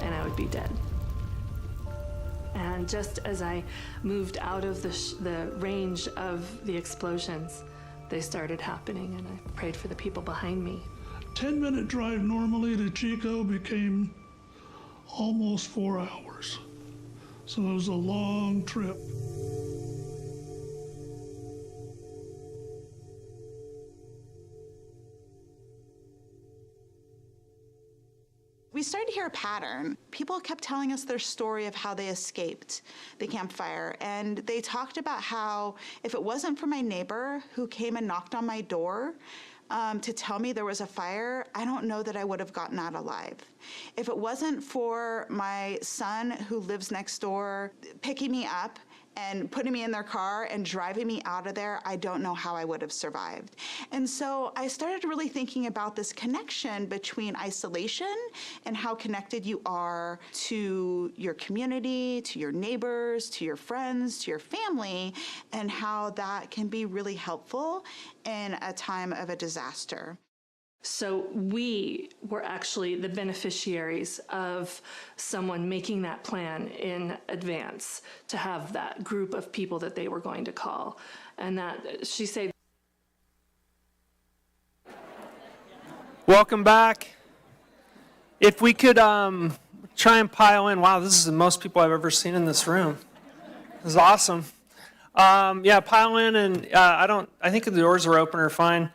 and I would be dead. And just as I moved out of the range of the explosions, they started happening, and I prayed for the people behind me. 10-minute drive normally to Chico became almost 4 hours. So it was a long trip. We started to hear a pattern. People kept telling us their story of how they escaped the campfire. And they talked about how if it wasn't for my neighbor who came and knocked on my door to tell me there was a fire, I don't know that I would have gotten out alive. If it wasn't for my son who lives next door picking me up and putting me in their car and driving me out of there, I don't know how I would have survived. And so I started really thinking about this connection between isolation and how connected you are to your community, to your neighbors, to your friends, to your family, and how that can be really helpful in a time of a disaster. So we were actually the beneficiaries of someone making that plan in advance to have that group of people that they were going to call. And that she said, Welcome back. If we could try and pile in. Wow, this is the most people I've ever seen in this room. This is awesome. Yeah, pile in, and I think the doors are open or fine.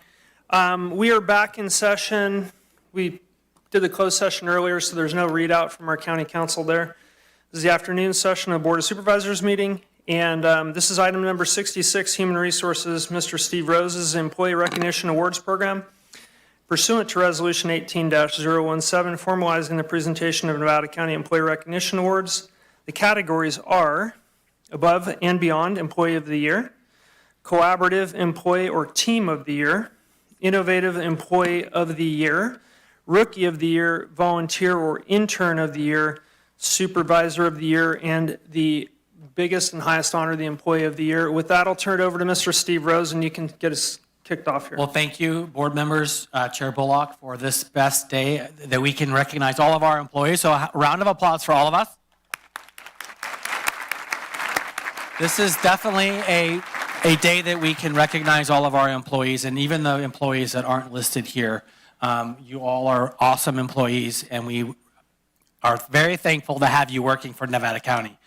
We are back in session. We did the closed session earlier, so there's no readout from our county council there. This is the afternoon session of the Board of Supervisors meeting, and this is item number 66, Human Resources, Mr. Steve Rose's Employee Recognition Awards Program. Pursuant to Resolution 18-017, formalizing the presentation of Nevada County Employee Recognition Awards, the categories are Above and Beyond Employee of the Year, Collaborative Employee or Team of the Year, Innovative Employee of the Year, Rookie of the Year, Volunteer or Intern of the Year, Supervisor of the Year, and the biggest and highest honor, the Employee of the Year. With that, I'll turn it over to Mr. Steve Rose, and you can get us kicked off here. Well, thank you, board members, Chair Bullock, for this best day that we can recognize all of our employees. So a round of applause for all of us. This is definitely a day that we can recognize all of our employees, and even the employees that aren't listed here. You all are awesome employees, and we are very thankful to have you working for Nevada County.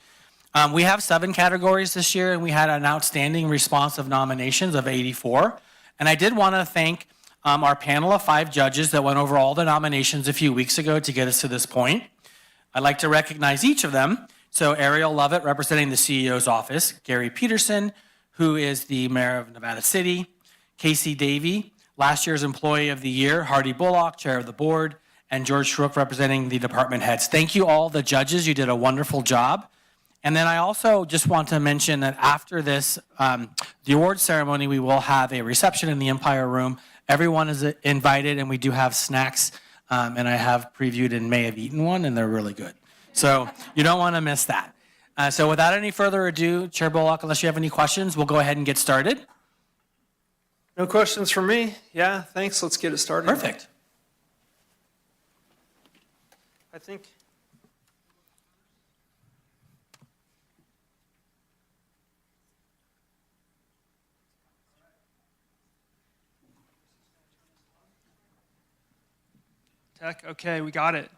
We have 7 categories this year, and we had an outstanding response of nominations of 84. And I did want to thank our panel of 5 judges that went over all the nominations a few weeks ago to get us to this point. I'd like to recognize each of them. So Ariel Lovett, representing the CEO's office, Gary Peterson, who is the mayor of Nevada City, Casey Davey, last year's Employee of the Year, Hardy Bullock, chair of the board, and George Schrook, representing the department heads. Thank you all, the judges. You did a wonderful job. And then I also just want to mention that after this, the awards ceremony, we will have a reception in the Empire Room. Everyone is invited, and we do have snacks. And I have previewed and may have eaten one, and they're really good. So you don't want to miss that. So without any further ado, Chair Bullock, unless you have any questions, we'll go ahead and get started. No questions from me. Yeah, thanks. Let's get it started. Perfect. I think. Tech, okay, we got it.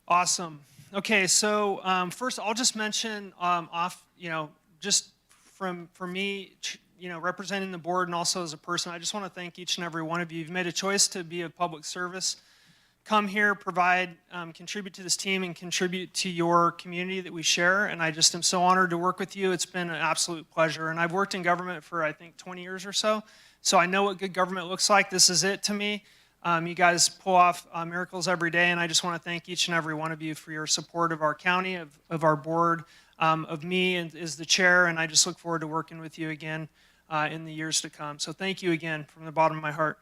Awesome. Okay, so first I'll just mention just for me, representing the board and also as a person, I just want to thank each and every one of you. You've made a choice to be of public service come here, provide, contribute to this team, and contribute to your community that we share. And I just am so honored to work with you. It's been an absolute pleasure. And I've worked in government for, I think, 20 years or so. So I know what good government looks like. This is it to me. You guys pull off miracles every day. And I just want to thank each and every one of you for your support of our county, of our board, of me as the chair. And I just look forward to working with you again in the years to come. So thank you again from the bottom of my heart.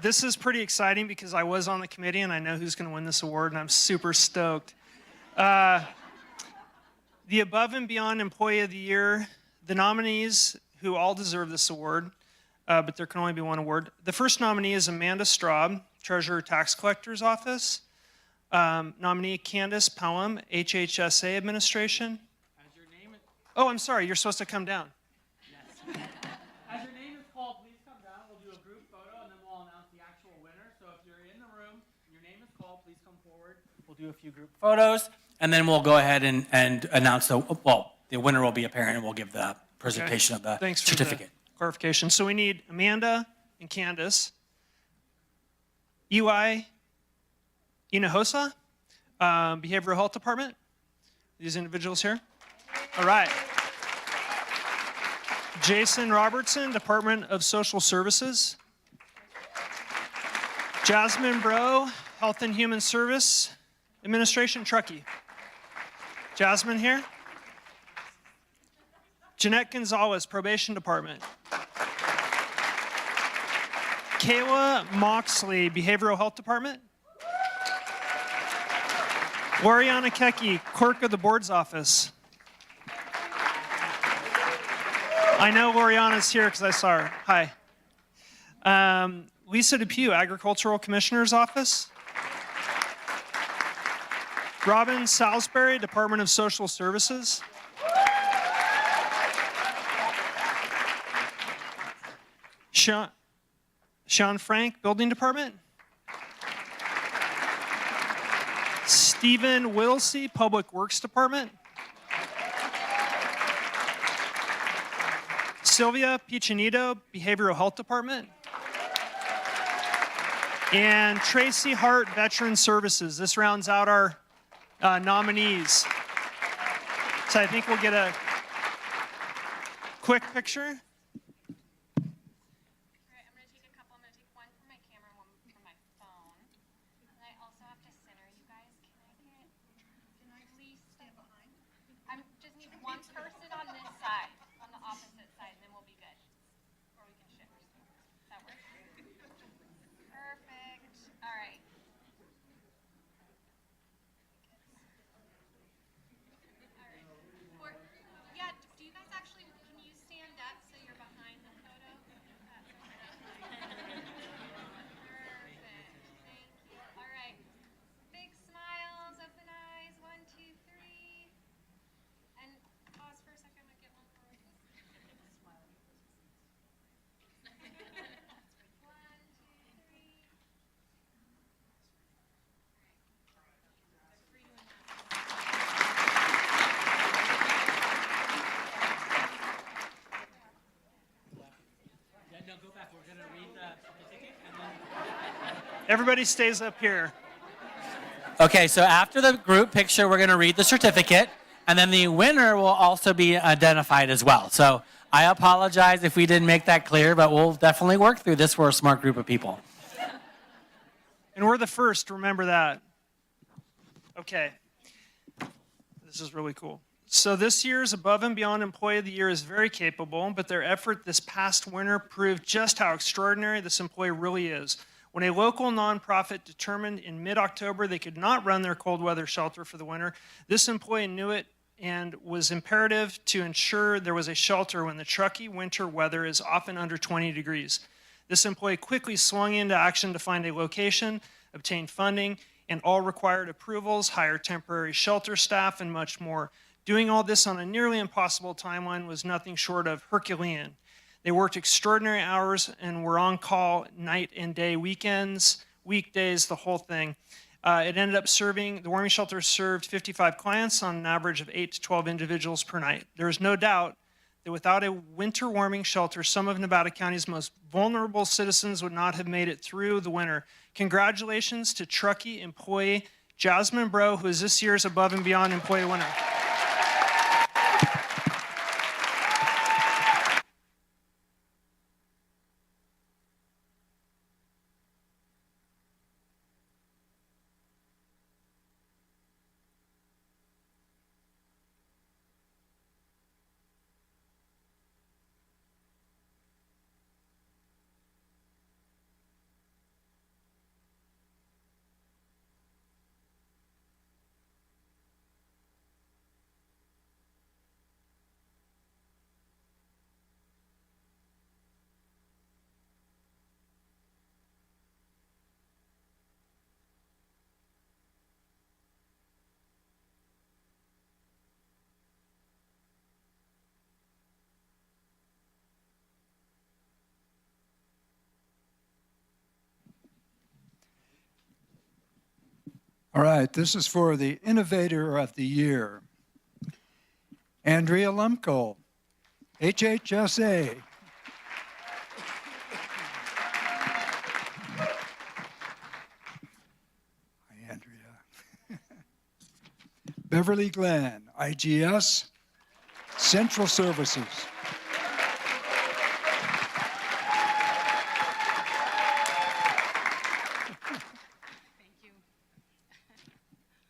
This is pretty exciting because I was on the committee and I know who's going to win this award, and I'm super stoked. The Above and Beyond Employee of the Year, the nominees who all deserve this award, but there can only be one award. The first nominee is Amanda Straub, Treasurer Tax Collector's Office. Nominee Candace Pelham, HHSA Administration. Oh, I'm sorry, you're supposed to come down. As your name is called, please come down. We'll do a group photo, and then we'll announce the actual winner. So if you're in the room and your name is called, please come forward. We'll do a few group photos, and then we'll go ahead and announce the winner will be apparent, and we'll give the presentation of the Thanks certificate. For the clarification. So we need Amanda and Candace, UI Inahosa, Behavioral Health Department. These individuals here. All right. Jason Robertson, Department of Social Services. Jasmine Bro, Health and Human Service Administration, Truckee. Jasmine here. Jeanette Gonzalez, Probation Department. Kayla Moxley, Behavioral Health Department. Loriana Keki, Clerk of the Board's Office. I know Loriana's here because I saw her. Hi. Lisa Depew, Agricultural Commissioner's Office. Robin Salisbury, Department of Social Services. Sean Frank, Building Department. Stephen Whittlesey, Public Works Department. Sylvia Piccinito, Behavioral Health Department. And Tracy Hart, Veteran Services. This rounds out our nominees. So I think we'll get a quick picture. Everybody stays up here. Okay, so after the group picture, we're going to read the certificate, and then the winner will also be identified as well. So I apologize if we didn't make that clear, but we'll definitely work through this. We're a smart group of people. And we're the first, remember that. Okay. This is really cool. So this year's Above and Beyond Employee of the Year is very capable, but their effort this past winter proved just how extraordinary this employee really is. When a local nonprofit determined in mid-October they could not run their cold weather shelter for the winter, this employee knew it and was imperative to ensure there was a shelter when the Truckee winter weather is often under 20 degrees. This employee quickly swung into action to find a location, obtain funding, and all required approvals, hire temporary shelter staff, and much more. Doing all this on a nearly impossible timeline was nothing short of Herculean. They worked extraordinary hours and were on call night and day, weekends, weekdays, the whole thing. It ended up the warming shelter served 55 clients on an average of 8 to 12 individuals per night. There is no doubt that without a winter warming shelter, some of Nevada County's most vulnerable citizens would not have made it through the winter. Congratulations to Truckee employee Jasmine Bro, who is this year's Above and Beyond Employee winner. All right, this is for the Innovator of the Year. Andrea Lumko, HHSA. Hi, Andrea. Beverly Glenn, IGS, Central Services.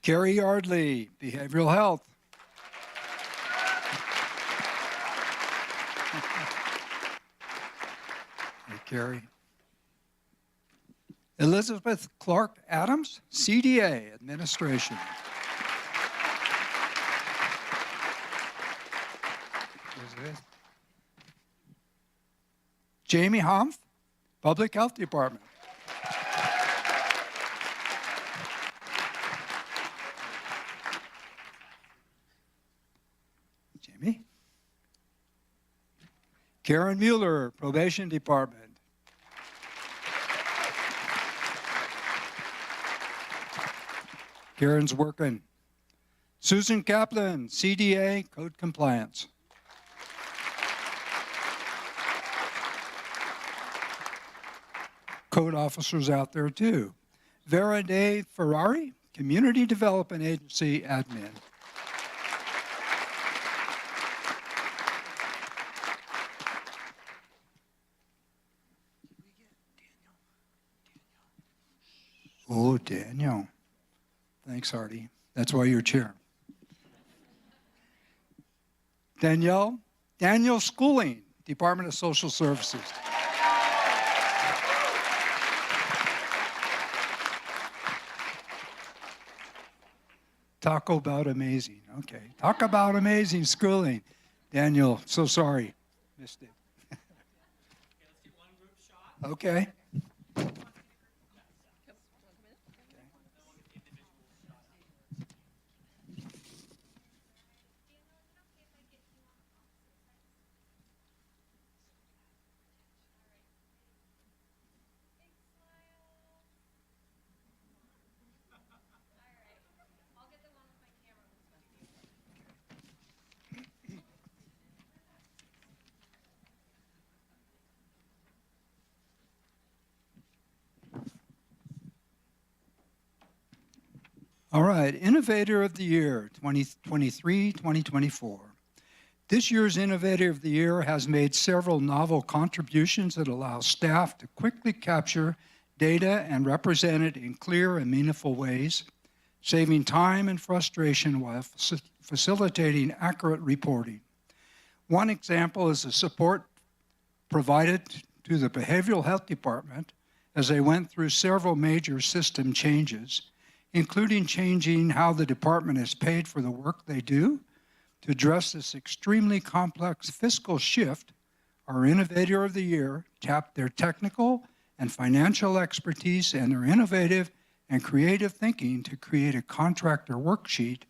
Carrie Yardley, Behavioral Health. Hey, Carrie. Elizabeth Clark Adams, CDA Administration. Jamie Humph, Public Health Department. Jamie. Karen Mueller, Probation Department. Karen's working. Susan Kaplan, CDA, Code Compliance. Code officers out there too. Vera Day Ferrari, Community Development Agency admin. Oh, Daniel. Thanks, Artie. That's why you're chair. Danielle Schooling, Department of Social Services. Talk about amazing. Okay. Talk about amazing schooling. Daniel, so sorry. Missed it. Okay. All right, Innovator of the Year, 2023-2024. This year's Innovator of the Year has made several novel contributions that allow staff to quickly capture data and represent it in clear and meaningful ways, saving time and frustration while facilitating accurate reporting. One example is the support provided to the Behavioral Health Department as they went through several major system changes, including changing how the department is paid for the work they do. To address this extremely complex fiscal shift, our Innovator of the Year tapped their technical and financial expertise and their innovative and creative thinking to create a contractor worksheet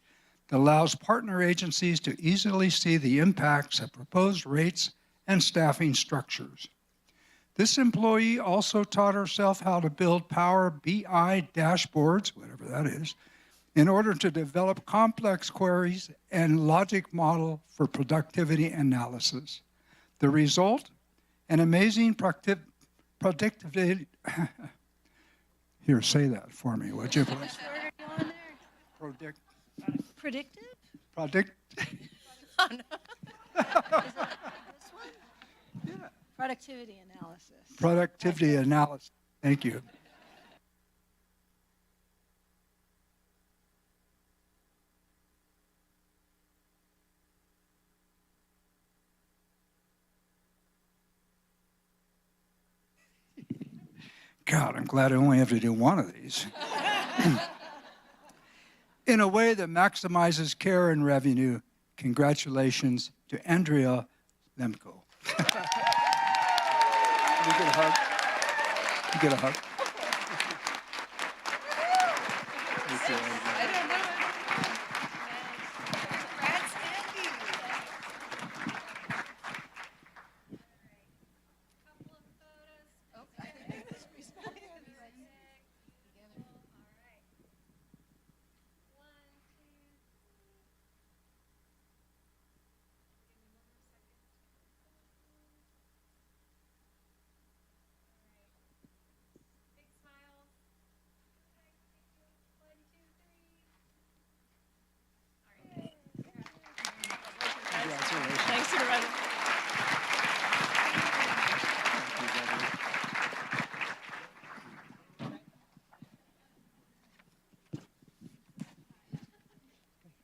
that allows partner agencies to easily see the impacts of proposed rates and staffing structures. This employee also taught herself how to build Power BI dashboards, whatever that is, in order to develop complex queries and logic model for productivity analysis. The result, an amazing productivity. Here, say that for me, would you please? Predictive? Predict. Oh, no. Is it this one? Yeah. Productivity analysis. Productivity analysis. Thank you. God, I'm glad I only have to do one of these. In a way that maximizes care and revenue, congratulations to Andrea Lemko. You get a hug? You get a hug? Thank you, Andrea. I don't know. Congrats, Andy. Thanks, Supervisor.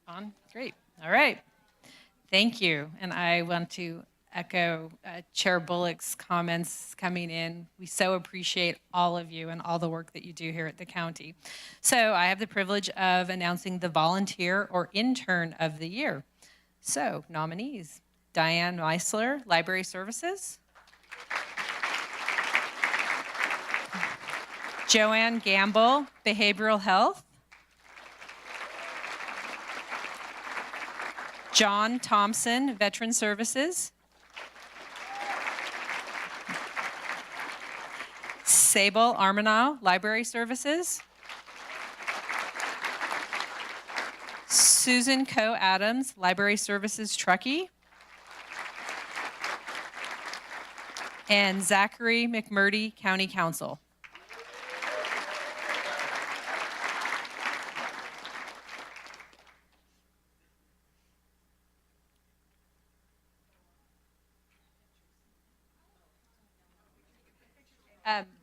On? Great. All right. Thank you. And I want to echo Chair Bullock's comments coming in. We so appreciate all of you and all the work that you do here at the county. So I have the privilege of announcing the volunteer or intern of the year. So nominees, Diane Meisler, Library Services. Joanne Gamble, Behavioral Health. John Thompson, Veteran Services. Sable Armanow, Library Services. Susan Coe Adams, Library Services Truckee. And Zachary McMurdy, County Council.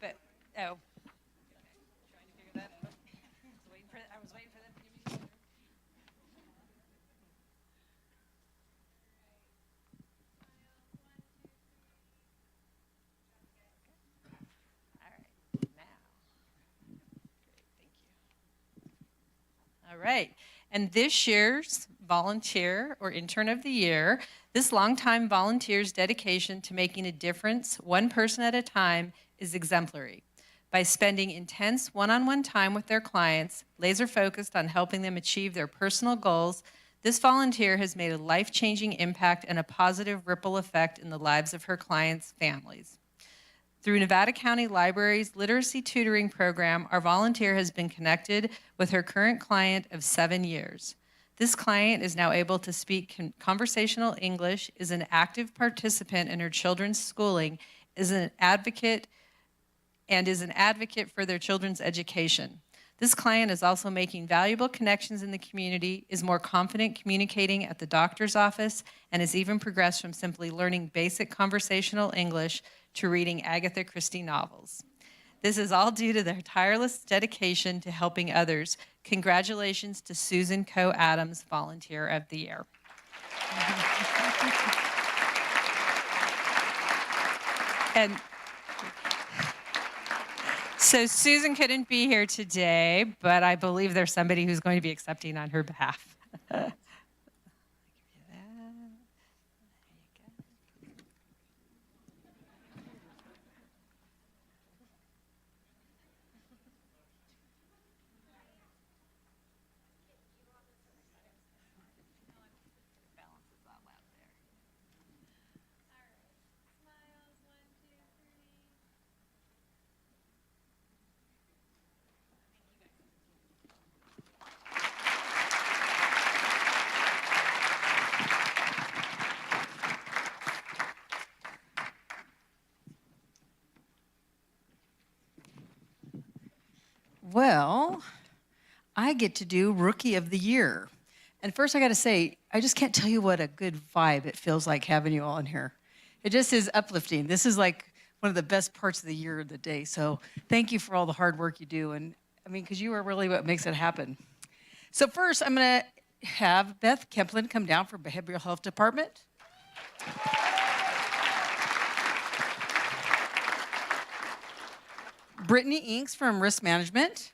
But, oh. Trying to figure that out. I was waiting for them to give me the order. All right, now. Great, thank you. All right, and this year's volunteer or intern of the year, this longtime volunteer's dedication to making a difference, one person at a time, is exemplary. By spending intense one-on-one time with their clients, laser focused on helping them achieve their personal goals, this volunteer has made a life-changing impact and a positive ripple effect in the lives of her clients' families. Through Nevada County Library's literacy tutoring program, our volunteer has been connected with her current client of 7 years. This client is now able to speak conversational English, is an active participant in her children's schooling, is an advocate for their children's education. This client is also making valuable connections in the community, is more confident communicating at the doctor's office, and has even progressed from simply learning basic conversational English to reading Agatha Christie novels. This is all due to their tireless dedication to helping others. Congratulations to Susan Coe Adams, Volunteer of the Year. And so Susan couldn't be here today, but I believe there's somebody who's going to be accepting on her behalf. I get to do Rookie of the Year. And first I got to say, I just can't tell you what a good vibe it feels like having you all in here. It just is uplifting. This is like one of the best parts of the year of the day. So thank you for all the hard work you do. And I mean, because you are really what makes it happen. So first, I'm going to have Beth Kemplin come down from Behavioral Health Department. Brittany Inks from Risk Management.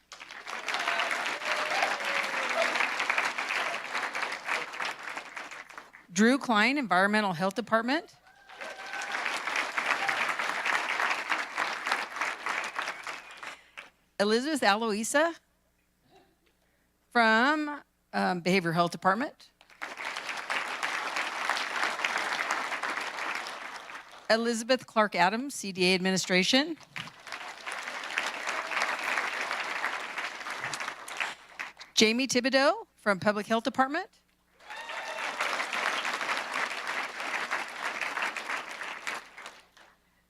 Drew Klein, Environmental Health Department. Elizabeth Aloisa from Behavioral Health Department. Elizabeth Clark Adams, CDA Administration. Jamie Thibodeau from Public Health Department.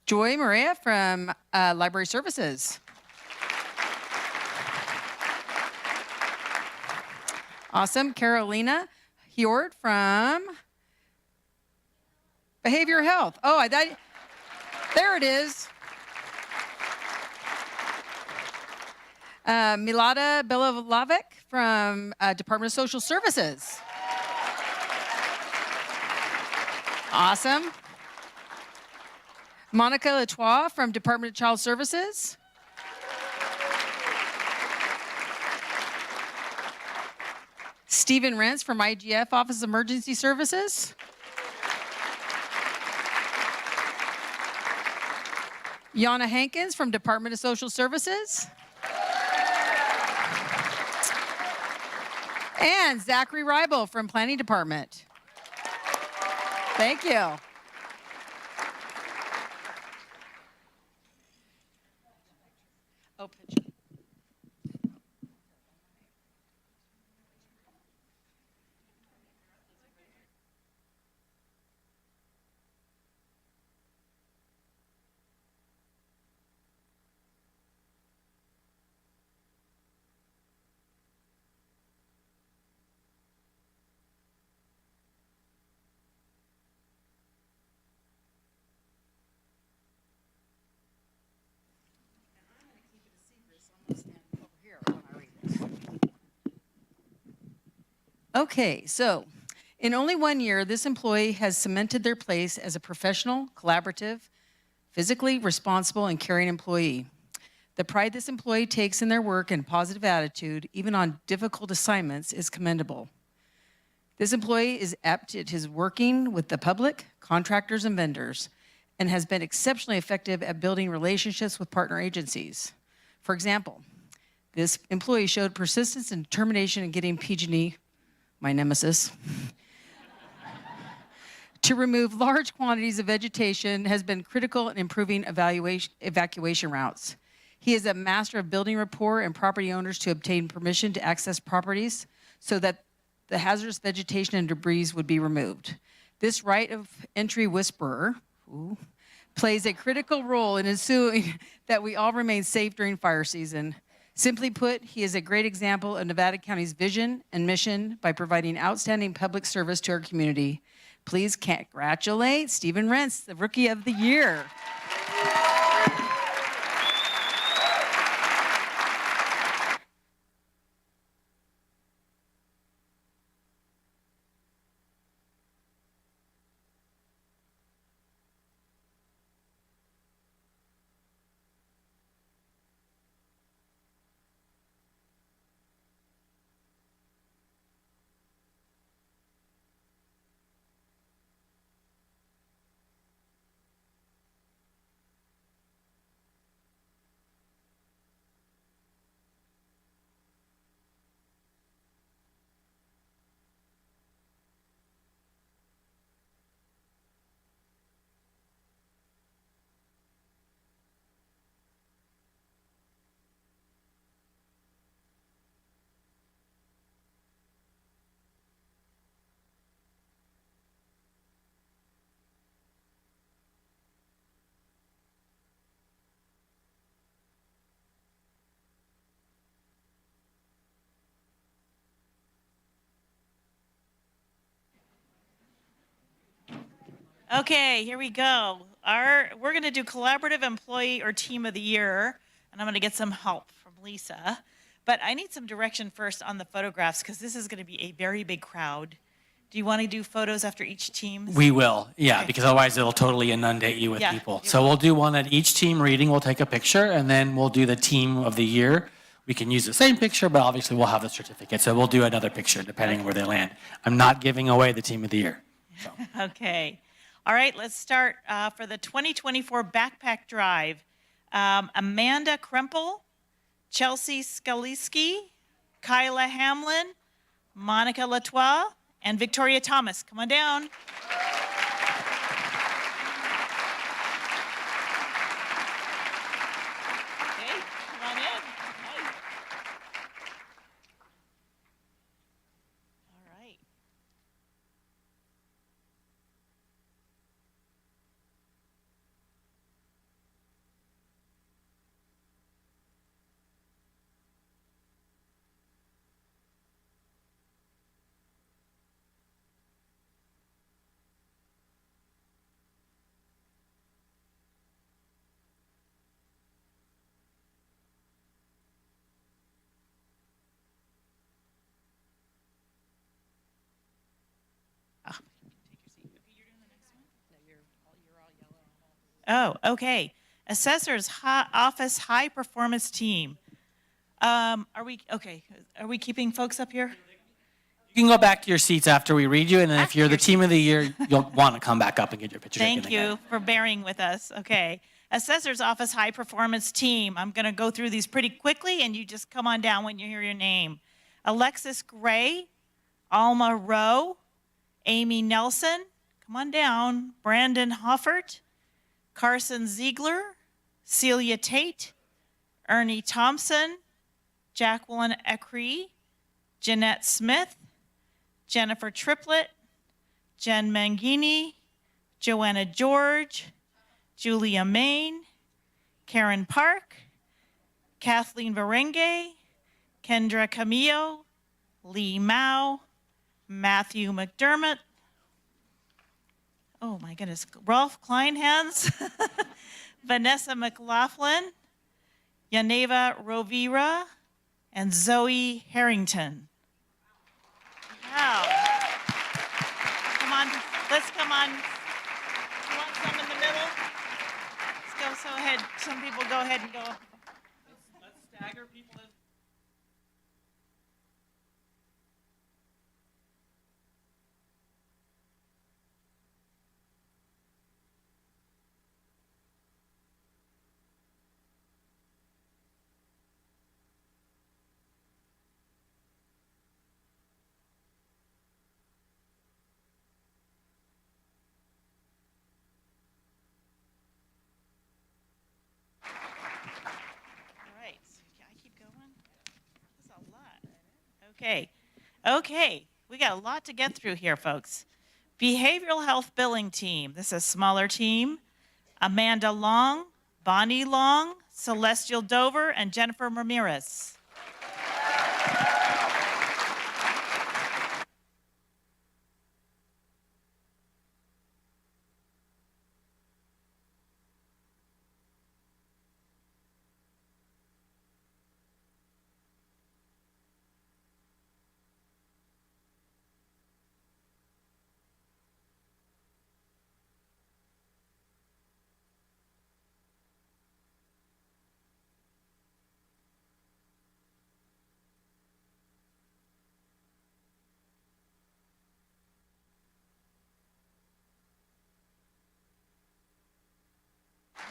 Joy Maria from Library Services. Awesome. Carolina Hjort from Behavioral Health. Oh, there it is. Milada Belovac from Department of Social Services. Awesome. Monica Latois from Department of Child Services. Stephen Rentz from IGF Office of Emergency Services. Yana Hankins from Department of Social Services. And Zachary Ribel from Planning Department. Thank you. Oh, picture. Okay, so in only 1 year, this employee has cemented their place as a professional, collaborative, physically responsible, and caring employee. The pride this employee takes in their work and positive attitude, even on difficult assignments, is commendable. This employee is apt at his working with the public, contractors, and vendors, and has been exceptionally effective at building relationships with partner agencies. For example, this employee showed persistence and determination in getting PG&E, my nemesis, to remove large quantities of vegetation has been critical in improving evacuation routes. He is a master of building rapport and property owners to obtain permission to access properties so that the hazardous vegetation and debris would be removed. This right of entry whisperer plays a critical role in ensuring that we all remain safe during fire season. Simply put, he is a great example of Nevada County's vision and mission by providing outstanding public service to our community. Please congratulate Stephen Rentz, the Rookie of the Year. Okay, here we go. We're going to do collaborative employee or team of the year, and I'm going to get some help from Lisa. But I need some direction first on the photographs because this is going to be a very big crowd. Do you want to do photos after each team? We will, yeah, Okay. because otherwise it'll totally inundate you with Yeah, people. it So will. we'll do one at each team reading. We'll take a picture, and then we'll do the team of the year. We can use the same picture, but obviously we'll have the certificate. So we'll do another picture depending on where they land. I'm not giving away the team of the year. Okay. All right, let's start for the 2024 Backpack Drive. Amanda Krempel, Chelsea Skaliski, Kyla Hamlin, Monica Latois, and Victoria Thomas. Come on down. Okay, come on in. Nice. All right. Oh, okay. Assessor's Office High Performance Team. Are we keeping folks up here? You can go back to your seats after we read you, and then if you're the team of the year, you'll want to come back up and get your picture taken Thank you for bearing with us. Okay. Assessor's Office High Performance Team. I'm going to go through these pretty quickly, and you just come on down when you hear your name. Alexis Gray, Alma Rowe, Amy Nelson, come on down, Brandon Hoffert, Carson Ziegler, Celia Tate, Ernie Thompson, Jacqueline Ecree, Jeanette Smith, Jennifer Triplett, Jen Mangini, Joanna George, Julia Main, Karen Park, Kathleen Varenge, Kendra Camillo, Lee Mao, Matthew McDermott, oh my goodness, Rolf Kleinhans, Vanessa McLaughlin, Yaneva Rovira, and Zoe Harrington. Wow. Come on, let's come on. You want some in the middle? Let's go so ahead. Some people go ahead and go. Let's stagger people in. Okay. Okay. We got a lot to get through here, folks. Behavioral Health Billing Team. This is a smaller team. Amanda Long, Bonnie Long, Celestial Dover, and Jennifer Ramirez.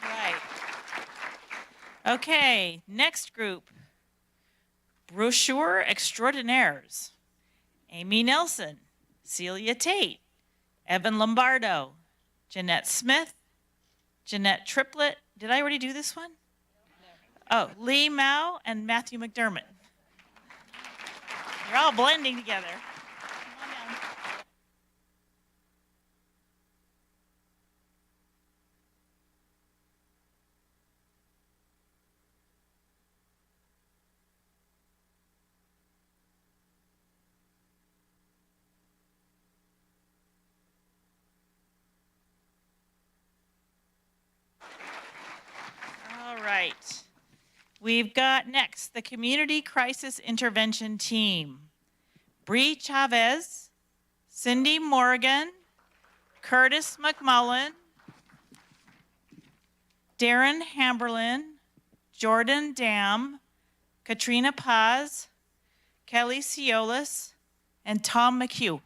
Right. Okay, next group. Brochure Extraordinaires. Amy Nelson, Celia Tate, Evan Lombardo, Jeanette Smith, Jeanette Triplett. Did I already do this one? Oh, Lee Mao and Matthew McDermott. You're all blending together. Come on down. We've got next the Community Crisis Intervention Team. Bree Chavez, Cindy Morgan, Curtis McMullen, Darren Hamberlin, Jordan Dam, Katrina Paz, Kelly Ciolis, and Tom McHugh.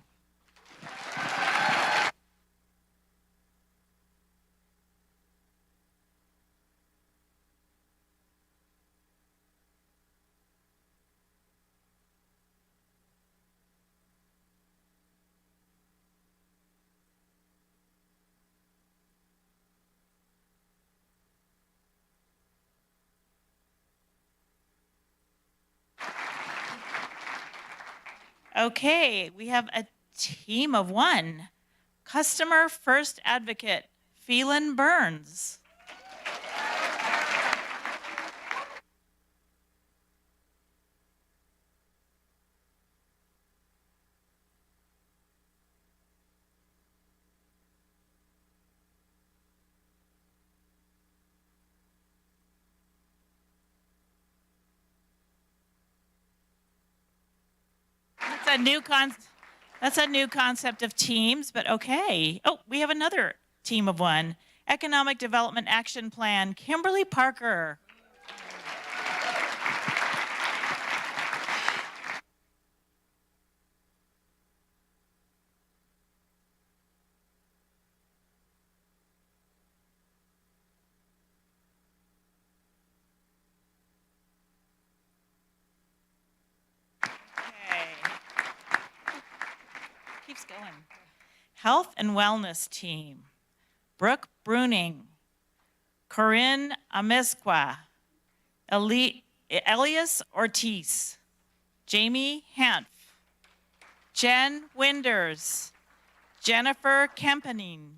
Okay, we have a team of one. Customer First Advocate, Phelan Burns. That's a new concept of teams, but okay. Oh, we have another team of one. Economic Development Action Plan, Kimberly Parker. Keeps going. Health and Wellness Team. Brooke Bruning, Corinne Amezcua, Elias Ortiz, Jamie Hanf, Jen Winders, Jennifer Kempening,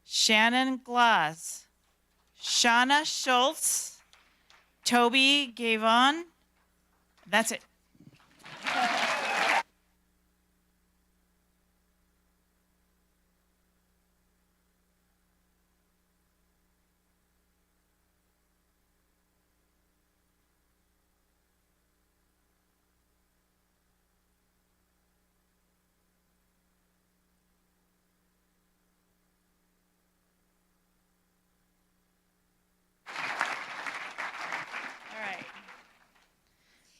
Shannon Glass, Shauna Schultz, Toby Gavon. That's it.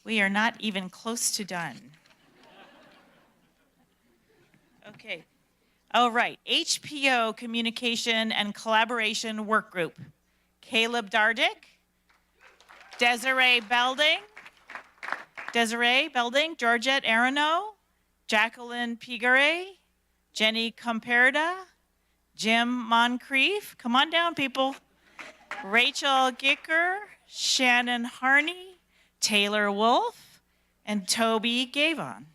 We are not even close to done. Okay. All right. HPO Communication and Collaboration Work Group. Caleb Dardick, Desiree Belding, Georgette Arano, Jacqueline Pigare, Jenny Comperda, Jim Moncrief. Come on down, people. Rachel Gicker, Shannon Harney, Taylor Wolf, and Toby Gavon.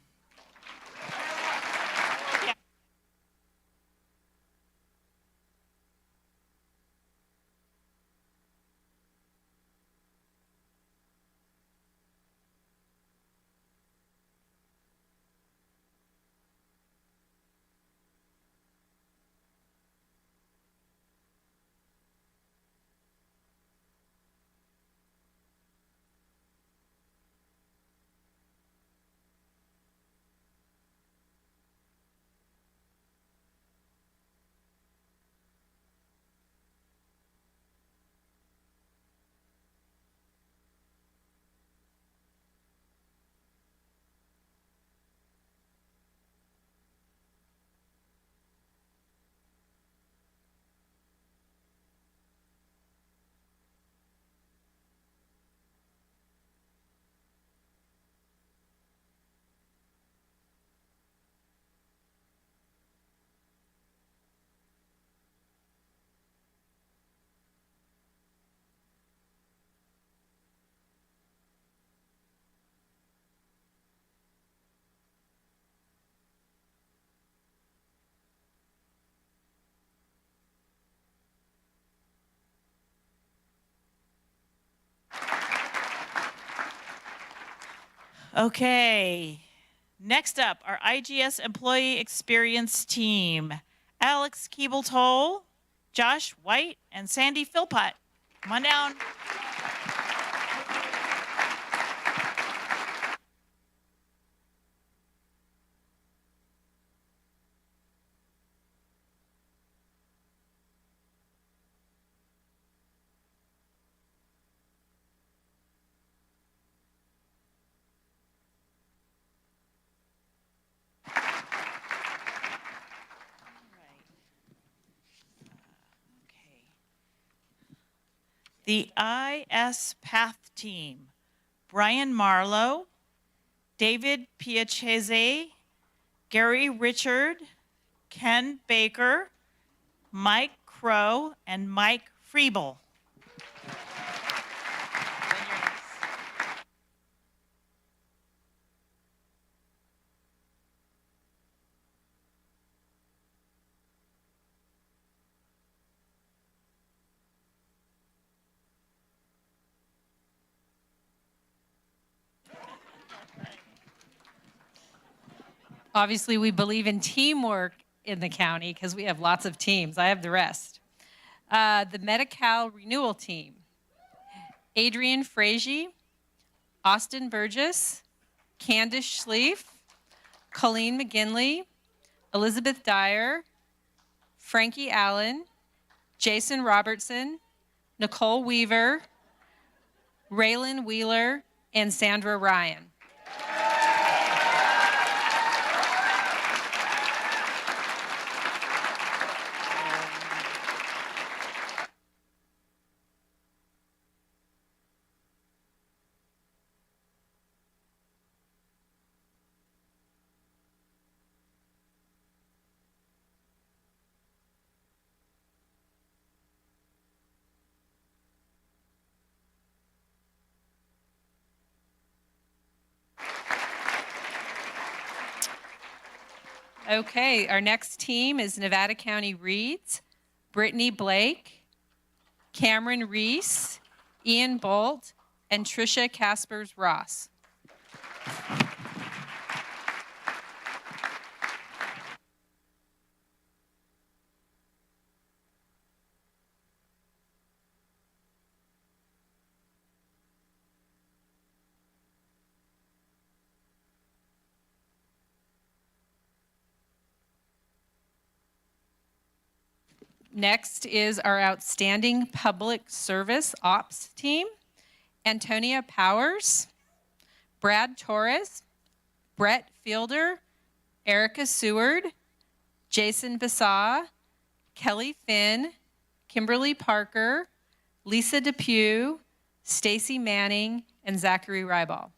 Okay, next up, our IGS Employee Experience Team. Alex Keeble-Toll, Josh White, and Sandy Philpott. Come on down. The IS Path Team, Brian Marlowe, David Piacese, Gary Richard, Ken Baker, Mike Crow, and Mike Freeble. Obviously, we believe in teamwork in the county because we have lots of teams. I have the rest. The Medi-Cal Renewal Team, Adrian Frazee, Austin Burgess, Candice Schleif, Colleen McGinley, Elizabeth Dyer, Frankie Allen, Jason Robertson, Nicole Weaver, Raylan Wheeler, and Sandra Ryan. Okay, our next team is Nevada County Reads, Brittany Blake, Cameron Reese, Ian Bolt, and Tricia Caspers-Ross. Next is our Outstanding Public Service Ops team, Antonia Powers, Brad Torres, Brett Fielder, Erica Seward, Jason Basaw, Kelly Finn, Kimberly Parker, Lisa Depew, Stacy Manning, and Zachary Ryball.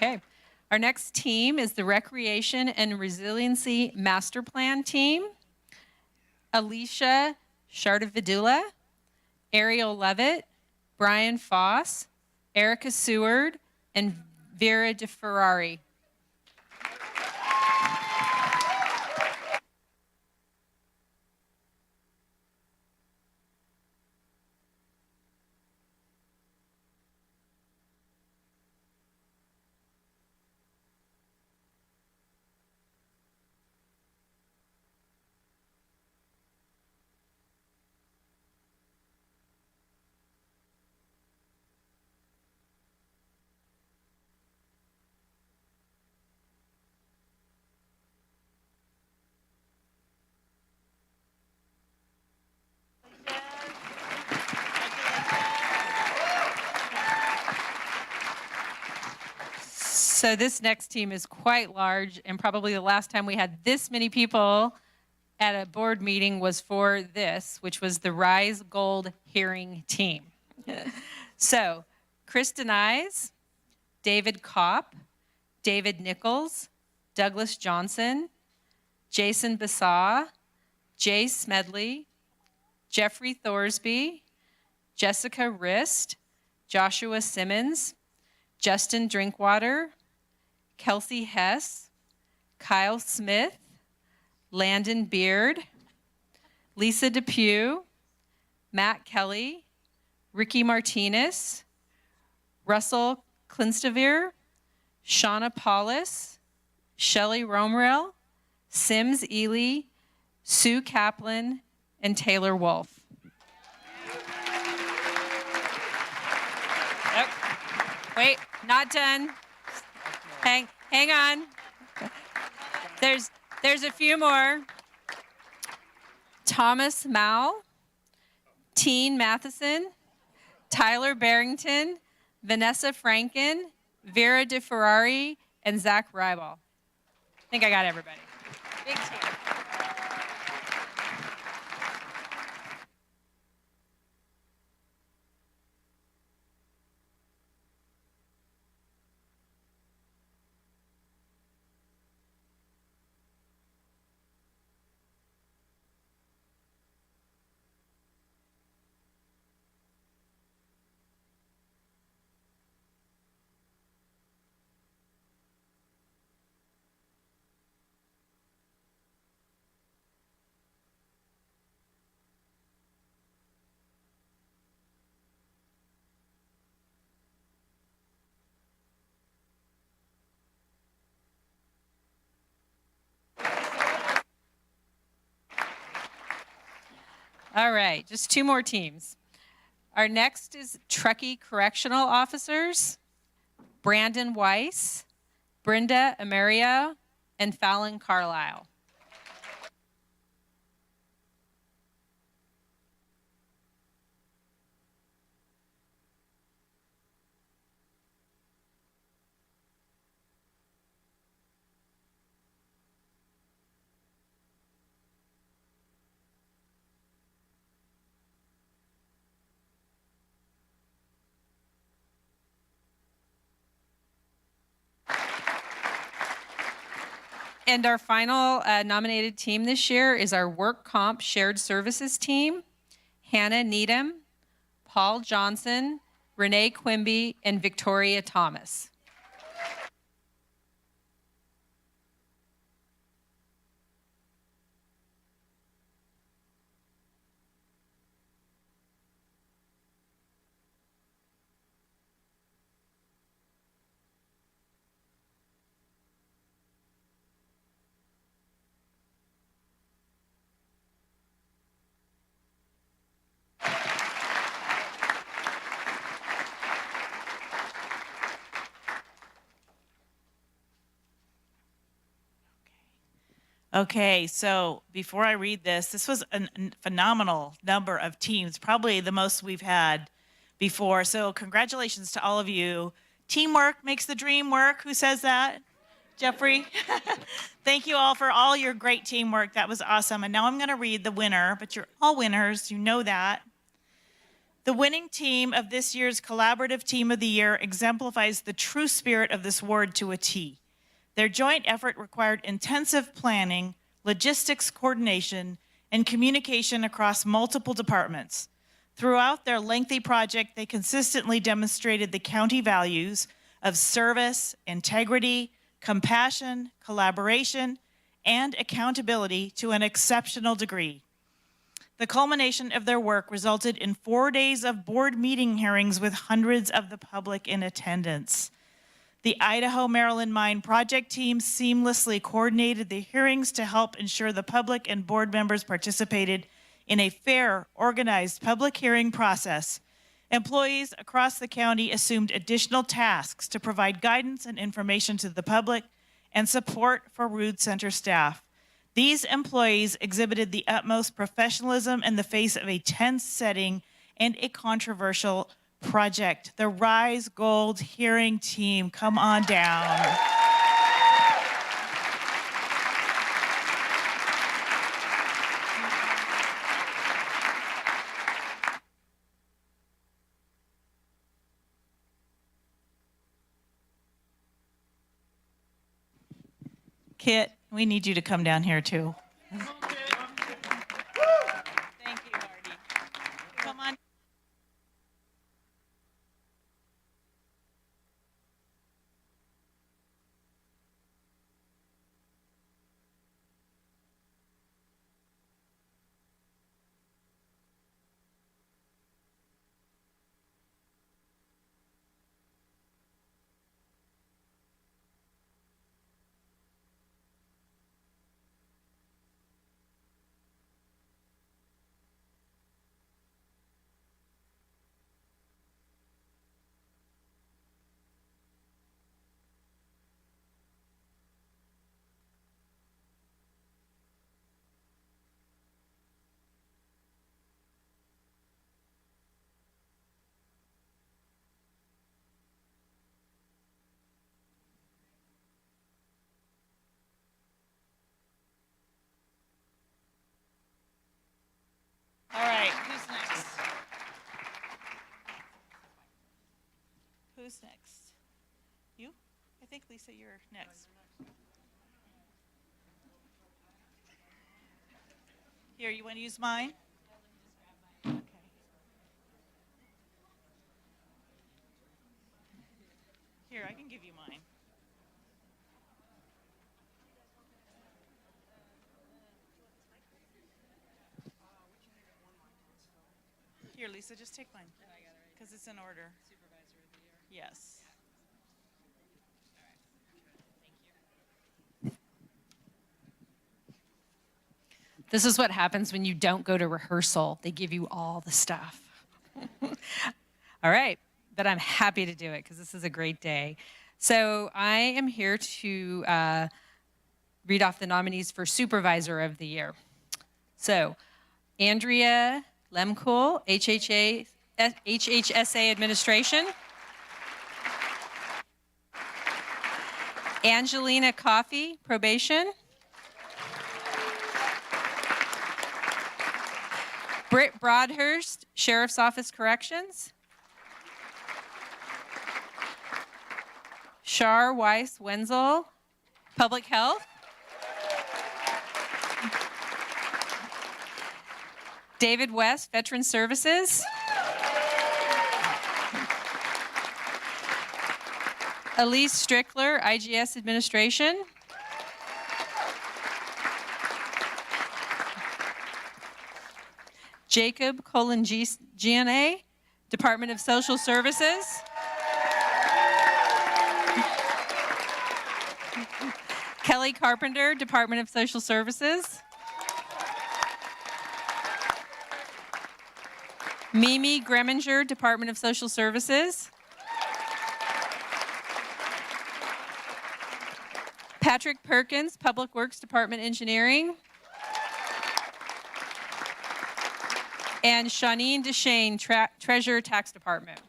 Okay, our next team is the Recreation and Resiliency Master Plan team. Alicia Chardavidula, Ariel Levitt, Brian Foss, Erica Seward, and Vera DeFerrari. So this next team is quite large, and probably the last time we had this many people at a board meeting was for this, which was the Rise Gold Hearing Team. So, Kristen Eyes, David Kopp, David Nichols, Douglas Johnson, Jason Basaw, Jay Smedley, Jeffrey Thorsby, Jessica Rist, Joshua Simmons, Justin Drinkwater, Kelsey Hess, Kyle Smith, Landon Beard, Lisa Depew, Matt Kelly, Ricky Martinez, Russell Klinstavere, Shauna Paulus, Shelley Romerell, Sims Ely, Sue Kaplan, and Taylor Wolf. Wait, not done. Hang on. There's a few more. Thomas Mao, Teen Matheson, Tyler Barrington, Vanessa Franken, Vera DeFerrari, and Zach Rybal. I think I got everybody. Big team. All right, just two more teams. Our next is Truckee Correctional Officers, Brandon Weiss, Brenda Amerio, and Fallon Carlisle. And our final nominated team this year is our Work Comp Shared Services team, Hannah Needham, Paul Johnson, Renee Quimby, and Victoria Thomas. Okay, so before I read this was a phenomenal number of teams, probably the most we've had before. So congratulations to all of you. Teamwork makes the dream work. Who says that? Jeffrey? Thank you all for all your great teamwork. That was awesome. And now I'm going to read the winner, but you're all winners. You know that. The winning team of this year's Collaborative Team of the Year exemplifies the true spirit of this word to a T. Their joint effort required intensive planning, logistics coordination, and communication across multiple departments. Throughout their lengthy project, they consistently demonstrated the county values of service, integrity, compassion, collaboration, and accountability to an exceptional degree. The culmination of their work resulted in 4 days of board meeting hearings with hundreds of the public in attendance. The Idaho-Maryland Mine Project team seamlessly coordinated the hearings to help ensure the public and board members participated in a fair, organized public hearing process. Employees across the county assumed additional tasks to provide guidance and information to the public and support for Rood Center staff. These employees exhibited the utmost professionalism in the face of a tense setting and a controversial project. The Rise Gold Hearing Team, come on down. Kit, we need you to come down here too. Thank you, Marty. Come on. Who's next? You? I think, Lisa, you're next. Here, you want to use mine? Okay. Here, I can give you mine. Here, Lisa, just take mine. Because it's in order. Supervisor of the Year. Yes. This is what happens when you don't go to rehearsal. They give you all the stuff. All right, but I'm happy to do it because this is a great day. So I am here to read off the nominees for Supervisor of the Year. So Andrea Lemkool, HHSA Administration. Angelina Coffey, Probation. Britt Broadhurst, Sheriff's Office Corrections. Shar Weiss Wenzel, Public Health. David West, Veteran Services. Elise Strickler, IGS Administration. Jacob Colangiane, Department of Social Services. Kelly Carpenter, Department of Social Services. Mimi Greminger, Department of Social Services. Patrick Perkins, Public Works Department Engineering. And Shawneen Deshane, Treasurer Tax Department.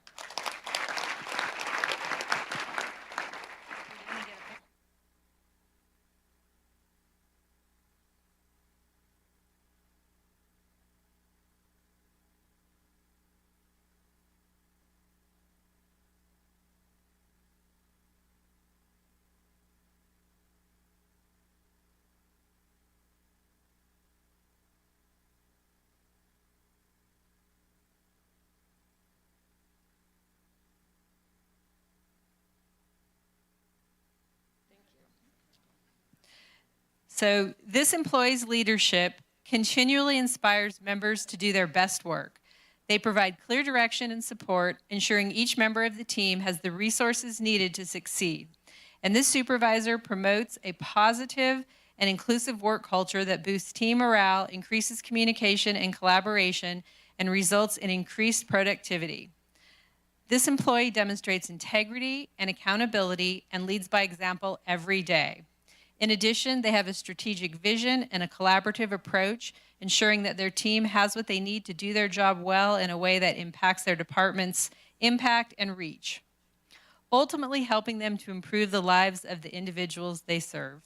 So this employee's leadership continually inspires members to do their best work. They provide clear direction and support, ensuring each member of the team has the resources needed to succeed. And this supervisor promotes a positive and inclusive work culture that boosts team morale, increases communication and collaboration, and results in increased productivity. This employee demonstrates integrity and accountability and leads by example every day. In addition, they have a strategic vision and a collaborative approach, ensuring that their team has what they need to do their job well in a way that impacts their department's impact and reach, ultimately helping them to improve the lives of the individuals they serve.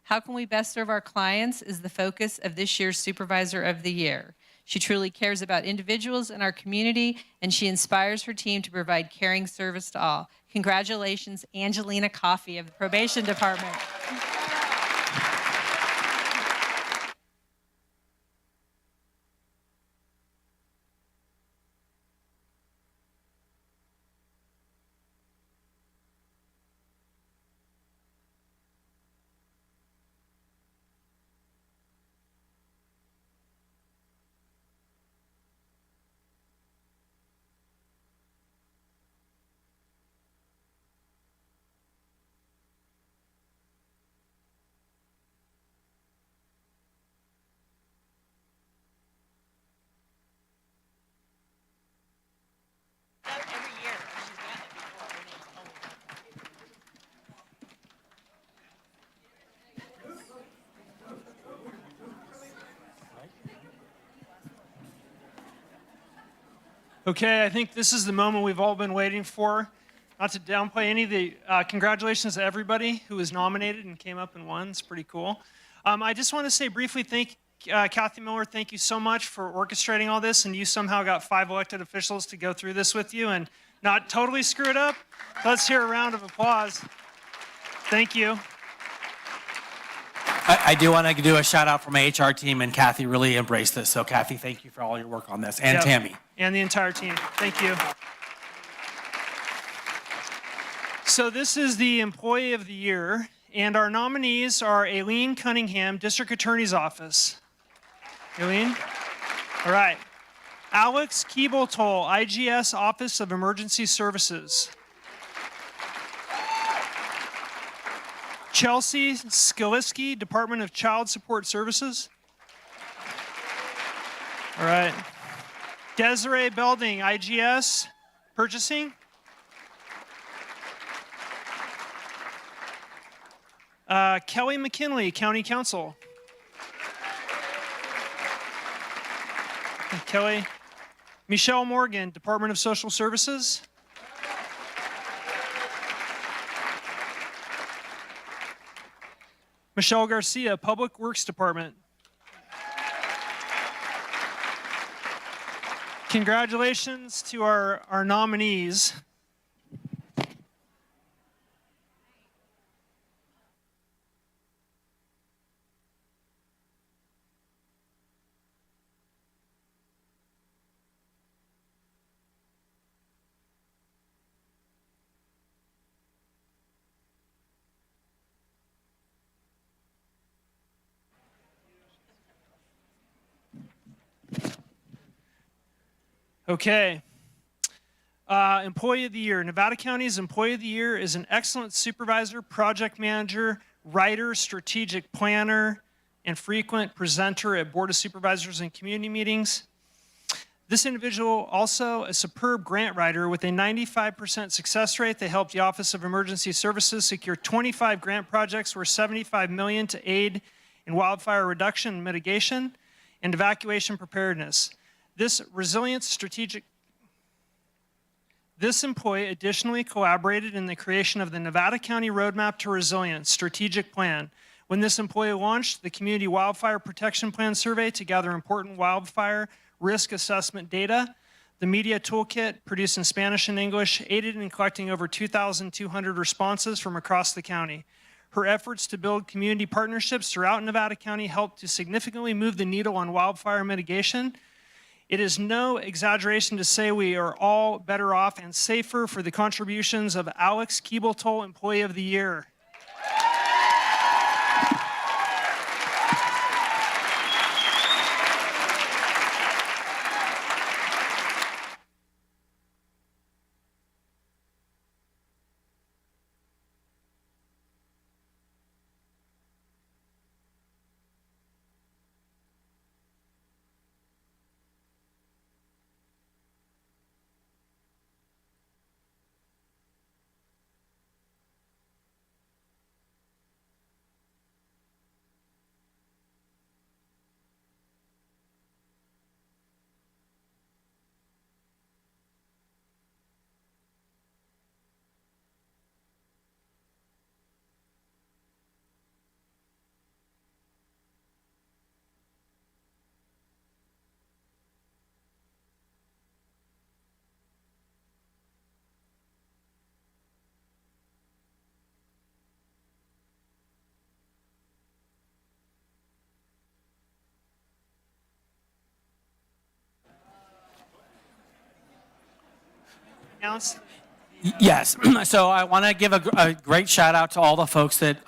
How can we best serve our clients is the focus of this year's Supervisor of the Year. She truly cares about individuals in our community, and she inspires her team to provide caring service to all. Congratulations, Angelina Coffey of the Probation Department. Okay, I think this is the moment we've all been waiting for. Not to downplay any of the congratulations to everybody who was nominated and came up and won. It's pretty cool. I just want to say briefly, Kathy Miller, thank you so much for orchestrating all this, and you somehow got 5 elected officials to go through this with you, and not totally screw it up. Let's hear a round of applause. Thank you. I do want to do a shout out from my HR team, and Kathy really embraced this. So Kathy, thank you for all your work on this, and Yep. Tammy. And the entire team. Thank you. So this is the Employee of the Year, and our nominees are Aileen Cunningham, District Attorney's Office. Aileen? All right. Alex Keeble-Toll, IGS Office of Emergency Services. Chelsea Skaliski, Department of Child Support Services. All right. Desiree Belding, IGS Purchasing. Kelly McKinley, County Counsel. Kelly. Michelle Morgan, Department of Social Services. Michelle Garcia, Public Works Department. Congratulations to our nominees. Okay. Employee of the Year. Nevada County's Employee of the Year is an excellent supervisor, project manager, writer, strategic planner, and frequent presenter at Board of Supervisors and community meetings. This individual also a superb grant writer with a 95% success rate. They helped the Office of Emergency Services secure 25 grant projects worth $75 million to aid in wildfire reduction and mitigation and evacuation preparedness. This employee additionally collaborated in the creation of the Nevada County Roadmap to Resilience strategic plan. When this employee launched the Community Wildfire Protection Plan survey to gather important wildfire risk assessment data, the media toolkit produced in Spanish and English aided in collecting over 2,200 responses from across the county. Her efforts to build community partnerships throughout Nevada County helped to significantly move the needle on wildfire mitigation. It is no exaggeration to say we are all better off and safer for the contributions of Alex Keeble-Toll, Employee of the Year. Announce? Yes. So I want to give a great shout out to all the folks that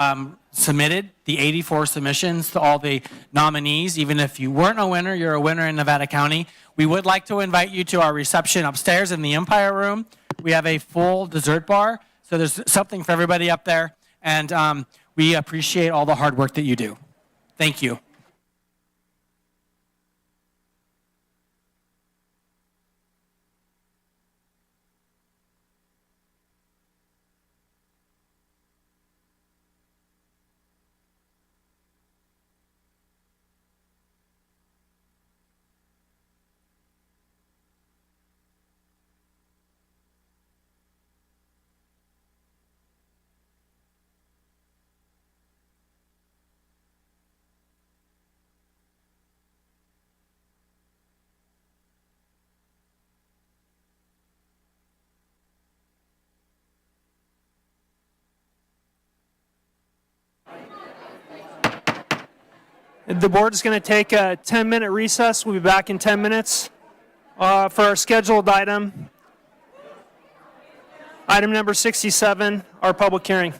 submitted the 84 submissions, to all the nominees. Even if you weren't a winner, you're a winner in Nevada County. We would like to invite you to our reception upstairs in the Empire Room. We have a full dessert bar, so there's something for everybody up there. And we appreciate all the hard work that you do. Thank you. The board is going to take a 10-minute recess. We'll be back in 10 minutes for our scheduled item. Item number 67, our public hearing.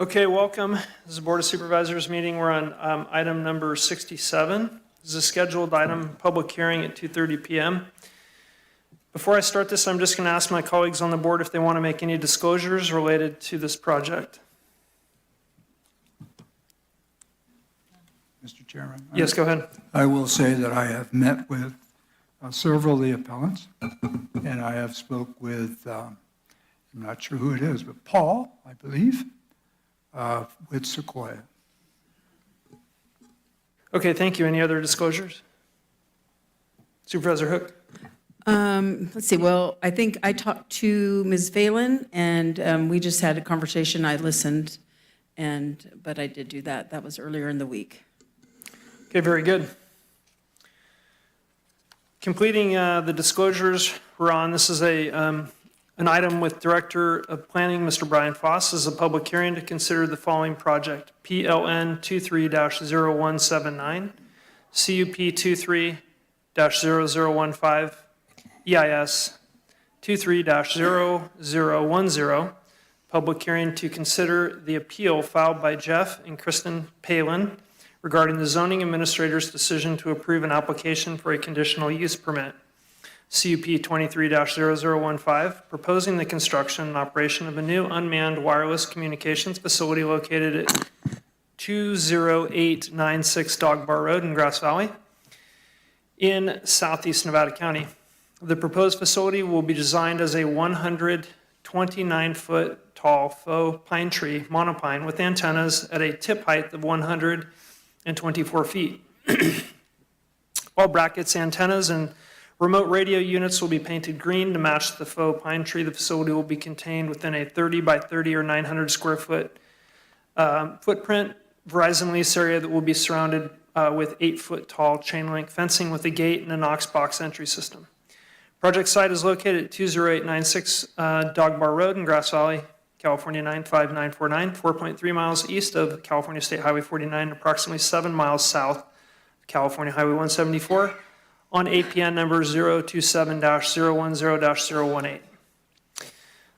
Okay, welcome. This is the Board of Supervisors meeting. We're on item number 67. This is a scheduled item, public hearing at 2:30 p.m. Before I start this, I'm just going to ask my colleagues on the board if they want to make any disclosures related to this project. Mr. Chairman? Yes, go ahead. I will say that I have met with several of the appellants, and I have spoke with, I'm not sure who it is, but Paul, I believe, with Sequoia. Okay, thank you. Any other disclosures? Supervisor Hook? Let's see, well, I think I talked to Ms. Phelan, and we just had a conversation. I listened, but I did do that. That was earlier in the week. Okay, very good. Completing the disclosures we're on, this is an item with Director of Planning, Mr. Brian Foss. This is a public hearing to consider the following project: PLN 23-0179, CUP 23-0015, EIS 23-0010, public hearing to consider the appeal filed by Jeff and Kristen Palin regarding the zoning administrator's decision to approve an application for a conditional use permit. CUP 23-0015, proposing the construction and operation of a new unmanned wireless communications facility located at 20896 Dog Bar Road in Grass Valley in southeast Nevada County. The proposed facility will be designed as a 129-foot tall faux pine tree monopine with antennas at a tip height of 124 feet. All brackets, antennas, and remote radio units will be painted green to match the faux pine tree. The facility will be contained within a 30 by 30 or 900 square foot footprint Verizon lease area that will be surrounded with 8-foot tall chain link fencing with a gate and a Knox box entry system. Project site is located at 20896 Dog Bar Road in Grass Valley, California 95949, 4.3 miles east of California State Highway 49, approximately 7 miles south of California Highway 174 on APN number 027-010-018.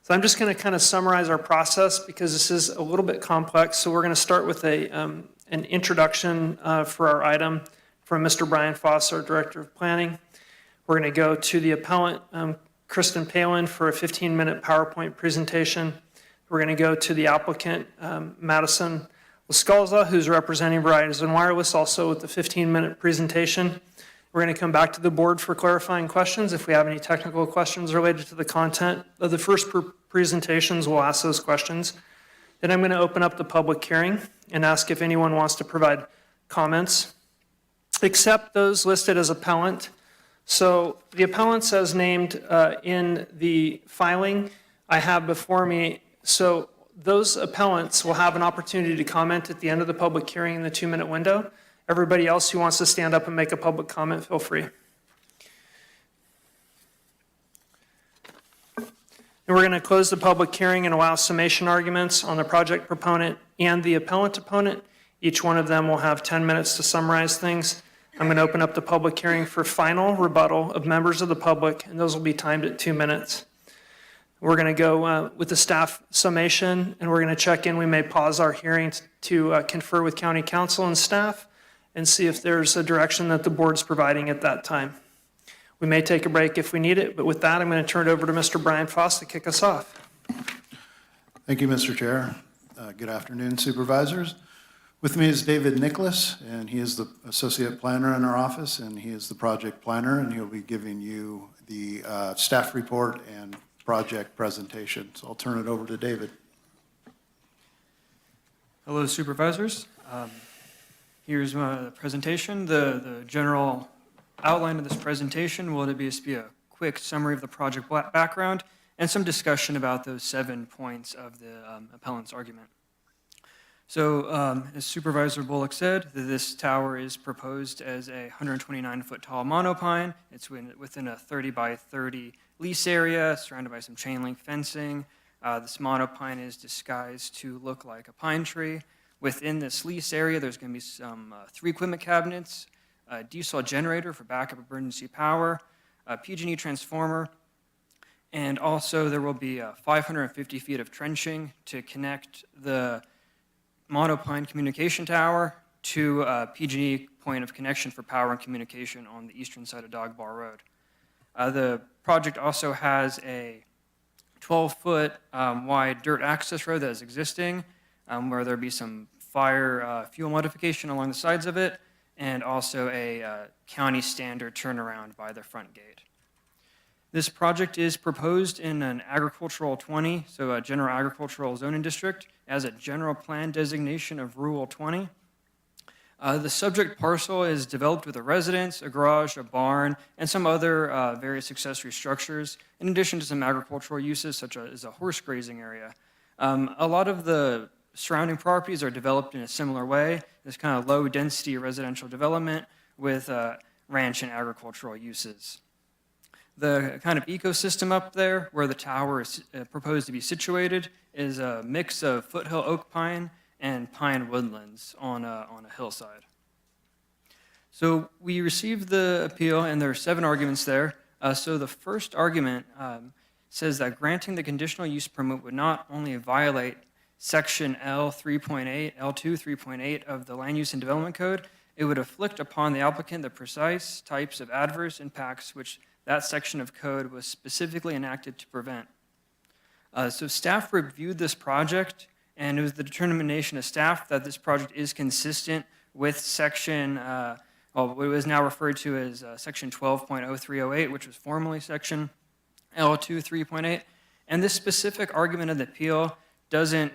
So I'm just going to kind of summarize our process because this is a little bit complex. So we're going to start with an introduction for our item from Mr. Brian Foss, our Director of Planning. We're going to go to the appellant, Kristen Palin, for a 15-minute PowerPoint presentation. We're going to go to the applicant, Madison Lascalza, who's representing Verizon Wireless, also with the 15-minute presentation. We're going to come back to the board for clarifying questions. If we have any technical questions related to the content of the first presentations, we'll ask those questions. Then I'm going to open up the public hearing and ask if anyone wants to provide comments, except those listed as appellant. So the appellants as named in the filing I have before me. So those appellants will have an opportunity to comment at the end of the public hearing in the 2-minute window. Everybody else who wants to stand up and make a public comment, feel free. And we're going to close the public hearing and allow summation arguments on the project proponent and the appellant opponent. Each one of them will have 10 minutes to summarize things. I'm going to open up the public hearing for final rebuttal of members of the public, and those will be timed at 2 minutes. We're going to go with the staff summation, and we're going to check in. We may pause our hearing to confer with county council and staff and see if there's a direction that the board's providing at that time. We may take a break if we need it, but with that, I'm going to turn it over to Mr. Brian Foss to kick us off. Thank you, Mr. Chair. Good afternoon, supervisors. With me is David Nicholas, and he is the associate planner in our office, and he is the project planner, and he'll be giving you the staff report and project presentation. So I'll turn it over to David. Hello, supervisors. Here's my presentation. The general outline of this presentation will be a quick summary of the project background and some discussion about those 7 points of the appellant's argument. So, as Supervisor Bullock said, this tower is proposed as a 129-foot tall monopine. It's within a 30 by 30 lease area, surrounded by some chain link fencing. This monopine is disguised to look like a pine tree. Within this lease area, there's going to be some 3 equipment cabinets, a diesel generator for backup emergency power, a PG&E transformer, and also there will be 550 feet of trenching to connect the monopine communication tower to a PG&E point of connection for power and communication on the eastern side of Dog Bar Road. The project also has a 12-foot wide dirt access road that is existing, where there'll be some fire fuel modification along the sides of it, and also a county standard turnaround by the front gate. This project is proposed in an agricultural 20, so a general agricultural zoning district, as a general plan designation of rural 20. The subject parcel is developed with a residence, a garage, a barn, and some other various accessory structures, in addition to some agricultural uses such as a horse grazing area. A lot of the surrounding properties are developed in a similar way. This kind of low density residential development with ranch and agricultural uses. The kind of ecosystem up there where the tower is proposed to be situated is a mix of foothill oak pine and pine woodlands on a hillside. So we received the appeal, and there are 7 arguments there. So the first argument says that granting the conditional use permit would not only violate Section L2 3.8 of the Land Use and Development Code, it would afflict upon the applicant the precise types of adverse impacts which that section of code was specifically enacted to prevent. So staff reviewed this project, and it was the determination of staff that this project is consistent with section, what is now referred to as section 12.0308, which was formerly section L2 3.8. And this specific argument of the appeal doesn't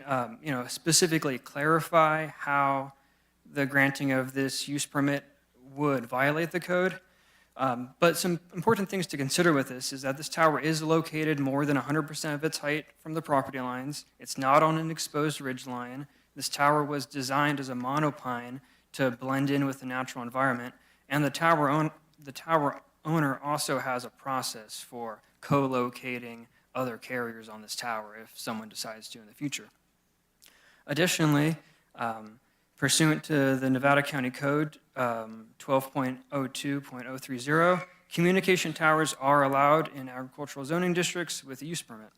specifically clarify how the granting of this use permit would violate the code. But some important things to consider with this is that this tower is located more than 100% of its height from the property lines. It's not on an exposed ridge line. This tower was designed as a monopine to blend in with the natural environment. And the tower owner also has a process for co-locating other carriers on this tower if someone decides to in the future. Additionally, pursuant to the Nevada County Code 12.02.030, communication towers are allowed in agricultural zoning districts with a use permit.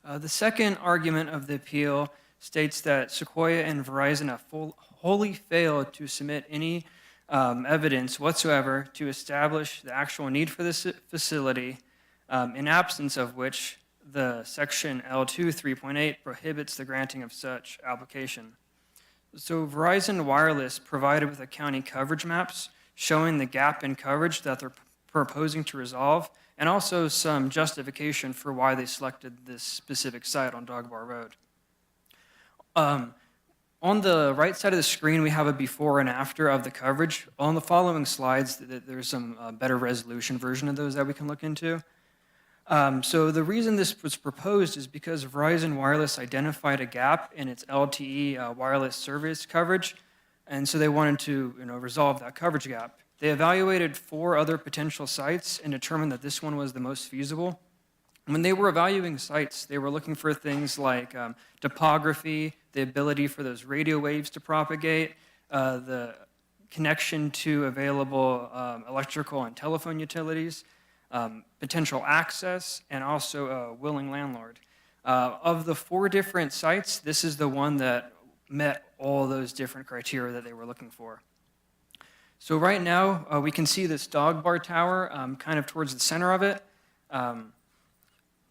The second argument of the appeal states that Sequoia and Verizon have wholly failed to submit any evidence whatsoever to establish the actual need for this facility, in absence of which the section L2 3.8 prohibits the granting of such application. So Verizon Wireless provided with the county coverage maps showing the gap in coverage that they're proposing to resolve, and also some justification for why they selected this specific site on Dog Bar Road. On the right side of the screen, we have a before and after of the coverage. On the following slides, there's some better resolution version of those that we can look into. So the reason this was proposed is because Verizon Wireless identified a gap in its LTE wireless service coverage, and so they wanted to resolve that coverage gap. They evaluated 4 other potential sites and determined that this one was the most feasible. When they were evaluating sites, they were looking for things like topography, the ability for those radio waves to propagate, the connection to available electrical and telephone utilities, potential access, and also a willing landlord. Of the 4 different sites, this is the one that met all those different criteria that they were looking for. So right now, we can see this dog bar tower kind of towards the center of it.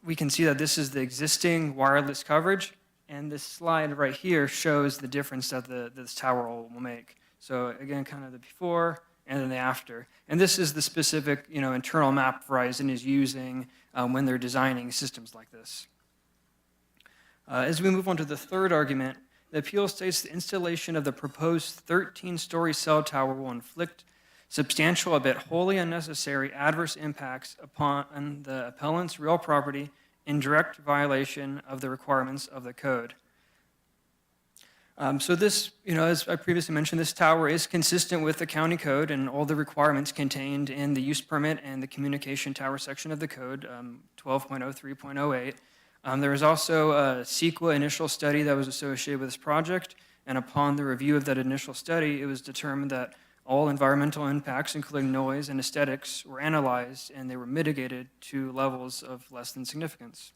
We can see that this is the existing wireless coverage, and this slide right here shows the difference that this tower will make. So again, kind of the before and then the after. And this is the specific internal map Verizon is using when they're designing systems like this. As we move on to the third argument, the appeal states the installation of the proposed 13-story cell tower will inflict substantial, albeit wholly unnecessary, adverse impacts upon the appellant's real property in direct violation of the requirements of the code. So this, as I previously mentioned, this tower is consistent with the county code and all the requirements contained in the use permit and the communication tower section of the code, 12.03.08. There is also a CEQA initial study that was associated with this project, and upon the review of that initial study, it was determined that all environmental impacts, including noise and aesthetics, were analyzed and they were mitigated to levels of less than significance.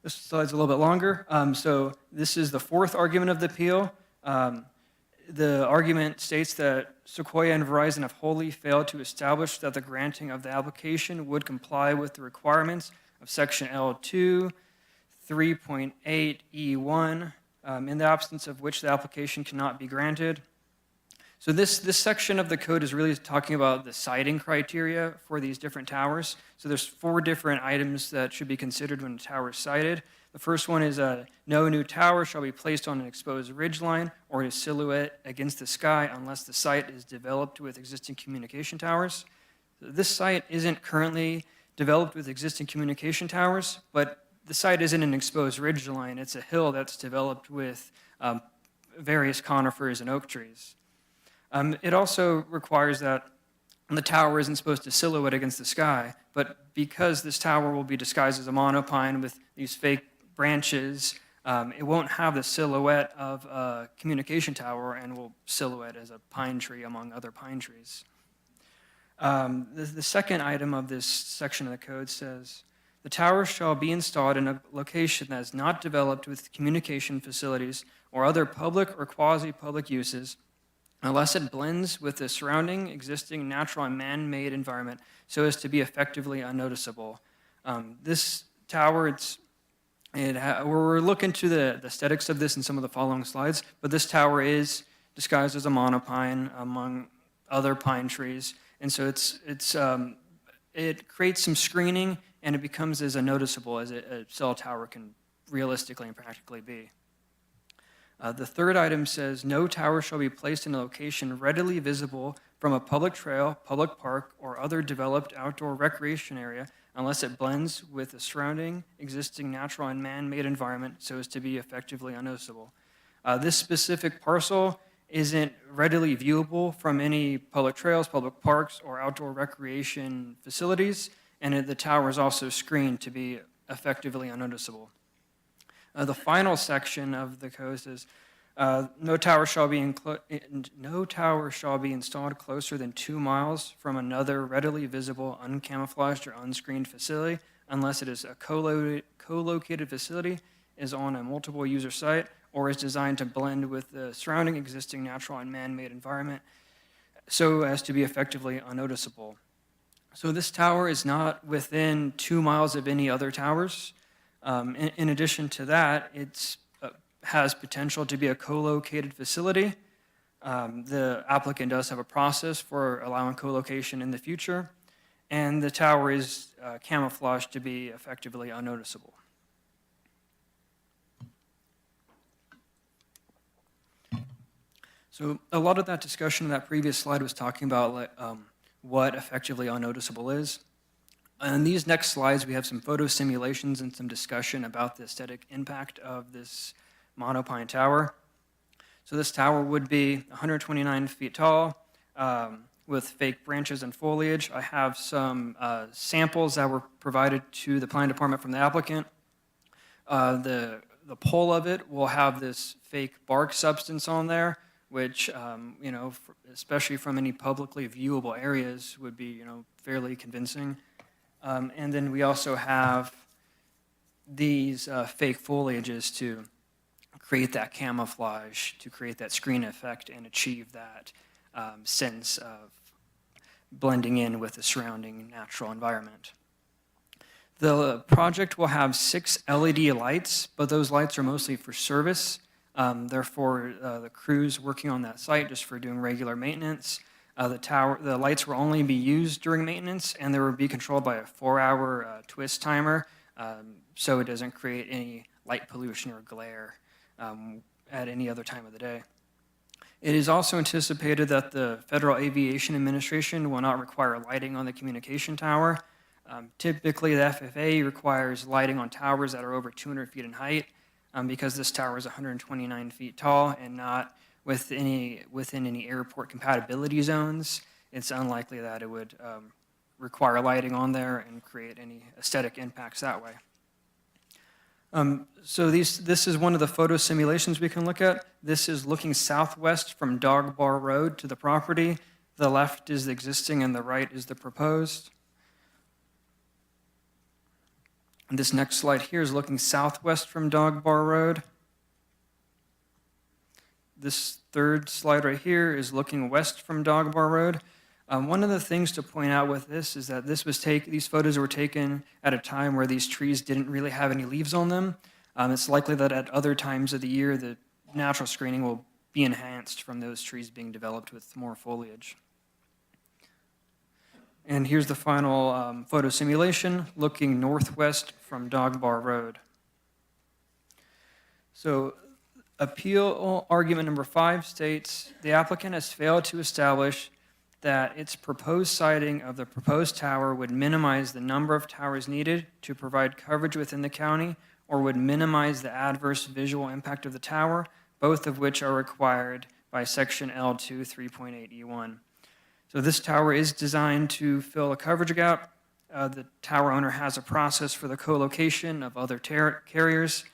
This slide's a little bit longer. So this is the fourth argument of the appeal. The argument states that Sequoia and Verizon have wholly failed to establish that the granting of the application would comply with the requirements of Section L2, 3.8E1, in the absence of which the application cannot be granted. So this section of the code is really talking about the siting criteria for these different towers. So there's 4 different items that should be considered when a tower is sited. The first one is no new tower shall be placed on an exposed ridgeline or a silhouette against the sky unless the site is developed with existing communication towers. This site isn't currently developed with existing communication towers, but the site isn't an exposed ridgeline. It's a hill that's developed with various conifers and oak trees. It also requires that the tower isn't supposed to silhouette against the sky, but because this tower will be disguised as a monopine with these fake branches, it won't have the silhouette of a communication tower and will silhouette as a pine tree among other pine trees. The second item of this section of the code says, the tower shall be installed in a location that is not developed with communication facilities or other public or quasi-public uses unless it blends with the surrounding existing natural and man-made environment so as to be effectively unnoticeable. This tower, we're looking to the aesthetics of this in some of the following slides, but this tower is disguised as a monopine among other pine trees, and so it creates some screening and it becomes as unnoticeable as a cell tower can realistically and practically be. The third item says, no tower shall be placed in a location readily visible from a public trail, public park, or other developed outdoor recreation area unless it blends with the surrounding existing natural and man-made environment so as to be effectively unnoticeable. This specific parcel isn't readily viewable from any public trails, public parks, or outdoor recreation facilities, and the tower is also screened to be effectively unnoticeable. The final section of the code says, no tower shall be installed closer than 2 miles from another readily visible, uncamouflaged, or unscreened facility unless it is a co-located facility, is on a multiple user site, or is designed to blend with the surrounding existing natural and man-made environment so as to be effectively unnoticeable. So this tower is not within 2 miles of any other towers. In addition to that, it has potential to be a co-located facility. The applicant does have a process for allowing co-location in the future, and the tower is camouflaged to be effectively unnoticeable. So a lot of that discussion in that previous slide was talking about what effectively unnoticeable is. In these next slides, we have some photo simulations and some discussion about the aesthetic impact of this monopine tower. So this tower would be 129 feet tall with fake branches and foliage. I have some samples that were provided to the planning department from the applicant. The pole of it will have this fake bark substance on there, which, especially from any publicly viewable areas, would be, fairly convincing. And then we also have these fake foliages to create that camouflage, to create that screen effect and achieve that sense of blending in with the surrounding natural environment. The project will have 6 LED lights, but those lights are mostly for service. Therefore, the crews working on that site just for doing regular maintenance. The lights will only be used during maintenance, and they will be controlled by a 4-hour twist timer, so it doesn't create any light pollution or glare at any other time of the day. It is also anticipated that the Federal Aviation Administration will not require lighting on the communication tower. Typically, the FFA requires lighting on towers that are over 200 feet in height, because this tower is 129 feet tall and not within any airport compatibility zones. It's unlikely that it would require lighting on there and create any aesthetic impacts that way. So this is one of the photo simulations we can look at. This is looking southwest from Dog Bar Road to the property. The left is the existing and the right is the proposed. And this next slide here is looking southwest from Dog Bar Road. This third slide right here is looking west from Dog Bar Road. One of the things to point out with this is that these photos were taken at a time where these trees didn't really have any leaves on them. It's likely that at other times of the year, the natural screening will be enhanced from those trees being developed with more foliage. And here's the final photo simulation looking northwest from Dog Bar Road. So appeal argument number 5 states the applicant has failed to establish that its proposed siting of the proposed tower would minimize the number of towers needed to provide coverage within the county or would minimize the adverse visual impact of the tower, both of which are required by section L2 3.8E1. So this tower is designed to fill a coverage gap. The tower owner has a process for the co-location of other carriers,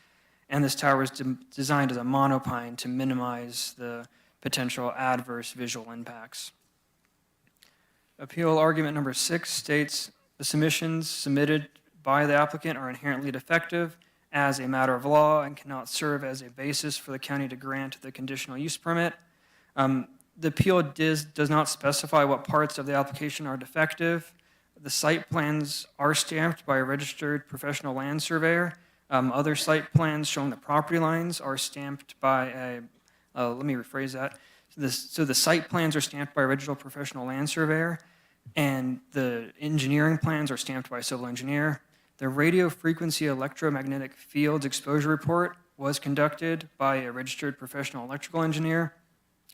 and this tower is designed as a monopine to minimize the potential adverse visual impacts. Appeal argument number 6 states the submissions submitted by the applicant are inherently defective as a matter of law and cannot serve as a basis for the county to grant the conditional use permit. The appeal does not specify what parts of the application are defective. The site plans are stamped by a registered professional land surveyor. Other site plans showing the property lines are stamped by a, let me rephrase that. So the site plans are stamped by a registered professional land surveyor, and the engineering plans are stamped by a civil engineer. The radio frequency electromagnetic fields exposure report was conducted by a registered professional electrical engineer,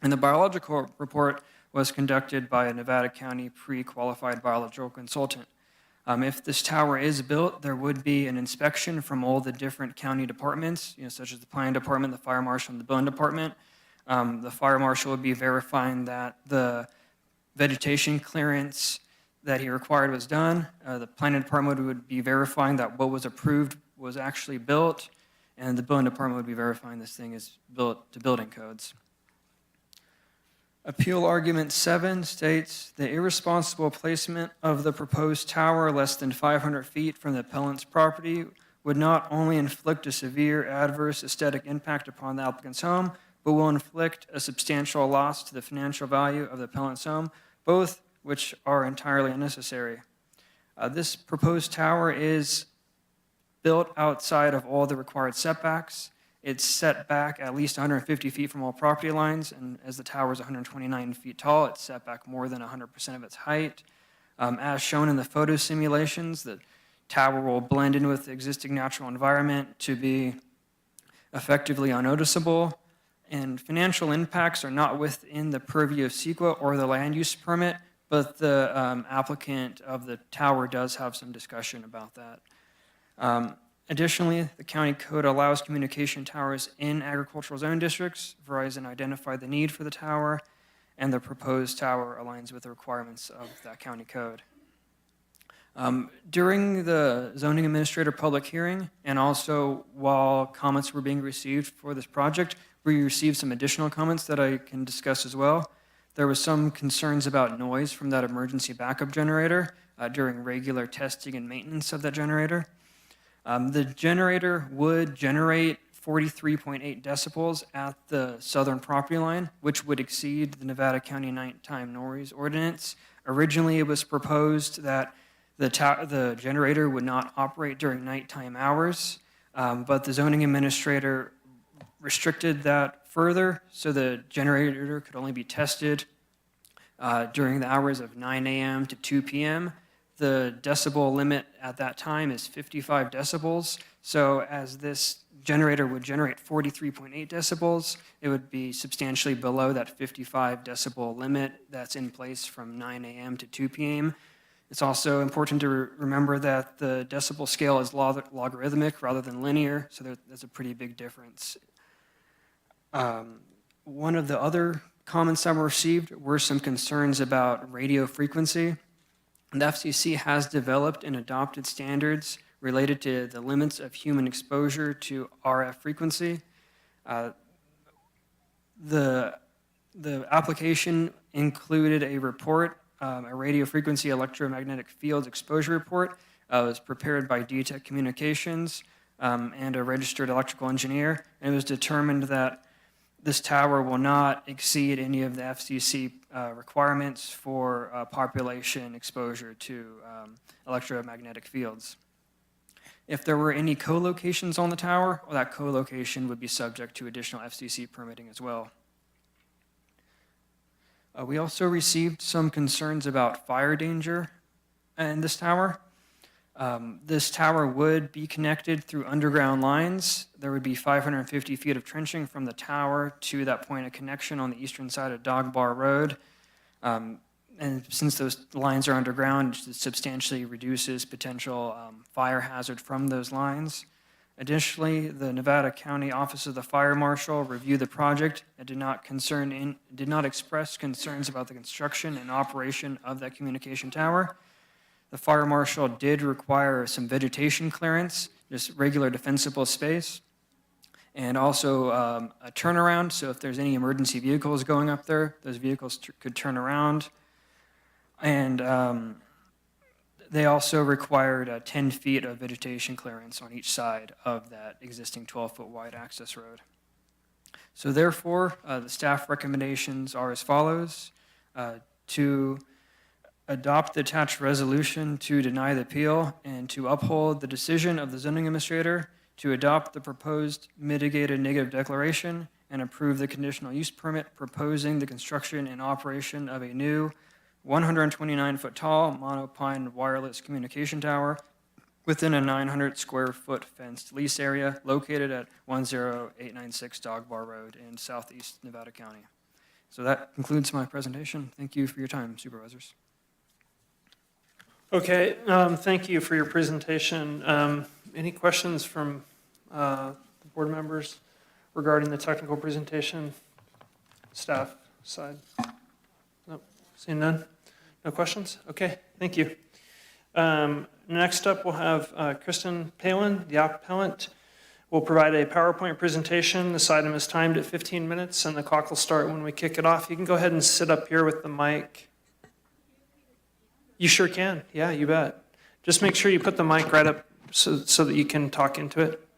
and the biological report was conducted by a Nevada County pre-qualified biological consultant. If this tower is built, there would be an inspection from all the different county departments, such as the planning department, the fire marshal, and the building department. The fire marshal would be verifying that the vegetation clearance that he required was done. The planning department would be verifying that what was approved was actually built, and the building department would be verifying this thing is built to building codes. Appeal argument 7 states the irresponsible placement of the proposed tower less than 500 feet from the appellant's property would not only inflict a severe adverse aesthetic impact upon the applicant's home, but will inflict a substantial loss to the financial value of the appellant's home, both which are entirely unnecessary. This proposed tower is built outside of all the required setbacks. It's set back at least 150 feet from all property lines, and as the tower is 129 feet tall, it's set back more than 100% of its height. As shown in the photo simulations, the tower will blend in with the existing natural environment to be effectively unnoticeable, and financial impacts are not within the purview of CEQA or the land use permit, but the applicant of the tower does have some discussion about that. Additionally, the county code allows communication towers in agricultural zone districts. Verizon identified the need for the tower, and the proposed tower aligns with the requirements of that county code. During the zoning administrator public hearing, and also while comments were being received for this project, we received some additional comments that I can discuss as well. There was some concerns about noise from that emergency backup generator during regular testing and maintenance of that generator. The generator would generate 43.8 decibels at the southern property line, which would exceed the Nevada County nighttime noise ordinance. Originally, it was proposed that the generator would not operate during nighttime hours, but the zoning administrator restricted that further, so the generator could only be tested during the hours of 9 a.m. to 2 p.m. The decibel limit at that time is 55 decibels. So as this generator would generate 43.8 decibels, it would be substantially below that 55 decibel limit that's in place from 9 a.m. to 2 p.m. It's also important to remember that the decibel scale is logarithmic rather than linear, so there's a pretty big difference. One of the other comments that were received were some concerns about radio frequency. The FCC has developed and adopted standards related to the limits of human exposure to RF frequency. The application included a report, a radio frequency electromagnetic fields exposure report. was prepared by DTEC Communications and a registered electrical engineer, and it was determined that this tower will not exceed any of the FCC requirements for population exposure to electromagnetic fields. If there were any co-locations on the tower, well, that co-location would be subject to additional FCC permitting as well. We also received some concerns about fire danger in this tower. This tower would be connected through underground lines. There would be 550 feet of trenching from the tower to that point of connection on the eastern side of Dog Bar Road. And since those lines are underground, it substantially reduces potential fire hazard from those lines. Additionally, the Nevada County Office of the Fire Marshal reviewed the project and did not express concerns about the construction and operation of that communication tower. The fire marshal did require some vegetation clearance, just regular defensible space, and also a turnaround. So if there's any emergency vehicles going up there, those vehicles could turn around. And they also required 10 feet of vegetation clearance on each side of that existing 12-foot wide access road. So therefore, the staff recommendations are as follows: to adopt the attached resolution to deny the appeal and to uphold the decision of the zoning administrator, to adopt the proposed mitigated negative declaration and approve the conditional use permit proposing the construction and operation of a new 129-foot tall monopine wireless communication tower within a 900 square foot fenced lease area located at 10896 Dog Bar Road in southeast Nevada County. So that concludes my presentation. Thank you for your time, supervisors. Okay, thank you for your presentation. Any questions from the board members regarding the technical presentation? Staff side? Nope, seeing none? No questions? Okay, thank you. Next up, we'll have Kristen Palin, the appellant, will provide a PowerPoint presentation. This item is timed at 15 minutes, and the clock will start when we kick it off. You can go ahead and sit up here with the mic. You sure can. Yeah, you bet. Just make sure you put the mic right up so that you can talk into it.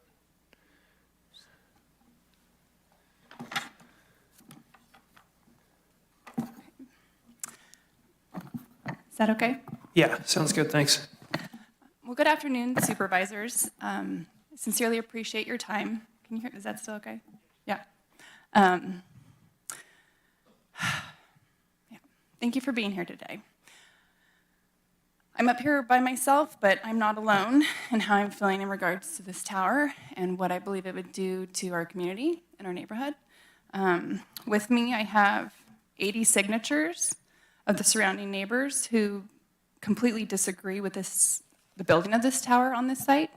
Is that okay? Yeah, sounds good. Thanks. Well, good afternoon, supervisors. Sincerely appreciate your time. Can you hear? Is that still okay? Yeah. Yeah. Thank you for being here today. I'm up here by myself, but I'm not alone in how I'm feeling in regards to this tower and what I believe it would do to our community and our neighborhood. With me, I have 80 signatures of the surrounding neighbors who completely disagree with the building of this tower on this site.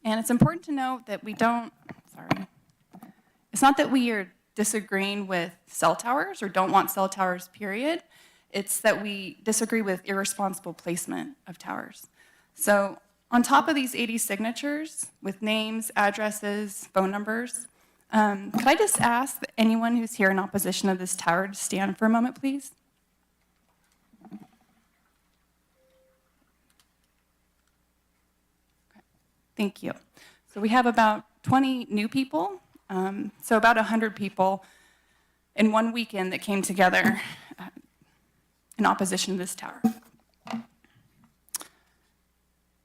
And it's important to note that it's not that we are disagreeing with cell towers or don't want cell towers, period. It's that we disagree with irresponsible placement of towers. So on top of these 80 signatures with names, addresses, phone numbers, could I just ask that anyone who's here in opposition of this tower to stand for a moment, please? Okay. Thank you. So we have about 20 new people, so about 100 people in one weekend that came together in opposition to this tower.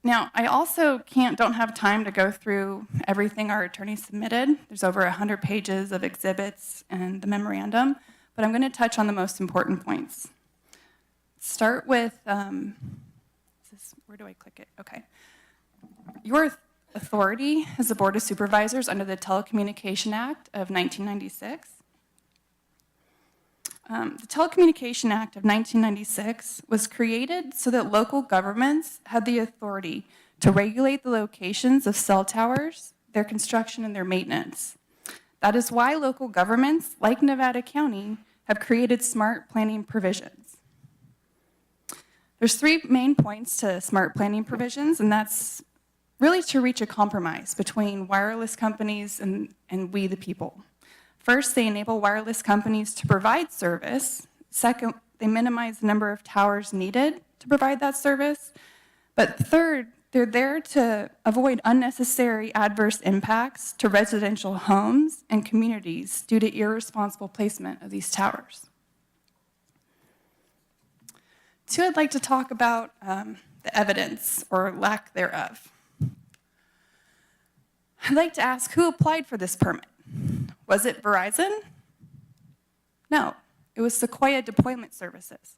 Now, I also don't have time to go through everything our attorney submitted. There's over 100 pages of exhibits and the memorandum, but I'm going to touch on the most important points. Start with, where do I click it? Okay. Your authority as the Board of Supervisors under the Telecommunication Act of 1996. The Telecommunication Act of 1996 was created so that local governments had the authority to regulate the locations of cell towers, their construction, and their maintenance. That is why local governments, like Nevada County, have created smart planning provisions. There's 3 main points to smart planning provisions, and that's really to reach a compromise between wireless companies and we, the people. First, they enable wireless companies to provide service. Second, they minimize the number of towers needed to provide that service. But third, they're there to avoid unnecessary adverse impacts to residential homes and communities due to irresponsible placement of these towers. Two, I'd like to talk about the evidence or lack thereof. I'd like to ask who applied for this permit. Was it Verizon? No, it was Sequoia Deployment Services.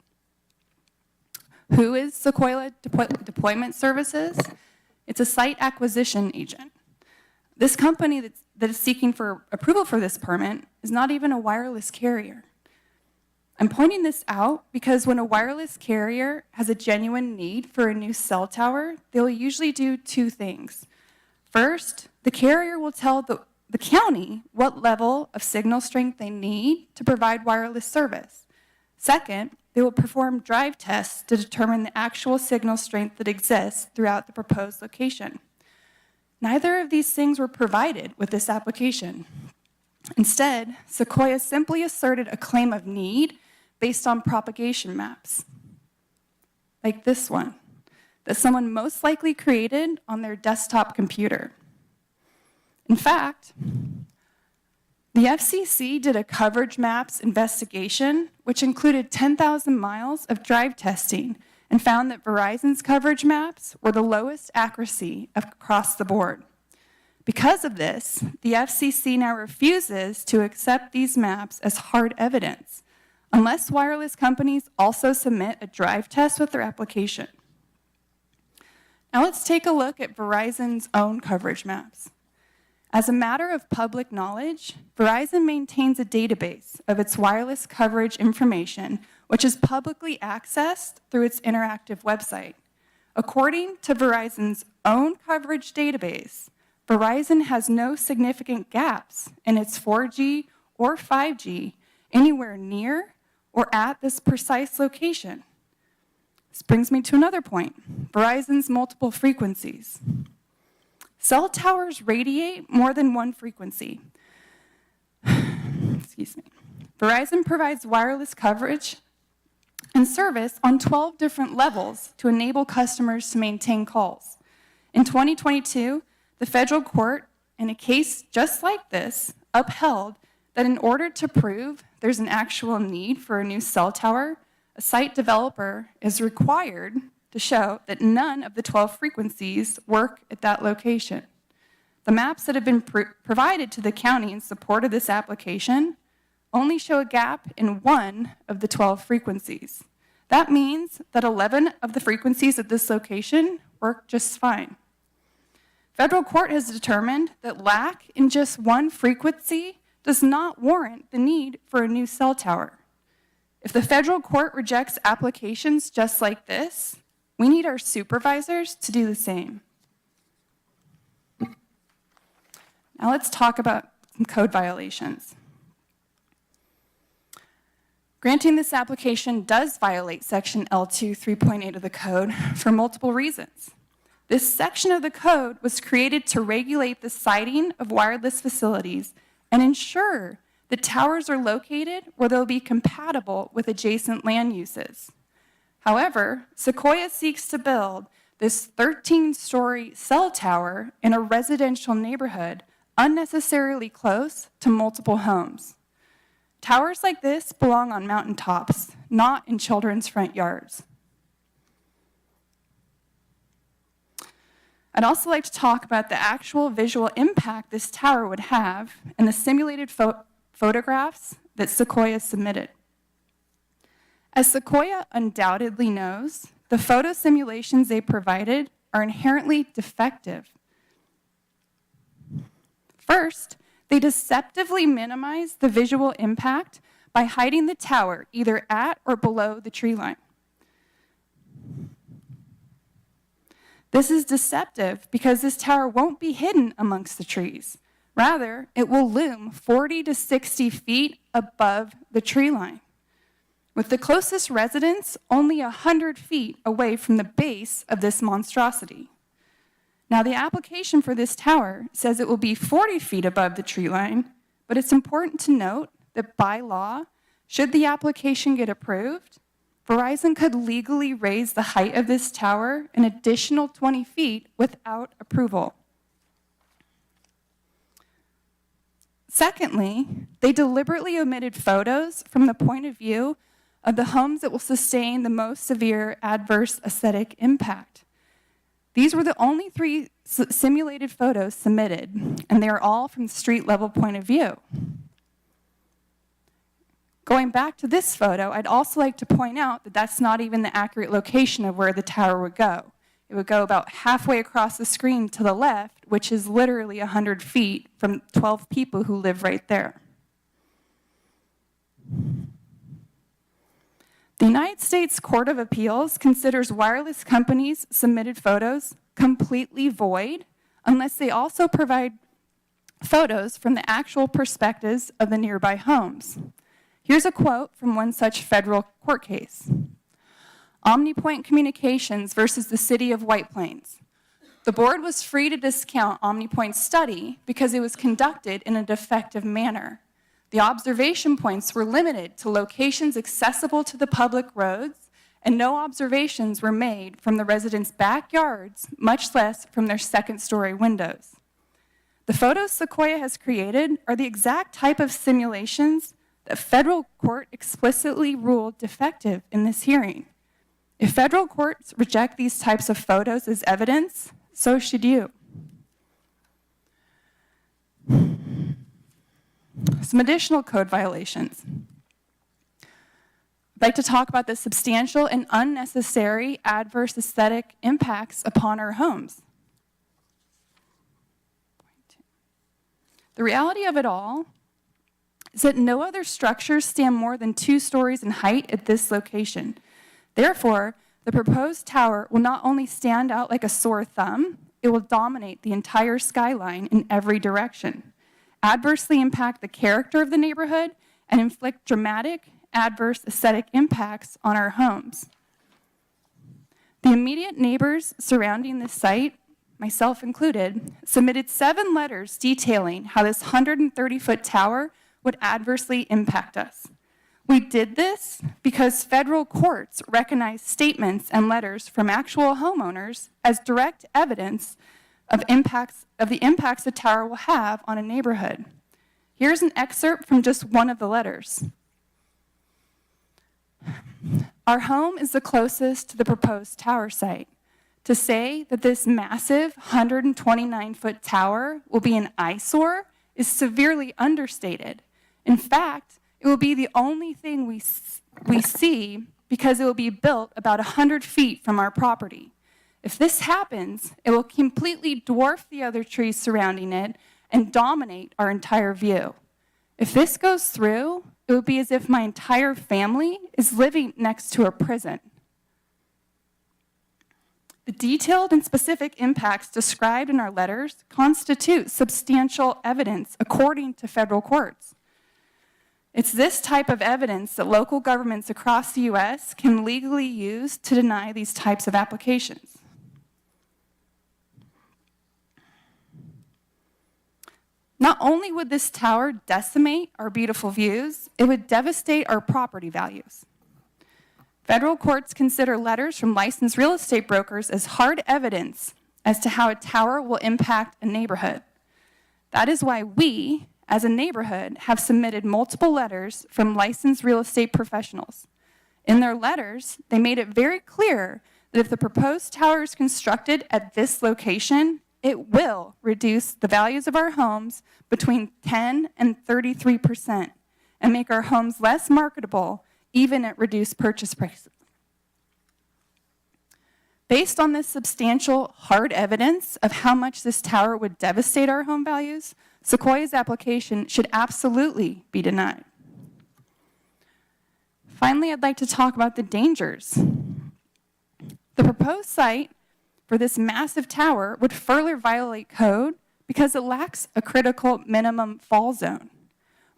Who is Sequoia Deployment Services? It's a site acquisition agent. This company that is seeking for approval for this permit is not even a wireless carrier. I'm pointing this out because when a wireless carrier has a genuine need for a new cell tower, they will usually do two things. First, the carrier will tell the county what level of signal strength they need to provide wireless service. Second, they will perform drive tests to determine the actual signal strength that exists throughout the proposed location. Neither of these things were provided with this application. Instead, Sequoia simply asserted a claim of need based on propagation maps, like this one, that someone most likely created on their desktop computer. In fact, the FCC did a coverage maps investigation, which included 10,000 miles of drive testing, and found that Verizon's coverage maps were the lowest accuracy across the board. Because of this, the FCC now refuses to accept these maps as hard evidence, unless wireless companies also submit a drive test with their application. Now let's take a look at Verizon's own coverage maps. As a matter of public knowledge, Verizon maintains a database of its wireless coverage information, which is publicly accessed through its interactive website. According to Verizon's own coverage database, Verizon has no significant gaps in its 4G or 5G anywhere near or at this precise location. This brings me to another point, Verizon's multiple frequencies. Cell towers radiate more than one frequency. Excuse me. Verizon provides wireless coverage and service on 12 different levels to enable customers to maintain calls. In 2022, the federal court, in a case just like this, upheld that in order to prove there's an actual need for a new cell tower, a site developer is required to show that none of the 12 frequencies work at that location. The maps that have been provided to the county in support of this application only show a gap in one of the 12 frequencies. That means that 11 of the frequencies at this location work just fine. Federal court has determined that lack in just one frequency does not warrant the need for a new cell tower. If the federal court rejects applications just like this, we need our supervisors to do the same. Now let's talk about some code violations. Granting this application does violate section L2 3.8 of the code for multiple reasons. This section of the code was created to regulate the siting of wireless facilities and ensure the towers are located where they'll be compatible with adjacent land uses. However, Sequoia seeks to build this 13-story cell tower in a residential neighborhood unnecessarily close to multiple homes. Towers like this belong on mountaintops, not in children's front yards. I'd also like to talk about the actual visual impact this tower would have and the simulated photographs that Sequoia submitted. As Sequoia undoubtedly knows, the photo simulations they provided are inherently defective. First, they deceptively minimize the visual impact by hiding the tower either at or below the tree line. This is deceptive because this tower won't be hidden amongst the trees. Rather, it will loom 40 to 60 feet above the tree line, with the closest residence only 100 feet away from the base of this monstrosity. Now, the application for this tower says it will be 40 feet above the tree line, but it's important to note that by law, should the application get approved, Verizon could legally raise the height of this tower an additional 20 feet without approval. Secondly, they deliberately omitted photos from the point of view of the homes that will sustain the most severe adverse aesthetic impact. These were the only 3 simulated photos submitted, and they are all from the street level point of view. Going back to this photo, I'd also like to point out that that's not even the accurate location of where the tower would go. It would go about halfway across the screen to the left, which is literally 100 feet from 12 people who live right there. The United States Court of Appeals considers wireless companies' submitted photos completely void unless they also provide photos from the actual perspectives of the nearby homes. Here's a quote from one such federal court case. OmniPoint Communications versus the City of White Plains. The board was free to discount OmniPoint's study because it was conducted in a defective manner. The observation points were limited to locations accessible to the public roads, and no observations were made from the residents' backyards, much less from their second-story windows. The photos Sequoia has created are the exact type of simulations that federal court explicitly ruled defective in this hearing. If federal courts reject these types of photos as evidence, so should you. Some additional code violations. I'd like to talk about the substantial and unnecessary adverse aesthetic impacts upon our homes. The reality of it all is that no other structures stand more than 2 stories in height at this location. Therefore, the proposed tower will not only stand out like a sore thumb, it will dominate the entire skyline in every direction, adversely impact the character of the neighborhood, and inflict dramatic adverse aesthetic impacts on our homes. The immediate neighbors surrounding this site, myself included, submitted 7 letters detailing how this 130-foot tower would adversely impact us. We did this because federal courts recognize statements and letters from actual homeowners as direct evidence of the impacts a tower will have on a neighborhood. Here's an excerpt from just one of the letters. Our home is the closest to the proposed tower site. To say that this massive 129-foot tower will be an eyesore is severely understated. In fact, it will be the only thing we see because it will be built about 100 feet from our property. If this happens, it will completely dwarf the other trees surrounding it and dominate our entire view. If this goes through, it will be as if my entire family is living next to a prison. The detailed and specific impacts described in our letters constitute substantial evidence according to federal courts. It's this type of evidence that local governments across the U.S. can legally use to deny these types of applications. Not only would this tower decimate our beautiful views, it would devastate our property values. Federal courts consider letters from licensed real estate brokers as hard evidence as to how a tower will impact a neighborhood. That is why we, as a neighborhood, have submitted multiple letters from licensed real estate professionals. In their letters, they made it very clear that if the proposed tower is constructed at this location, it will reduce the values of our homes between 10 and 33% and make our homes less marketable, even at reduced purchase prices. Based on this substantial hard evidence of how much this tower would devastate our home values, Sequoia's application should absolutely be denied. Finally, I'd like to talk about the dangers. The proposed site for this massive tower would further violate code because it lacks a critical minimum fall zone.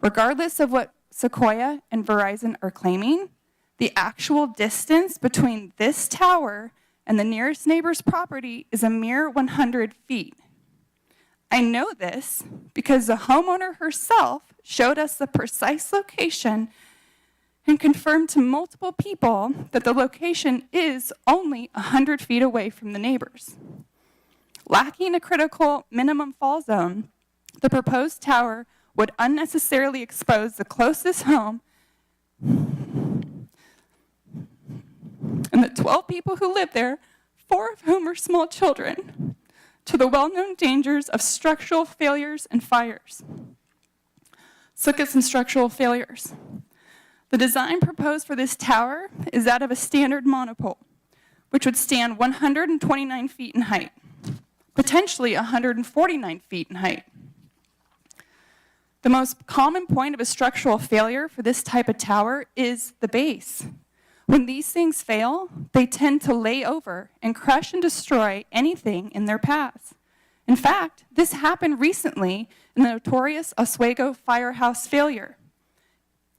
Regardless of what Sequoia and Verizon are claiming, the actual distance between this tower and the nearest neighbor's property is a mere 100 feet. I know this because the homeowner herself showed us the precise location and confirmed to multiple people that the location is only 100 feet away from the neighbors. Lacking a critical minimum fall zone, the proposed tower would unnecessarily expose the closest home and the 12 people who live there, 4 of whom are small children, to the well-known dangers of structural failures and fires. Let's look at some structural failures. The design proposed for this tower is that of a standard monopole, which would stand 129 feet in height, potentially 149 feet in height. The most common point of a structural failure for this type of tower is the base. When these things fail, they tend to lay over and crush and destroy anything in their paths. In fact, this happened recently in the notorious Oswego firehouse failure.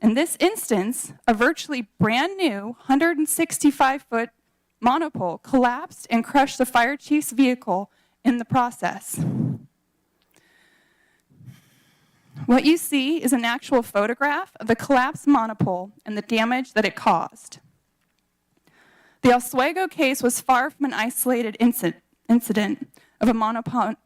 In this instance, a virtually brand new 165-foot monopole collapsed and crushed the fire chief's vehicle in the process. What you see is an actual photograph of the collapsed monopole and the damage that it caused. The Oswego case was far from an isolated incident of a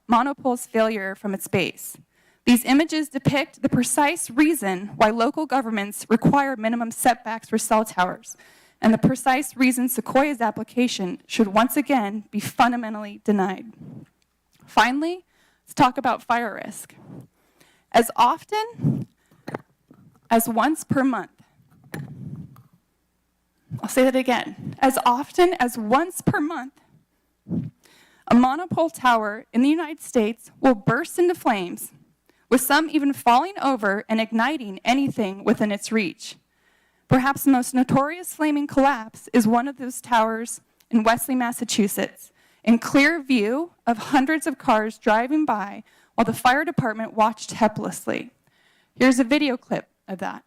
monopole's failure from its base. These images depict the precise reason why local governments require minimum setbacks for cell towers, and the precise reason Sequoia's application should once again be fundamentally denied. Finally, let's talk about fire risk. As often as once per month, I'll say that again, as often as once per month, a monopole tower in the United States will burst into flames, with some even falling over and igniting anything within its reach. Perhaps the most notorious flaming collapse is one of those towers in Wesley, Massachusetts, in clear view of hundreds of cars driving by while the fire department watched helplessly. Here's a video clip of that.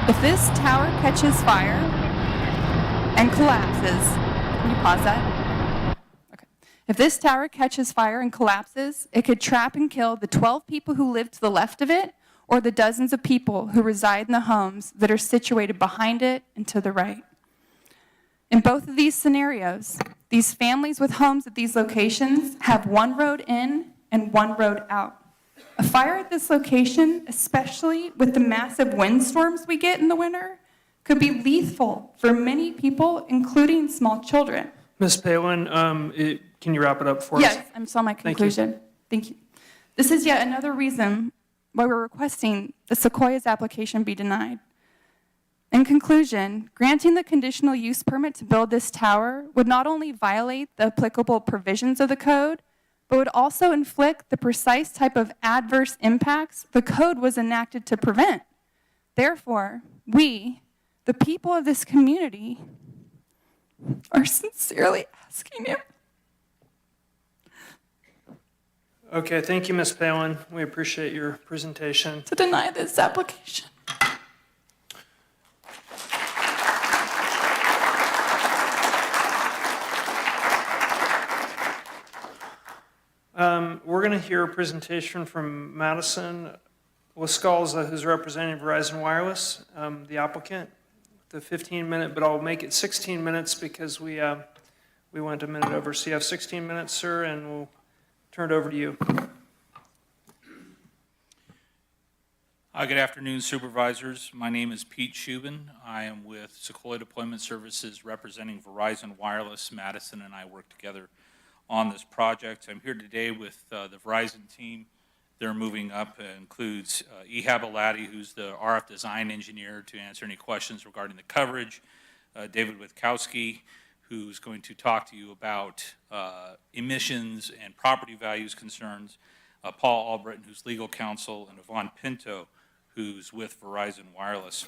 If this tower catches fire and collapses, can you pause that? Okay. If this tower catches fire and collapses, it could trap and kill the 12 people who live to the left of it, or the dozens of people who reside in the homes that are situated behind it and to the right. In both of these scenarios, these families with homes at these locations have one road in and one road out. A fire at this location, especially with the massive windstorms we get in the winter, could be lethal for many people, including small children. Ms. Palin, can you wrap it up for us? Yes, I'm still on my conclusion. Thank you. This is yet another reason why we're requesting the Sequoia's application be denied. In conclusion, granting the conditional use permit to build this tower would not only violate the applicable provisions of the code, but would also inflict the precise type of adverse impacts the code was enacted to prevent. Therefore, we, the people of this community, are sincerely asking you. Okay, thank you, Ms. Palin. We appreciate your presentation. To deny this application. We're going to hear a presentation from Madison Lascalza, who's representing Verizon Wireless, the applicant. The 15-minute, but I'll make it 16 minutes because we went a minute over. So you have 16 minutes, sir, and we'll turn it over to you. Good afternoon, supervisors. My name is Pete Shubin. I am with Sequoia Deployment Services representing Verizon Wireless. Madison and I work together on this project. I'm here today with the Verizon team. They're moving up. It includes Ehab Aladi, who's the RF design engineer, to answer any questions regarding the coverage. David Witkowski, who's going to talk to you about emissions and property values concerns. Paul Albritton, who's legal counsel, and Yvonne Pinto, who's with Verizon Wireless.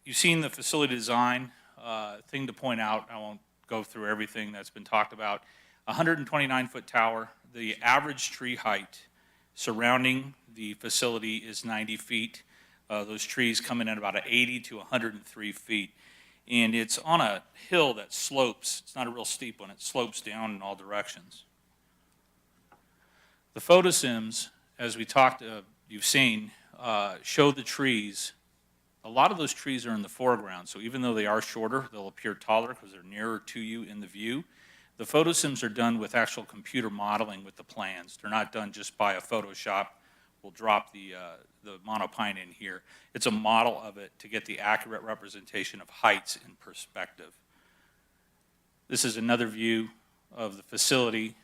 You've seen the facility design. Thing to point out, I won't go through everything that's been talked about. 129-foot tower. The average tree height surrounding the facility is 90 feet. Those trees come in at about 80 to 103 feet. And it's on a hill that slopes. It's not a real steep one. It slopes down in all directions. The photosims, as we talked, you've seen, show the trees. A lot of those trees are in the foreground, so even though they are shorter, they'll appear taller because they're nearer to you in the view. The photosims are done with actual computer modeling with the plans. They're not done just by a Photoshop. We'll drop the monopine in here. It's a model of it to get the accurate representation of heights in perspective. This is another view of the facility.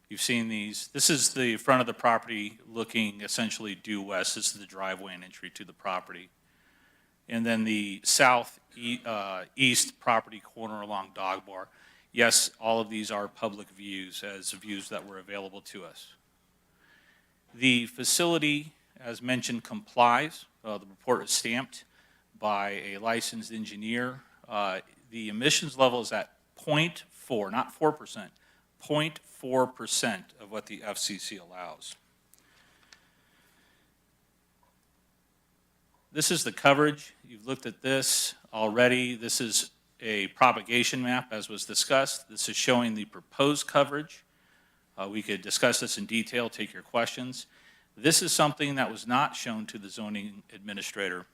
You've seen these. This is the front of the property looking essentially due west. This is the driveway and entry to the property. And then the southeast property corner along Dog Bar. Yes, all of these are public views as views that were available to us. The facility, as mentioned, complies. The report is stamped by a licensed engineer. The emissions level is at 0.4, not 4%, 0.4% of what the FCC allows. This is the coverage. You've looked at this already. This is a propagation map, as was discussed. This is showing the proposed coverage. We could discuss this in detail, take your questions. This is something that was not shown to the zoning administrator.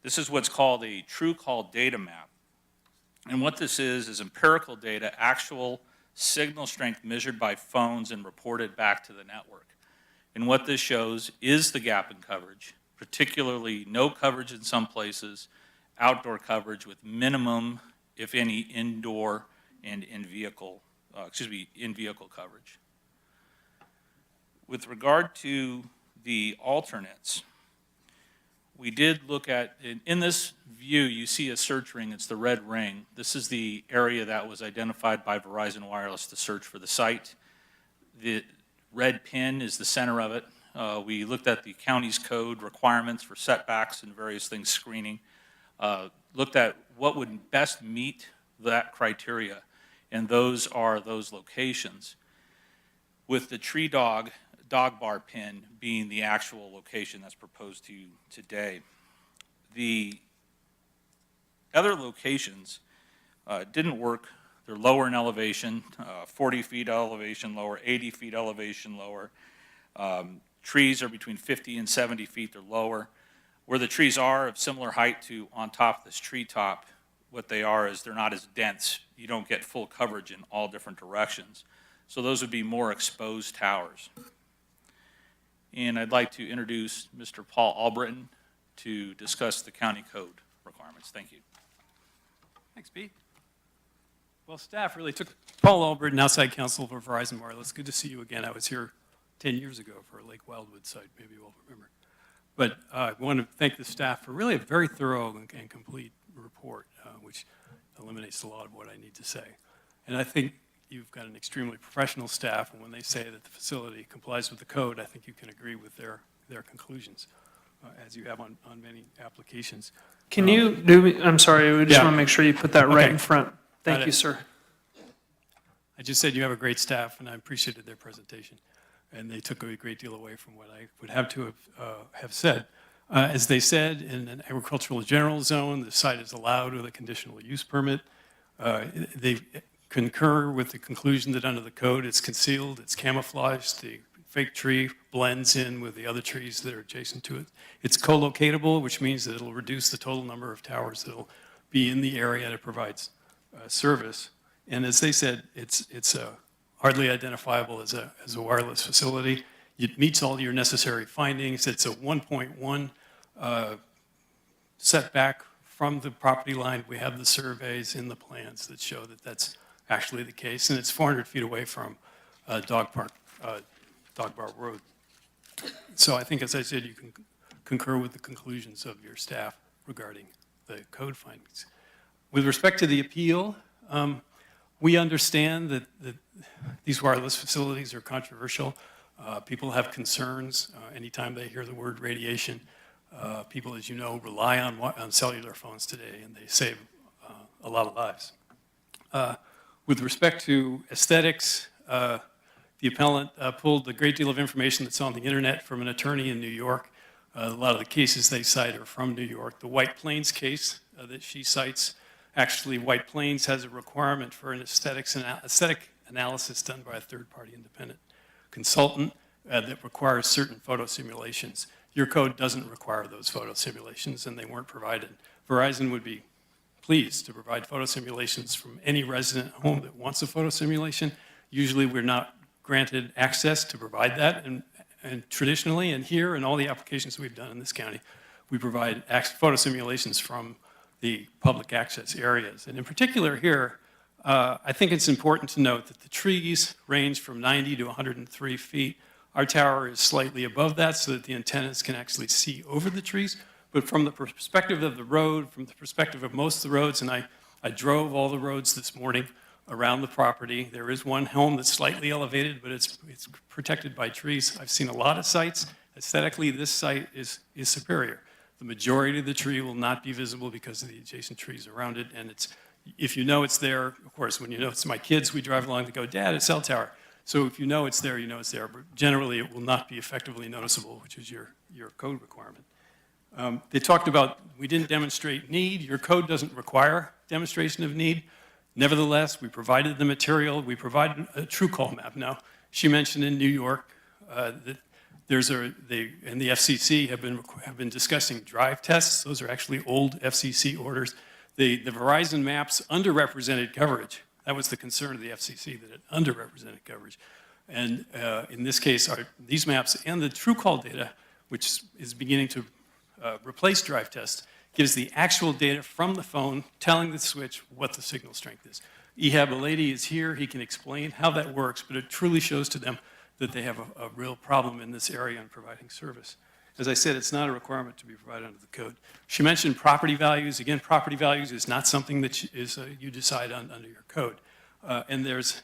This is what's called a true call data map. And what this is empirical data, actual signal strength measured by phones and reported back to the network. And what this shows is the gap in coverage, particularly no coverage in some places, outdoor coverage with minimum, if any, indoor and in-vehicle coverage. With regard to the alternates, we did look at, in this view, you see a search ring. It's the red ring. This is the area that was identified by Verizon Wireless to search for the site. The red pin is the center of it. We looked at the county's code requirements for setbacks and various things, screening. Looked at what would best meet that criteria, and those are those locations, with the tree dog bar pin being the actual location that's proposed to you today. The other locations didn't work. They're lower in elevation, 40 feet elevation lower, 80 feet elevation lower. Trees are between 50 and 70 feet, they're lower. Where the trees are of similar height to on top of this treetop, what they are is they're not as dense. You don't get full coverage in all different directions. So those would be more exposed towers. And I'd like to introduce Mr. Paul Albritton to discuss the county code requirements. Thank you. Thanks, Pete. Well, staff really took Paul Albritton, outside counsel for Verizon Wireless. Good to see you again. I was here 10 years ago for a Lake Wildwood site, maybe you all remember. But I want to thank the staff for really a very thorough and complete report, which eliminates a lot of what I need to say. And I think you've got an extremely professional staff, and when they say that the facility complies with the code, I think you can agree with their conclusions, as you have on many applications. Can you do, I'm sorry, we just want to make sure you put that right in front. Thank you, sir. I just said you have a great staff, and I appreciated their presentation. And they took a great deal away from what I would have to have said. As they said, in an agricultural general zone, the site is allowed with a conditional use permit. They concur with the conclusion that under the code it's concealed, it's camouflaged, the fake tree blends in with the other trees that are adjacent to it. It's co-locatable, which means that it'll reduce the total number of towers that'll be in the area that provides service. And as they said, it's hardly identifiable as a wireless facility. It meets all your necessary findings. It's a 1.1 setback from the property line. We have the surveys in the plans that show that that's actually the case, and it's 400 feet away from Dog Bar Road. So I think, as I said, you can concur with the conclusions of your staff regarding the code findings. With respect to the appeal, we understand that these wireless facilities are controversial. People have concerns anytime they hear the word radiation. People, as you know, rely on cellular phones today, and they save a lot of lives. With respect to aesthetics, the appellant pulled a great deal of information that's on the internet from an attorney in New York. A lot of the cases they cite are from New York. The White Plains case that she cites, actually White Plains has a requirement for an aesthetic analysis done by a third-party independent consultant that requires certain photo simulations. Your code doesn't require those photo simulations, and they weren't provided. Verizon would be pleased to provide photo simulations from any resident home that wants a photo simulation. Usually we're not granted access to provide that, and traditionally, and here, in all the applications we've done in this county, we provide photo simulations from the public access areas. And in particular here, I think it's important to note that the trees range from 90 to 103 feet. Our tower is slightly above that so that the antennas can actually see over the trees. But from the perspective of the road, from the perspective of most of the roads, and I drove all the roads this morning around the property. There is one home that's slightly elevated, but it's protected by trees. I've seen a lot of sites. Aesthetically, this site is superior. The majority of the tree will not be visible because of the adjacent trees around it, and if you know it's there, of course, when you know it's my kids, we drive along to go, Dad, it's cell tower. So if you know it's there, you know it's there, but generally it will not be effectively noticeable, which is your code requirement. They talked about, we didn't demonstrate need. Your code doesn't require demonstration of need. Nevertheless, we provided the material. We provided a true call map. Now, she mentioned in New York that they and the FCC have been discussing drive tests. Those are actually old FCC orders. The Verizon maps underrepresented coverage. That was the concern of the FCC, that it underrepresented coverage. And in this case, these maps and the true call data, which is beginning to replace drive tests, gives the actual data from the phone telling the switch what the signal strength is. Ehab Alady is here. He can explain how that works, but it truly shows to them that they have a real problem in this area in providing service. As I said, it's not a requirement to be provided under the code. She mentioned property values. Again, property values is not something that you decide on under your code. And there's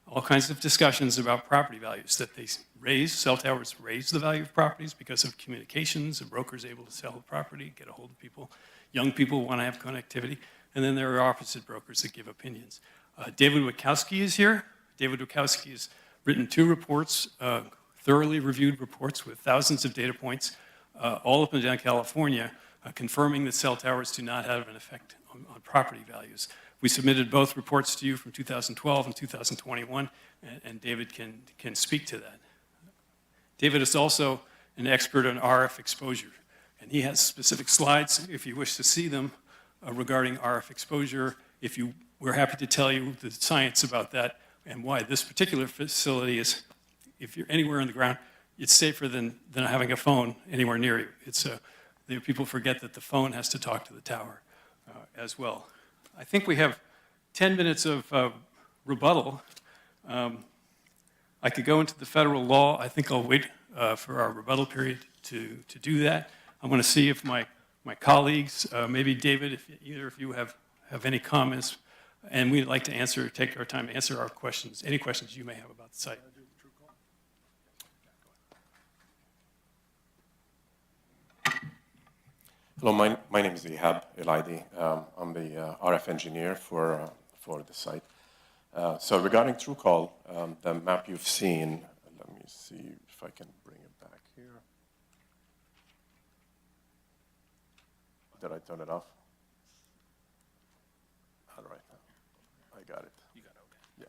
all kinds of discussions about property values that they raise. Cell towers raise the value of properties because of communications. A broker's able to sell the property, get a hold of people. Young people want to have connectivity. And then there are opposite brokers that give opinions. David Wachowski is here. David Wachowski has written 2 reports, thoroughly reviewed reports with thousands of data points, all up and down California, confirming that cell towers do not have an effect on property values. We submitted both reports to you from 2012 and 2021, and David can speak to that. David is also an expert on RF exposure, and he has specific slides, if you wish to see them, regarding RF exposure. We're happy to tell you the science about that and why this particular facility is, if you're anywhere on the ground, it's safer than having a phone anywhere near you. People forget that the phone has to talk to the tower as well. I think we have 10 minutes of rebuttal. I could go into the federal law. I think I'll wait for our rebuttal period to do that. I want to see if my colleagues, maybe David, if either of you have any comments, and we'd like to take our time to answer our questions, any questions you may have about the site. Hello, my name is Ehab Alady. I'm the RF engineer for the site. So regarding TrueCall, the map you've seen, let me see if I can bring it back here. Did I turn it off? All right, I got it. You got it, okay.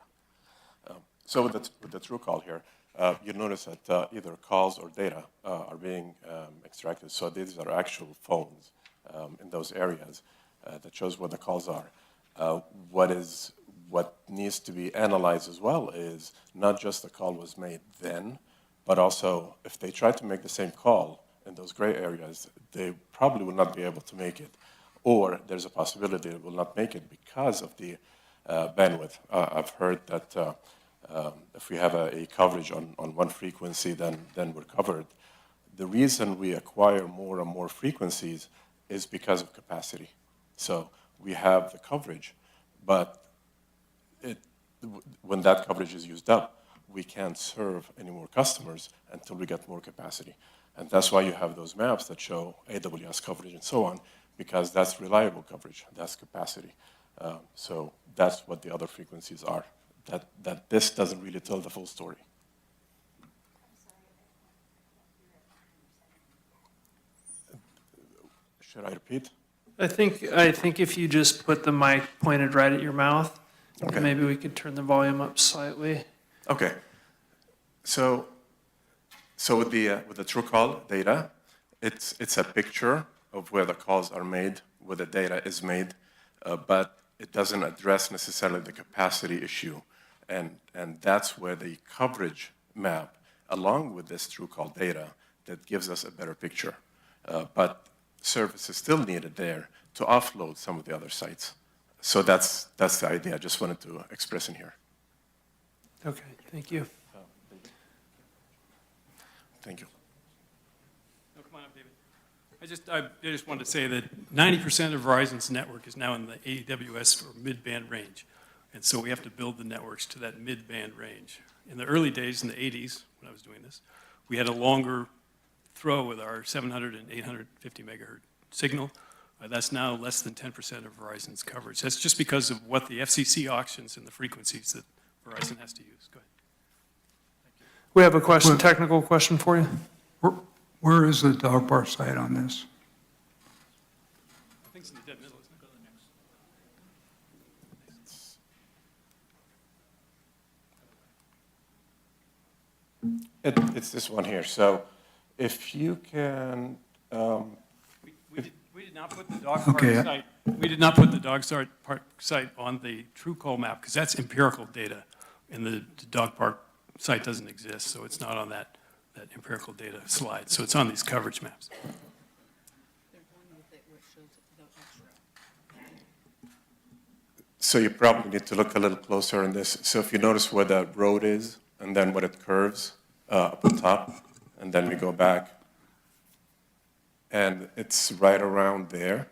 Yeah. So with the TrueCall here, you'll notice that either calls or data are being extracted. So these are actual phones in those areas that shows what the calls are. What needs to be analyzed as well is not just the call was made then, but also if they try to make the same call in those gray areas, they probably will not be able to make it. Or there's a possibility they will not make it because of the bandwidth. I've heard that if we have a coverage on one frequency, then we're covered. The reason we acquire more and more frequencies is because of capacity. So we have the coverage, but when that coverage is used up, we can't serve any more customers until we get more capacity. And that's why you have those maps that show AWS coverage and so on, because that's reliable coverage, that's capacity. So that's what the other frequencies are, that this doesn't really tell the full story. Should I repeat? I think if you just put the mic pointed right at your mouth, Okay. maybe we could turn the volume up slightly. Okay. So with the true call data, it's a picture of where the calls are made, where the data is made, but it doesn't address necessarily the capacity issue, and that's where the coverage map, along with this true call data, that gives us a better picture. But service is still needed there to offload some of the other sites. So that's the idea I just wanted to express in here. Okay, thank you. Thank you. No, come on up, David. I just wanted to say that 90% of Verizon's network is now in the AWS or mid-band range. And so we have to build the networks to that mid-band range. In the early days, in the 80s, when I was doing this, we had a longer throw with our 700 and 850 megahertz signal. That's now less than 10% of Verizon's coverage. That's just because of what the FCC auctions and the frequencies that Verizon has to use. Go ahead. We have a question, technical question for you. Where is the dog bar site on this? I think it's in the dead middle, isn't it? Go to the next. It's this one here. So if you can, We did not put the dog park site. We did not put the dog park site on the true call map because that's empirical data, and the dog park site doesn't exist, so it's not on that empirical data slide. So it's on these coverage maps. so you probably need to look a little closer in this. So if you notice where the road is, and then where it curves up on top, and then we go back, and it's right around there.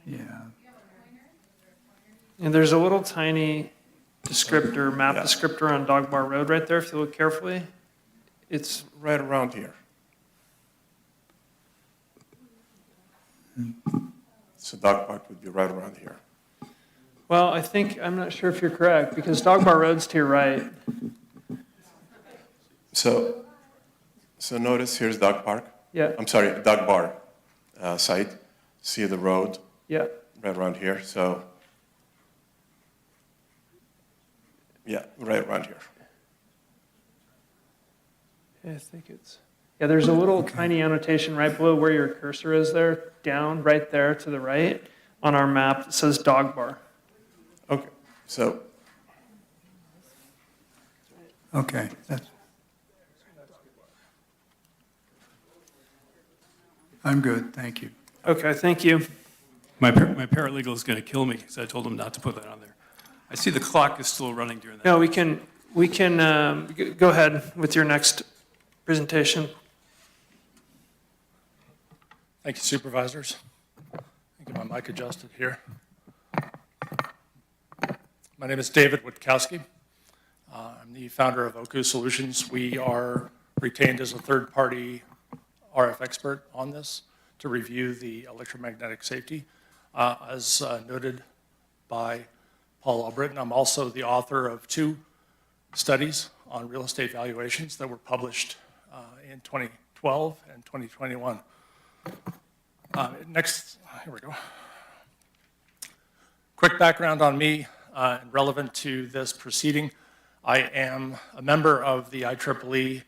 Yeah. And there's a little tiny descriptor, map descriptor on Dog Bar Road right there, if you look carefully. It's right around here. So dog park would be right around here. Well, I'm not sure if you're correct, because Dog Bar Road's to your right. So notice here's dog park. Yeah. I'm sorry, dog bar site. See the road? Yeah. Right around here. So, yeah, right around here. Yeah, I think there's a little tiny annotation right below where your cursor is there, down right there to the right on our map that says Dog Bar. Okay, so. Okay, I'm good, thank you. Okay, thank you. My paralegal is going to kill me because I told him not to put that on there. I see the clock is still running during that. No, we can go ahead with your next presentation. Thank you, supervisors. Get my mic adjusted here. My name is David Witkowski. I'm the founder of Oku Solutions. We are retained as a third-party RF expert on this to review the electromagnetic safety. As noted by Paul Albritton, I'm also the author of 2 studies on real estate valuations that were published in 2012 and 2021. Next, here we go. Quick background on me, relevant to this proceeding. I am a member of the IEEE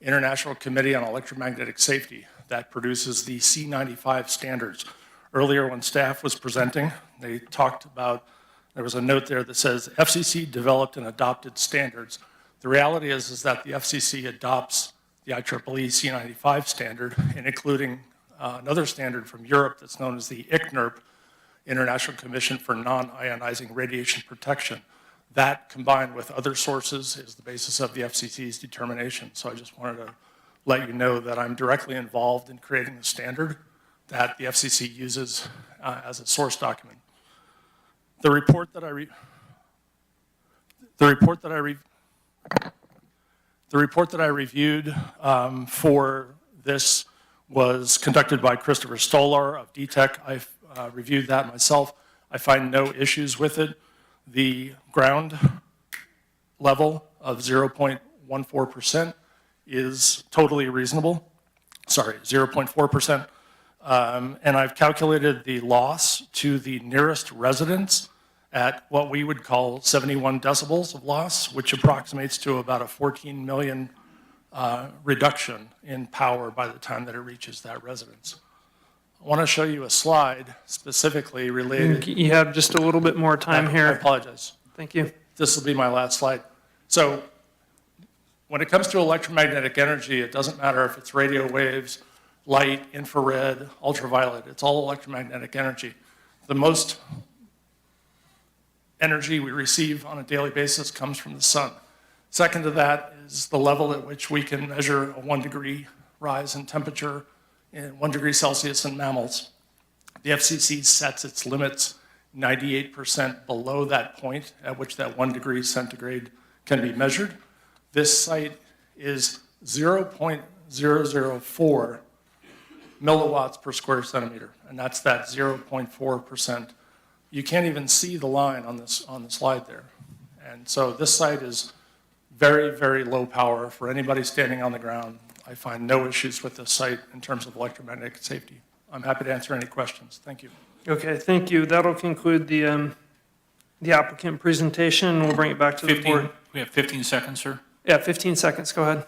International Committee on Electromagnetic Safety that produces the C95 standards. Earlier when staff was presenting, they talked about, there was a note there that says FCC developed and adopted standards. The reality is that the FCC adopts the IEEE C95 standard, and including another standard from Europe that's known as the ICNIRP, International Commission for Non-Ionizing Radiation Protection. That, combined with other sources, is the basis of the FCC's determination. So I just wanted to let you know that I'm directly involved in creating the standard that the FCC uses as a source document. The report that I The report that I reviewed for this was conducted by Christopher Stolar of DTEC. I've reviewed that myself. I find no issues with it. The ground level of 0.14% is totally reasonable. Sorry, 0.4%. And I've calculated the loss to the nearest residents at what we would call 71 decibels of loss, which approximates to about a 14 million reduction in power by the time that it reaches that residence. I want to show you a slide specifically related. You have just a little bit more time here. I apologize. Thank you. This will be my last slide. So when it comes to electromagnetic energy, it doesn't matter if it's radio waves, light, infrared, ultraviolet. It's all electromagnetic energy. The most energy we receive on a daily basis comes from the sun. Second to that is the level at which we can measure a 1 degree rise in temperature in 1 degree Celsius in mammals. The FCC sets its limits 98% below that point at which that 1 degree centigrade can be measured. This site is 0.004 milliwatts per square centimeter, and that's that 0.4%. You can't even see the line on the slide there. And so this site is very, very low power for anybody standing on the ground. I find no issues with this site in terms of electromagnetic safety. I'm happy to answer any questions. Thank you. Okay, thank you. That'll conclude the applicant presentation. We'll bring it back to the board. We have 15 seconds, sir. Yeah, 15 seconds. Go ahead.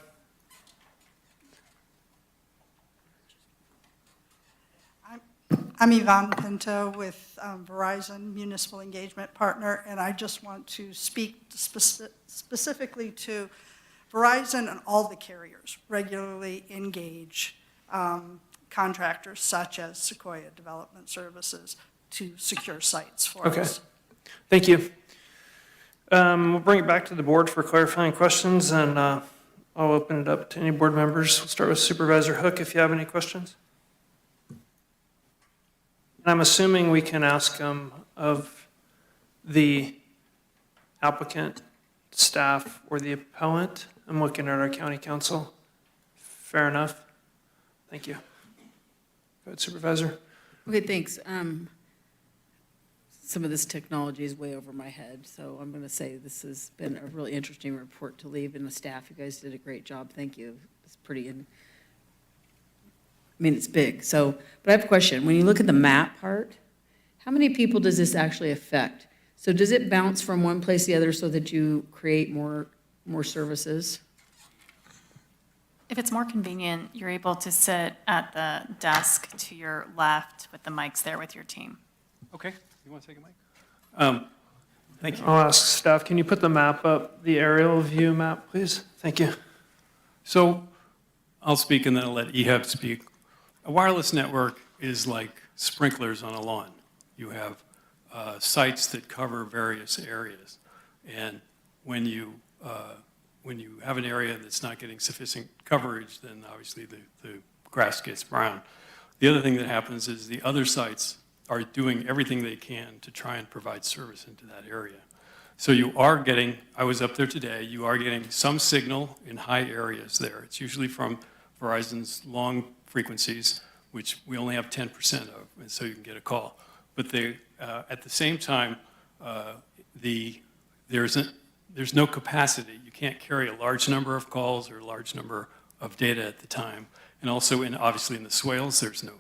I'm Yvonne Pinto with Verizon Municipal Engagement Partner, and I just want to speak specifically to Verizon and all the carriers regularly engage contractors such as Sequoia Development Services to secure sites for us. Thank you. We'll bring it back to the board for clarifying questions, and I'll open it up to any board members. We'll start with Supervisor Hook if you have any questions. And I'm assuming we can ask of the applicant, staff, or the appellant. I'm looking at our county council. Fair enough. Thank you. Go ahead, Supervisor. Okay, thanks. Some of this technology is way over my head, so I'm going to say this has been a really interesting report to leave, and the staff, you guys did a great job. Thank you. It's pretty it's big. So, but I have a question. When you look at the map part, how many people does this actually affect? So does it bounce from one place to the other so that you create more services? If it's more convenient, you're able to sit at the desk to your left with the mics there with your team. Okay, you want to take a mic? Thank you. I'll ask staff, can you put the map up, the aerial view map, please? Thank you. So I'll speak and then I'll let Ehab speak. A wireless network is like sprinklers on a lawn. You have sites that cover various areas. And when you have an area that's not getting sufficient coverage, then obviously the grass gets brown. The other thing that happens is the other sites are doing everything they can to try and provide service into that area. So you are getting, I was up there today, you are getting some signal in high areas there. It's usually from Verizon's long frequencies, which we only have 10% of, and so you can get a call. But at the same time, there's no capacity. You can't carry a large number of calls or a large number of data at the time. And also, obviously in the swales, there's no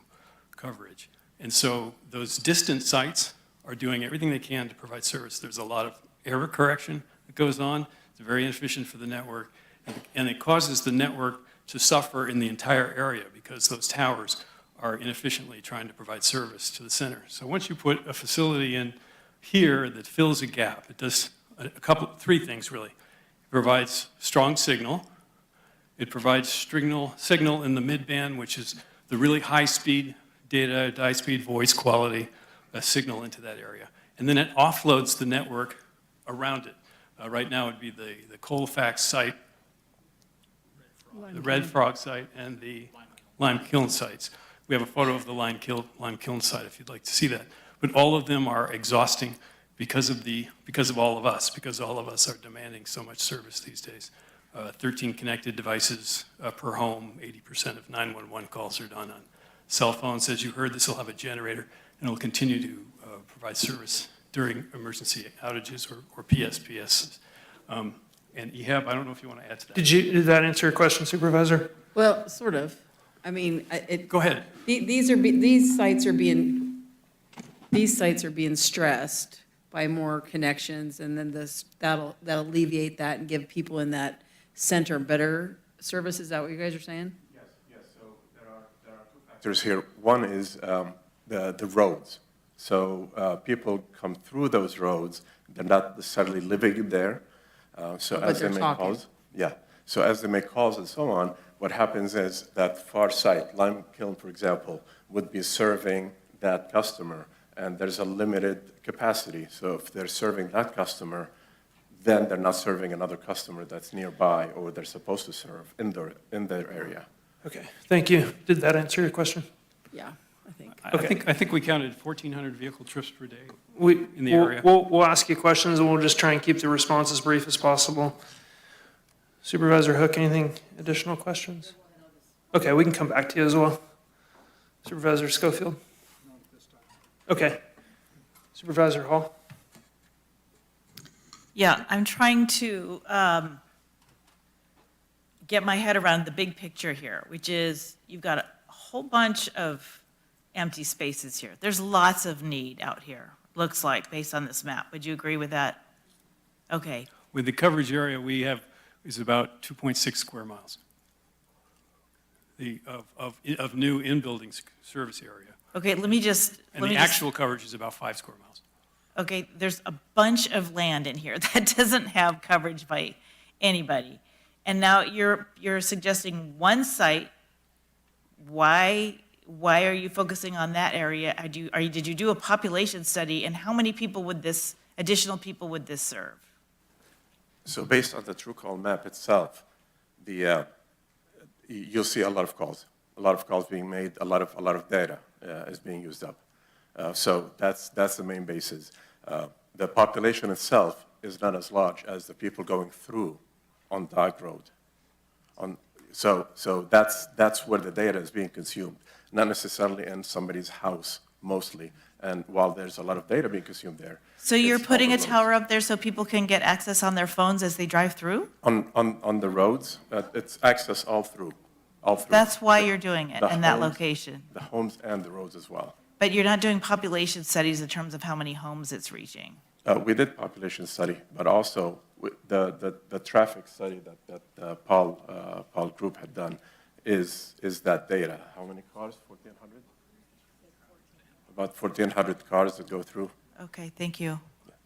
coverage. And so those distant sites are doing everything they can to provide service. There's a lot of error correction that goes on. It's very inefficient for the network. And it causes the network to suffer in the entire area because those towers are inefficiently trying to provide service to the center. So once you put a facility in here that fills a gap, it does three things really. It provides strong signal. It provides signal in the midband, which is the really high-speed data, high-speed voice quality signal into that area. And then it offloads the network around it. Right now it would be the Colfax site, the Red Frog site, and the Lime Kiln sites. We have a photo of the Lime Kiln site if you'd like to see that. But all of them are exhausting because of all of us, because all of us are demanding so much service these days. 13 connected devices per home. 80% of 911 calls are done on cell phones. As you heard, this will have a generator, and it will continue to provide service during emergency outages or PSPS. And Ehab, I don't know if you want to add to that. Did that answer your question, Supervisor? Well, sort of. I mean, Go ahead. These sites are being stressed by more connections, and then that'll alleviate that and give people in that center better service. Is that what you guys are saying? Yes. So there are two factors here. One is the roads. So people come through those roads. They're not necessarily living there. So But as they they're make talking. calls, So as they make calls and so on, what happens is that far site, Lime Kiln, for example, would be serving that customer, and there's a limited capacity. So if they're serving that customer, then they're not serving another customer that's nearby or they're supposed to serve in their area. Okay, thank you. Did that answer your question? Yeah, I think. I think we counted 1,400 vehicle trips per day We, in the area. We'll ask you questions, and we'll just try and keep the response as brief as possible. Supervisor Hook, anything additional questions? Okay, we can come back to you as well. Supervisor Schofield? Okay. Supervisor Hall? Yeah, I'm trying to get my head around the big picture here, which is you've got a whole bunch of empty spaces here. There's lots of need out here, looks like, based on this map. Would you agree with that? Okay. With the coverage area we have is about 2.6 square miles of new in-building service area. Okay, let me just. And the actual coverage is about 5 square miles. Okay, there's a bunch of land in here that doesn't have coverage by anybody. And now you're suggesting one site. Why are you focusing on that area? Did you do a population study, and how many people additional people would this serve? So based on the TrueCall map itself, you'll see a lot of calls being made, a lot of data is being used up. So that's the main basis. The population itself is not as large as the people going through on Dog Road. So that's where the data is being consumed, not necessarily in somebody's house mostly. And while there's a lot of data being consumed there. So you're putting a on the tower up there so people can get access on their phones as they drive through? On the roads, it's access all through. That's why you're doing it in that location. The homes and the roads as well. But you're not doing population studies in terms of how many homes it's reaching. We did population study, but also the traffic study that Paul Group had done is that data. How many cars? 1,400? About 1,400 cars that go through. Okay, thank you.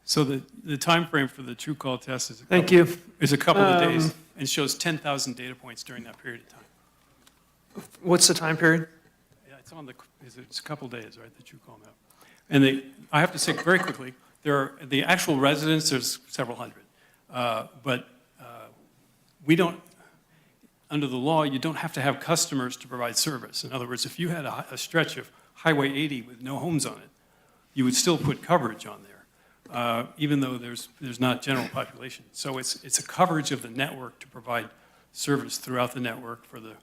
So the time frame for the TrueCall test is a couple of days, and shows 10,000 data points during that period of time. What's the time period? Yeah, it's a couple days, right, the TrueCall map. And I have to say very quickly, the actual residents, there's several hundred. But we don't, under the law, you don't have to have customers to provide service. In other words, if you had a stretch of Highway 80 with no homes on it, you would still put coverage on there, even though there's not general population. So it's a coverage of the network to provide service throughout the network for the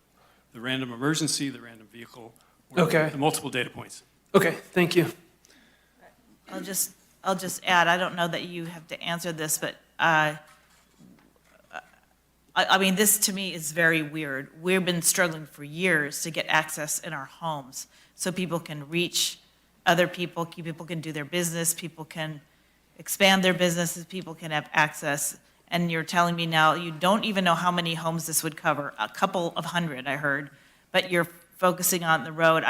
random emergency, the random vehicle, or the multiple data points. Okay, thank you. I'll just add, I don't know that you have to answer this, but I mean, this to me is very weird. We've been struggling for years to get access in our homes so people can reach other people, people can do their business, people can expand their businesses, people can have access. And you're telling me now you don't even know how many homes this would cover, a couple of hundred, I heard, but you're focusing on the road.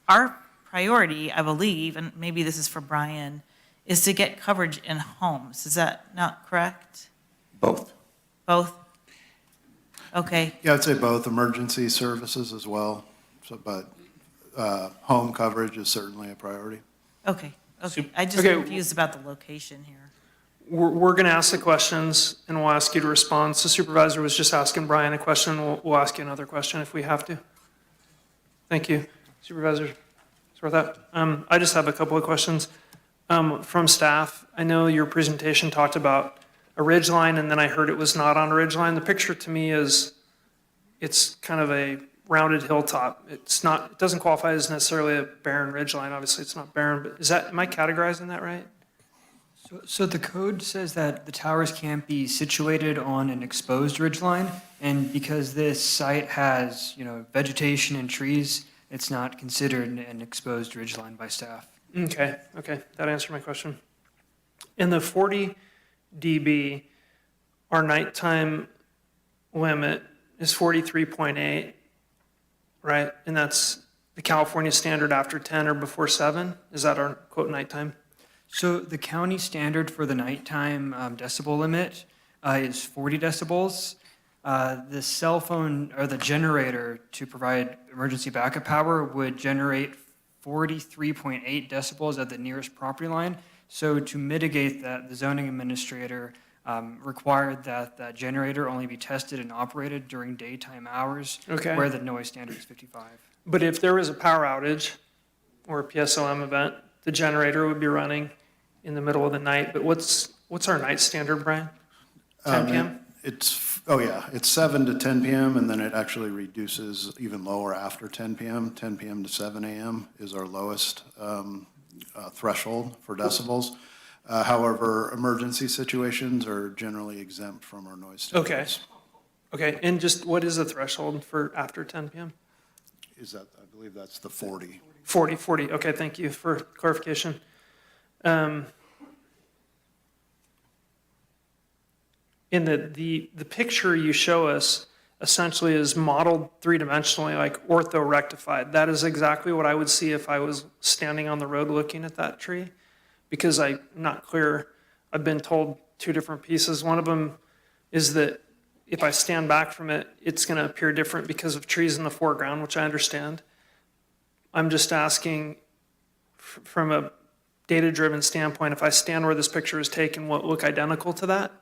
Our priority, I believe, and maybe this is for Brian, is to get coverage in homes. Is that not correct? Both. Both? Okay. Yeah, I'd say both, emergency services as well, but home coverage is certainly a priority. Okay. I just confused about the location here. We're going to ask the questions, and we'll ask you to respond. So Supervisor was just asking Brian a question. We'll ask you another question if we have to. Thank you. Supervisor Swarthout. I just have a couple of questions from staff. I know your presentation talked about a ridge line, and then I heard it was not on a ridge line. The picture to me is, it's kind of a rounded hilltop. It's not, it doesn't qualify as necessarily a barren ridge line. Obviously, it's not barren, but is that, am I categorizing that right? So the code says that the towers can't be situated on an exposed ridgeline, and because this site has, vegetation and trees, it's not considered an exposed ridgeline by staff. Okay, that answered my question. In the 40 dB, our nighttime limit is 43.8, right? And that's the California standard after 10 or before 7? Is that our quote nighttime? So the county standard for the nighttime decibel limit is 40 decibels. The cell phone or the generator to provide emergency backup power would generate 43.8 decibels at the nearest property line. So to mitigate that, the zoning administrator required that that generator only be tested and operated during daytime hours, where the noise standard is 55. But if there was a power outage or a PSOM event, the generator would be running in the middle of the night. But what's our night standard, Brian? 10 p.m.? It's 7 to 10 p.m. and then it actually reduces even lower after 10 p.m. 10 p.m. to 7 a.m. is our lowest threshold for decibels. However, emergency situations are generally exempt from our noise standards. Okay, and just what is the threshold for after 10 p.m.? I believe that's the 40. 40, okay, thank you for clarification. In the picture you show us essentially is modeled three-dimensionally, like ortho-rectified. That is exactly what I would see if I was standing on the road looking at that tree, because I'm not clear. I've been told two different pieces. One of them is that if I stand back from it, it's going to appear different because of trees in the foreground, which I understand. I'm just asking from a data-driven standpoint, if I stand where this picture is taken, will it look identical to that?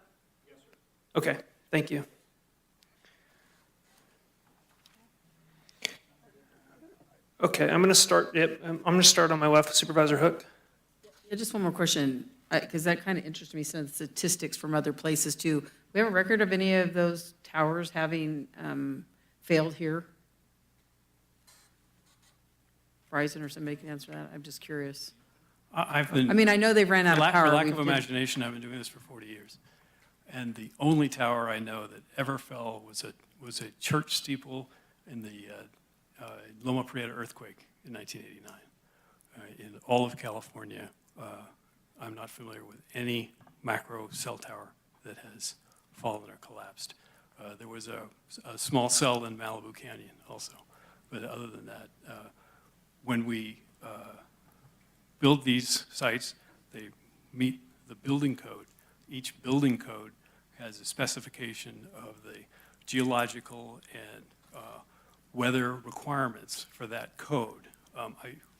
Yes, sir. Okay, thank you. Okay, I'm going to start on my left with Supervisor Hook. Yeah, just one more question, because that kind of interests me, some of the statistics from other places too. We have a record of any of those towers having failed here? Verizon or somebody can answer that. I'm just curious. I know they've ran out of power. For lack of imagination, I've been doing this for 40 years. And the only tower I know that ever fell was a church steeple in the Loma Prieta earthquake in 1989. In all of California, I'm not familiar with any macro cell tower that has fallen or collapsed. There was a small cell in Malibu Canyon also. But other than that, when we build these sites, they meet the building code. Each building code has a specification of the geological and weather requirements for that code.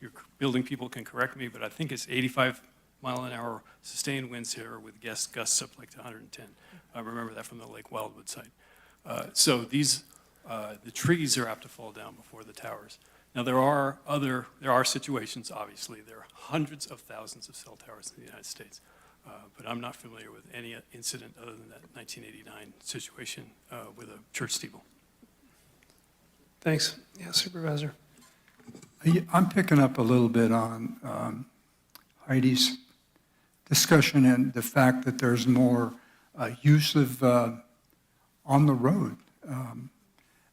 Your building people can correct me, but I think it's 85-mile-an-hour sustained winds here with gusts up like to 110. I remember that from the Lake Wildwood site. So these, the trees are apt to fall down before the towers. Now there are situations, obviously. There are hundreds of thousands of cell towers in the United States, but I'm not familiar with any incident other than that 1989 situation with a church steeple. Thanks. Yeah, Supervisor. I'm picking up a little bit on Heidi's discussion and the fact that there's more use of on the road.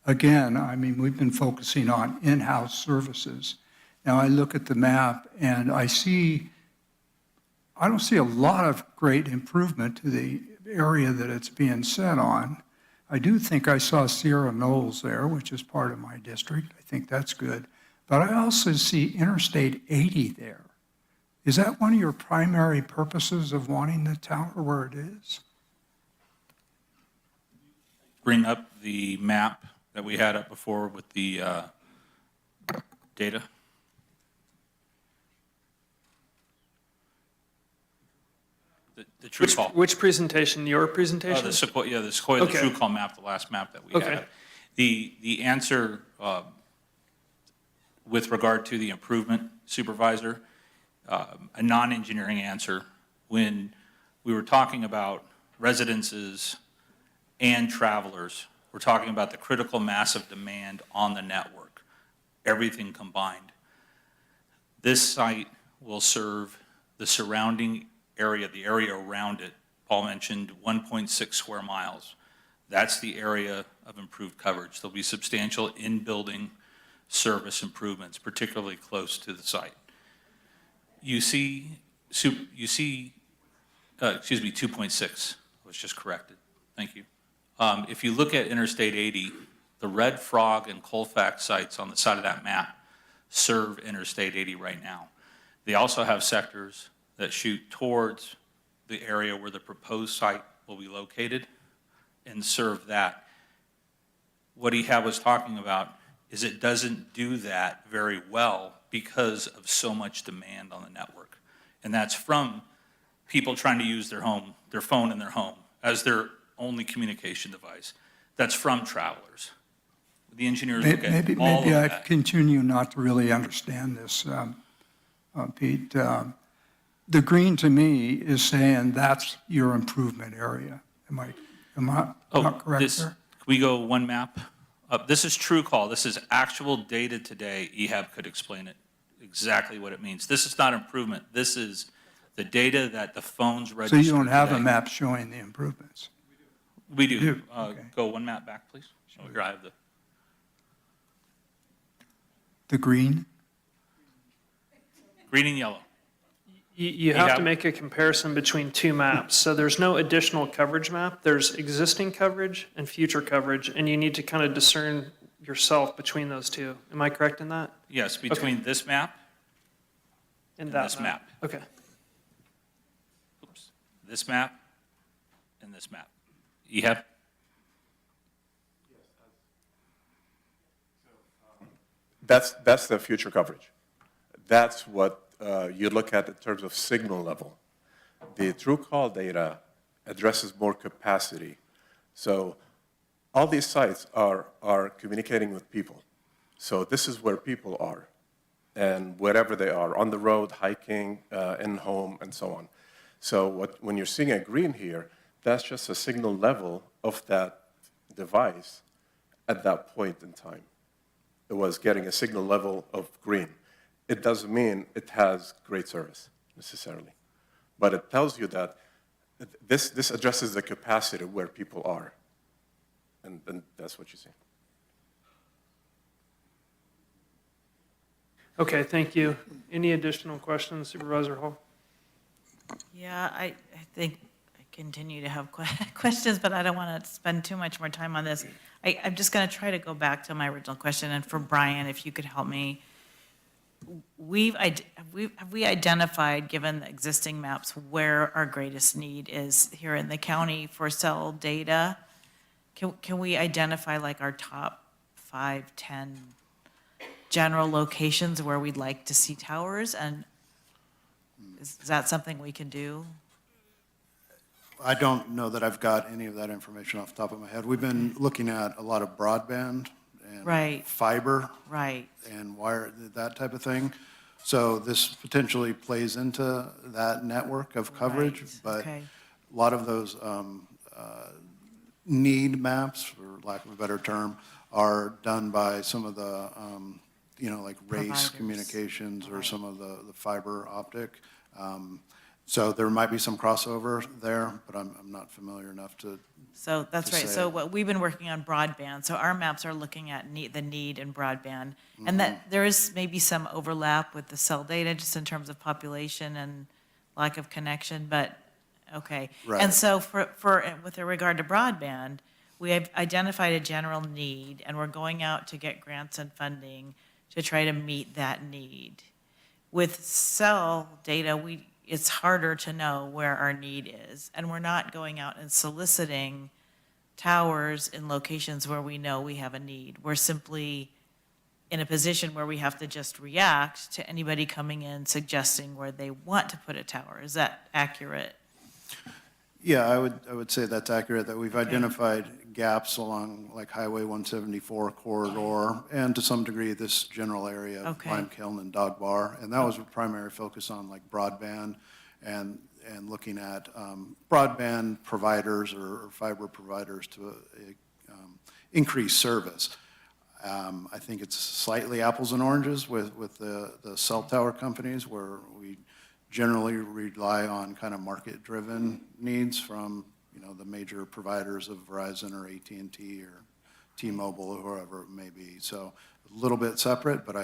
Again, I mean, we've been focusing on in-house services. Now I look at the map and I don't see a lot of great improvement to the area that it's being set on. I do think I saw Sierra Knolls there, which is part of my district. I think that's good. But I also see Interstate 80 there. Is that one of your primary purposes of wanting the tower where it is? Bring up the map that we had up before with the data. The true call. Which presentation? Your presentation? The Sequoia, the true call map, the last map that we had. The answer with regard to the improvement, Supervisor, a non-engineering answer, when we were talking about residences, and travelers. We're talking about the critical mass of demand on the network, everything combined. This site will serve the surrounding area, the area around it. Paul mentioned 1.6 square miles. That's the area of improved coverage. There'll be substantial in-building service improvements, particularly close to the site. You see 2.6 was just corrected. Thank you. If you look at Interstate 80, the Red Frog and Colfax sites on the side of that map serve Interstate 80 right now. They also have sectors that shoot towards the area where the proposed site will be located and serve that. What Ehab was talking about is it doesn't do that very well because of so much demand on the network. And that's from people trying to use their phone in their home as their only communication device. That's from travelers. The engineers look at all of Maybe I that. continue not to really understand this, Pete. The green to me is saying that's your improvement area. Am I not correct there? Can we go one map up? This is true call. This is actual data today. Ehab could explain it exactly what it means. This is not improvement. This is the data that the phones register So you don't have a today. map showing the improvements? We do. You do? Okay. Go one map back, please. Oh, here I have The green? green and yellow. You have to make a comparison between two maps. So there's no additional coverage map. There's existing coverage and future coverage, and you need to kind of discern yourself between those two. Am I correct in that? Yes, between this map And and that this map. Okay. Oops. This map and this map. Ehab? That's the future coverage. That's what you look at in terms of signal level. The true call data addresses more capacity. So all these sites are communicating with people. So this is where people are, and wherever they are, on the road, hiking, in home, and so on. So when you're seeing a green here, that's just a signal level of that device at that point in time. It was getting a signal level of green. It doesn't mean it has great service, necessarily. But it tells you that this addresses the capacity where people are. And that's what you see. Okay, thank you. Any additional questions, Supervisor Hall? Yeah, I think I continue to have questions, but I don't want to spend too much more time on this. I'm just going to try to go back to my original question, and for Brian, if you could help me. Have we identified, given the existing maps, where our greatest need is here in the county for cell data? Can we identify like our top 5, 10 general locations where we'd like to see towers? And is that something we can do? I don't know that I've got any of that information off the top of my head. We've been looking at a lot of broadband and Right. fiber Right. and wire, that type of thing. So this potentially plays into that network of coverage, Right. but Okay. a lot of those need maps, for lack of a better term, are done by some of the, like race Providers. communications or some of the fiber optic. So there might be some crossover there, but I'm not familiar enough to. So that's to right. say. So what we've been working on broadband. So our maps are looking at the need in broadband. And that there is maybe some overlap with the cell data just in terms of population and lack of connection, but okay. Right. And so with regard to broadband, we have identified a general need and we're going out to get grants and funding to try to meet that need. With cell data, it's harder to know where our need is. And we're not going out and soliciting towers in locations where we know we have a need. We're simply in a position where we have to just react to anybody coming in suggesting where they want to put a tower. Is that accurate? Yeah, I would say that's accurate, that we've identified gaps along like Highway 174 corridor and to some degree this general area of Okay. Lime Kiln and Dog Bar. And that was a primary focus on like broadband. And and looking at broadband providers or fiber providers to increase service. I think it's slightly apples and oranges with the cell tower companies, where we generally rely on kind of market-driven needs from, you know, the major providers of Verizon or AT&T or T-Mobile or whoever it may be. So a little bit separate, but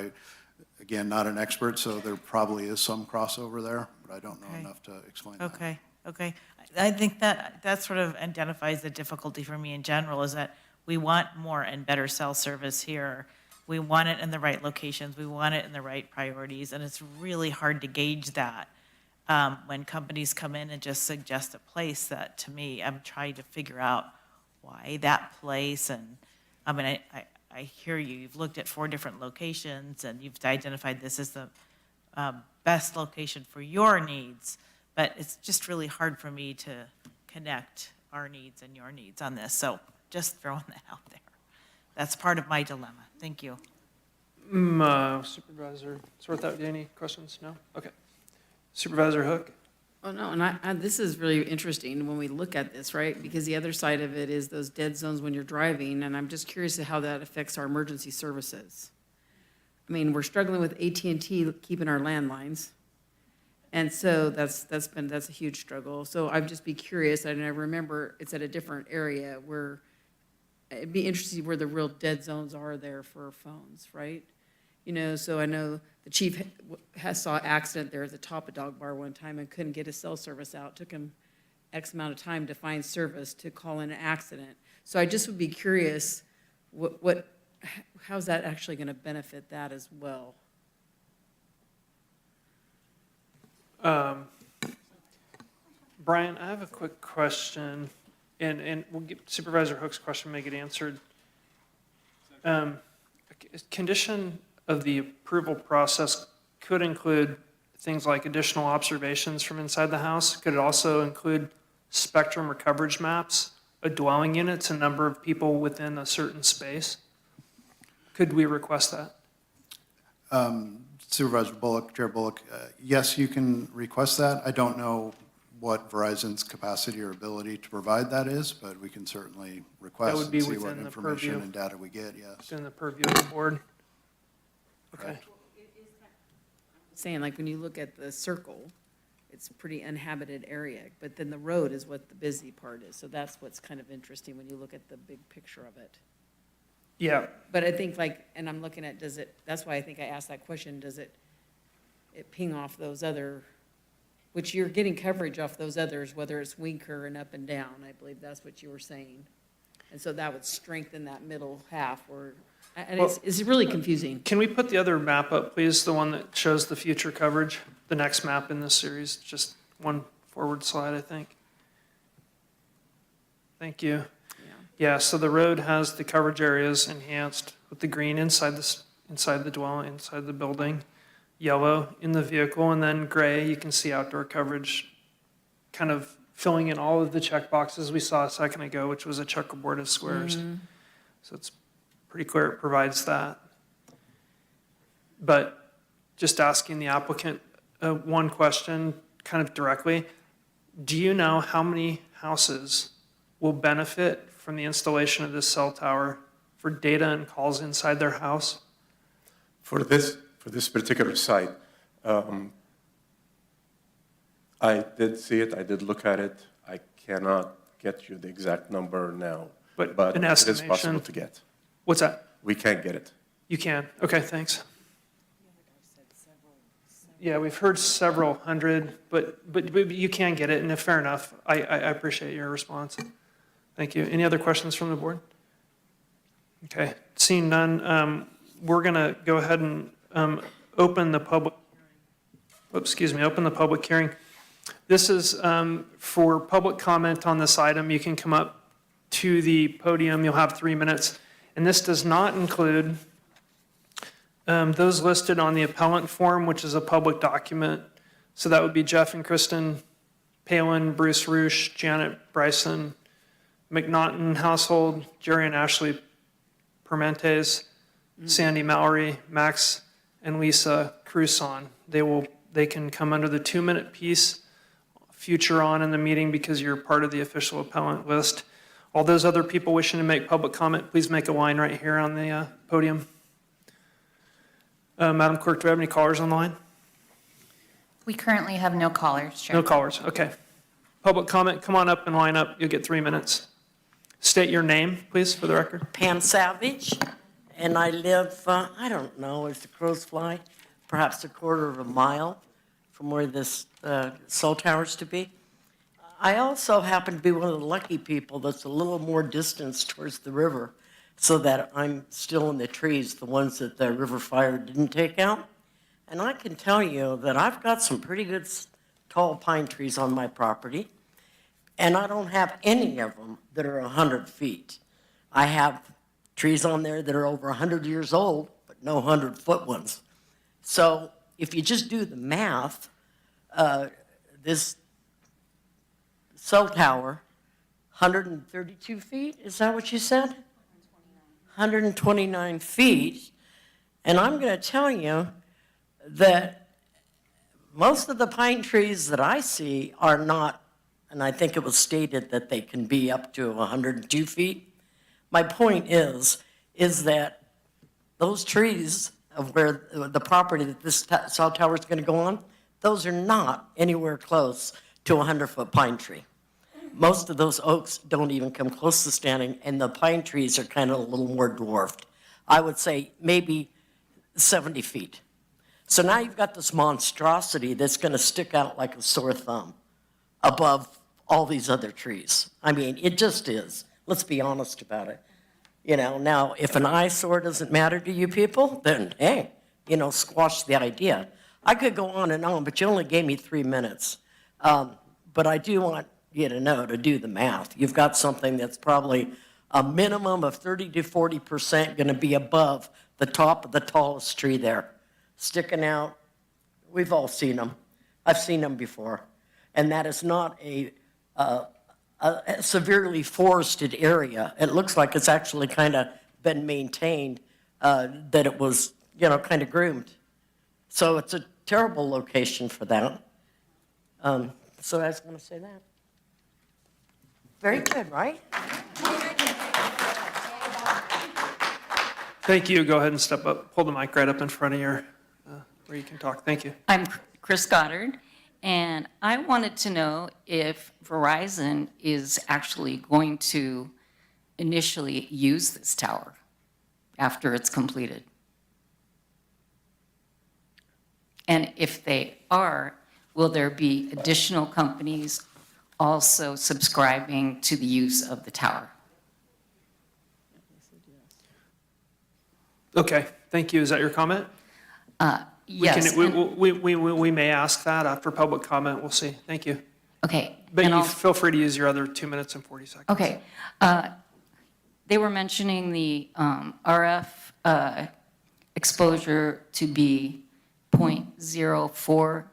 again, not an expert, so there probably is some crossover there, but I don't know enough to explain that. Okay. I think that sort of identifies the difficulty for me in general, is that we want more and better cell service here. We want it in the right locations. We want it in the right priorities, and it's really hard to gauge that when companies come in and just suggest a place that, to me, I'm trying to figure out why that place. And I mean, I hear you. You've looked at 4 different locations, and you've identified this as the best location for your needs. But it's just really hard for me to connect our needs and your needs on this. So just throwing that out there. That's part of my dilemma. Thank you. Supervisor Swarthout, any questions? No? Okay. Supervisor Hook? Oh, no, and this is really interesting when we look at this, right? Because the other side of it is those dead zones when you're driving, and I'm just curious to how that affects our emergency services. I mean, we're struggling with AT&T keeping our landlines, and so that's a huge struggle. So I'd just be curious, and I remember it's at a different area where it'd be interesting where the real dead zones are there for phones, right? You know, so I know the chief saw an accident there at the top of Dog Bar one time and couldn't get his cell service out. Took him X amount of time to find service to call in an accident. So I just would be curious, how's that actually going to benefit that as well? Brian, I have a quick question, and we'll get Supervisor Hook's question may get answered. Condition of the approval process could include things like additional observations from inside the house. Could it also include spectrum or coverage maps, a dwelling units, a number of people within a certain space? Could we request that? Supervisor Bullock, Chair Bullock, yes, you can request that. I don't know what Verizon's capacity or ability to provide that is, but we can certainly request That would be and see within what the information purview. and data we get, yes. Within the purview of the board? Okay. Saying, like, when you look at the circle, it's a pretty uninhabited area, but then the road is what the busy part is. So that's what's kind of interesting when you look at the big picture of it. Yeah. But I think, like, and I'm looking at, that's why I think I asked that question, does it ping off those other, which you're getting coverage off those others, whether it's Winker and up and down, I believe that's what you were saying. And so that would strengthen that middle half where, and it's really confusing. Can we put the other map up, please? The one that shows the future coverage, the next map in this series, just one forward slide, I think. Thank you. Yeah, so the road has the coverage areas enhanced with the green inside the dwelling, inside the building, yellow in the vehicle, and then gray, you can see outdoor coverage kind of filling in all of the check boxes we saw a second ago, which was a checkerboard of squares. So it's pretty clear it provides that. But just asking the applicant one question kind of directly, do you know how many houses will benefit from the installation of this cell tower for data and calls inside their house? For this particular site, I did see it, I did look at it. I cannot get you the exact number now, but an it is estimation. possible to get. What's that? We can't get it. You can. Okay, thanks. Yeah, we've heard several hundred, but you can get it, and fair enough. I appreciate your response. Thank you. Any other questions from the board? Okay, seeing none, we're going to go ahead and open the public hearing. This is for public comment on this item. You can come up to the podium. You'll have 3 minutes. And this does not include those listed on the appellant form, which is a public document. So that would be Jeff and Kristen Palin, Bruce Roosh, Janet Bryson, McNaughton household, Jerry and Ashley Permentes, Sandy Mallory, Max and Lisa Cruson. They can come under the 2-minute piece future on in the meeting because you're part of the official appellant list. All those other people wishing to make public comment, please make a line right here on the podium. Madam Clerk, do we have any callers on the line? We currently have no callers, Chair. No callers, okay. Public comment, come on up and line up. You'll get 3 minutes. State your name, please, for the record. Pam Savage, and I live, I don't know, as the crows fly, perhaps a quarter of a mile from where this cell tower's to be. I also happen to be one of the lucky people that's a little more distance towards the river, so that I'm still in the trees, the ones that the river fire didn't take out. And I can tell you that I've got some pretty good tall pine trees on my property, and I don't have any of them that are 100 feet. I have trees on there that are over 100 years old, but no 100-foot ones. So if you just do the math, this cell tower, 132 feet, is that what you said? 129 feet. And I'm going to tell you that most of the pine trees that I see are not, and I think it was stated that they can be up to 102 feet. My point is that those trees of where the property that this cell tower is going to go on, those are not anywhere close to a 100-foot pine tree. Most of those oaks don't even come close to standing, and the pine trees are kind of a little more dwarfed. I would say maybe 70 feet. So now you've got this monstrosity that's going to stick out like a sore thumb above all these other trees. I mean, it just is. Let's be honest about it. You know, now, if an eyesore doesn't matter to you people, then, hey, you know, squash the idea. I could go on and on, but you only gave me 3 minutes. But I do want you to know, to do the math. You've got something that's probably a minimum of 30 to 40% going to be above the top of the tallest tree there, sticking out. We've all seen them. I've seen them before. And that is not a severely forested area. It looks like it's actually kind of been maintained, that it was, you know, kind of groomed. So it's a terrible location for that. So I was going to say that. Very good, right? Thank you. Go ahead and step up. Hold the mic right up in front of your, where you can talk. Thank you. I'm Chris Goddard, and I wanted to know if Verizon is actually going to initially use this tower after it's completed. And if they are, will there be additional companies also subscribing to the use of the tower? Okay, thank you. Is that your comment? Yes. We may ask that after public comment. We'll see. Thank you. Okay. But you feel free to use your other 2 minutes and 40 seconds. Okay. They were mentioning the RF exposure to be 0.04.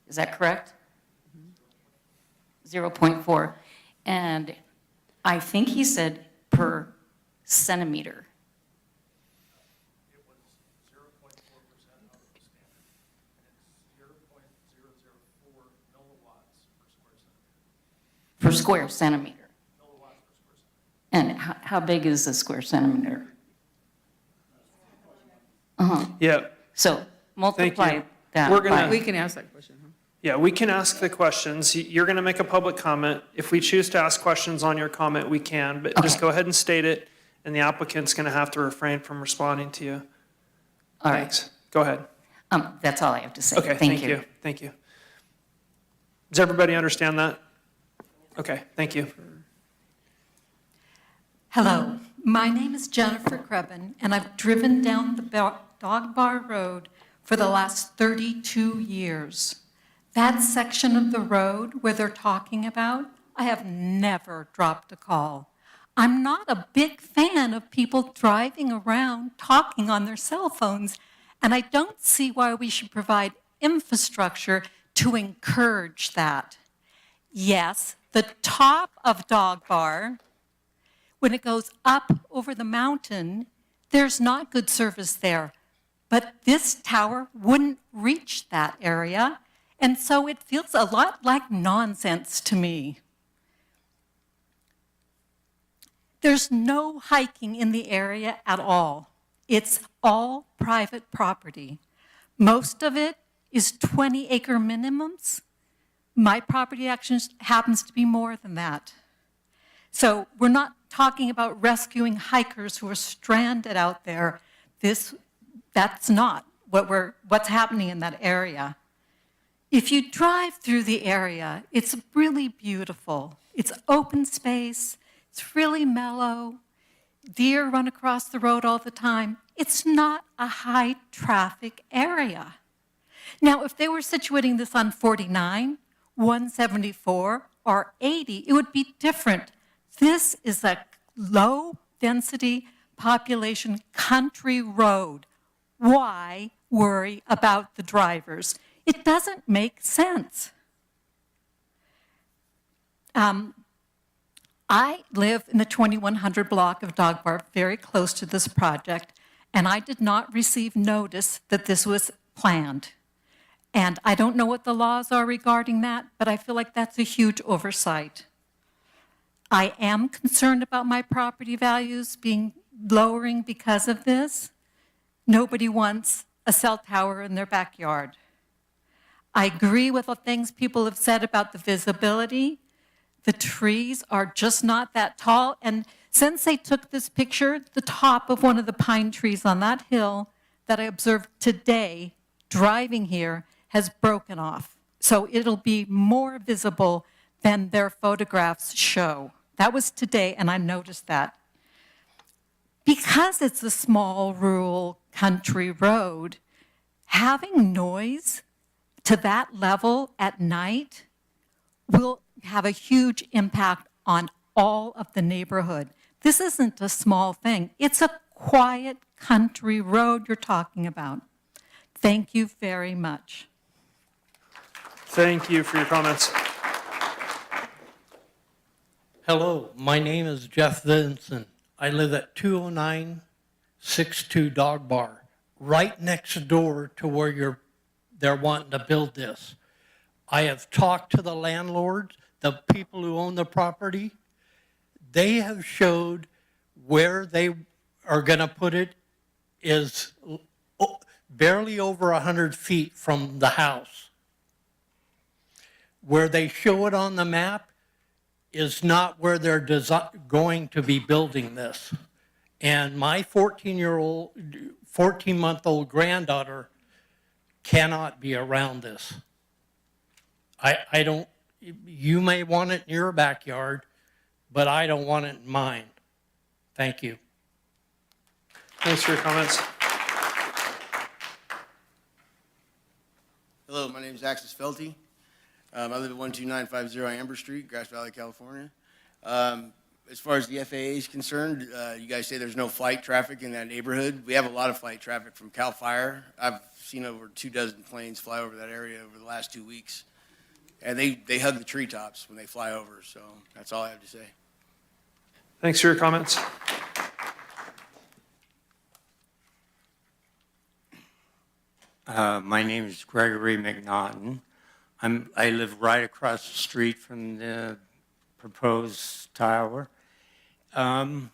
Is that correct? 0.4. And I think he said per centimeter. It was 0.4% of the standard, and it's 0.004 milliwatts per square centimeter. Per square centimeter. Milliwatts per square centimeter. And how big is a square centimeter? Yeah. So multiply that We're gonna- by. We can ask that question, huh? Yeah, we can ask the questions. You're going to make a public comment. If we choose to ask questions on your comment, we can, but just go ahead and state it, and the applicant's going to have to refrain from responding to you. All right. Thanks. Go ahead. That's all I have to say. Okay, thank you. Thank you. Does everybody understand that? Okay, thank you. Hello, my name is Jennifer Krebin, and I've driven down the Dog Bar Road for the last 32 years. That section of the road where they're talking about, I have never dropped a call. I'm not a big fan of people driving around talking on their cell phones, and I don't see why we should provide infrastructure to encourage that. Yes, the top of Dog Bar, when it goes up over the mountain, there's not good service there. But this tower wouldn't reach that area, And so it feels a lot like nonsense to me. There's no hiking in the area at all. It's all private property. Most of it is 20-acre minimums. My property actually happens to be more than that. So we're not talking about rescuing hikers who are stranded out there. That's not what's happening in that area. If you drive through the area, it's really beautiful. It's open space. It's really mellow. Deer run across the road all the time. It's not a high traffic area. Now, if they were situating this on 49, 174, or 80, it would be different. This is a low density population country road. Why worry about the drivers? It doesn't make sense. I live in the 2100 block of Dog Bar, very close to this project, and I did not receive notice that this was planned. And I don't know what the laws are regarding that, but I feel like that's a huge oversight. I am concerned about my property values lowering because of this. Nobody wants a cell tower in their backyard. I agree with the things people have said about the visibility. The trees are just not that tall. And since they took this picture, the top of one of the pine trees on that hill that I observed today, driving here, has broken off. So it'll be more visible than their photographs show. That was today, and I noticed that. Because it's a small, rural, country road, having noise to that level at night will have a huge impact on all of the neighborhood. This isn't a small thing. It's a quiet country road you're talking about. Thank you very much. Thank you for your comments. Hello, my name is Jeff Vinson. I live at 20962 Dog Bar, right next door to where they're wanting to build this. I have talked to the landlords, the people who own the property. They have showed where they are going to put it is barely over 100 feet from the house. Where they show it on the map is not where they're going to be building this. And my 14-month-old granddaughter cannot be around this. I don't, you may want it in your backyard, but I don't want it in mine. Thank you. Thanks for your comments. Hello, my name is Axis Felty. I live at 12950 Amber Street, Grass Valley, California. As far as the FAA is concerned, you guys say there's no flight traffic in that neighborhood. We have a lot of flight traffic from Cal Fire. I've seen over 24 planes fly over that area over the last 2 weeks. And they hug the treetops when they fly over, so that's all I have to say. Thanks for your comments. My name is Gregory McNaughton. I live right across the street from the proposed tower. Mr.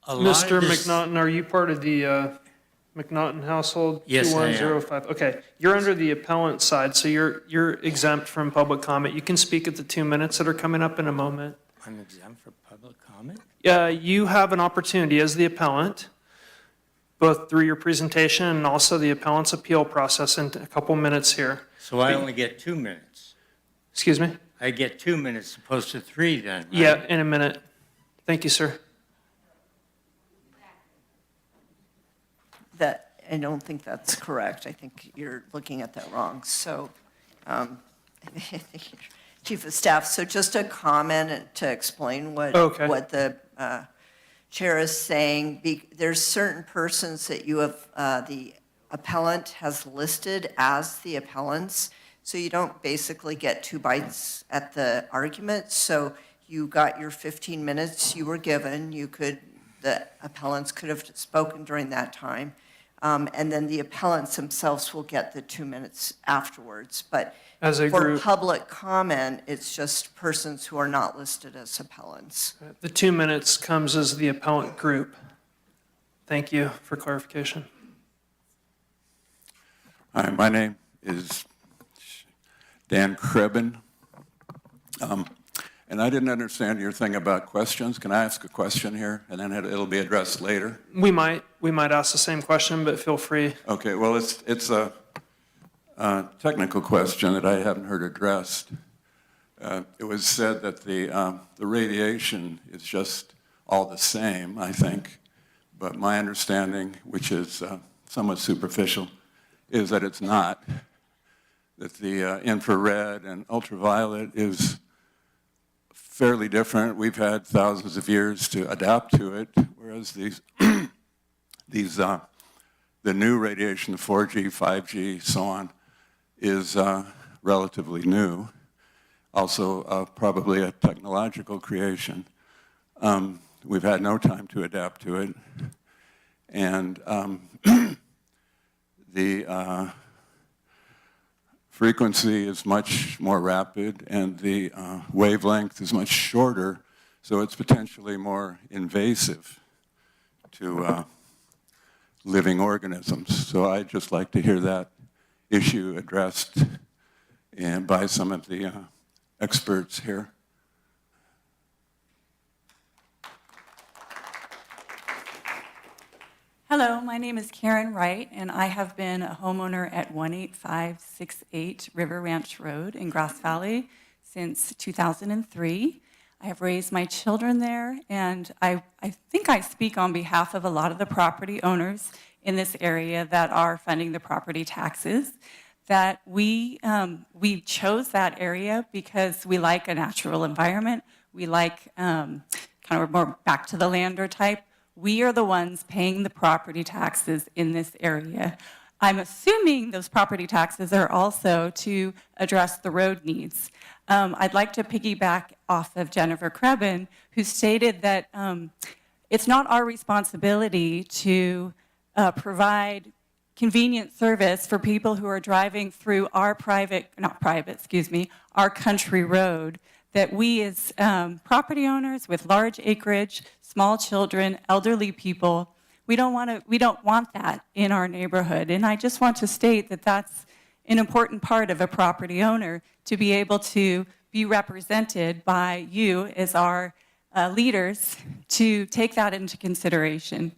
McNaughton, are you part of the McNaughton household? Yes, 2105. Okay, you're under the appellant side, so you're exempt from public comment. You can speak at the 2 minutes that are coming up in a moment. I'm exempt from public comment? You have an opportunity as the appellant, both through your presentation and also the appellant's appeal process in a couple minutes here. So I only get 2 minutes? Excuse me? I get 2 minutes opposed to 3 then, right? Yeah, in a minute. Thank you, sir. I don't think that's correct. I think you're looking at that wrong. So, Chief of Staff, so just a comment to explain what the chair is saying. There's certain persons that you have, the appellant has listed as the appellants, so you don't basically get 2 bites at the argument. So you got your 15 minutes you were given. The appellants could have spoken during that time. And then the appellants themselves will get the 2 minutes afterwards. But As a for group, public comment, it's just persons who are not listed as appellants. the 2 minutes comes as the appellant group. Thank you for clarification. Hi, my name is Dan Krebin. And I didn't understand your thing about questions. Can I ask a question here, and then it'll be addressed later? We might ask the same question, but feel free. Okay, well, it's a technical question that I haven't heard addressed. It was said that the radiation is just all the same, I think, but my understanding, which is somewhat superficial, is that it's not, that the infrared and ultraviolet is fairly different. We've had thousands of years to adapt to it, whereas the new radiation, 4G, 5G, so on, is relatively new. Also, probably a technological creation. We've had no time to adapt to it. And the frequency is much more rapid, and the wavelength is much shorter, so it's potentially more invasive to living organisms. So I'd just like to hear that issue addressed by some of the experts here. Hello, my name is Karen Wright, and I have been a homeowner at 18568 River Ranch Road in Grass Valley since 2003. I have raised my children there, and I think I speak on behalf of a lot of the property owners in this area that are funding the property taxes, that we chose that area because we like a natural environment. We like kind of more back to the lander type. We are the ones paying the property taxes in this area. I'm assuming those property taxes are also to address the road needs. I'd like to piggyback off of Jennifer Krebin, who stated that it's not our responsibility to provide convenient service for people who are driving through our our country road, that we as property owners with large acreage, small children, elderly people, we don't want that in our neighborhood. And I just want to state that that's an important part of a property owner, to be able to be represented by you as our leaders, to take that into consideration.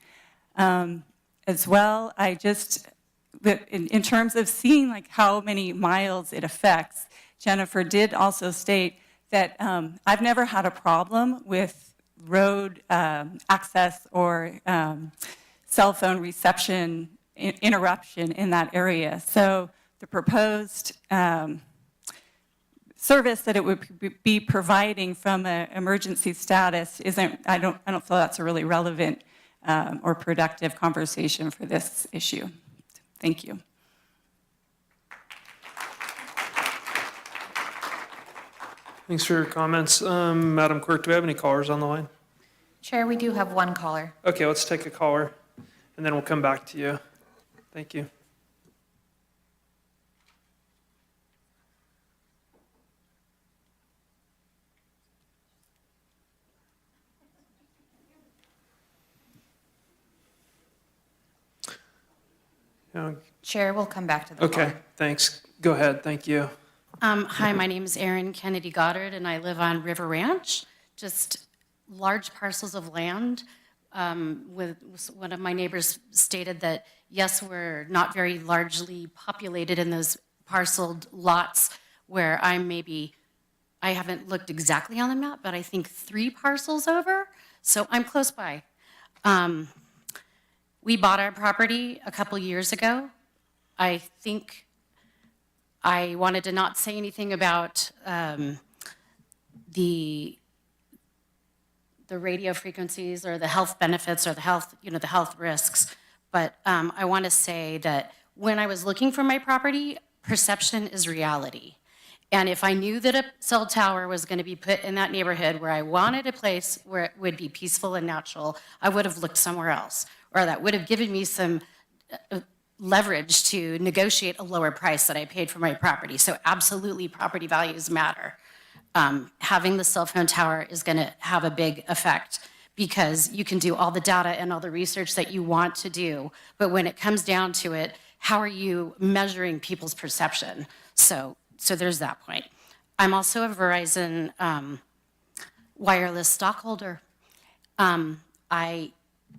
As well, in terms of seeing like how many miles it affects, Jennifer did also state that I've never had a problem with road access or cell phone reception interruption in that area. So the proposed service that it would be providing from an emergency status I don't feel that's a really relevant or productive conversation for this issue. Thank you. Thanks for your comments. Madam Clerk, do we have any callers on the line? Chair, we do have one caller. Okay, let's take a caller, and then we'll come back to you. Thank you. Chair, we'll come back to the Okay, thanks. Go ahead. Thank you. Hi, my name is Erin Kennedy Goddard, and I live on River Ranch, just large parcels of land. With one of my neighbors stated that, yes, we're not very largely populated in those parceled lots where I haven't looked exactly on the map, but I think 3 parcels over, so I'm close by. We bought our property a couple years ago. I think I wanted to not say anything about the radio frequencies or the health benefits or the health risks, but I want to say that when I was looking for my property, perception is reality. And if I knew that a cell tower was going to be put in that neighborhood where I wanted a place where it would be peaceful and natural, I would have looked somewhere else, or that would have given me some leverage to negotiate a lower price that I paid for my property. So absolutely, property values matter. Having the cell phone tower is going to have a big effect because you can do all the data and all the research that you want to do, but when it comes down to it, how are you measuring people's perception? So there's that point. I'm also a Verizon wireless stockholder. I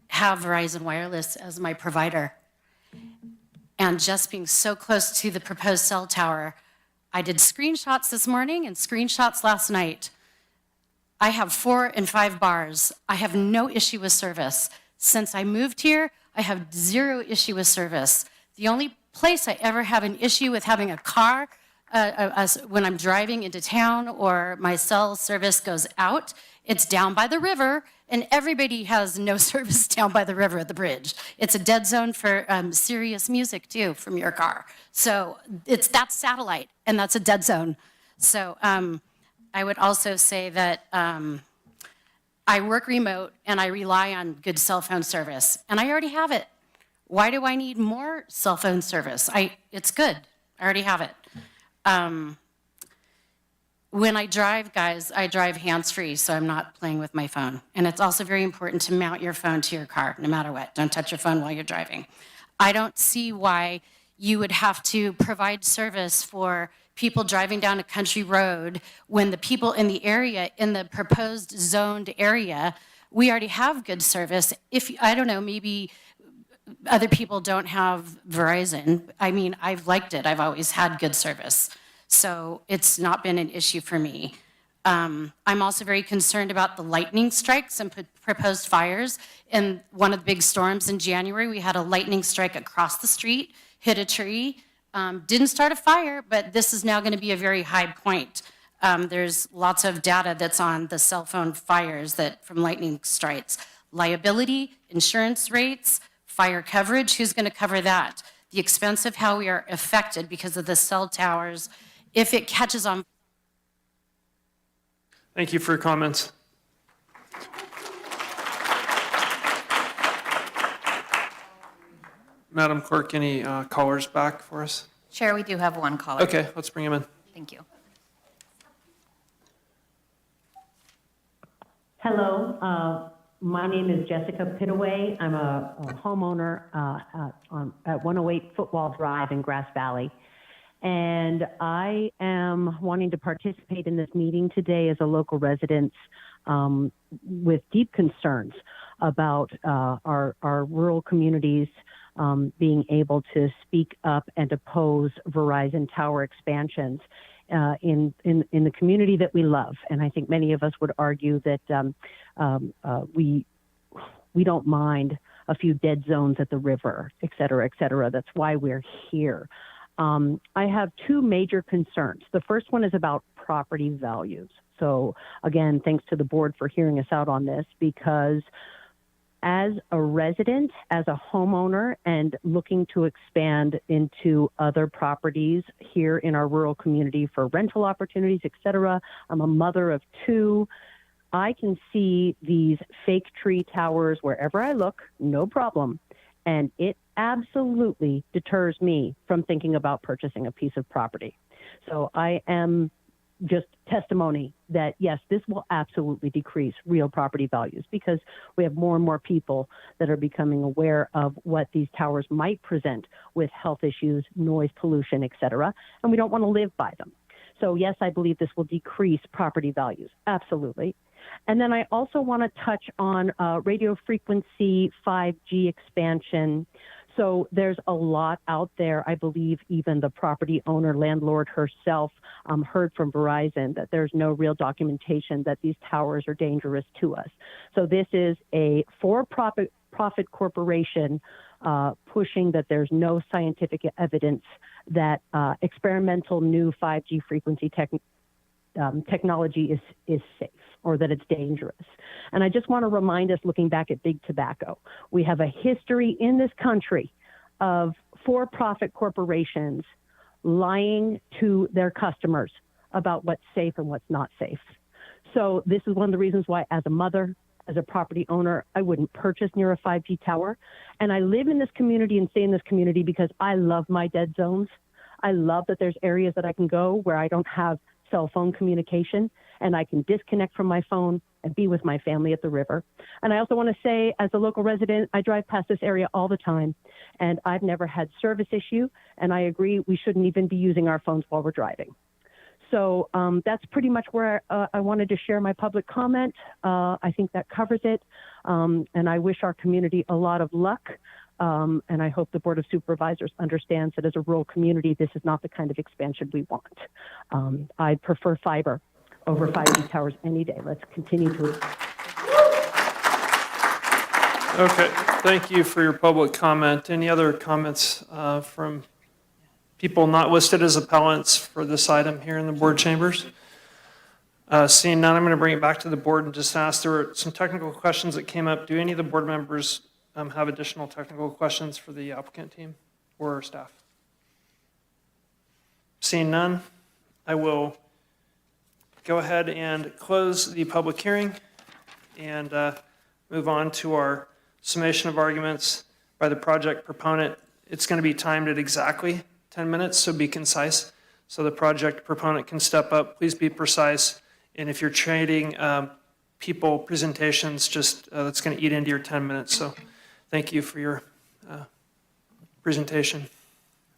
have Verizon Wireless as my provider. And just being so close to the proposed cell tower, I did screenshots this morning and screenshots last night. I have 4 and 5 bars. I have no issue with service. Since I moved here, I have 0 issue with service. The only place I ever have an issue with having a car when I'm driving into town or my cell service goes out, it's down by the river, and everybody has no service down by the river at the bridge. It's a dead zone for serious music, too, from your car. So that's satellite, and that's a dead zone. So I would also say that I work remote, and I rely on good cell phone service, and I already have it. Why do I need more cell phone service? It's good. I already have it. When I drive, guys, I drive hands-free, so I'm not playing with my phone. And it's also very important to mount your phone to your car, no matter what. Don't touch your phone while you're driving. I don't see why you would have to provide service for people driving down a country road when the people in the area, in the proposed zoned area, we already have good service. If, I don't know, maybe other people don't have Verizon. I mean, I've liked it. I've always had good service. So it's not been an issue for me. I'm also very concerned about the lightning strikes and proposed fires. In one of the big storms in January, we had a lightning strike across the street, hit a tree, didn't start a fire, but this is now going to be a very high point. There's lots of data that's on the cell phone fires from lightning strikes. Liability, insurance rates, fire coverage, who's going to cover that? The expense of how we are affected because of the cell towers, if it catches on. Thank you for your comments. Madam Clerk, any callers back for us? Chair, we do have one caller. Okay, let's bring him in. Thank you. Hello, my name is Jessica Pittaway. I'm a homeowner at 108 Football Drive in Grass Valley. And I am wanting to participate in this meeting today as a local resident with deep concerns about our rural communities being able to speak up and oppose Verizon tower expansions in the community that we love. And I think many of us would argue that we don't mind a few dead zones at the river, et cetera, et cetera. That's why we're here. I have 2 major concerns. The first one is about property values. So again, thanks to the board for hearing us out on this, because as a resident, as a homeowner, and looking to expand into other properties here in our rural community for rental opportunities, et cetera, I'm a mother of 2. I can see these fake tree towers wherever I look, no problem. And it absolutely deters me from thinking about purchasing a piece of property. So I am just testimony that, yes, this will absolutely decrease real property values because we have more and more people that are becoming aware of what these towers might present with health issues, noise pollution, et cetera, and we don't want to live by them. So yes, I believe this will decrease property values, absolutely. And then I also want to touch on radio frequency 5G expansion. So there's a lot out there. I believe even the property owner, landlord herself, heard from Verizon that there's no real documentation that these towers are dangerous to us. So this is a for-profit corporation pushing that there's no scientific evidence that experimental new 5G frequency technology is safe or that it's dangerous. And I just want to remind us, looking back at big tobacco, we have a history in this country of for-profit corporations lying to their customers about what's safe and what's not safe. So this is one of the reasons why, as a mother, as a property owner, I wouldn't purchase near a 5G tower. And I live in this community and stay in this community because I love my dead zones. I love that there's areas that I can go where I don't have cell phone communication and I can disconnect from my phone and be with my family at the river. And I also want to say, as a local resident, I drive past this area all the time and I've never had service issue. And I agree, we shouldn't even be using our phones while we're driving. So that's pretty much where I wanted to share my public comment. I think that covers it. And I wish our community a lot of luck. And I hope the Board of Supervisors understands that as a rural community, this is not the kind of expansion we want. I'd prefer fiber over 5G towers any day. Let's continue to. Okay, thank you for your public comment. Any other comments from people not listed as appellants for this item here in the board chambers? Seeing none, I'm going to bring it back to the board and just ask, there were some technical questions that came up. Do any of the board members have additional technical questions for the applicant team or staff? Seeing none, I will go ahead and close the public hearing and move on to our summation of arguments by the project proponent. It's going to be timed at exactly 10 minutes, so be concise. So the project proponent can step up. Please be precise. And if you're trading people presentations, just that's going to eat into your 10 minutes. So thank you for your presentation.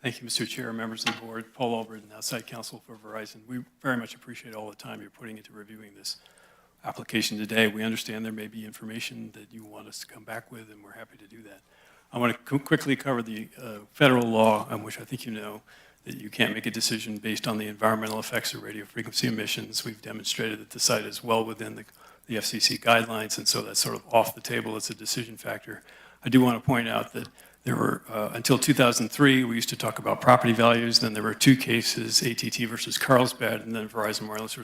Thank you, Mr. Chair, members of the board. Paul Albert, outside counsel for Verizon. We very much appreciate all the time you're putting into reviewing this application today. We understand there may be information that you want us to come back with, and we're happy to do that. I want to quickly cover the federal law, which I think you know, that you can't make a decision based on the environmental effects of radio frequency emissions. We've demonstrated that the site is well within the FCC guidelines, and so that's sort of off the table as a decision factor. I do want to point out that there were, until 2003, we used to talk about property values. Then there were two cases, AT&T versus Carlsbad, and then Verizon Wireless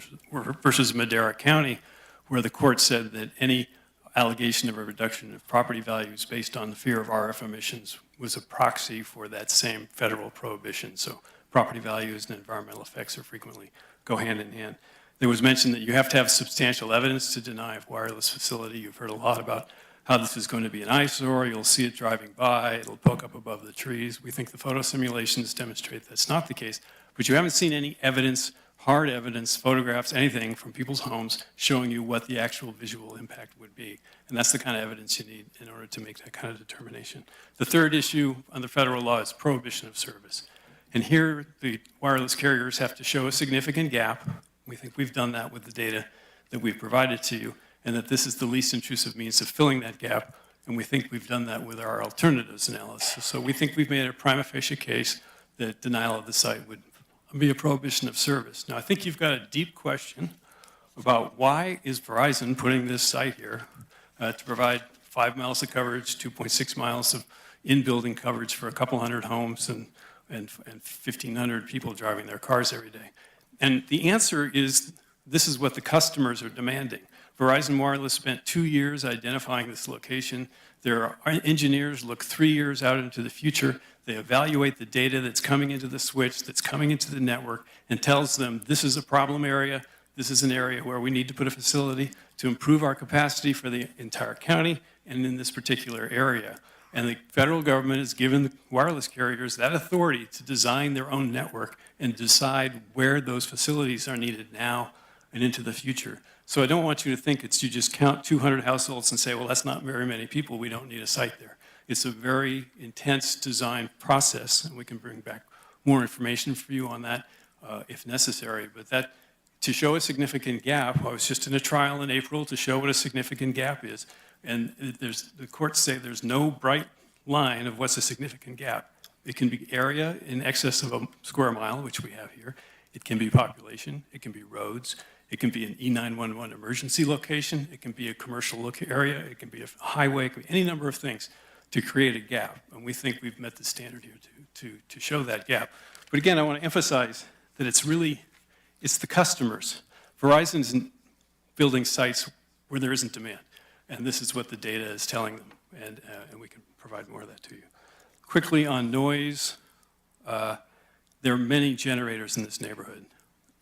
versus Madera County, where the court said that any allegation of a reduction of property values based on the fear of RF emissions was a proxy for that same federal prohibition. So property values and environmental effects are frequently go hand in hand. There was mention that you have to have substantial evidence to deny a wireless facility. You've heard a lot about how this is going to be an eyesore. You'll see it driving by. It'll poke up above the trees. We think the photo simulations demonstrate that's not the case. But you haven't seen any evidence, hard evidence, photographs, anything from people's homes showing you what the actual visual impact would be. And that's the kind of evidence you need in order to make that kind of determination. The third issue under federal law is prohibition of service. And here, the wireless carriers have to show a significant gap. We think we've done that with the data that we've provided to you, and that this is the least intrusive means of filling that gap. And we think we've done that with our alternatives analysis. So we think we've made a prima facie case that denial of the site would be a prohibition of service. Now, I think you've got a deep question about why is Verizon putting this site here to provide 5 miles of coverage, 2.6 miles of in-building coverage for a couple hundred homes and 1,500 people driving their cars every day. And the answer is this is what the customers are demanding. Verizon Wireless spent 2 years identifying this location. Their engineers look 3 years out into the future. They evaluate the data that's coming into the switch, that's coming into the network, and tells them this is a problem area. This is an area where we need to put a facility to improve our capacity for the entire county and in this particular area. And the federal government has given the wireless carriers that authority to design their own network and decide where those facilities are needed now and into the future. So I don't want you to think it's you just count 200 households and say, well, that's not very many people. We don't need a site there. It's a very intense design process, and we can bring back more information for you on that if necessary. But that, to show a significant gap, I was just in a trial in April to show what a significant gap is. And the courts say there's no bright line of what's a significant gap. It can be area in excess of a square mile, which we have here. It can be population. It can be roads. It can be an E911 emergency location. It can be a commercial area. It can be a highway. It can be any number of things to create a gap. And we think we've met the standard here to show that gap. But again, I want to emphasize that it's the customers. Verizon isn't building sites where there isn't demand. And this is what the data is telling them. And we can provide more of that to you. Quickly on noise, there are many generators in this neighborhood.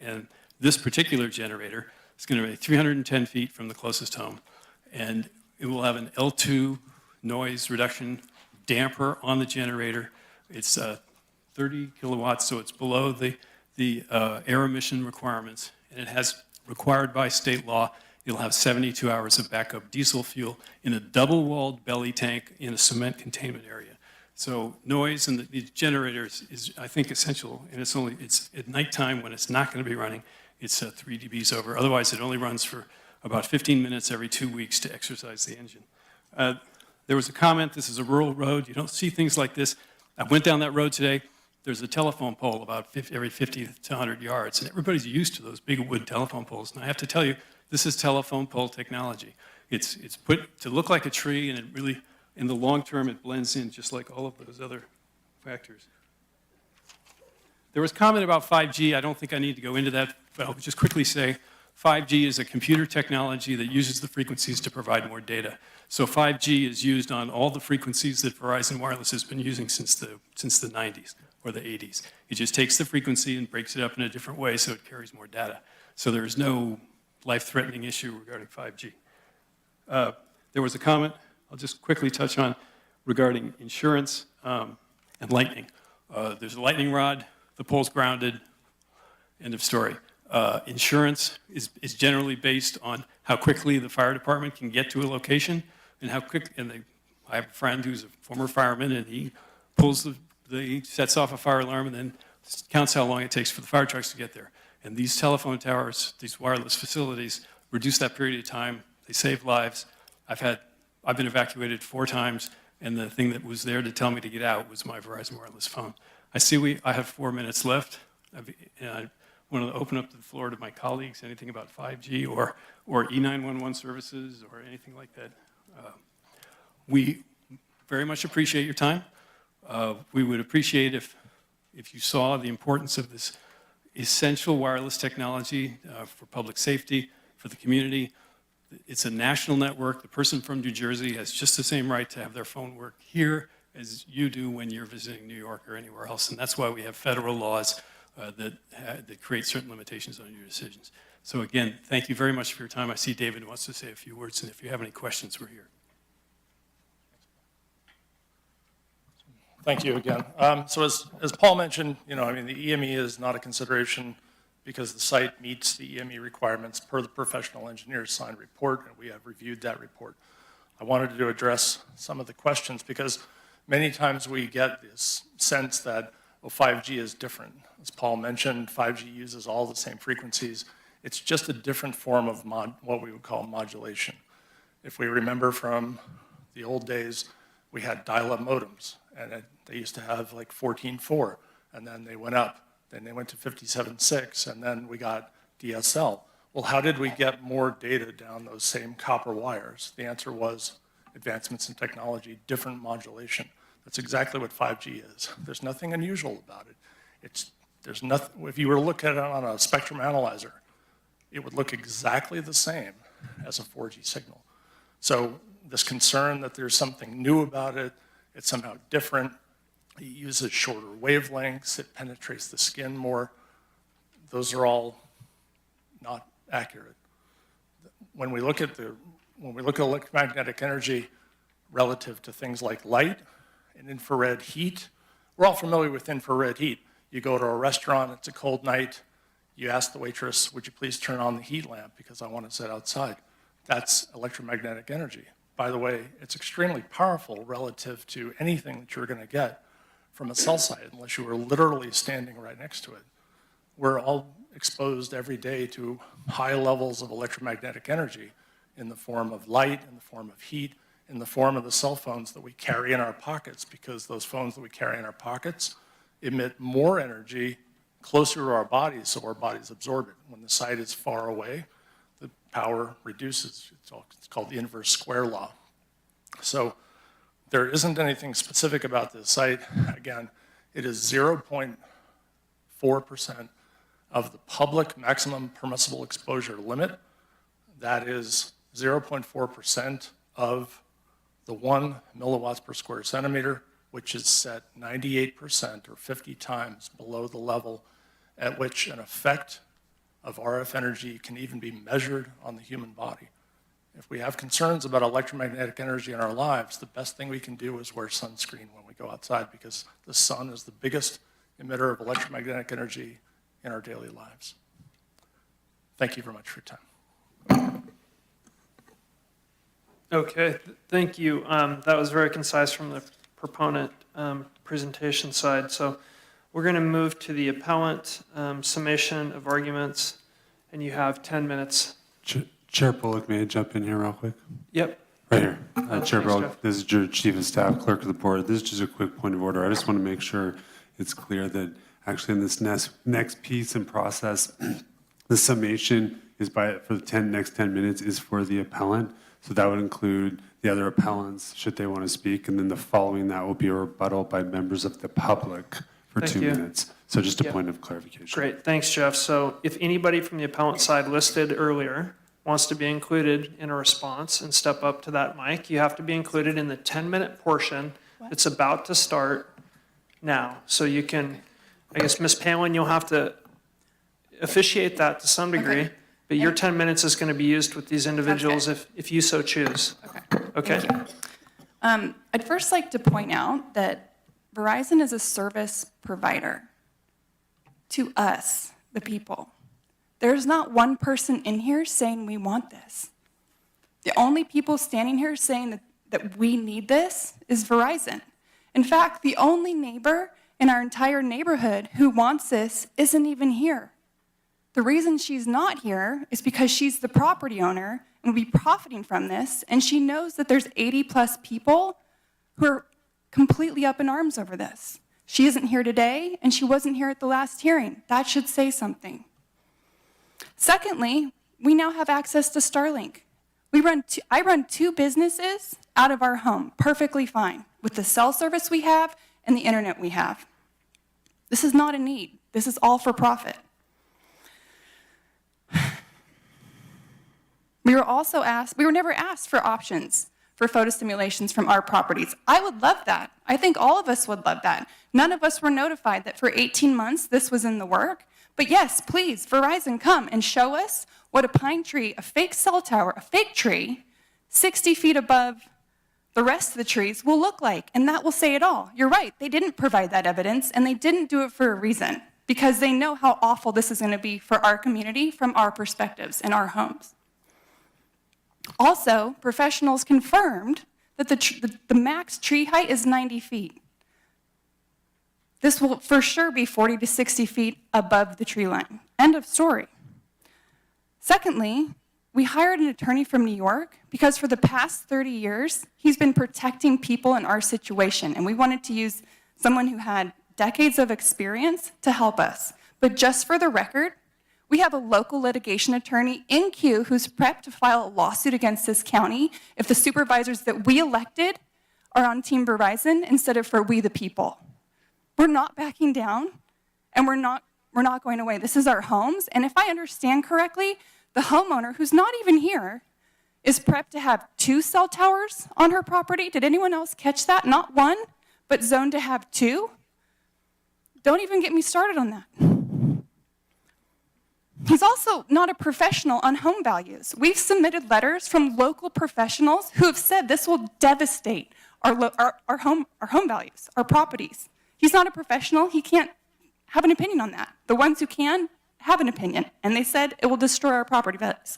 And this particular generator is going to be 310 feet from the closest home. and it will have an L2 noise reduction damper on the generator. It's 30 kilowatts, so it's below the air emission requirements, and it has, required by state law, you'll have 72 hours of backup diesel fuel in a double-walled belly tank in a cement containment area. So noise in the generator is, I think, essential, and it's at nighttime when it's not going to be running, it's 3 dBs over. Otherwise, it only runs for about 15 minutes every 2 weeks to exercise the engine. There was a comment, this is a rural road, you don't see things like this. I went down that road today, there's a telephone pole about every 50 to 100 yards, and everybody's used to those big wood telephone poles. And I have to tell you, this is telephone pole technology. It's put to look like a tree, and it really, in the long term, it blends in just like all of those other factors. There was comment about 5G. I don't think I need to go into that, but I'll just quickly say 5G is a computer technology that uses the frequencies to provide more data. So 5G is used on all the frequencies that Verizon Wireless has been using since the 90s or the 80s. It just takes the frequency and breaks it up in a different way so it carries more data. So there's no life-threatening issue regarding 5G. There was a comment I'll just quickly touch on regarding insurance and lightning. There's a lightning rod, the pole's grounded, end of story. Insurance is generally based on how quickly the fire department can get to a location and how quick, I have a friend who's a former fireman, and he pulls he sets off a fire alarm and then counts how long it takes for the fire trucks to get there. And these telephone towers, these wireless facilities, reduce that period of time. They save lives. I've been evacuated 4 times, and the thing that was there to tell me to get out was my Verizon Wireless phone. I see I have 4 minutes left. I want to open up the floor to my colleagues, anything about 5G or E911 services or anything like that. We very much appreciate your time. We would appreciate if you saw the importance of this essential wireless technology for public safety, for the community. It's a national network. The person from New Jersey has just the same right to have their phone work here as you do when you're visiting New York or anywhere else. And that's why we have federal laws that create certain limitations on your decisions. So again, thank you very much for your time. I see David wants to say a few words, and if you have any questions, we're here. Thank you again. So as Paul mentioned, the EME is not a consideration because the site meets the EME requirements per the professional engineer's signed report, and we have reviewed that report. I wanted to address some of the questions because many times we get this sense that 5G is different. As Paul mentioned, 5G uses all the same frequencies. It's just a different form of what we would call modulation. If we remember from the old days, we had dial-up modems, and they used to have like 14.4, and then they went up. Then they went to 57.6, and then we got DSL. Well, how did we get more data down those same copper wires? The answer was advancements in technology, different modulation. That's exactly what 5G is. There's nothing unusual about it. There's nothing. If you were to look at it on a spectrum analyzer, it would look exactly the same as a 4G signal. So this concern that there's something new about it, it's somehow different, it uses shorter wavelengths, it penetrates the skin more, those are all not accurate. When we look at electromagnetic energy relative to things like light and infrared heat, we're all familiar with infrared heat. You go to a restaurant, it's a cold night, you ask the waitress, would you please turn on the heat lamp because I want to sit outside. That's electromagnetic energy. By the way, it's extremely powerful relative to anything that you're going to get from a cell site unless you were literally standing right next to it. We're all exposed every day to high levels of electromagnetic energy in the form of light, in the form of heat, in the form of the cell phones that we carry in our pockets, because those phones that we carry in our pockets emit more energy closer to our bodies, so our bodies absorb it. When the site is far away, the power reduces. It's called the inverse square law. So there isn't anything specific about this site. Again, it is 0.4% of the public maximum permissible exposure limit. That is 0.4% of the 1 milliwatts per square centimeter, which is set 98% or 50 times below the level at which an effect of RF energy can even be measured on the human body. If we have concerns about electromagnetic energy in our lives, the best thing we can do is wear sunscreen when we go outside, because the sun is the biggest emitter of electromagnetic energy in our daily lives. Thank you very much for your time. Okay, thank you. That was very concise from the proponent presentation side. So we're going to move to the appellant summation of arguments, and you have 10 minutes. Chair Bullock, may I jump in here real quick? Yep. Right here. Chair Thanks, Bullock, Jeff. this is your Chief of Staff, Clerk of the Board. This is just a quick point of order. I just want to make sure it's clear that actually in this next piece and process, the summation is for the next 10 minutes is for the appellant. So that would include the other appellants, should they want to speak, and then the following that will be a rebuttal by members of the public for Thank 2 you. minutes. So just a Yep. point of clarification. Great, thanks, Jeff. So if anybody from the appellant side listed earlier wants to be included in a response and step up to that mic, you have to be included in the 10-minute portion that's about to start now. So you can, I guess, Ms. Palin, you'll have to officiate that to some degree, but your 10 minutes is going to be used with these individuals if you so choose. Okay? Thank you. I'd first like to point out that Verizon is a service provider to us, the people. There's not one person in here saying we want this. The only people standing here saying that we need this is Verizon. In fact, the only neighbor in our entire neighborhood who wants this isn't even here. The reason she's not here is because she's the property owner and will be profiting from this, and she knows that there's 80+ people who are completely up in arms over this. She isn't here today, and she wasn't here at the last hearing. That should say something. Secondly, we now have access to Starlink. I run 2 businesses out of our home perfectly fine with the cell service we have and the internet we have. This is not a need. This is all for profit. We were never asked for options for photo simulations from our properties. I would love that. I think all of us would love that. None of us were notified that for 18 months this was in the work. But yes, please, Verizon, come and show us what a pine tree, a fake cell tower, a fake tree, 60 feet above the rest of the trees will look like. And that will say it all. You're right, they didn't provide that evidence, and they didn't do it for a reason, because they know how awful this is going to be for our community from our perspectives and our homes. Also, professionals confirmed that the max tree height is 90 feet. This will for sure be 40 to 60 feet above the tree line. End of story. Secondly, we hired an attorney from New York because for the past 30 years, he's been protecting people in our situation, and we wanted to use someone who had decades of experience to help us. But just for the record, we have a local litigation attorney in queue who's prepped to file a lawsuit against this county if the supervisors that we elected are on Team Verizon instead of for we the people. We're not backing down, and we're not going away. This is our homes, and if I understand correctly, the homeowner, who's not even here, is prepped to have 2 cell towers on her property. Did anyone else catch that? Not 1, but zoned to have 2? Don't even get me started on that. He's also not a professional on home values. We've submitted letters from local professionals who have said this will devastate our home values, our properties. He's not a professional. He can't have an opinion on that. The ones who can have an opinion, and they said it will destroy our property values.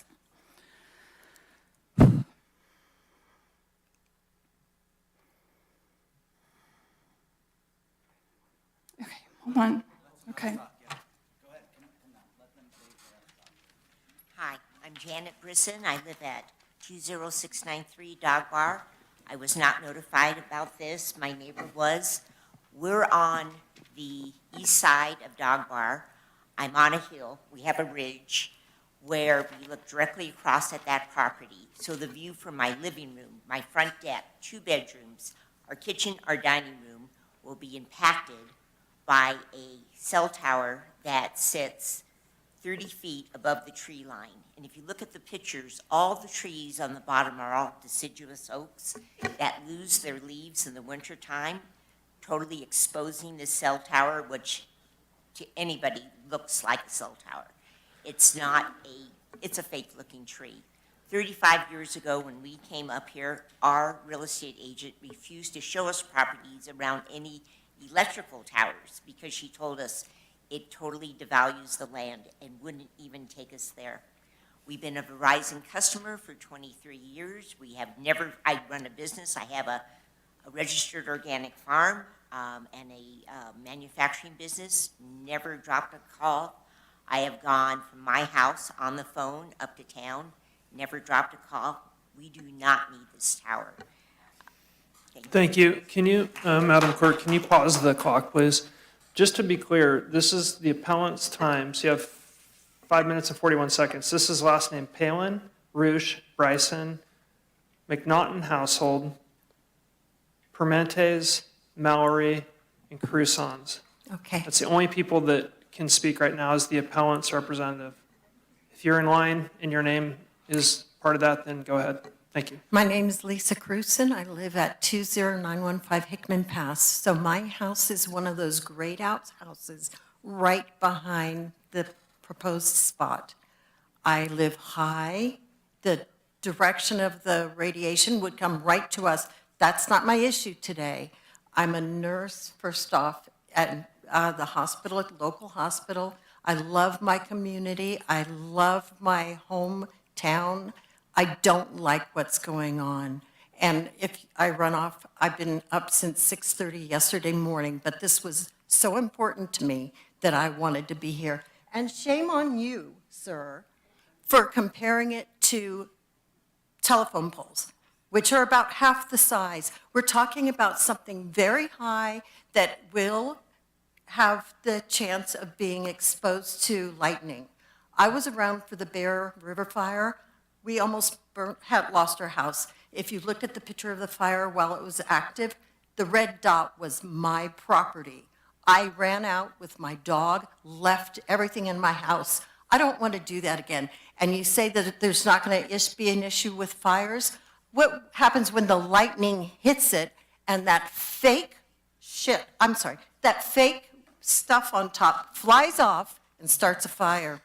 Okay, hold on. Okay. Hi, I'm Janet Brisson. I live at 20693 Dog Bar. I was not notified about this. My neighbor was. We're on the east side of Dog Bar. I'm on a hill. We have a ridge where we look directly across at that property. So the view from my living room, my front deck, 2 bedrooms, our kitchen, our dining room will be impacted by a cell tower that sits 30 feet above the tree line. And if you look at the pictures, all the trees on the bottom are all deciduous oaks that lose their leaves in the wintertime, totally exposing the cell tower, which to anybody looks like a cell tower. It's not it's a fake looking tree. 35 years ago, when we came up here, our real estate agent refused to show us properties around any electrical towers because she told us it totally devalues the land and wouldn't even take us there. We've been a Verizon customer for 23 years. I run a business. I have a registered organic farm and a manufacturing business. Never dropped a call. I have gone from my house on the phone up to town. Never dropped a call. We do not need this tower. Thank you. Can you, Madam Clerk, can you pause the clock, please? Just to be clear, this is the appellant's time, so you have 5 minutes and 41 seconds. This is last name Palin, Roosh, Bryson, McNaughton household, Permentes, Mallory, and Crusons. Okay. That's the only people that can speak right now as the appellant's representative. If you're in line and your name is part of that, then go ahead. Thank you. My name is Lisa Cruson. I live at 20915 Hickman Pass. So my house is one of those grayed out houses right behind the proposed spot. I live high. The direction of the radiation would come right to us. That's not my issue today. I'm a nurse, first off, at the hospital, local hospital. I love my community. I love my hometown. I don't like what's going on. And if I run off, I've been up since 6:30 yesterday morning, but this was so important to me that I wanted to be here. And shame on you, sir, for comparing it to telephone poles, which are about half the size. We're talking about something very high that will have the chance of being exposed to lightning. I was around for the Bear River fire. We almost had lost our house. If you looked at the picture of the fire while it was active, the red dot was my property. I ran out with my dog, left everything in my house. I don't want to do that again. And you say that there's not going to be an issue with fires? What happens when the lightning hits it and that fake stuff on top flies off and starts a fire?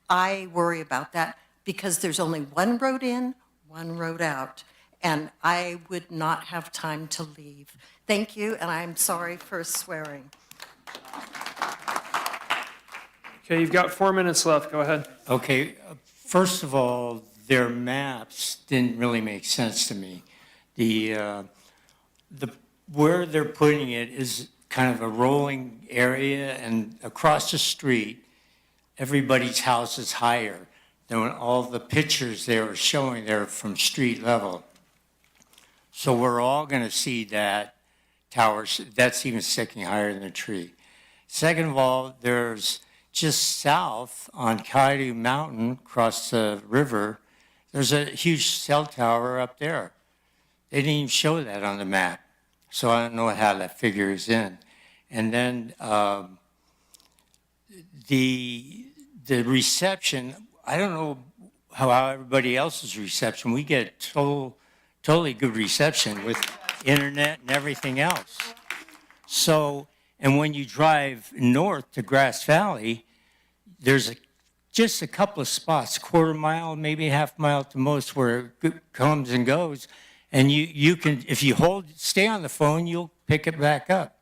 I worry about that because there's only one road in, one road out, and I would not have time to leave. Thank you, and I'm sorry for swearing. Okay, you've got 4 minutes left. Go ahead. Okay, first of all, their maps didn't really make sense to me. Where they're putting it is kind of a rolling area, and across the street, everybody's house is higher than all the pictures they were showing there from street level. So we're all going to see that tower, that's even sticking higher than the tree. Second of all, there's just south on Coyote Mountain, across the river, there's a huge cell tower up there. They didn't even show that on the map. So I don't know how that figures in. And then the reception, I don't know how everybody else's reception, we get totally good reception with internet and everything else. So, and when you drive north to Grass Valley, there's just a couple of spots, quarter mile, maybe half mile at the most, where it comes and goes. And you can, if you stay on the phone, you'll pick it back up.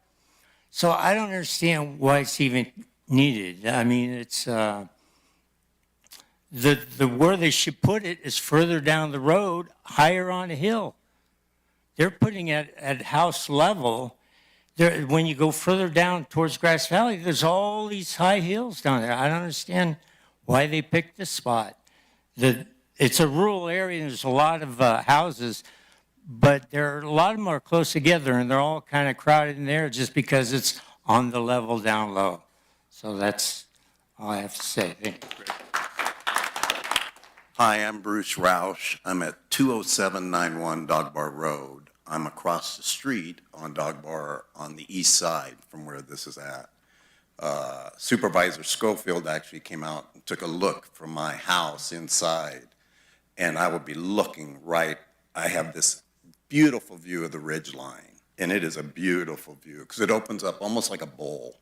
So I don't understand why it's even needed. I mean, it's, where they should put it is further down the road, higher on a hill. They're putting it at house level. When you go further down towards Grass Valley, there's all these high hills down there. I don't understand why they picked this spot. It's a rural area, and there's a lot of houses, but a lot of them are close together, and they're all kind of crowded in there just because it's on the level down low. So that's all I have to say. Thank you. Hi, I'm Bruce Roush. I'm at 20791 Dog Bar Road. I'm across the street on Dog Bar on the east side from where this is at. Supervisor Schofield actually came out and took a look from my house inside, and I would be looking right. I have this beautiful view of the ridge line, and it is a beautiful view because it opens up almost like a bowl,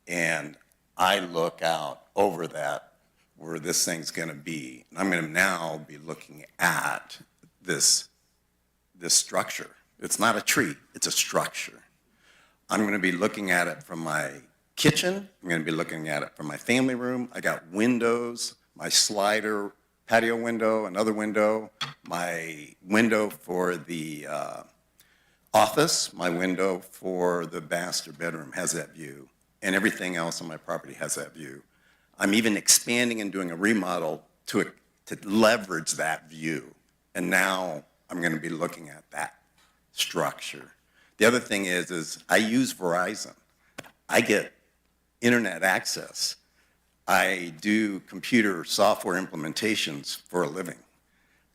and I look out over that where this thing's going to be. And I'm going to now be looking at this structure. It's not a tree, it's a structure. I'm going to be looking at it from my kitchen. I'm going to be looking at it from my family room. I got windows, my slider patio window, another window, my window for the office, my window for the master bedroom has that view, and everything else on my property has that view. I'm even expanding and doing a remodel to leverage that view. And now I'm going to be looking at that structure. The other thing is I use Verizon. I get internet access. I do computer software implementations for a living.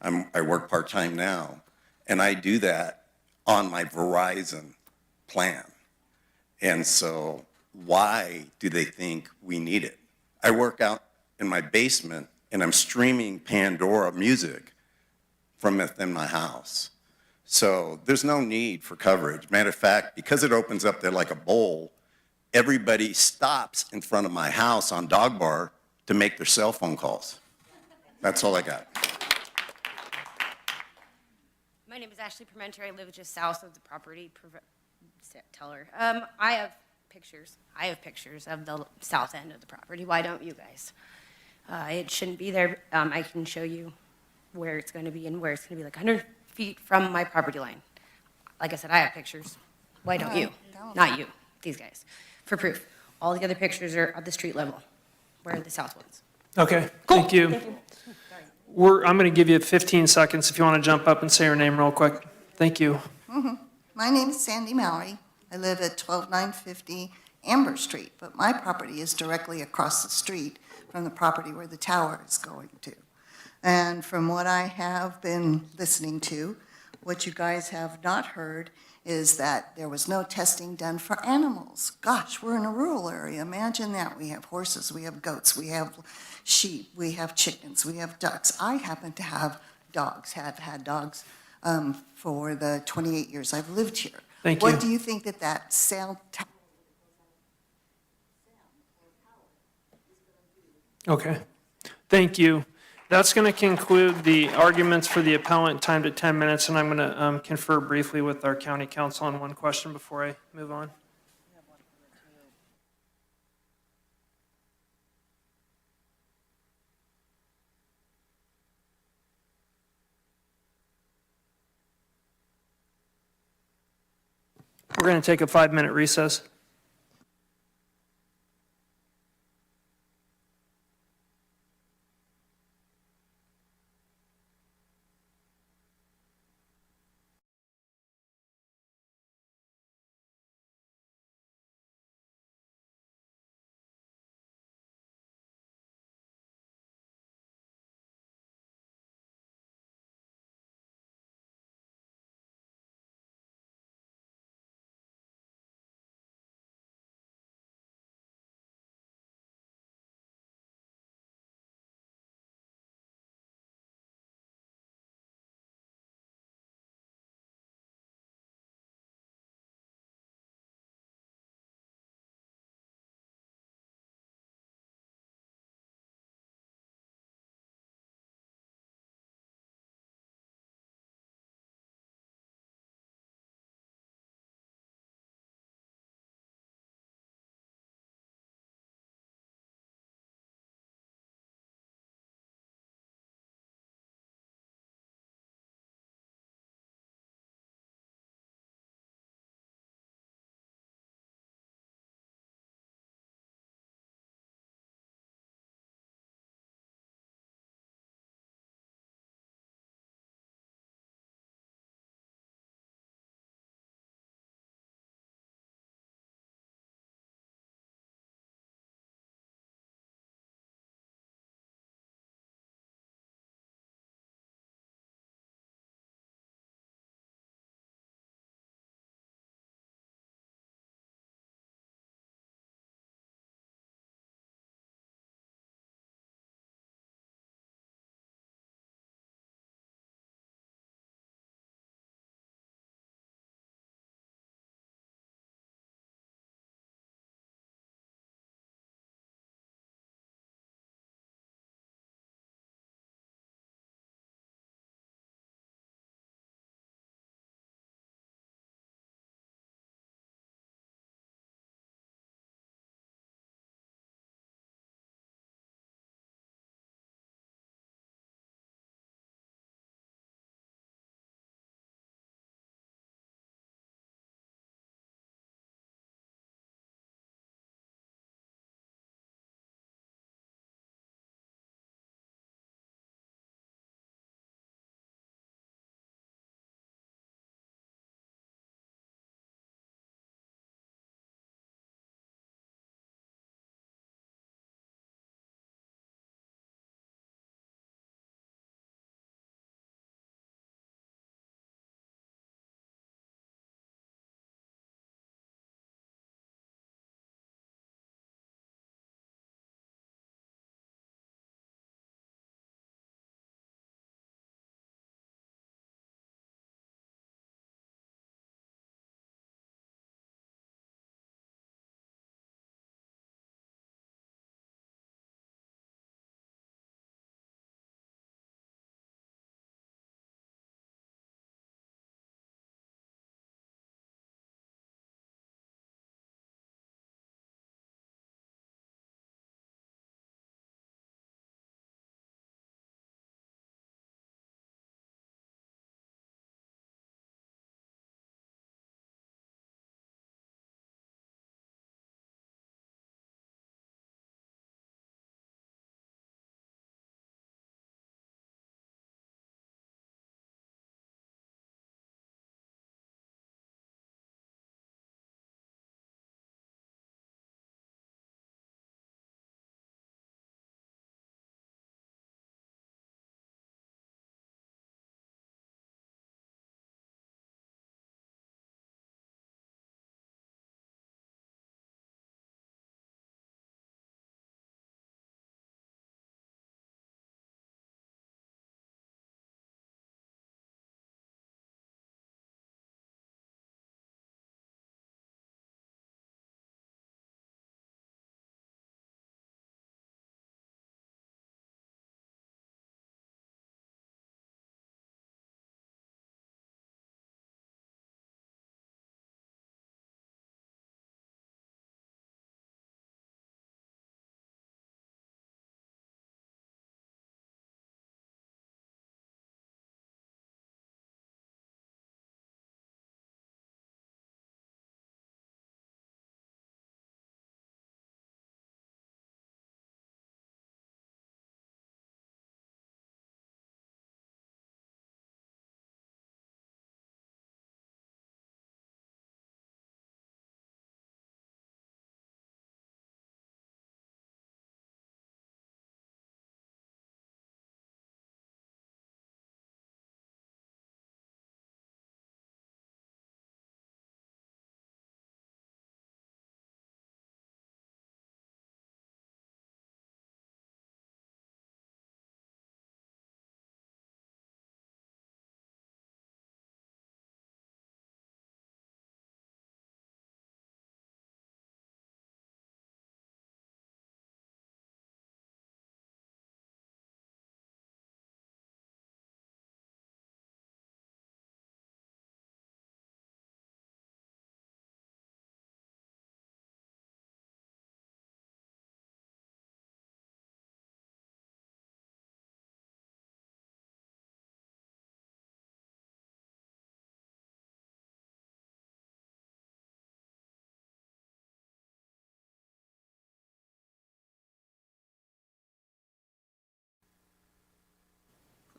I work part-time now, and I do that on my Verizon plan. And so why do they think we need it? I work out in my basement, and I'm streaming Pandora music from within my house. So there's no need for coverage. Matter of fact, because it opens up there like a bowl, everybody stops in front of my house on Dog Bar to make their cell phone calls. That's all I got. My name is Ashley Parmentier. I live just south of the property. Tell her. I have pictures. I have pictures of the south end of the property. Why don't you guys? It shouldn't be there. I can show you where it's going to be and where it's going to be like 100 feet from my property line. Like I said, I have pictures. Why don't you? Not you. These guys. For proof. All the other pictures are at the street level. Where are the south ones? Okay, Cool. thank you. Thank you. I'm going to give you 15 seconds if you want to jump up and say your name real quick. Thank you. My name is Sandy Mallory. I live at 12950 Amber Street, but my property is directly across the street from the property where the tower is going to. And from what I have been listening to, what you guys have not heard is that there was no testing done for animals. Gosh, we're in a rural area. Imagine that. We have horses, we have goats, we have sheep, we have chickens, we have ducks. I happen to have dogs, have had dogs for the 28 years I've lived here. Thank you. What do you think that cell tower? Okay, thank you. That's going to conclude the arguments for the appellant, timed at 10 minutes, and I'm going to confer briefly with our county counsel on one question before I move on. We're going to take a 5-minute recess.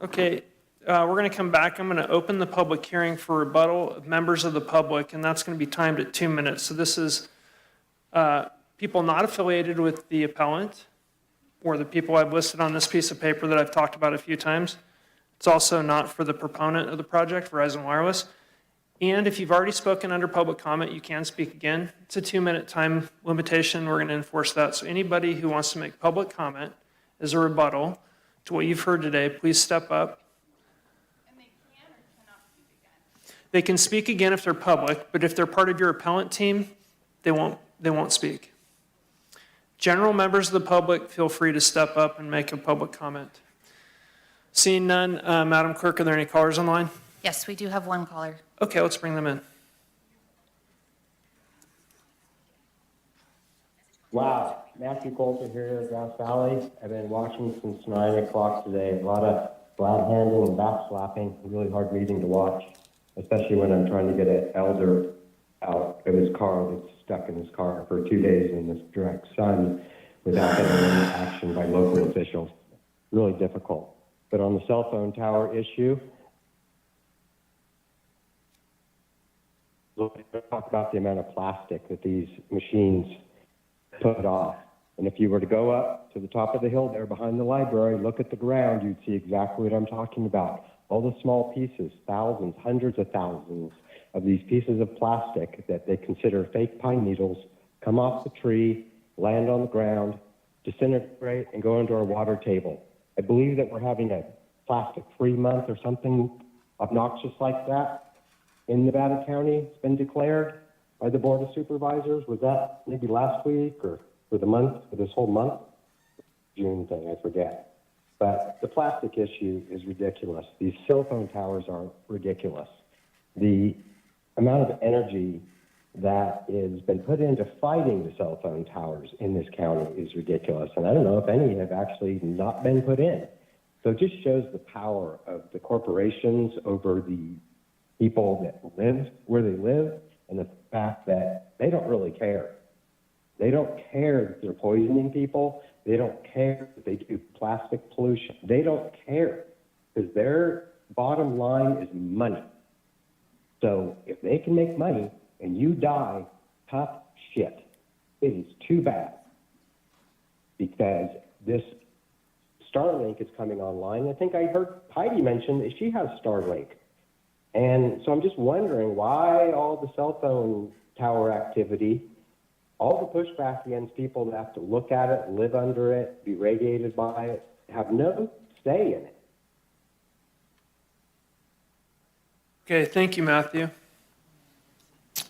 Okay, we're going to come back. I'm going to open the public hearing for rebuttal of members of the public, and that's going to be timed at 2 minutes. So this is people not affiliated with the appellant or the people I've listed on this piece of paper that I've talked about a few times. It's also not for the proponent of the project, Verizon Wireless. And if you've already spoken under public comment, you can speak again. It's a 2-minute time limitation. We're going to enforce that. So anybody who wants to make public comment as a rebuttal to what you've heard today, please step up. And they can or cannot speak again? They can speak again if they're public, but if they're part of your appellant team, they won't speak. General members of the public, feel free to step up and make a public comment. Seeing none, Madam Clerk, are there any callers online? Yes, we do have one caller. Okay, let's bring them in. Wow, Matthew Coulter here, Grass Valley. I've been watching since 9 o'clock today. A lot of glad handing and back slapping. Really hard meeting to watch, especially when I'm trying to get an elder out of his car that's stuck in his car for 2 days in this direct sun without getting any action by local officials. Really difficult. But on the cell phone tower issue, let's talk about the amount of plastic that these machines put off. And if you were to go up to the top of the hill there behind the library, look at the ground, you'd see exactly what I'm talking about. All the small pieces, thousands, hundreds of thousands of these pieces of plastic that they consider fake pine needles come off the tree, land on the ground, disintegrate, and go into our water table. I believe that we're having a plastic-free month or something obnoxious like that in Nevada County. It's been declared by the Board of Supervisors. Was that maybe last week or for the month, for this whole month? June thing, I forget. But the plastic issue is ridiculous. These cell phone towers are ridiculous. The amount of energy that has been put into fighting the cell phone towers in this county is ridiculous. And I don't know if any have actually not been put in. So it just shows the power of the corporations over the people that live where they live, and the fact that they don't really care. They don't care that they're poisoning people. They don't care that they do plastic pollution. They don't care because their bottom line is money. So if they can make money and you die, tough shit. It is too bad because this Starlink is coming online. I think I heard Heidi mention that she has Starlink. And so I'm just wondering why all the cell phone tower activity, all the pushback against people that have to look at it, live under it, be radiated by it, have no say in it. Okay, thank you, Matthew.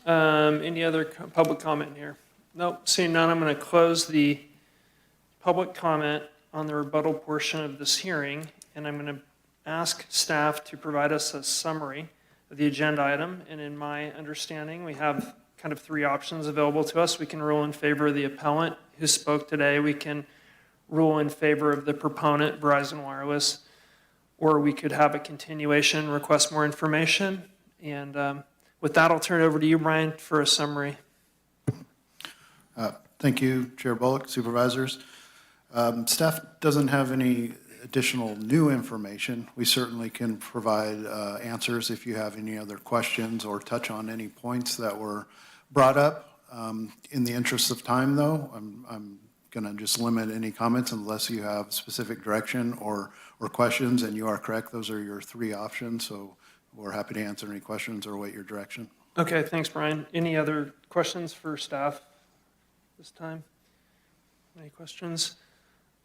Any other public comment here? Nope, seeing none, I'm going to close the public comment on the rebuttal portion of this hearing, and I'm going to ask staff to provide us a summary of the agenda item. And in my understanding, we have kind of three options available to us. We can rule in favor of the appellant who spoke today. We can rule in favor of the proponent, Verizon Wireless, or we could have a continuation, request more information. And with that, I'll turn it over to you, Brian, for a summary. Thank you, Chair Bullock, Supervisors. Staff doesn't have any additional new information. We certainly can provide answers if you have any other questions or touch on any points that were brought up. In the interest of time, though, I'm going to just limit any comments unless you have specific direction or questions, and you are correct. Those are your three options, so we're happy to answer any questions or await your direction. Okay, thanks, Brian. Any other questions for staff this time? Any questions?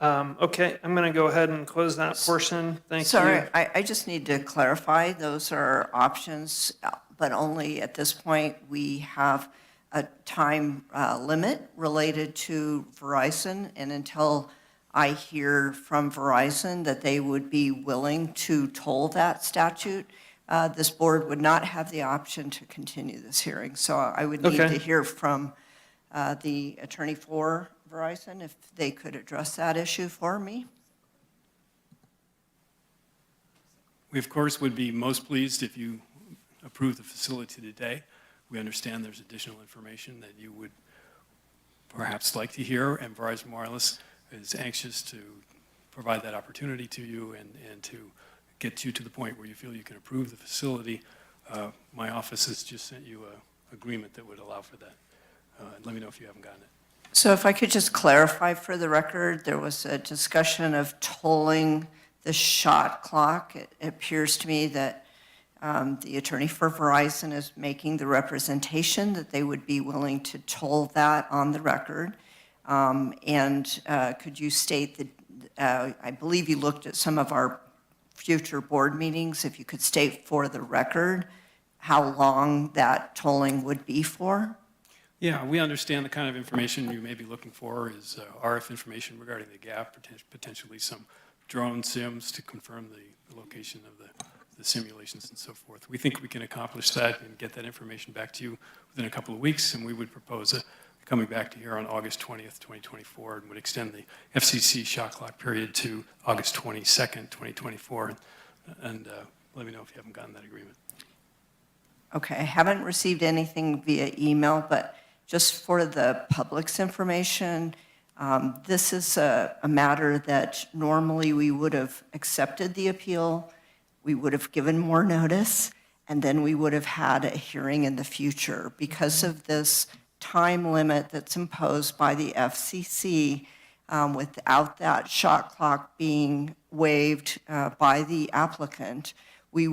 Okay, I'm going to go ahead and close that portion. Thank you. Sorry, I just need to clarify. Those are options, but only at this point we have a time limit related to Verizon, and until I hear from Verizon that they would be willing to toll that statute, this board would not have the option to continue this hearing. So I would need to hear from the attorney for Verizon if they could address that issue for me. We, of course, would be most pleased if you approve the facility today. We understand there's additional information that you would perhaps like to hear, and Verizon Wireless is anxious to provide that opportunity to you and to gets you to the point where you feel you can approve the facility, my office has just sent you an agreement that would allow for that. And let me know if you haven't gotten it. So if I could just clarify for the record, there was a discussion of tolling the shot clock. It appears to me that the attorney for Verizon is making the representation that they would be willing to toll that on the record. And could you state that, I believe you looked at some of our future board meetings, if you could state for the record how long that tolling would be for? Yeah, we understand the kind of information you may be looking for is RF information regarding the gap, potentially some drone sims to confirm the location of the simulations and so forth. We think we can accomplish that and get that information back to you within a couple of weeks, and we would propose coming back to here on August 20th, 2024, and would extend the FCC shot clock period to August 22nd, 2024. And let me know if you haven't gotten that agreement. Okay, I haven't received anything via email, but just for the public's information, this is a matter that normally we would have accepted the appeal, we would have given more notice, and then we would have had a hearing in the future. Because of this time limit that's imposed by the FCC, without that shot clock being waived by the applicant, we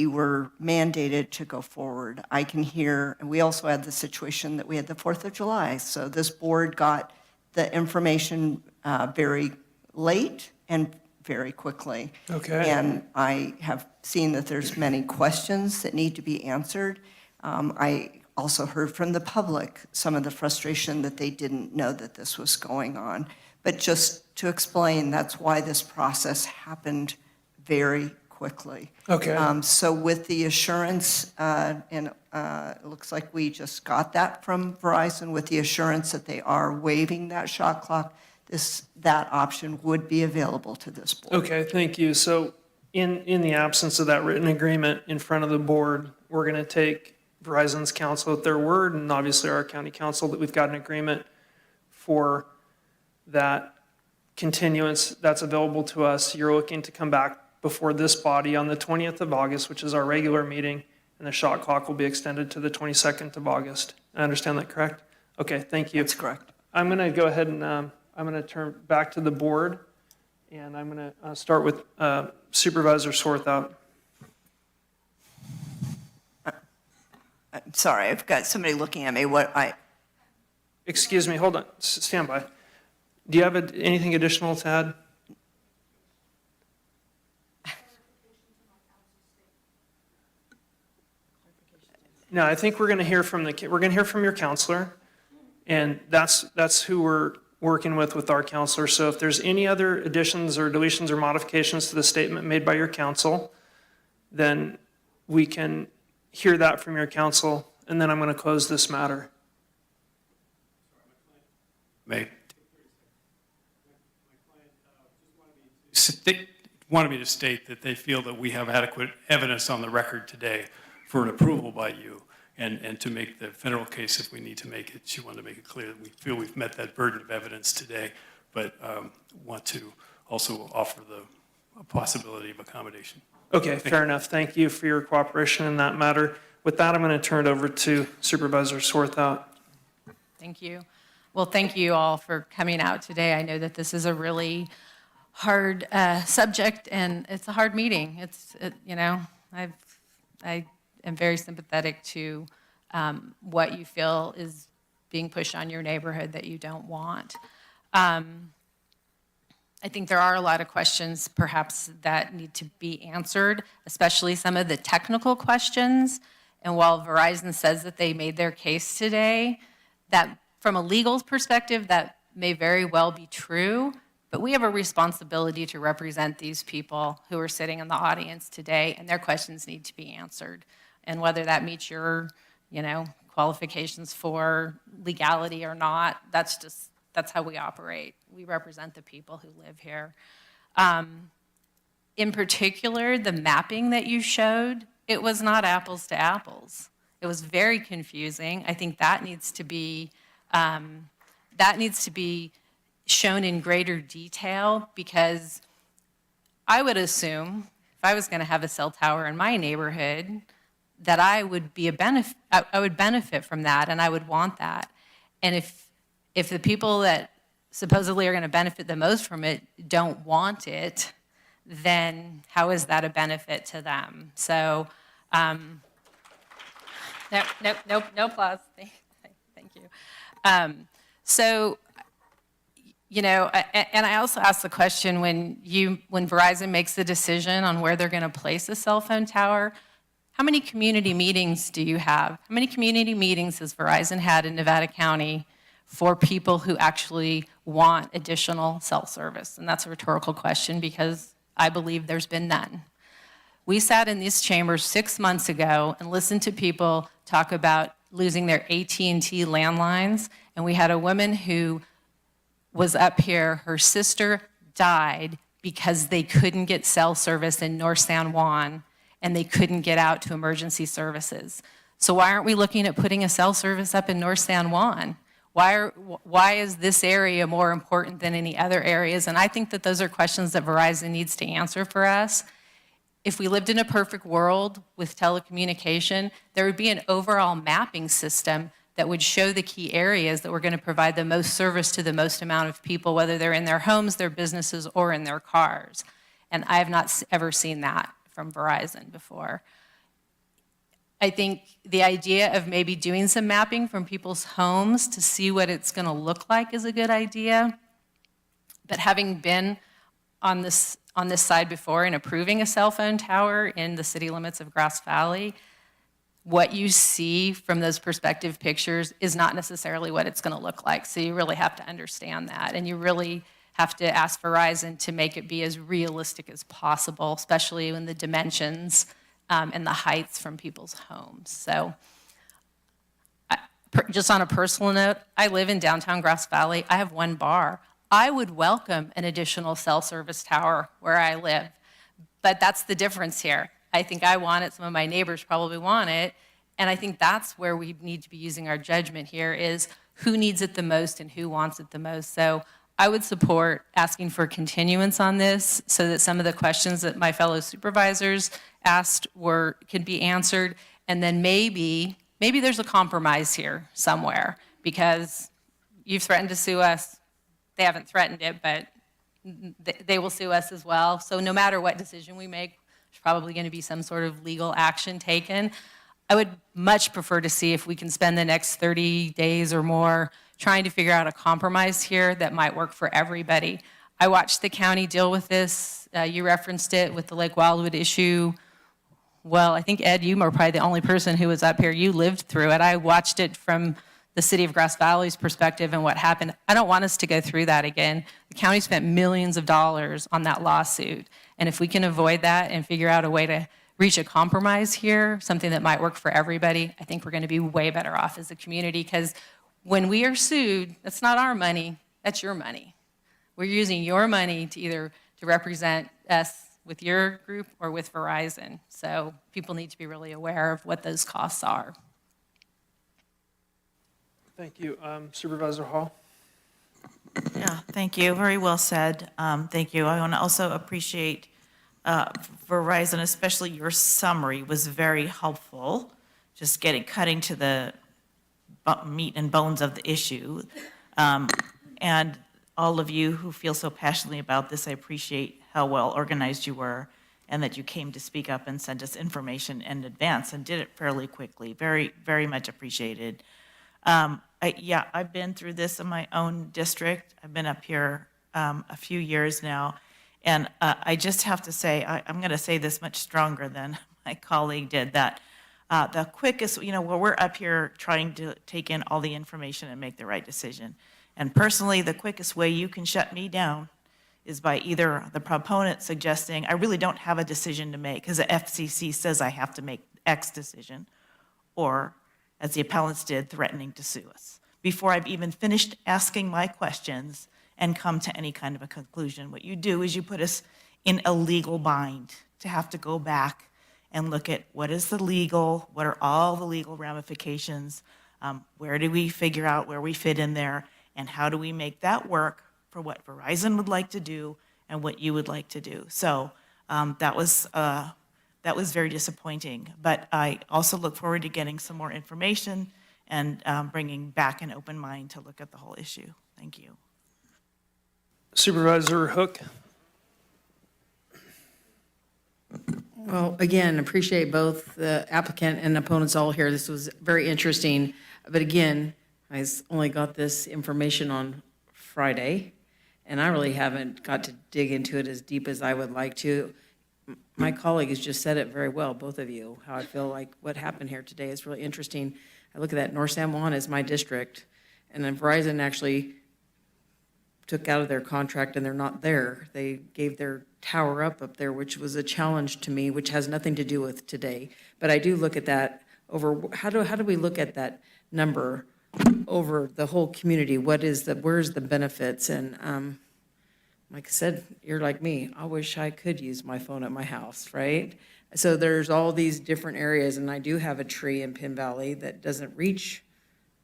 were mandated to go forward. I can hear, and we also had the situation that we had the 4th of July. So this board got the information very late and very quickly. Okay. And I have seen that there's many questions that need to be answered. I also heard from the public some of the frustration that they didn't know that this was going on. But just to explain, that's why this process happened very quickly. Okay. So with the assurance, and it looks like we just got that from Verizon, with the assurance that they are waiving that shot clock, that option would be available to this board. Okay, thank you. So in the absence of that written agreement in front of the board, we're going to take Verizon's counsel at their word, and obviously our county counsel, that we've got an agreement for that continuance that's available to us. You're looking to come back before this body on the 20th of August, which is our regular meeting, and the shot clock will be extended to the 22nd of August. I understand that correct? Okay, thank you. That's correct. I'm going to go ahead and I'm going to turn back to the board, and I'm going to start with Supervisor Swarthout. I'm sorry, I've got somebody looking at me. Excuse me, hold on, stand by. Do you have anything additional to add? No, I think we're going to hear from your counselor, and that's who we're working with our counselor. So if there's any other additions or deletions or modifications to the statement made by your counsel, then we can hear that from your counsel, and then I'm going to close this matter. May wanted me to state that they feel that we have adequate evidence on the record today for an approval by you, and to make the federal case if we need to make it. She wanted to make it clear that we feel we've met that burden of evidence today, but want to also offer the possibility of accommodation. Okay, fair enough. Thank you for your cooperation in that matter. With that, I'm going to turn it over to Supervisor Swarthout. Thank you. Well, thank you all for coming out today. I know that this is a really hard subject, and it's a hard meeting. I am very sympathetic to what you feel is being pushed on your neighborhood that you don't want. I think there are a lot of questions perhaps that need to be answered, especially some of the technical questions. And while Verizon says that they made their case today, that from a legal perspective, that may very well be true, but we have a responsibility to represent these people who are sitting in the audience today, and their questions need to be answered. And whether that meets your, qualifications for legality or not, that's how we operate. We represent the people who live here. In particular, the mapping that you showed, it was not apples to apples. It was very confusing. I think that needs to be shown in greater detail, because I would assume if I was going to have a cell tower in my neighborhood, that I would be I would benefit from that, and I would want that. And if the people that supposedly are going to benefit the most from it don't want it, then how is that a benefit to them? So, no applause. Thank you. So, you know, and I also asked the question, when Verizon makes the decision on where they're going to place a cell phone tower, how many community meetings do you have? How many community meetings has Verizon had in Nevada County for people who actually want additional cell service? And that's a rhetorical question, because I believe there's been none. We sat in these chambers 6 months ago and listened to people talk about losing their AT&T landlines, and we had a woman who was up here, her sister died because they couldn't get cell service in North San Juan, and they couldn't get out to emergency services. So why aren't we looking at putting a cell service up in North San Juan? Why is this area more important than any other areas? And I think that those are questions that Verizon needs to answer for us. If we lived in a perfect world with telecommunication, there would be an overall mapping system that would show the key areas that were going to provide the most service to the most amount of people, whether they're in their homes, their businesses, or in their cars. And I have not ever seen that from Verizon before. I think the idea of maybe doing some mapping from people's homes to see what it's going to look like is a good idea. But having been on this side before and approving a cell phone tower in the city limits of Grass Valley, what you see from those perspective pictures is not necessarily what it's going to look like. So you really have to understand that, and you really have to ask Verizon to make it be as realistic as possible, especially in the dimensions and the heights from people's homes. So just on a personal note, I live in downtown Grass Valley. I have one bar. I would welcome an additional cell service tower where I live, but that's the difference here. I think I want it, some of my neighbors probably want it, and I think that's where we need to be using our judgment here, is who needs it the most and who wants it the most. So I would support asking for continuance on this so that some of the questions that my fellow supervisors asked could be answered, and then maybe there's a compromise here somewhere, because you've threatened to sue us. They haven't threatened it, but they will sue us as well. So no matter what decision we make, there's probably going to be some sort of legal action taken. I would much prefer to see if we can spend the next 30 days or more trying to figure out a compromise here that might work for everybody. I watched the county deal with this. You referenced it with the Lake Wildwood issue. Well, I think, Ed, you are probably the only person who was up here. You lived through it. I watched it from the city of Grass Valley's perspective and what happened. I don't want us to go through that again. The county spent millions of dollars on that lawsuit. And if we can avoid that and figure out a way to reach a compromise here, something that might work for everybody, I think we're going to be way better off as a community, because when we are sued, that's not our money, that's your money. We're using your money to either to represent us with your group or with Verizon. So people need to be really aware of what those costs are. Thank you. Supervisor Hall? Yeah, thank you. Very well said. Thank you. I want to also appreciate Verizon, especially your summary was very helpful, just cutting to the meat and bones of the issue. And all of you who feel so passionately about this, I appreciate how well organized you were and that you came to speak up and send us information in advance and did it fairly quickly. Very, very much appreciated. I've been through this in my own district. I've been up here a few years now. And I just have to say, I'm going to say this much stronger than my colleague did, that the quickest, where we're up here trying to take in all the information and make the right decision. And personally, the quickest way you can shut me down is by either the proponent suggesting, I really don't have a decision to make because the FCC says I have to make X decision, or, as the appellants did, threatening to sue us before I've even finished asking my questions and come to any kind of a conclusion. What you do is you put us in a legal bind to have to go back and look at what are all the legal ramifications, where do we figure out where we fit in there, and how do we make that work for what Verizon would like to do and what you would like to do. So That was very disappointing. But I also look forward to getting some more information and bringing back an open mind to look at the whole issue. Thank you. Supervisor Hook? Well, again, appreciate both the applicant and opponents all here. This was very interesting. But again, I only got this information on Friday, and I really haven't got to dig into it as deep as I would like to. My colleague has just said it very well, both of you, how I feel like what happened here today is really interesting. I look at that, North San Juan is my district, and then Verizon actually took out of their contract and they're not there. They gave their tower up there, which was a challenge to me, which has nothing to do with today. But I do look at that over, how do we look at that number over the whole community? Where's the benefits? And like I said, you're like me. I wish I could use my phone at my house, right? So there's all these different areas, and I do have a tree in Penn Valley that doesn't reach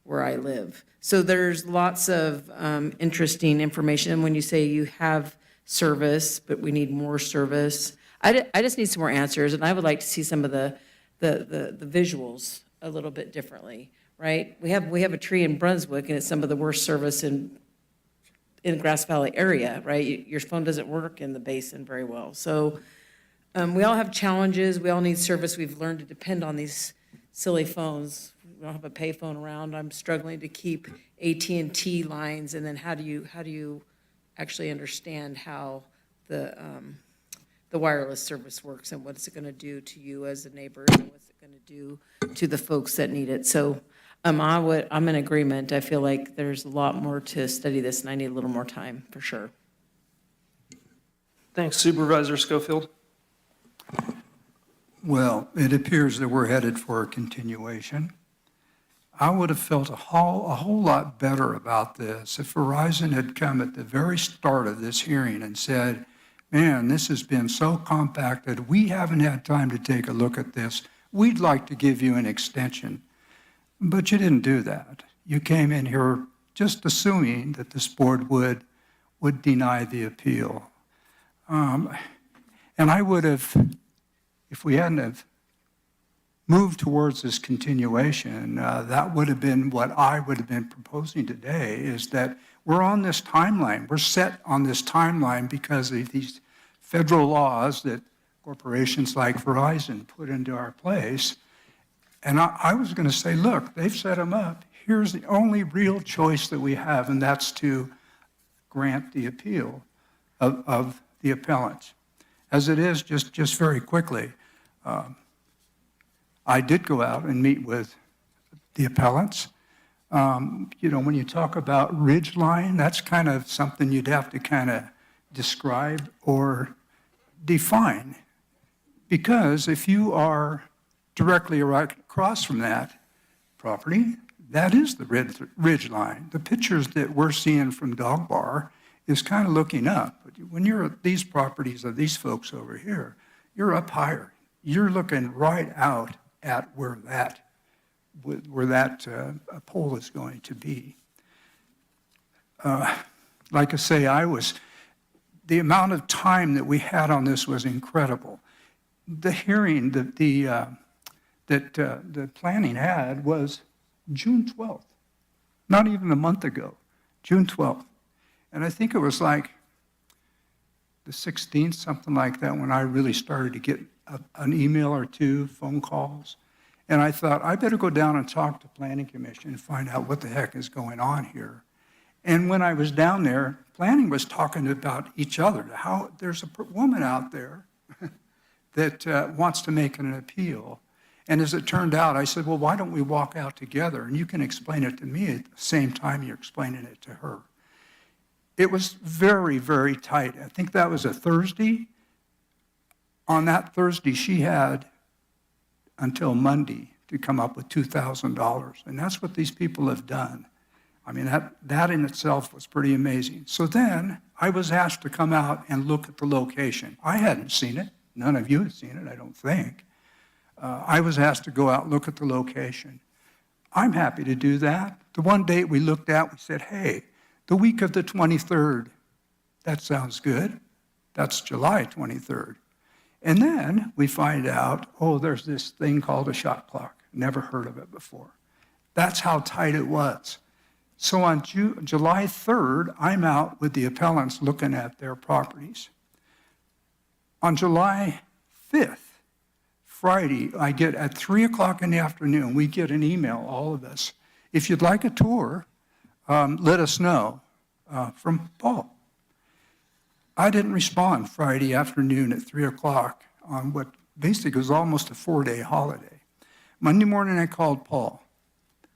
where I live. So there's lots of interesting information. When you say you have service, but we need more service, I just need some more answers, and I would like to see some of the visuals a little bit differently, right? We have a tree in Brunswick, and it's some of the worst service in Grass Valley area, right? Your phone doesn't work in the basin very well. So we all have challenges. We all need service. We've learned to depend on these silly phones. We don't have a pay phone around. I'm struggling to keep AT&T lines, and then how do you actually understand how the wireless service works, and what's it going to do to you as a neighbor, and what's it going to do to the folks that need it? So I'm in agreement. I feel like there's a lot more to study this, and I need a little more time for sure. Thanks, Supervisor Schofield. Well, it appears that we're headed for a continuation. I would have felt a whole lot better about this if Verizon had come at the very start of this hearing and said, man, this has been so compacted, we haven't had time to take a look at this. We'd like to give you an extension. But you didn't do that. You came in here just assuming that this board would deny the appeal. And I would have, if we hadn't have moved towards this continuation, that would have been what I would have been proposing today, is that we're on this timeline. We're set on this timeline because of these federal laws that corporations like Verizon put into our place. And I was going to say, look, they've set them up. Here's the only real choice that we have, and that's to grant the appeal of the appellant. As it is, just very quickly, I did go out and meet with the appellants. When you talk about ridge line, that's kind of something you'd have to kind of describe or define. Because if you are directly right across from that property, that is the ridge line. The pictures that we're seeing from Dog Bar is kind of looking up. But when you're at these properties of these folks over here, you're up higher. You're looking right out at where that pole is going to be. Like I say, the amount of time that we had on this was incredible. The hearing that the planning had was June 12th, not even a month ago, June 12th. And I think it was like the 16th, something like that, when I really started to get an email or two, phone calls. And I thought, I better go down and talk to Planning Commission and find out what the heck is going on here. And when I was down there, planning was talking about each other, how there's a woman out there that wants to make an appeal. And as it turned out, I said, well, why don't we walk out together? And you can explain it to me at the same time you're explaining it to her. It was very, very tight. I think that was a Thursday. On that Thursday, she had until Monday to come up with $2,000. And that's what these people have done. I mean, that in itself was pretty amazing. So then I was asked to come out and look at the location. I hadn't seen it. None of you had seen it, I don't think. I was asked to go out and look at the location. I'm happy to do that. The one date we looked at, we said, hey, the week of the 23rd, that sounds good. That's July 23rd. And then we find out, oh, there's this thing called a shot clock. Never heard of it before. That's how tight it was. So on July 3rd, I'm out with the appellants looking at their properties. On July 5th, Friday, I get at 3 o'clock in the afternoon, we get an email, all of us. If you'd like a tour, let us know, from Paul. I didn't respond Friday afternoon at 3 o'clock on what basically was almost a 4-day holiday. Monday morning, I called Paul.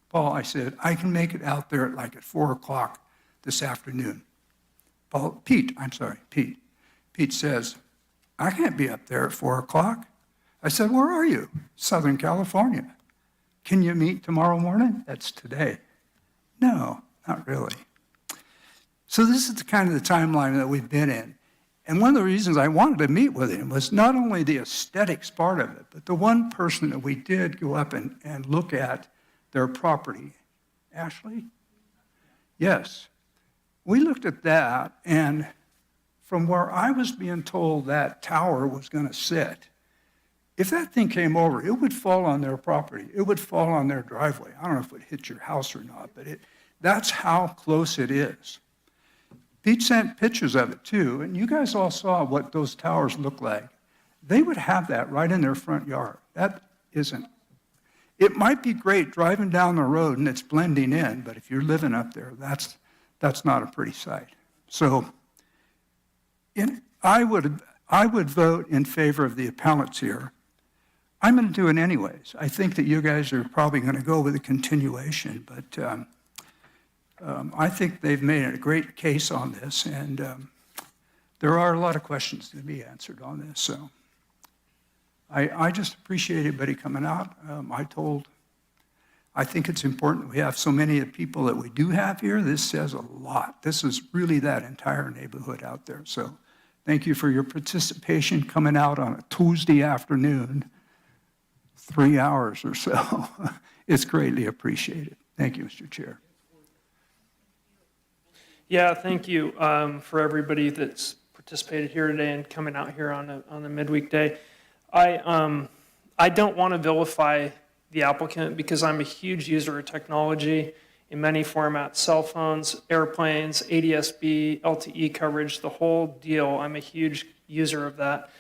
Paul, I said, I can make it out there at 4 o'clock this afternoon. Pete. Pete says, I can't be up there at 4 o'clock. I said, where are you? Southern California. Can you meet tomorrow morning? That's today. No, not really. So this is the kind of the timeline that we've been in. And one of the reasons I wanted to meet with him was not only the aesthetics part of it, but the one person that we did go up and look at their property. Ashley? Yes. We looked at that, and from where I was being told that tower was going to sit, if that thing came over, it would fall on their property. It would fall on their driveway. I don't know if it would hit your house or not, but that's how close it is. Pete sent pictures of it too, and you guys all saw what those towers look like. They would have that right in their front yard. That isn't. It might be great driving down the road and it's blending in, but if you're living up there, that's not a pretty sight. So I would vote in favor of the appellants here. I'm going to do it anyways. I think that you guys are probably going to go with a continuation, but I think they've made a great case on this, and there are a lot of questions to be answered on this. So I just appreciate everybody coming out. I think it's important that we have so many of the people that we do have here. This says a lot. This is really that entire neighborhood out there. So thank you for your participation coming out on a Tuesday afternoon, 3 hours or so. It's greatly appreciated. Thank you, Mr. Chair. Yeah, thank you for everybody that's participated here today and coming out here on a midweek day. I don't want to vilify the applicant because I'm a huge user of technology in many formats: cell phones, airplanes, ADSB, LTE coverage, the whole deal. I'm a huge user of that.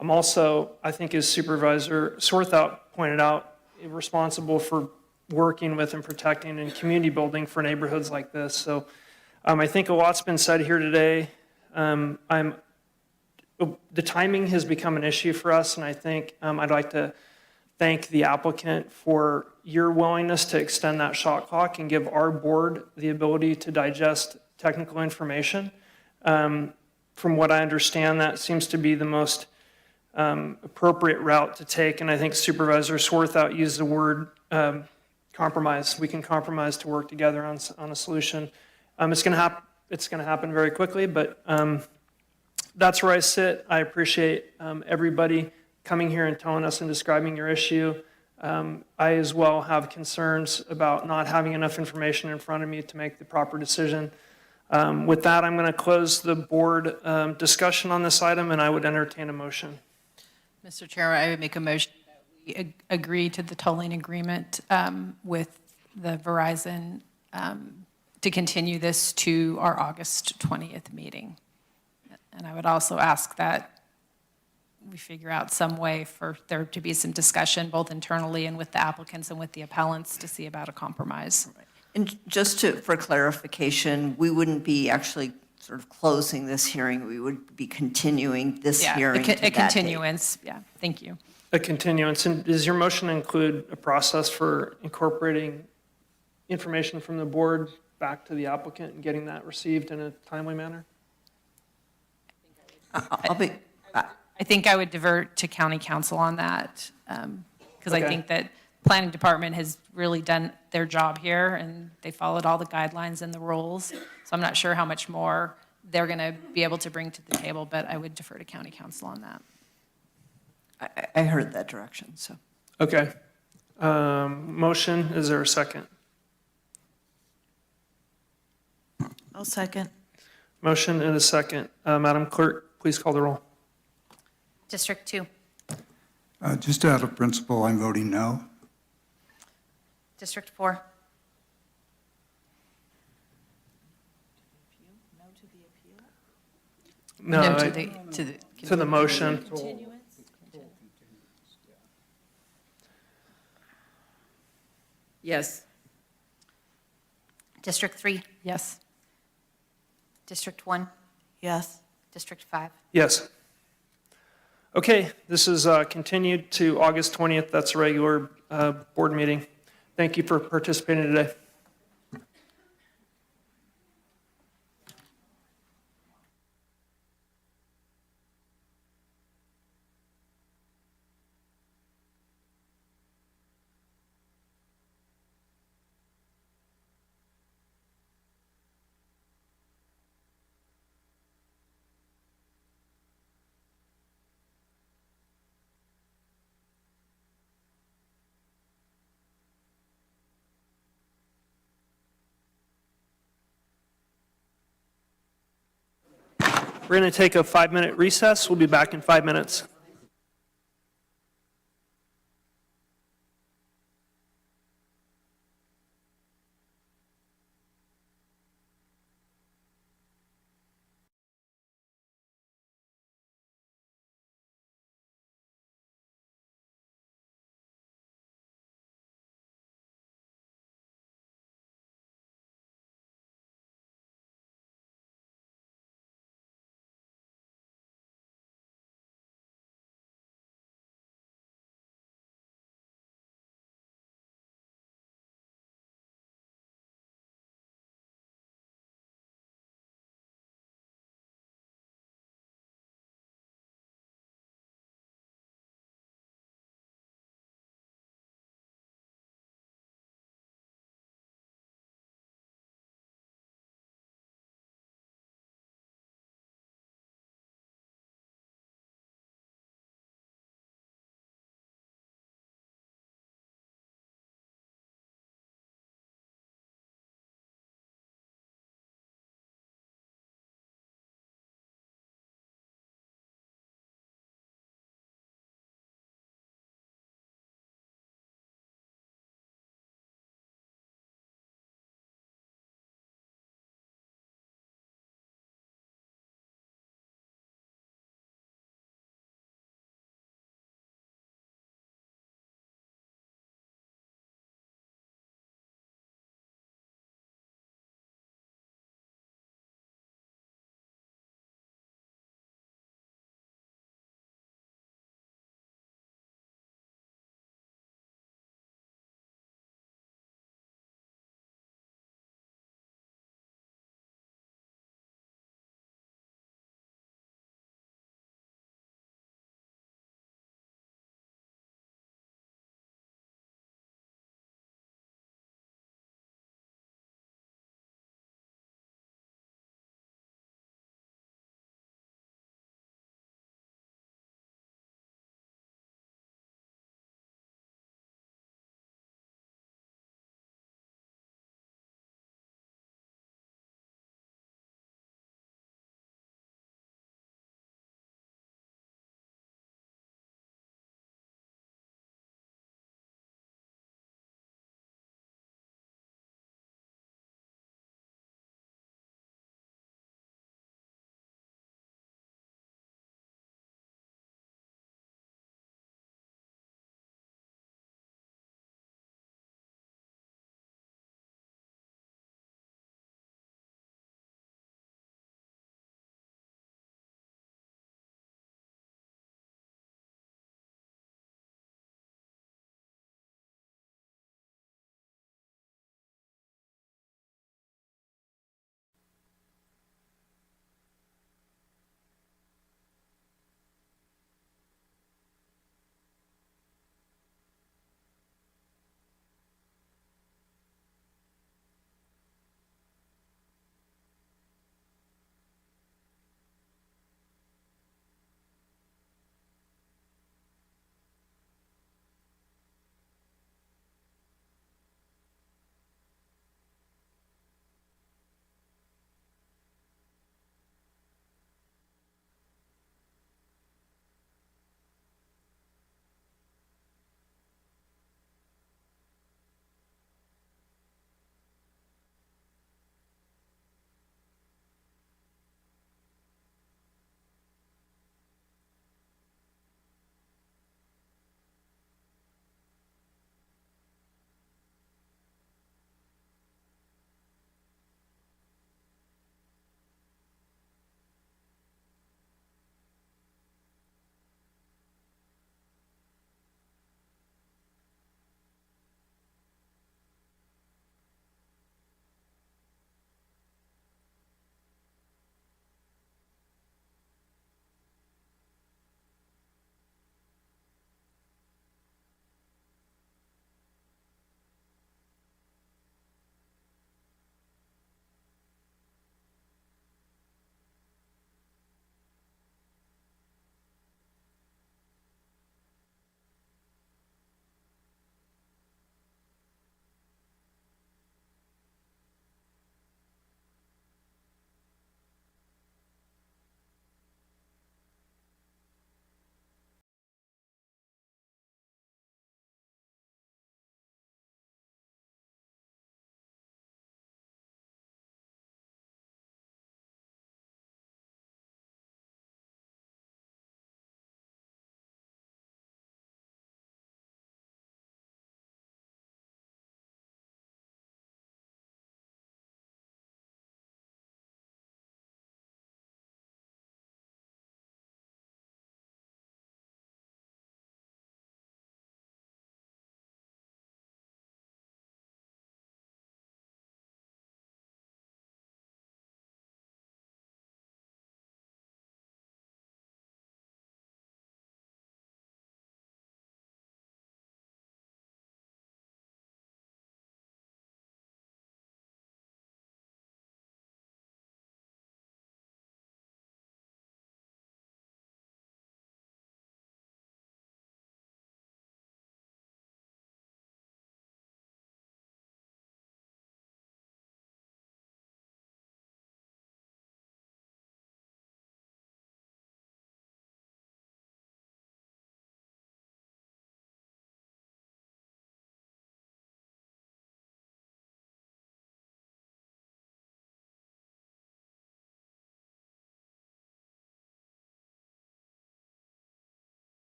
I'm also, I think as Supervisor Swarthout pointed out, responsible for working with and protecting and community building for neighborhoods like this. So I think a lot's been said here today. The timing has become an issue for us, and I think I'd like to thank the applicant for your willingness to extend that shot clock and give our board the ability to digest technical information. From what I understand, that seems to be the most appropriate route to take, and I think Supervisor Swarthout used the word compromise. We can compromise to work together on a solution. It's going to happen very quickly, but that's where I sit. I appreciate everybody coming here and telling us and describing your issue. I as well have concerns about not having enough information in front of me to make the proper decision. With that, I'm going to close the board discussion on this item, and I would entertain a motion. Mr. Chair, I would make a motion that we agree to the tolling agreement with the Verizon to continue this to our August 20th meeting. And I would also ask that we figure out some way for there to be some discussion both internally and with the applicants and with the appellants to see about a compromise. And just for clarification, we wouldn't be actually sort of closing this hearing. We would be continuing this hearing to that a continuance. Yeah, thank you. A continuance. And does your motion include a process for incorporating information from the board back to the applicant and getting that received in a timely manner? I think I would divert to county council on that because Okay. I think that planning department has really done their job here and they followed all the guidelines and the rules. So I'm not sure how much more they're going to be able to bring to the table, but I would defer to county council on that. I heard that direction, so. Okay. Motion, is there a second? I'll second. Motion and a second. Madam Clerk, please call the roll. District 2. Just out of principle, I'm voting no. District 4. No, No I- to the motion. Yes. District 3. Yes. District 1. Yes. District 5. Yes. Okay, this is continued to August 20th. That's a regular board meeting. Thank you for participating today. We're going to take a 5-minute recess. We'll be back in 5 minutes.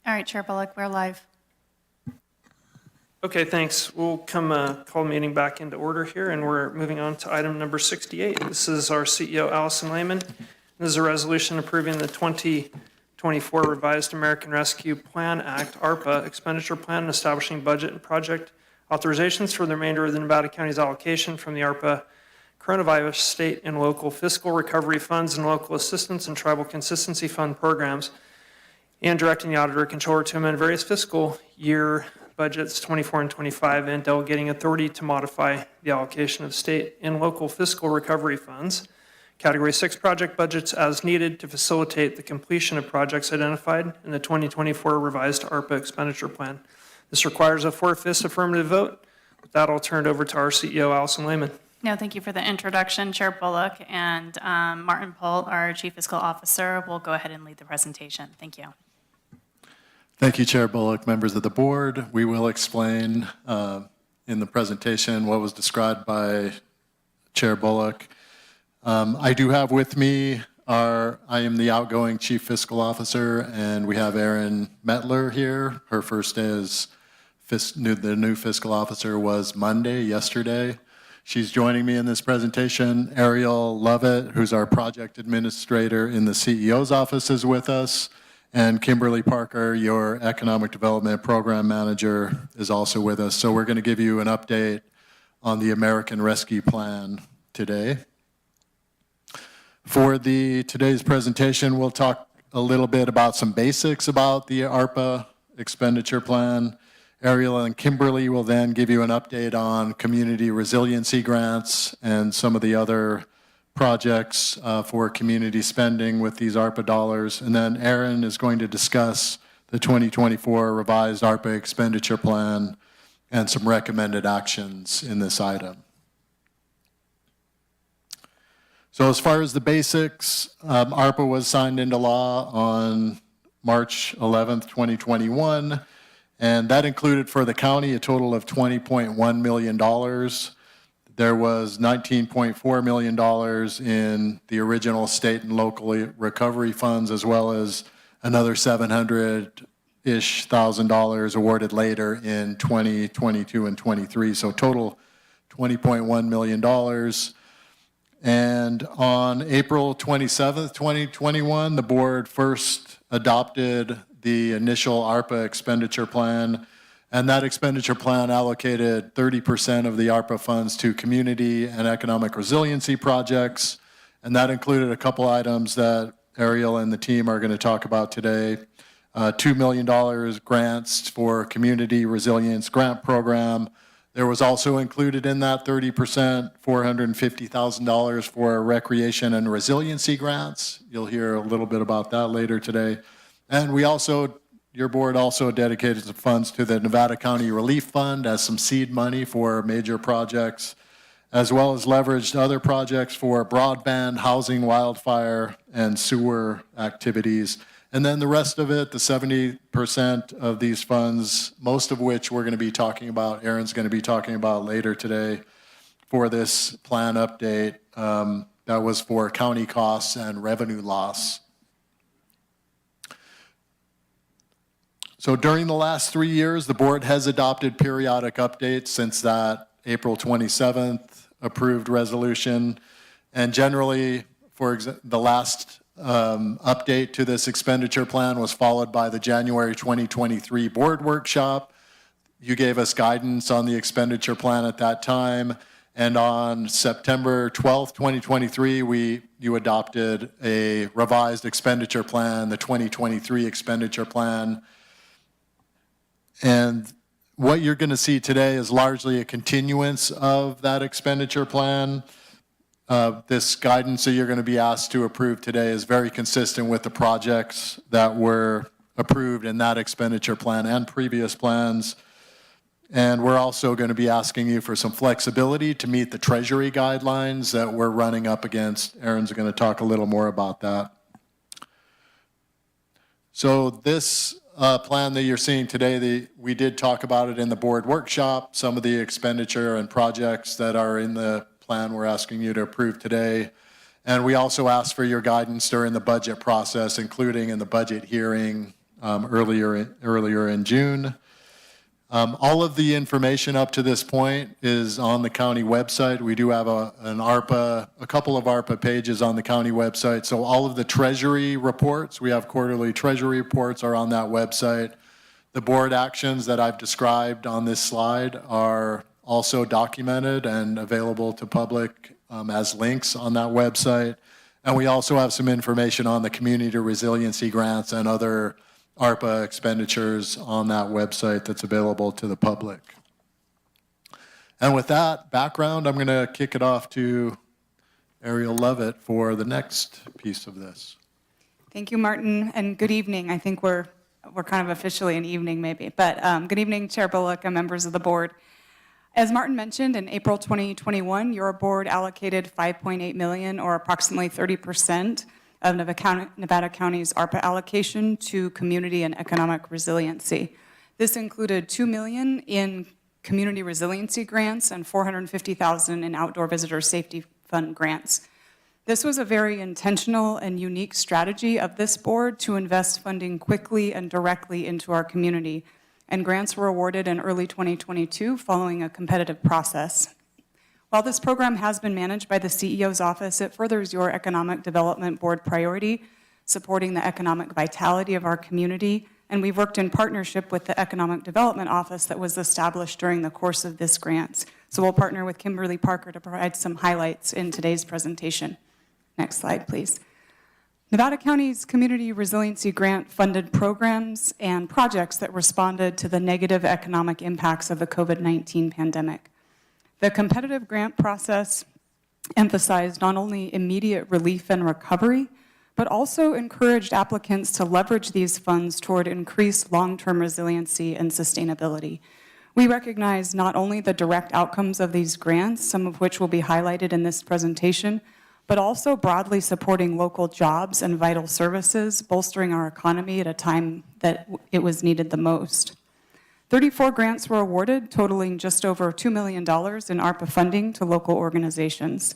All right, Chair Bullock, we're live. Okay, thanks. We'll call the meeting back into order here, and we're moving on to item number 68. This is our CEO, Allison Lehman. This is a resolution approving the 2024 Revised American Rescue Plan Act, ARPA, expenditure plan and establishing budget and project authorizations for the remainder of the Nevada County's allocation from the ARPA coronavirus state and local fiscal recovery funds and local assistance and tribal consistency fund programs, and directing the auditor controller to amend various fiscal year budgets 24 and 25 and delegating authority to modify the allocation of state and local fiscal recovery funds, category 6 project budgets as needed to facilitate the completion of projects identified in the 2024 revised ARPA expenditure plan. This requires a 4/5 affirmative vote. With that, I'll turn it over to our CEO, Allison Lehman. No, thank you for the introduction, Chair Bullock, and Martin Polt, our Chief Fiscal Officer, will go ahead and lead the presentation. Thank you. Thank you, Chair Bullock, members of the board. We will explain in the presentation what was described by Chair Bullock. I do have with me I am the outgoing Chief Fiscal Officer, and we have Erin Metler here. Her first day as the new Fiscal Officer was Monday, yesterday. She's joining me in this presentation. Ariel Lovett, who's our Project Administrator in the CEO's office, is with us. And Kimberly Parker, your Economic Development Program Manager, is also with us. So we're going to give you an update on the American Rescue Plan today. For today's presentation, we'll talk a little bit about some basics about the ARPA expenditure plan. Ariel and Kimberly will then give you an update on community resiliency grants and some of the other projects for community spending with these ARPA dollars. And then Aaron is going to discuss the 2024 revised ARPA expenditure plan and some recommended actions in this item. So as far as the basics, ARPA was signed into law on March 11th, 2021, and that included for the county a total of $20.1 million. There was $19.4 million in the original state and local recovery funds, as well as another $700-ish thousand awarded later in 2022 and 23. So total $20.1 million. And on April 27th, 2021, the board first adopted the initial ARPA expenditure plan, and that expenditure plan allocated 30% of the ARPA funds to community and economic resiliency projects, and that included a couple items that Ariel and the team are going to talk about today. $2 million grants for community resilience grant program. There was also included in that 30%, $450,000 for recreation and resiliency grants. You'll hear a little bit about that later today. And your board also dedicated some funds to the Nevada County Relief Fund as some seed money for major projects, as well as leveraged other projects for broadband, housing, wildfire, and sewer activities. And then the rest of it, the 70% of these funds, most of which we're going to be talking about, Aaron's going to be talking about later today for this plan update, that was for county costs and revenue loss. So during the last 3 years, the board has adopted periodic updates since that April 27th approved resolution. And generally, for the last update to this expenditure plan was followed by the January 2023 board workshop. You gave us guidance on the expenditure plan at that time. And on September 12th, 2023, you adopted a revised expenditure plan, the 2023 expenditure plan. And what you're going to see today is largely a continuance of that expenditure plan. This guidance that you're going to be asked to approve today is very consistent with the projects that were approved in that expenditure plan and previous plans. And we're also going to be asking you for some flexibility to meet the Treasury guidelines that we're running up against. Aaron's going to talk a little more about that. So this plan that you're seeing today, we did talk about it in the board workshop, some of the expenditure and projects that are in the plan we're asking you to approve today. And we also asked for your guidance during the budget process, including in the budget hearing earlier in June. All of the information up to this point is on the county website. We do have a couple of ARPA pages on the county website. So all of the treasury reports, we have quarterly treasury reports, are on that website. The board actions that I've described on this slide are also documented and available to public as links on that website. And we also have some information on the community resiliency grants and other ARPA expenditures on that website that's available to the public. And with that background, I'm going to kick it off to Ariel Levitt for the next piece of this. Thank you, Martin, and good evening. I think we're kind of officially an evening maybe, but good evening, Chair Bullock and members of the board. As Martin mentioned, in April 2021, your board allocated $5.8 million, or approximately 30%, of Nevada County's ARPA allocation to community and economic resiliency. This included $2 million in community resiliency grants and $450,000 in outdoor visitor safety fund grants. This was a very intentional and unique strategy of this board to invest funding quickly and directly into our community, and grants were awarded in early 2022 following a competitive process. While this program has been managed by the CEO's office, it furthers your Economic Development Board priority, supporting the economic vitality of our community, and we've worked in partnership with the Economic Development Office that was established during the course of this grant. So we'll partner with Kimberly Parker to provide some highlights in today's presentation. Next slide, please. Nevada County's Community Resiliency Grant funded programs and projects that responded to the negative economic impacts of the COVID-19 pandemic. The competitive grant process emphasized not only immediate relief and recovery, but also encouraged applicants to leverage these funds toward increased long-term resiliency and sustainability. We recognize not only the direct outcomes of these grants, some of which will be highlighted in this presentation, but also broadly supporting local jobs and vital services, bolstering our economy at a time that it was needed the most. 34 grants were awarded, totaling just over $2 million in ARPA funding to local organizations.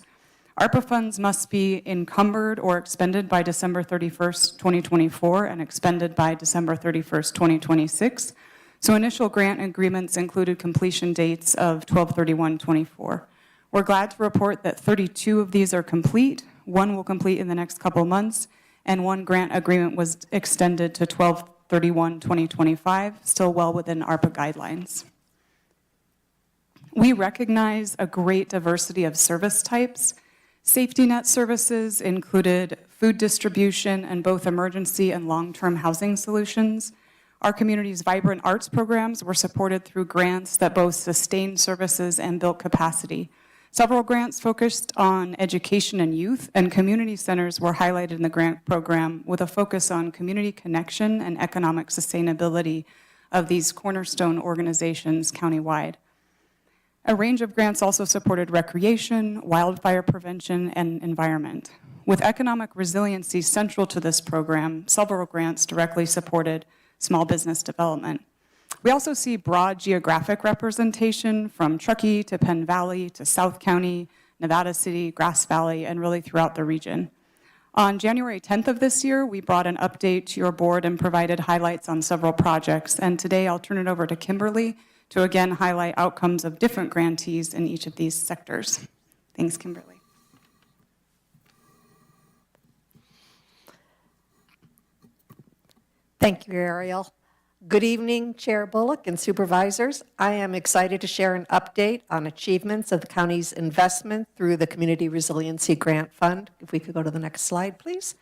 ARPA funds must be encumbered or expended by December 31st, 2024, and expended by December 31st, 2026. So initial grant agreements included completion dates of 12/31/24. We're glad to report that 32 of these are complete. One will complete in the next couple months, and one grant agreement was extended to 12/31/2025, still well within ARPA guidelines. We recognize a great diversity of service types. Safety net services included food distribution and both emergency and long-term housing solutions. Our community's vibrant arts programs were supported through grants that both sustained services and built capacity. Several grants focused on education and youth, and community centers were highlighted in the grant program with a focus on community connection and economic sustainability of these cornerstone organizations countywide. A range of grants also supported recreation, wildfire prevention, and environment. With economic resiliency central to this program, several grants directly supported small business development. We also see broad geographic representation from Truckee to Penn Valley to South County, Nevada City, Grass Valley, and really throughout the region. On January 10th of this year, we brought an update to your board and provided highlights on several projects. And today I'll turn it over to Kimberly to again highlight outcomes of different grantees in each of these sectors. Thanks, Kimberly. Thank you, Ariel. Good evening, Chair Bullock and Supervisors. I am excited to share an update on achievements of the county's investment through the Community Resiliency Grant Fund. If we could go to the next slide, please.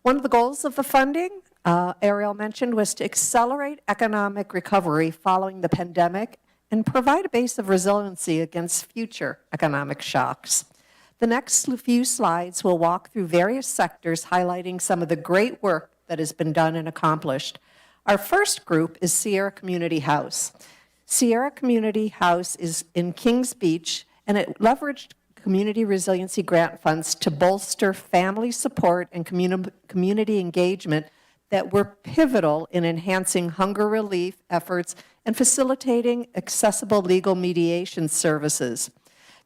One of the goals of the funding, Ariel mentioned, was to accelerate economic recovery following the pandemic and provide a base of resiliency against future economic shocks. The next few slides will walk through various sectors highlighting some of the great work that has been done and accomplished. Our first group is Sierra Community House. Sierra Community House is in Kings Beach, and it leveraged community resiliency grant funds to bolster family support and community engagement that were pivotal in enhancing hunger relief efforts and facilitating accessible legal mediation services,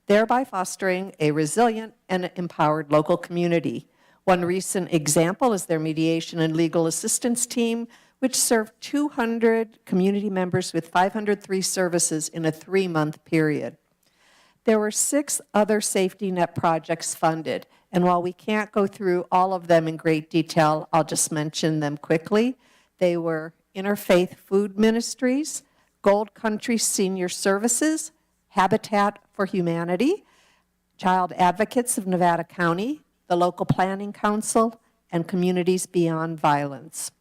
thereby fostering a resilient and empowered local community. One recent example is their mediation and legal assistance team, which served 200 community members with 503 services in a 3-month period. There were 6 other safety net projects funded, and while we can't go through all of them in great detail, I'll just mention them quickly. They were Interfaith Food Ministries, Gold Country Senior Services, Habitat for Humanity, Child Advocates of Nevada County, the Local Planning Council, and Communities Beyond Violence.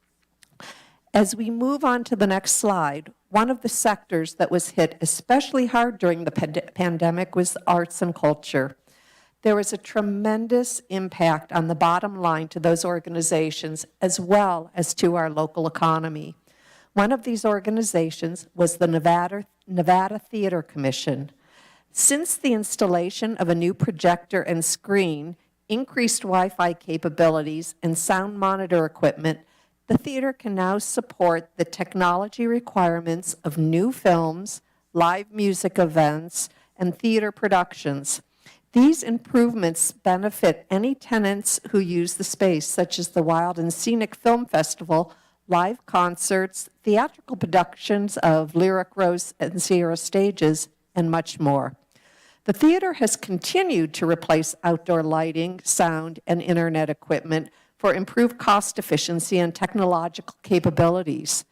As we move on to the next slide, one of the sectors that was hit especially hard during the pandemic was arts and culture. There was a tremendous impact on the bottom line to those organizations as well as to our local economy. One of these organizations was the Nevada Theater Commission. Since the installation of a new projector and screen, increased Wi-Fi capabilities, and sound monitor equipment, the theater can now support the technology requirements of new films, live music events, and theater productions. These improvements benefit any tenants who use the space, such as the Wild and Scenic Film Festival, live concerts, theatrical productions of Lyric Rose and Sierra stages, and much more. The theater has continued to replace outdoor lighting, sound, and internet equipment for improved cost efficiency and technological capabilities.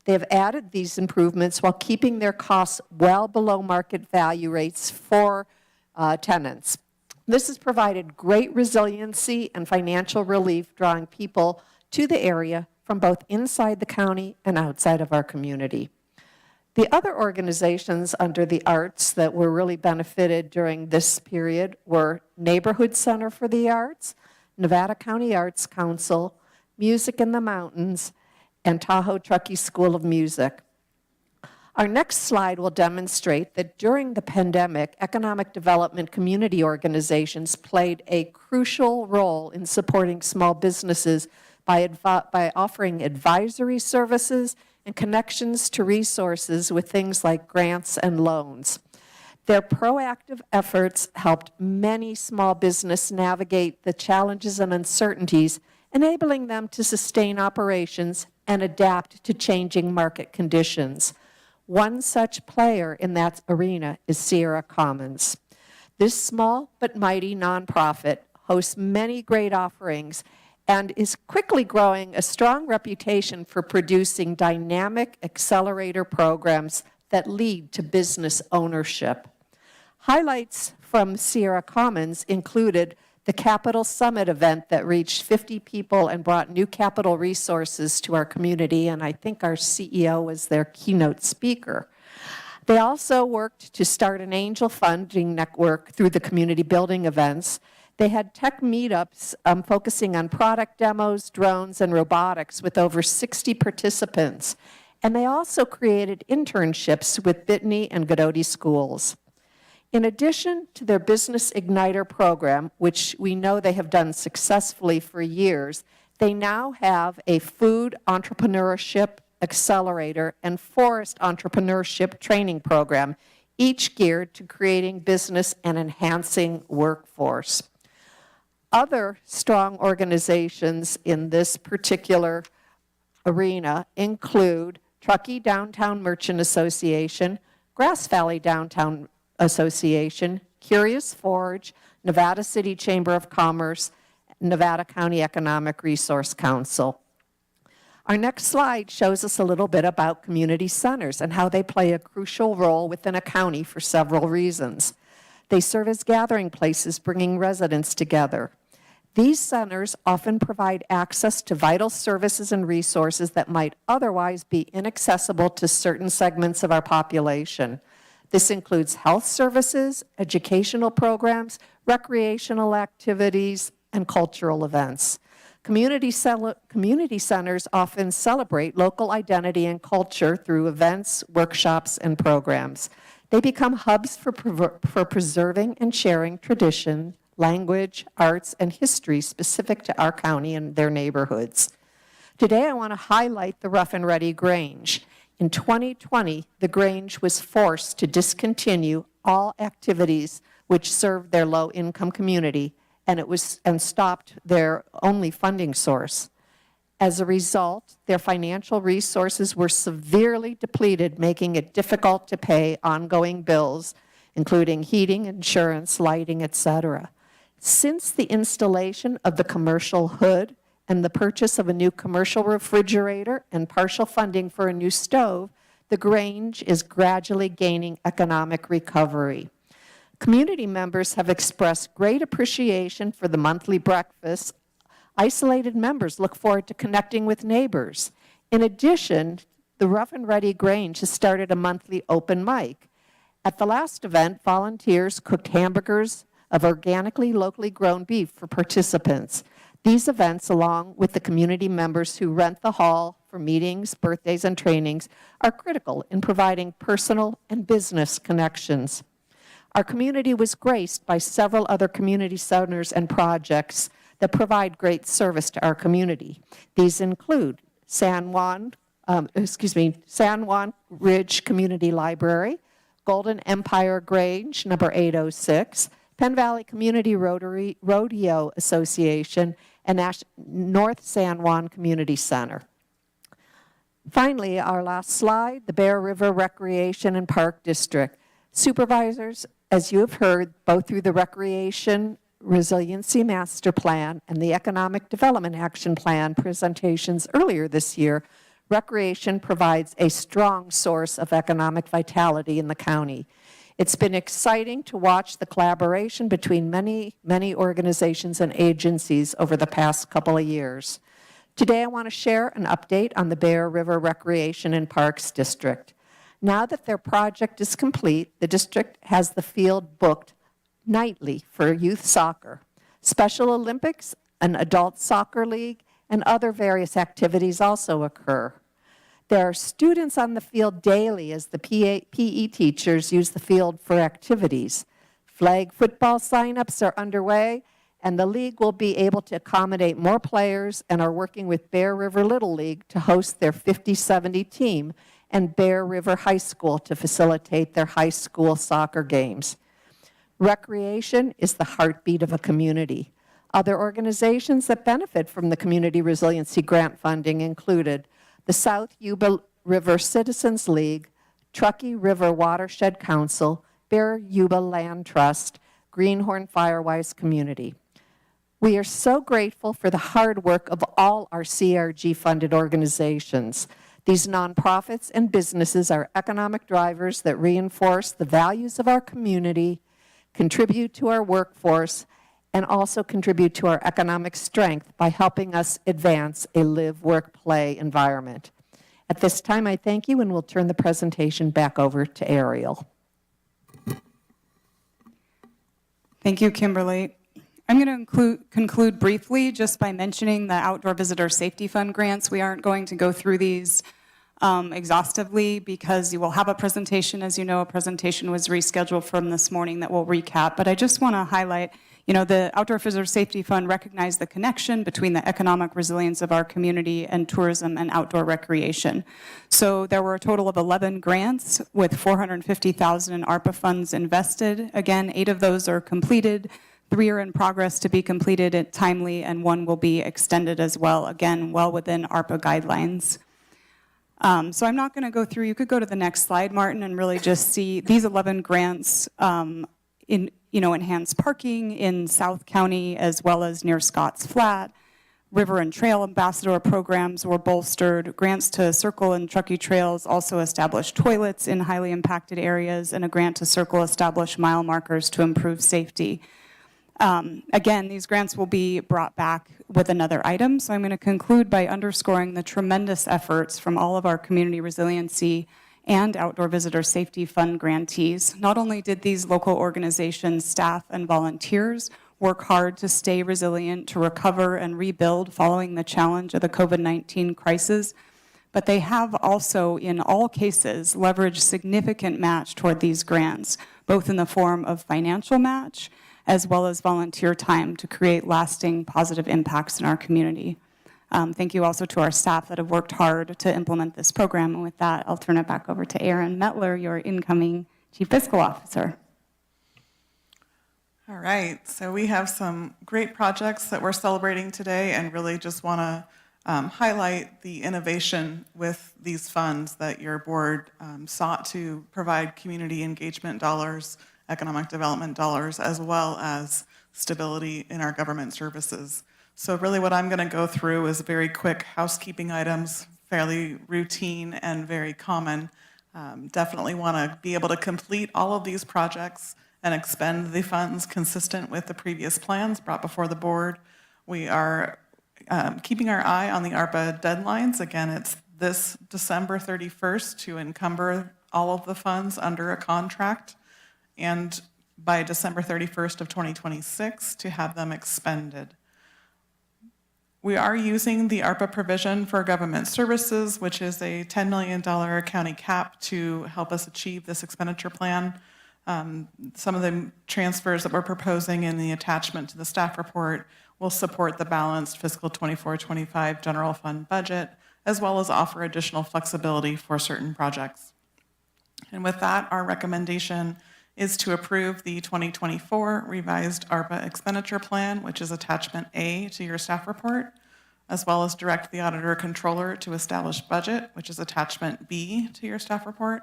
They have added these improvements while keeping their costs well below market value rates for tenants. This has provided great resiliency and financial relief, drawing people to the area from both inside the county and outside of our community. The other organizations under the arts that were really benefited during this period were Neighborhood Center for the Arts, Nevada County Arts Council, Music in the Mountains, and Tahoe Truckee School of Music. Our next slide will demonstrate that during the pandemic, economic development community organizations played a crucial role in supporting small businesses by offering advisory services and connections to resources with things like grants and loans. Their proactive efforts helped many small businesses navigate the challenges and uncertainties, enabling them to sustain operations and adapt to changing market conditions. One such player in that arena is Sierra Commons. This small but mighty nonprofit hosts many great offerings and is quickly growing a strong reputation for producing dynamic accelerator programs that lead to business ownership. Highlights from Sierra Commons included the Capital Summit event that reached 50 people and brought new capital resources to our community, and I think our CEO was their keynote speaker. They also worked to start an angel funding network through the community building events. They had tech meetups focusing on product demos, drones, and robotics with over 60 participants. And they also created internships with Bitney and Godoti schools. In addition to their Business Igniter program, which we know they have done successfully for years, they now have a food entrepreneurship accelerator and forest entrepreneurship training program, each geared to creating business and enhancing workforce. Other strong organizations in this particular arena include Truckee Downtown Merchant Association, Grass Valley Downtown Association, Curious Forge, Nevada City Chamber of Commerce, Nevada County Economic Resource Council. Our next slide shows us a little bit about community centers and how they play a crucial role within a county for several reasons. They serve as gathering places, bringing residents together. These centers often provide access to vital services and resources that might otherwise be inaccessible to certain segments of our population. This includes health services, educational programs, recreational activities, and cultural events. Community centers often celebrate local identity and culture through events, workshops, and programs. They become hubs for preserving and sharing tradition, language, arts, and history specific to our county and their neighborhoods. Today, I want to highlight the Rough and Ready Grange. In 2020, the Grange was forced to discontinue all activities which served their low-income community, and stopped their only funding source. As a result, their financial resources were severely depleted, making it difficult to pay ongoing bills, including heating, insurance, lighting, etc. Since the installation of the commercial hood and the purchase of a new commercial refrigerator and partial funding for a new stove, the Grange is gradually gaining economic recovery. Community members have expressed great appreciation for the monthly breakfasts. Isolated members look forward to connecting with neighbors. In addition, the Rough and Ready Grange has started a monthly open mic. At the last event, volunteers cooked hamburgers of organically, locally grown beef for participants. These events, along with the community members who rent the hall for meetings, birthdays, and trainings, are critical in providing personal and business connections. Our community was graced by several other community centers and projects that provide great service to our community. These include San Juan Ridge Community Library, Golden Empire Grange, number 806, Penn Valley Community Rodeo Association, and North San Juan Community Center. Finally, our last slide, the Bear River Recreation and Park District. Supervisors, as you have heard, both through the Recreation Resiliency Master Plan and the Economic Development Action Plan presentations earlier this year, recreation provides a strong source of economic vitality in the county. It's been exciting to watch the collaboration between many organizations and agencies over the past couple of years. Today, I want to share an update on the Bear River Recreation and Parks District. Now that their project is complete, the district has the field booked nightly for youth soccer, Special Olympics, an adult soccer league, and other various activities also occur. There are students on the field daily as the PE teachers use the field for activities. Flag football signups are underway, and the league will be able to accommodate more players and are working with Bear River Little League to host their 50-70 team and Bear River High School to facilitate their high school soccer games. Recreation is the heartbeat of a community. Other organizations that benefit from the Community Resiliency Grant funding included the South Yuba River Citizens League, Truckee River Watershed Council, Bear Yuba Land Trust, Greenhorn Firewise Community. We are so grateful for the hard work of all our CRG-funded organizations. These nonprofits and businesses are economic drivers that reinforce the values of our community, contribute to our workforce, and also contribute to our economic strength by helping us advance a live, work, play environment. At this time, I thank you, and we'll turn the presentation back over to Ariel. Thank you, Kimberly. I'm going to conclude briefly just by mentioning the Outdoor Visitor Safety Fund grants. We aren't going to go through these exhaustively because you will have a presentation. As you know, a presentation was rescheduled from this morning that will recap. But I just want to highlight, the Outdoor Visitor Safety Fund recognized the connection between the economic resilience of our community and tourism and outdoor recreation. So there were a total of 11 grants with $450,000 in ARPA funds invested. Again, 8 of those are completed. 3 are in progress to be completed timely, and 1 will be extended as well, again, well within ARPA guidelines. So I'm not going to go through. You could go to the next slide, Martin, and really just see these 11 grants enhanced parking in South County as well as near Scotts Flat. River and trail ambassador programs were bolstered. Grants to Circle and Truckee Trails also established toilets in highly impacted areas, and a grant to Circle established mile markers to improve safety. Again, these grants will be brought back with another item, so I'm going to conclude by underscoring the tremendous efforts from all of our community resiliency and Outdoor Visitor Safety Fund grantees. Not only did these local organizations, staff, and volunteers work hard to stay resilient, to recover and rebuild following the challenge of the COVID-19 crisis, but they have also, in all cases, leveraged significant match toward these grants, both in the form of financial match as well as volunteer time to create lasting positive impacts in our community. Thank you also to our staff that have worked hard to implement this program. And with that, I'll turn it back over to Aaron Mettler, your incoming Chief Fiscal Officer. All right, so we have some great projects that we're celebrating today, and really just want to highlight the innovation with these funds that your board sought to provide community engagement dollars, economic development dollars, as well as stability in our government services. So really what I'm going to go through is very quick housekeeping items, fairly routine and very common. Definitely want to be able to complete all of these projects and expend the funds consistent with the previous plans brought before the board. We are keeping our eye on the ARPA deadlines. Again, it's this December 31st to encumber all of the funds under a contract, and by December 31st of 2026 to have them expended. We are using the ARPA provision for government services, which is a $10 million county cap to help us achieve this expenditure plan. Some of the transfers that we're proposing in the attachment to the staff report will support the balanced fiscal 24-25 general fund budget, as well as offer additional flexibility for certain projects. And with that, our recommendation is to approve the 2024 revised ARPA expenditure plan, which is attachment A to your staff report, as well as direct the auditor controller to establish budget, which is attachment B to your staff report,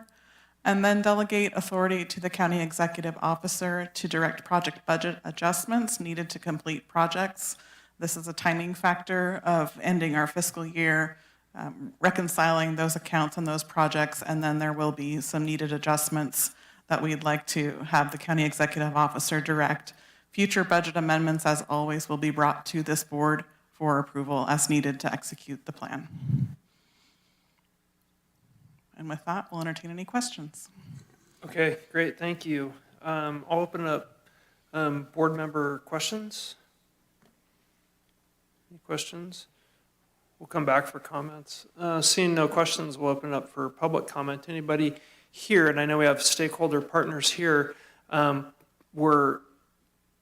and then delegate authority to the county executive officer to direct project budget adjustments needed to complete projects. This is a timing factor of ending our fiscal year, reconciling those accounts and those projects, and then there will be some needed adjustments that we'd like to have the county executive officer direct. Future budget amendments, as always, will be brought to this board for approval as needed to execute the plan. And with that, we'll entertain any questions. Okay, great, thank you. I'll open it up. Board member questions? Any questions? We'll come back for comments. Seeing no questions, we'll open it up for public comment. Anybody here, and I know we have stakeholder partners here, we're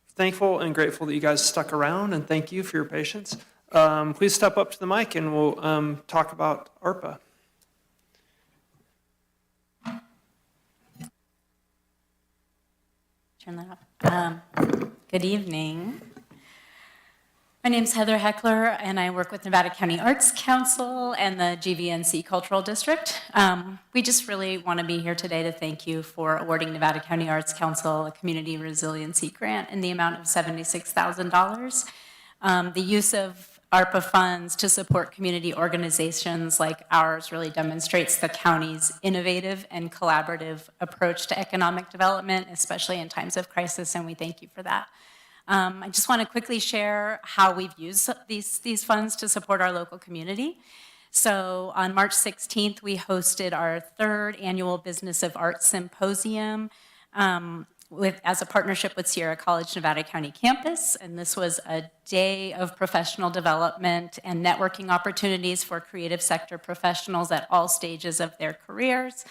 thankful and grateful that you guys stuck around, and thank you for your patience. Please step up to the mic and we'll talk about ARPA. Turn that up. Good evening. My name's Heather Heckler, and I work with Nevada County Arts Council and the GVNC Cultural District. We just really want to be here today to thank you for awarding Nevada County Arts Council a community resiliency grant in the amount of $76,000. The use of ARPA funds to support community organizations like ours really demonstrates the county's innovative and collaborative approach to economic development, especially in times of crisis, and we thank you for that. I just want to quickly share how we've used these funds to support our local community. So on March 16th, we hosted our third annual Business of Art Symposium as a partnership with Sierra College Nevada County Campus, and this was a day of professional development and networking opportunities for creative sector professionals at all stages of their careers.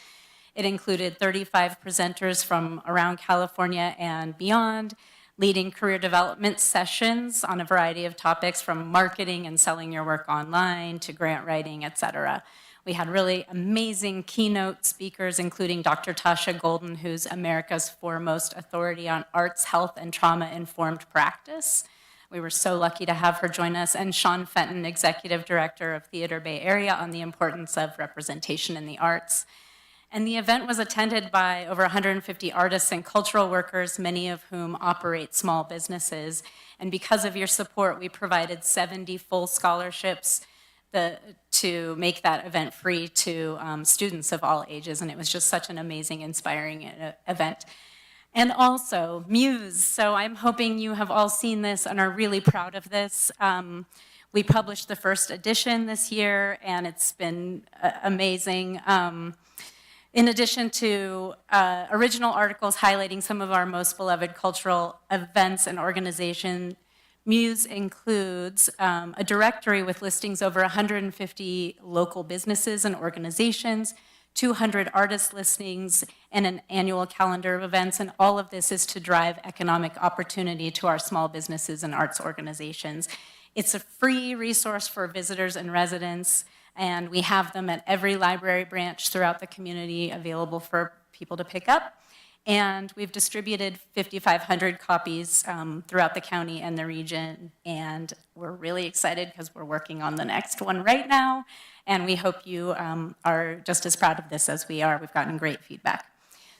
It included 35 presenters from around California and beyond, leading career development sessions on a variety of topics from marketing and selling your work online to grant writing, et cetera. We had really amazing keynote speakers, including Dr. Tasha Golden, who's America's foremost authority on arts, health, and trauma-informed practice. We were so lucky to have her join us, and Sean Fenton, Executive Director of Theater Bay Area, on the importance of representation in the arts. And the event was attended by over 150 artists and cultural workers, many of whom operate small businesses. And because of your support, we provided 70 full scholarships to make that event free to students of all ages, and it was just such an amazing, inspiring event. And also, Muse. So I'm hoping you have all seen this and are really proud of this. We published the first edition this year, and it's been amazing. In addition to original articles highlighting some of our most beloved cultural events and organizations, Muse includes a directory with listings over 150 local businesses and organizations, 200 artist listings, and an annual calendar of events, and all of this is to drive economic opportunity to our small businesses and arts organizations. It's a free resource for visitors and residents, and we have them at every library branch throughout the community available for people to pick up. And we've distributed 5,500 copies throughout the county and the region. And we're really excited because we're working on the next one right now. And we hope you are just as proud of this as we are. We've gotten great feedback.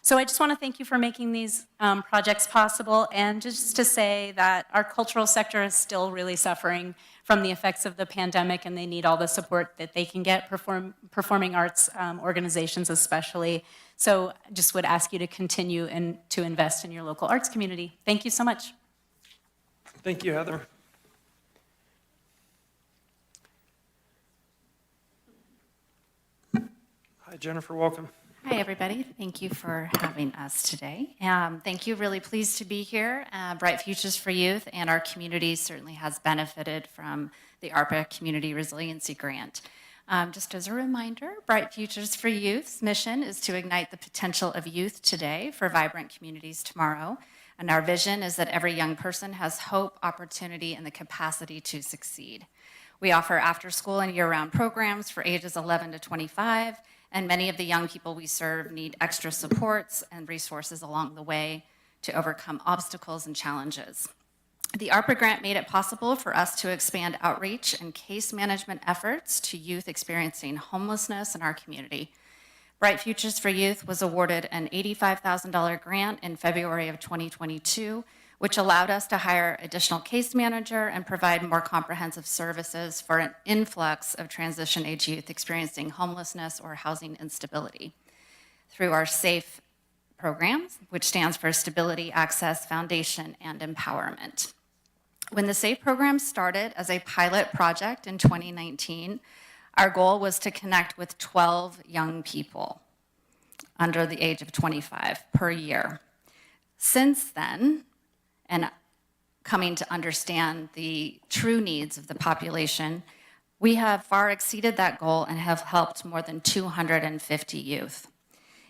So I just want to thank you for making these projects possible, and just to say that our cultural sector is still really suffering from the effects of the pandemic, and they need all the support that they can get, performing arts organizations especially. So I just would ask you to continue and to invest in your local arts community. Thank you so much. Thank you, Heather. Hi, Jennifer, welcome. Hi, everybody. Thank you for having us today. Thank you. Really pleased to be here. Bright Futures for Youth and our community certainly has benefited from the ARPA Community Resiliency Grant. Just as a reminder, Bright Futures for Youth's mission is to ignite the potential of youth today for vibrant communities tomorrow. And our vision is that every young person has hope, opportunity, and the capacity to succeed. We offer after-school and year-round programs for ages 11 to 25, and many of the young people we serve need extra supports and resources along the way to overcome obstacles and challenges. The ARPA grant made it possible for us to expand outreach and case management efforts to youth experiencing homelessness in our community. Bright Futures for Youth was awarded an $85,000 grant in February of 2022, which allowed us to hire additional case manager and provide more comprehensive services for an influx of transition-age youth experiencing homelessness or housing instability. Through our SAFE programs, which stands for Stability, Access, Foundation, and Empowerment. When the SAFE program started as a pilot project in 2019, our goal was to connect with 12 young people under the age of 25 per year. Since then, and coming to understand the true needs of the population, we have far exceeded that goal and have helped more than 250 youth.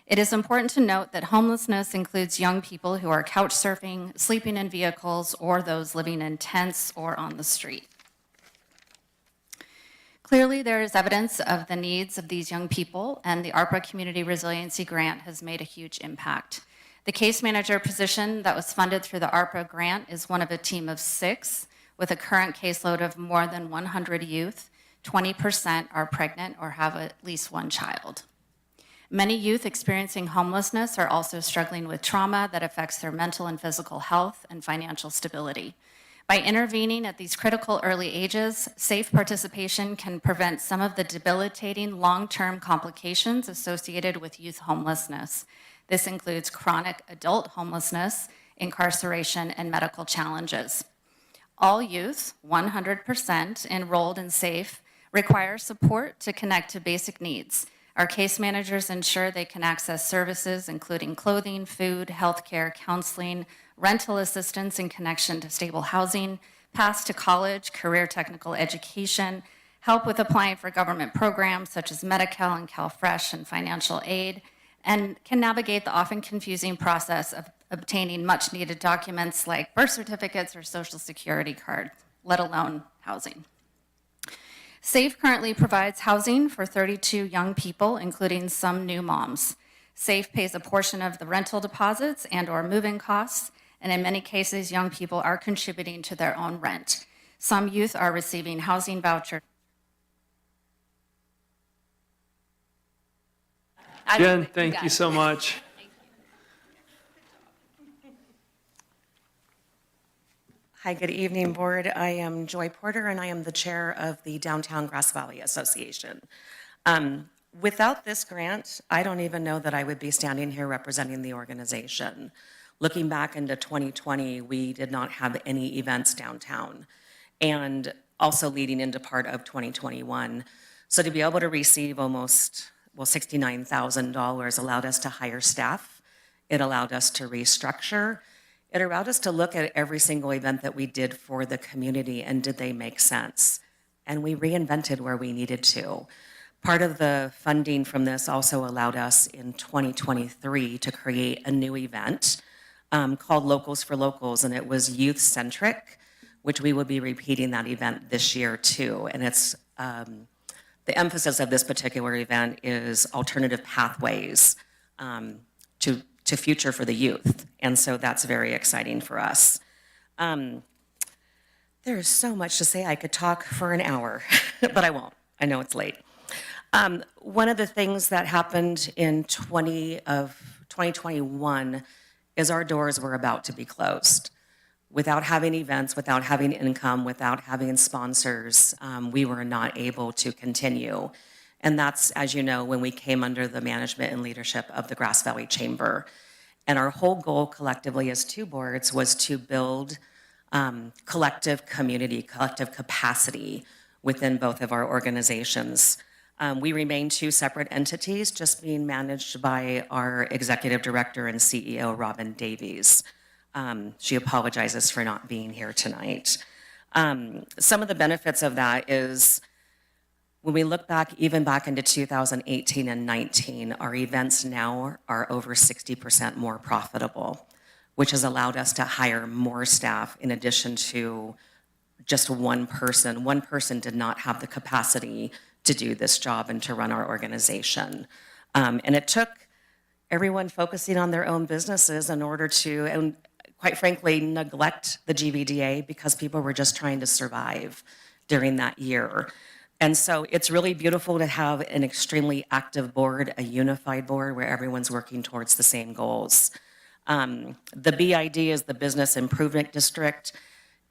It is important to note that homelessness includes young people who are couch surfing, sleeping in vehicles, or those living in tents or on the street. Clearly, there is evidence of the needs of these young people, and the ARPA Community Resiliency Grant has made a huge impact. The case manager position that was funded through the ARPA grant is one of a team of 6 with a current caseload of more than 100 youth. 20% are pregnant or have at least one child. Many youth experiencing homelessness are also struggling with trauma that affects their mental and physical health and financial stability. By intervening at these critical early ages, safe participation can prevent some of the debilitating long-term complications associated with youth homelessness. This includes chronic adult homelessness, incarceration, and medical challenges. All youth, 100% enrolled in SAFE, require support to connect to basic needs. Our case managers ensure they can access services including clothing, food, healthcare, counseling, rental assistance in connection to stable housing, paths to college, career technical education, help with applying for government programs such as Medi-Cal and CalFresh and financial aid, and can navigate the often confusing process of obtaining much needed documents like birth certificates or social security card, let alone housing. SAFE currently provides housing for 32 young people, including some new moms. SAFE pays a portion of the rental deposits and or moving costs, and in many cases, young people are contributing to their own rent. Some youth are receiving housing vouchers. Jen, thank you so much. Hi, good evening, Board. I am Joy Porter, and I am the chair of the Downtown Grass Valley Association. Without this grant, I don't even know that I would be standing here representing the organization. Looking back into 2020, we did not have any events downtown, and also leading into part of 2021. So to be able to receive almost, $69,000 allowed us to hire staff. It allowed us to restructure. It allowed us to look at every single event that we did for the community and did they make sense? And we reinvented where we needed to. Part of the funding from this also allowed us in 2023 to create a new event called Locals for Locals, and it was youth-centric, which we will be repeating that event this year too. And it's the emphasis of this particular event is alternative pathways to to future for the youth. And so that's very exciting for us. There is so much to say. I could talk for an hour, but I won't. I know it's late. One of the things that happened in 2021 is our doors were about to be closed. Without having events, without having income, without having sponsors, we were not able to continue. And that's, as you know, when we came under the management and leadership of the Grass Valley Chamber. And our whole goal collectively as two boards was to build collective community, collective capacity within both of our organizations. We remain two separate entities, just being managed by our executive director and CEO, Robin Davies. She apologizes for not being here tonight. Some of the benefits of that is when we look back, even back into 2018 and 19, our events now are over 60% more profitable, which has allowed us to hire more staff in addition to just one person. One person did not have the capacity to do this job and to run our organization. And it took everyone focusing on their own businesses in order to, and quite frankly, neglect the GVDA because people were just trying to survive during that year. And so it's really beautiful to have an extremely active board, a unified board where everyone's working towards the same goals. The BID is the Business Improvement District.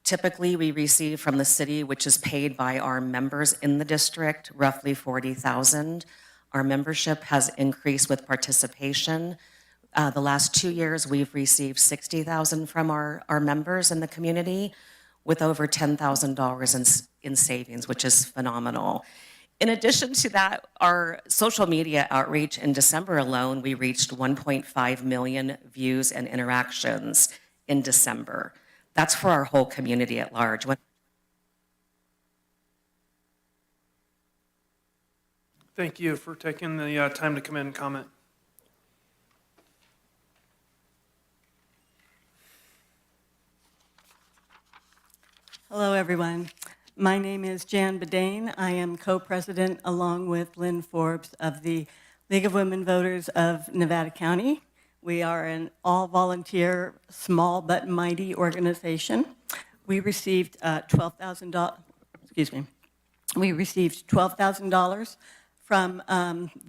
Typically, we receive from the city, which is paid by our members in the district, roughly $40,000. Our membership has increased with participation. The last 2 years, we've received $60,000 from our members in the community, with over $10,000 in savings, which is phenomenal. In addition to that, our social media outreach in December alone, we reached 1.5 million views and interactions in December. That's for our whole community at large. Thank you for taking the time to come in and comment. Hello, everyone. My name is Jan Bedane. I am co-president along with Lynn Forbes of the League of Women Voters of Nevada County. We are an all-volunteer, small but mighty organization. We received $12,000. Excuse me. We received $12,000 from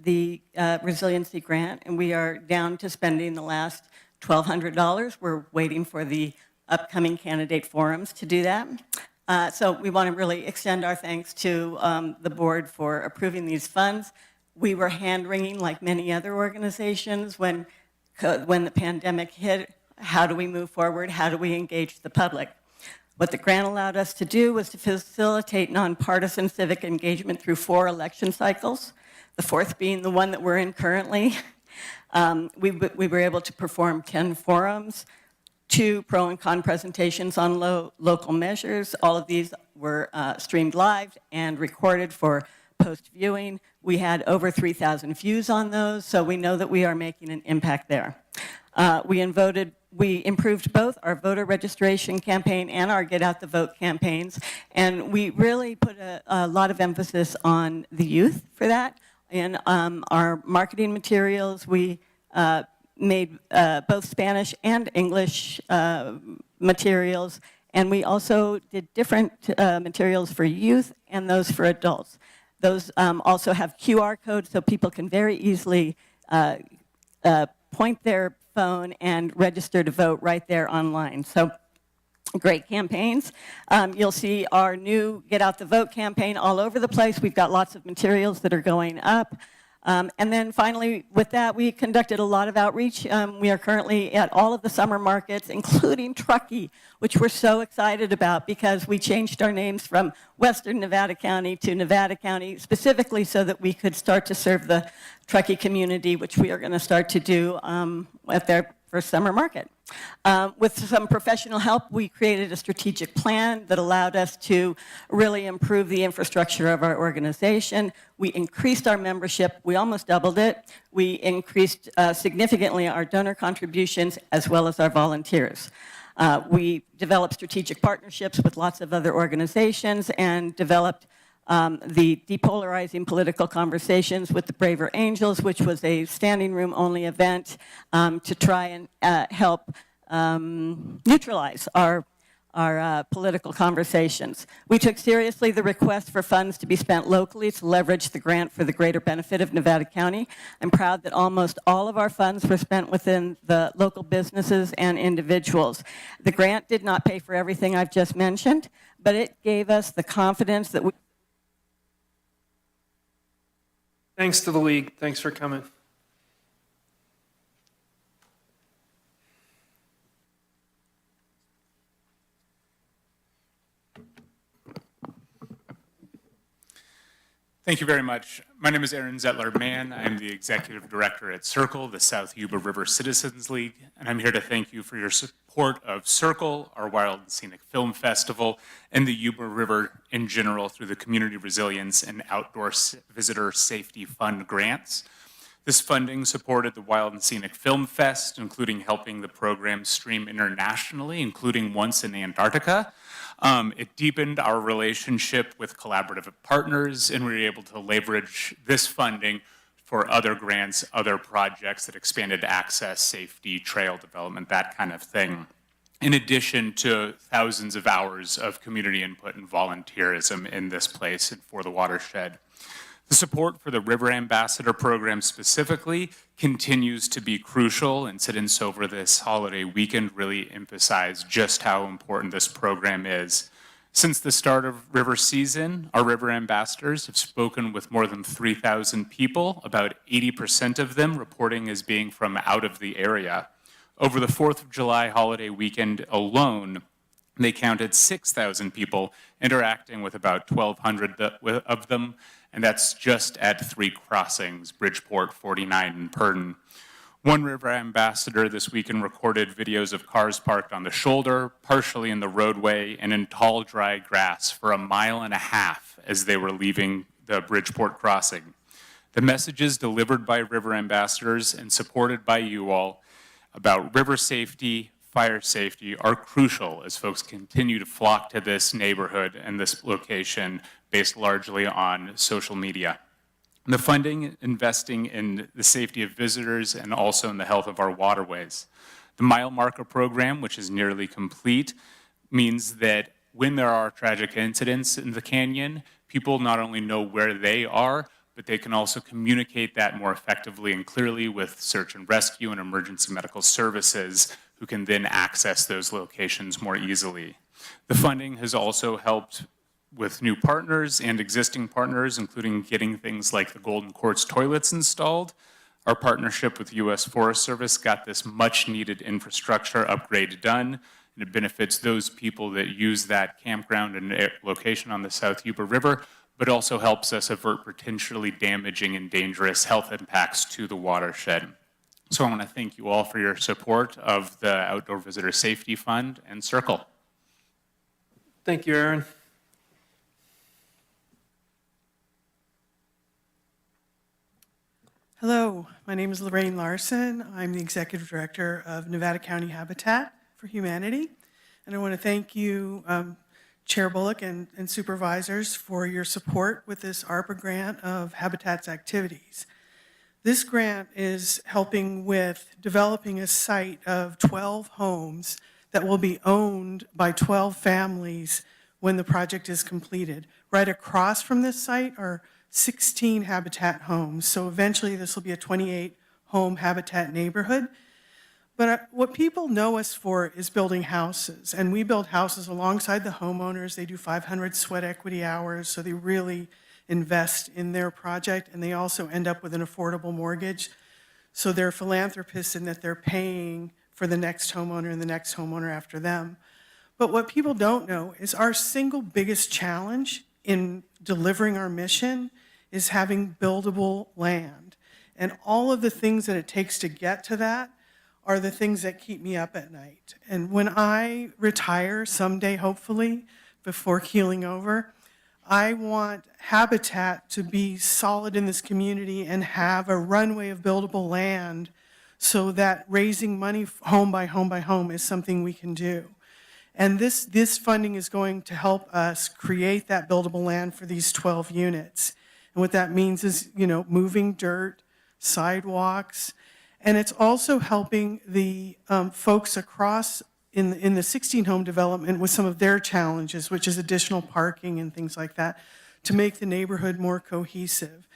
the resiliency grant, and we are down to spending the last $1,200. We're waiting for the upcoming candidate forums to do that. So we want to really extend our thanks to the board for approving these funds. We were hand-wringing like many other organizations when the pandemic hit. How do we move forward? How do we engage the public? What the grant allowed us to do was to facilitate nonpartisan civic engagement through 4 election cycles, the 4th being the one that we're in currently. We were able to perform 10 forums, 2 pro and con presentations on local measures. All of these were streamed live and recorded for post-viewing. We had over 3,000 views on those, so we know that we are making an impact there. We improved both our voter registration campaign and our Get Out the Vote campaigns, and we really put a lot of emphasis on the youth for that. In our marketing materials, we made both Spanish and English materials, and we also did different materials for youth and those for adults. Those also have QR codes so people can very easily point their phone and register to vote right there online. So great campaigns. You'll see our new Get Out the Vote campaign all over the place. We've got lots of materials that are going up. And then finally, with that, we conducted a lot of outreach. We are currently at all of the summer markets, including Truckee, which we're so excited about because we changed our names from Western Nevada County to Nevada County, specifically so that we could start to serve the Truckee community, which we are going to start to do at their first summer market. With some professional help, we created a strategic plan that allowed us to really improve the infrastructure of our organization. We increased our membership. We almost doubled it. We increased significantly our donor contributions as well as our volunteers. We developed strategic partnerships with lots of other organizations and developed the Depolarizing Political Conversations with the Braver Angels, which was a standing room only event to try and help neutralize our political conversations. We took seriously the request for funds to be spent locally to leverage the grant for the greater benefit of Nevada County. I'm proud that almost all of our funds were spent within the local businesses and individuals. The grant did not pay for everything I've just mentioned, but it gave us the confidence that we... Thanks to the league. Thanks for coming. Thank you very much. My name is Aaron Zettler-Mann. I'm the Executive Director at Circle, the South Yuba River Citizens League, and I'm here to thank you for your support of Circle, our Wild and Scenic Film Festival, and the Yuba River in general through the Community Resilience and Outdoor Visitor Safety Fund grants. This funding supported the Wild and Scenic Film Fest, including helping the program stream internationally, including once in Antarctica. It deepened our relationship with collaborative partners, and we were able to leverage this funding for other grants, other projects that expanded access, safety, trail development, that kind of thing. In addition to thousands of hours of community input and volunteerism in this place and for the watershed. The support for the River Ambassador program specifically continues to be crucial, and sit-ins over this holiday weekend really emphasize just how important this program is. Since the start of river season, our River Ambassadors have spoken with more than 3,000 people, about 80% of them reporting as being from out of the area. Over the 4th of July holiday weekend alone, they counted 6,000 people interacting with about 1,200 of them, and that's just at 3 crossings, Bridgeport, 49, and Purdon. One River Ambassador this weekend recorded videos of cars parked on the shoulder, partially in the roadway, and in tall, dry grass for 1.5 miles as they were leaving the Bridgeport crossing. The messages delivered by River Ambassadors and supported by you all about river safety, fire safety are crucial as folks continue to flock to this neighborhood and this location based largely on social media. The funding investing in the safety of visitors and also in the health of our waterways. The mile marker program, which is nearly complete, means that when there are tragic incidents in the canyon, people not only know where they are, but they can also communicate that more effectively and clearly with search and rescue and emergency medical services, who can then access those locations more easily. The funding has also helped with new partners and existing partners, including getting things like the Golden Quartz toilets installed. Our partnership with U.S. Forest Service got this much needed infrastructure upgrade done, and it benefits those people that use that campground and location on the South Yuba River, but also helps us avert potentially damaging and dangerous health impacts to the watershed. So I want to thank you all for your support of the Outdoor Visitor Safety Fund and Circle. Thank you, Aaron. Hello, my name is Lorraine Larson. I'm the Executive Director of Nevada County Habitat for Humanity. And I want to thank you, Chair Bullock and Supervisors, for your support with this ARPA grant of Habitat's activities. This grant is helping with developing a site of 12 homes that will be owned by 12 families when the project is completed. Right across from this site are 16 Habitat homes, so eventually this will be a 28-home Habitat neighborhood. But what people know us for is building houses, and we build houses alongside the homeowners. They do 500 sweat equity hours, so they really invest in their project, and they also end up with an affordable mortgage. So they're philanthropists in that they're paying for the next homeowner and the next homeowner after them. But what people don't know is our single biggest challenge in delivering our mission is having buildable land. And all of the things that it takes to get to that are the things that keep me up at night. And when I retire someday, hopefully, before keeling over, I want Habitat to be solid in this community and have a runway of buildable land so that raising money home by home by home is something we can do. And this funding is going to help us create that buildable land for these 12 units. And what that means is, moving dirt, sidewalks, and it's also helping the folks across in the 16-home development with some of their challenges, which is additional parking and things like that, to make the neighborhood more cohesive.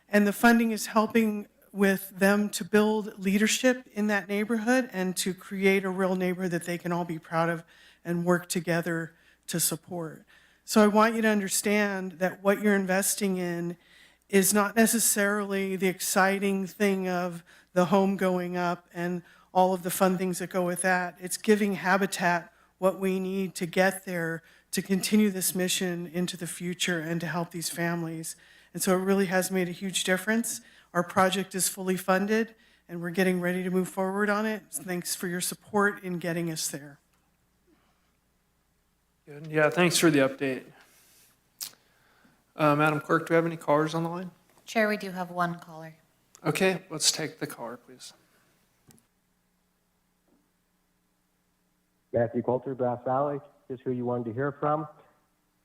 And the funding is helping with them to build leadership in that neighborhood and to create a real neighborhood that they can all be proud of and work together to support. So I want you to understand that what you're investing in is not necessarily the exciting thing of the home going up and all of the fun things that go with that. It's giving Habitat what we need to get there to continue this mission into the future and to help these families. And so it really has made a huge difference. Our project is fully funded and we're getting ready to move forward on it. Thanks for your support in getting us there. Good. Yeah, thanks for the update. Madam Clerk, do we have any callers on the line? Chair, we do have one caller. Okay, let's take the caller, please. Matthew Coulter, Grass Valley, is who you wanted to hear from.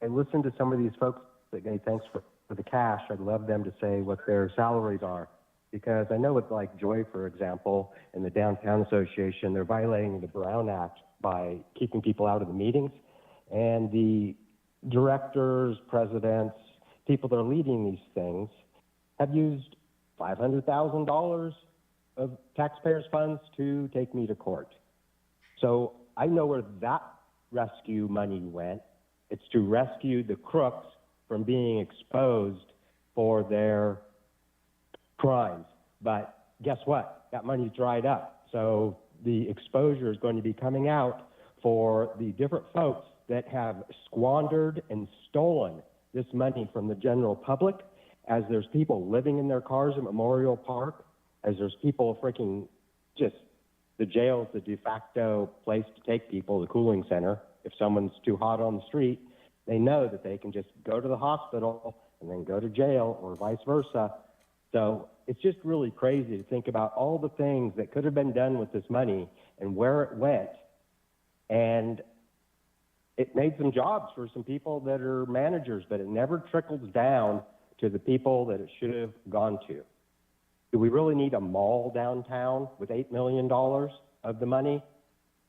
And listen to some of these folks that say thanks for the cash. I'd love them to say what their salaries are. Because I know it's like Joy, for example, in the Downtown Association, they're violating the Brown Act by keeping people out of the meetings. And the directors, presidents, people that are leading these things have used $500,000 of taxpayers' funds to take me to court. So I know where that rescue money went. It's to rescue the crooks from being exposed for their crimes. But guess what? That money's dried up. So the exposure is going to be coming out for the different folks that have squandered and stolen this money from the general public, as there's people living in their cars at Memorial Park, as there's people freaking just, the jail's the de facto place to take people, the cooling center. If someone's too hot on the street, they know that they can just go to the hospital and then go to jail or vice versa. So it's just really crazy to think about all the things that could have been done with this money and where it went. And it made some jobs for some people that are managers, but it never trickles down to the people that it should have gone to. Do we really need a mall downtown with $8 million of the money?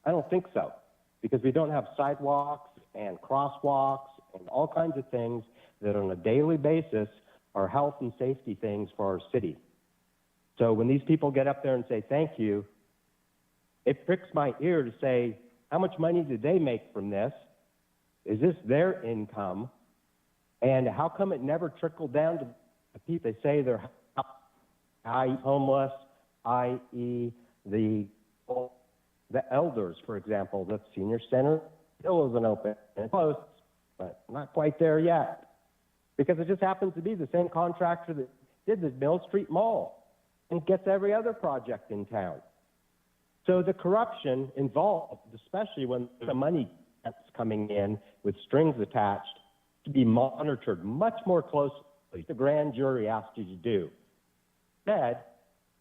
I don't think so, because we don't have sidewalks and crosswalks and all kinds of things that on a daily basis are health and safety things for our city. So when these people get up there and say thank you, it pricks my ear to say, how much money did they make from this? Is this their income? And how come it never trickled down to the people? They say they're homeless, i.e. the elders, for example. The senior center still isn't open. It's close, but not quite there yet. Because it just happens to be the same contractor that did the Mill Street Mall and gets every other project in town. So the corruption involved, especially when the money that's coming in with strings attached, to be monitored much more closely than the grand jury asked you to do. Instead,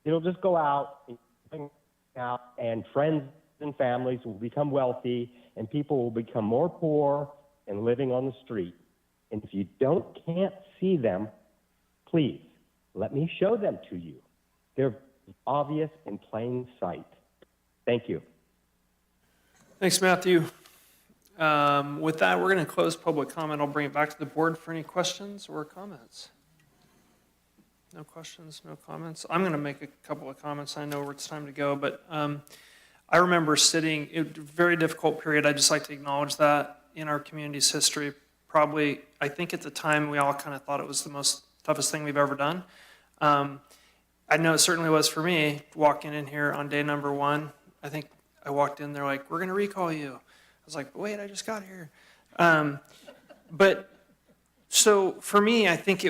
it'll just go out and friends and families will become wealthy and people will become more poor and living on the street. And if you can't see them, please let me show them to you. They're obvious in plain sight. Thank you. Thanks, Matthew. With that, we're going to close public comment. I'll bring it back to the board for any questions or comments. No questions, no comments. I'm going to make a couple of comments. I know it's time to go, but I remember sitting in a very difficult period. I'd just like to acknowledge that in our community's history. Probably, I think at the time, we all kind of thought it was the toughest thing we've ever done. I know it certainly was for me, walking in here on day number 1. I think I walked in there like, we're going to recall you. I was like, wait, I just got here. But so for me, I think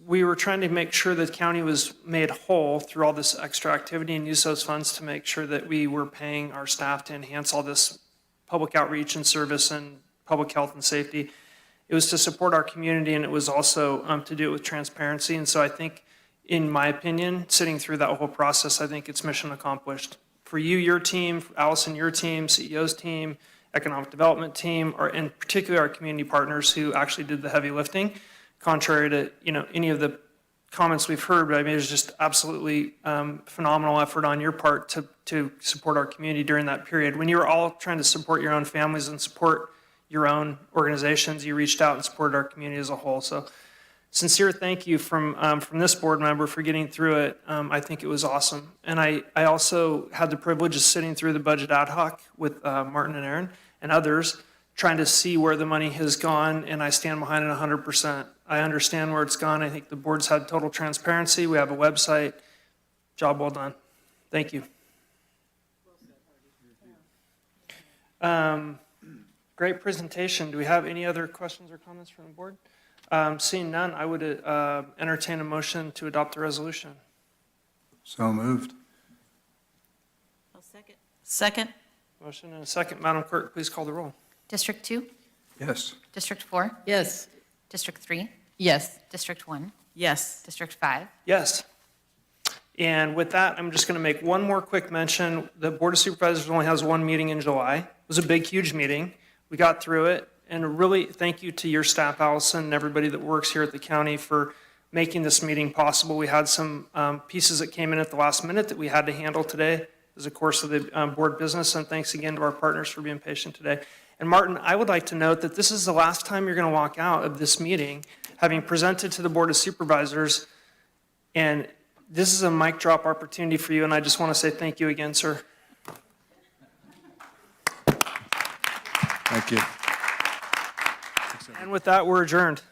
we were trying to make sure that the county was made whole through all this extra activity and use those funds to make sure that we were paying our staff to enhance all this public outreach and service and public health and safety. It was to support our community, and it was also to do it with transparency. And so I think, in my opinion, sitting through that whole process, I think it's mission accomplished. For you, your team, Allison, your team, CEO's team, economic development team, or in particular our community partners who actually did the heavy lifting, contrary to any of the comments we've heard. But I mean, it was just absolutely phenomenal effort on your part to support our community during that period. When you were all trying to support your own families and support your own organizations, you reached out and supported our community as a whole. So sincere thank you from this board member for getting through it. I think it was awesome. And I also had the privilege of sitting through the budget ad hoc with Martin and Aaron and others, trying to see where the money has gone, and I stand behind it 100%. I understand where it's gone. I think the board's had total transparency. We have a website. Job well done. Thank you. Great presentation. Do we have any other questions or comments from the board? Seeing none, I would entertain a motion to adopt the resolution. So moved. Second? Motion and a second. Madam Clerk, please call the roll. District 2? Yes. District 4? Yes. District 3? Yes. District 1? Yes. District 5? Yes. And with that, I'm just going to make one more quick mention. The Board of Supervisors only has one meeting in July. It was a big, huge meeting. We got through it. And really, thank you to your staff, Allison, and everybody that works here at the county for making this meeting possible. We had some pieces that came in at the last minute that we had to handle today as a course of the board business. And thanks again to our partners for being patient today. And Martin, I would like to note that this is the last time you're going to walk out of this meeting having presented to the Board of Supervisors. And this is a mic drop opportunity for you. And I just want to say thank you again, sir. Thank you. And with that, we're adjourned.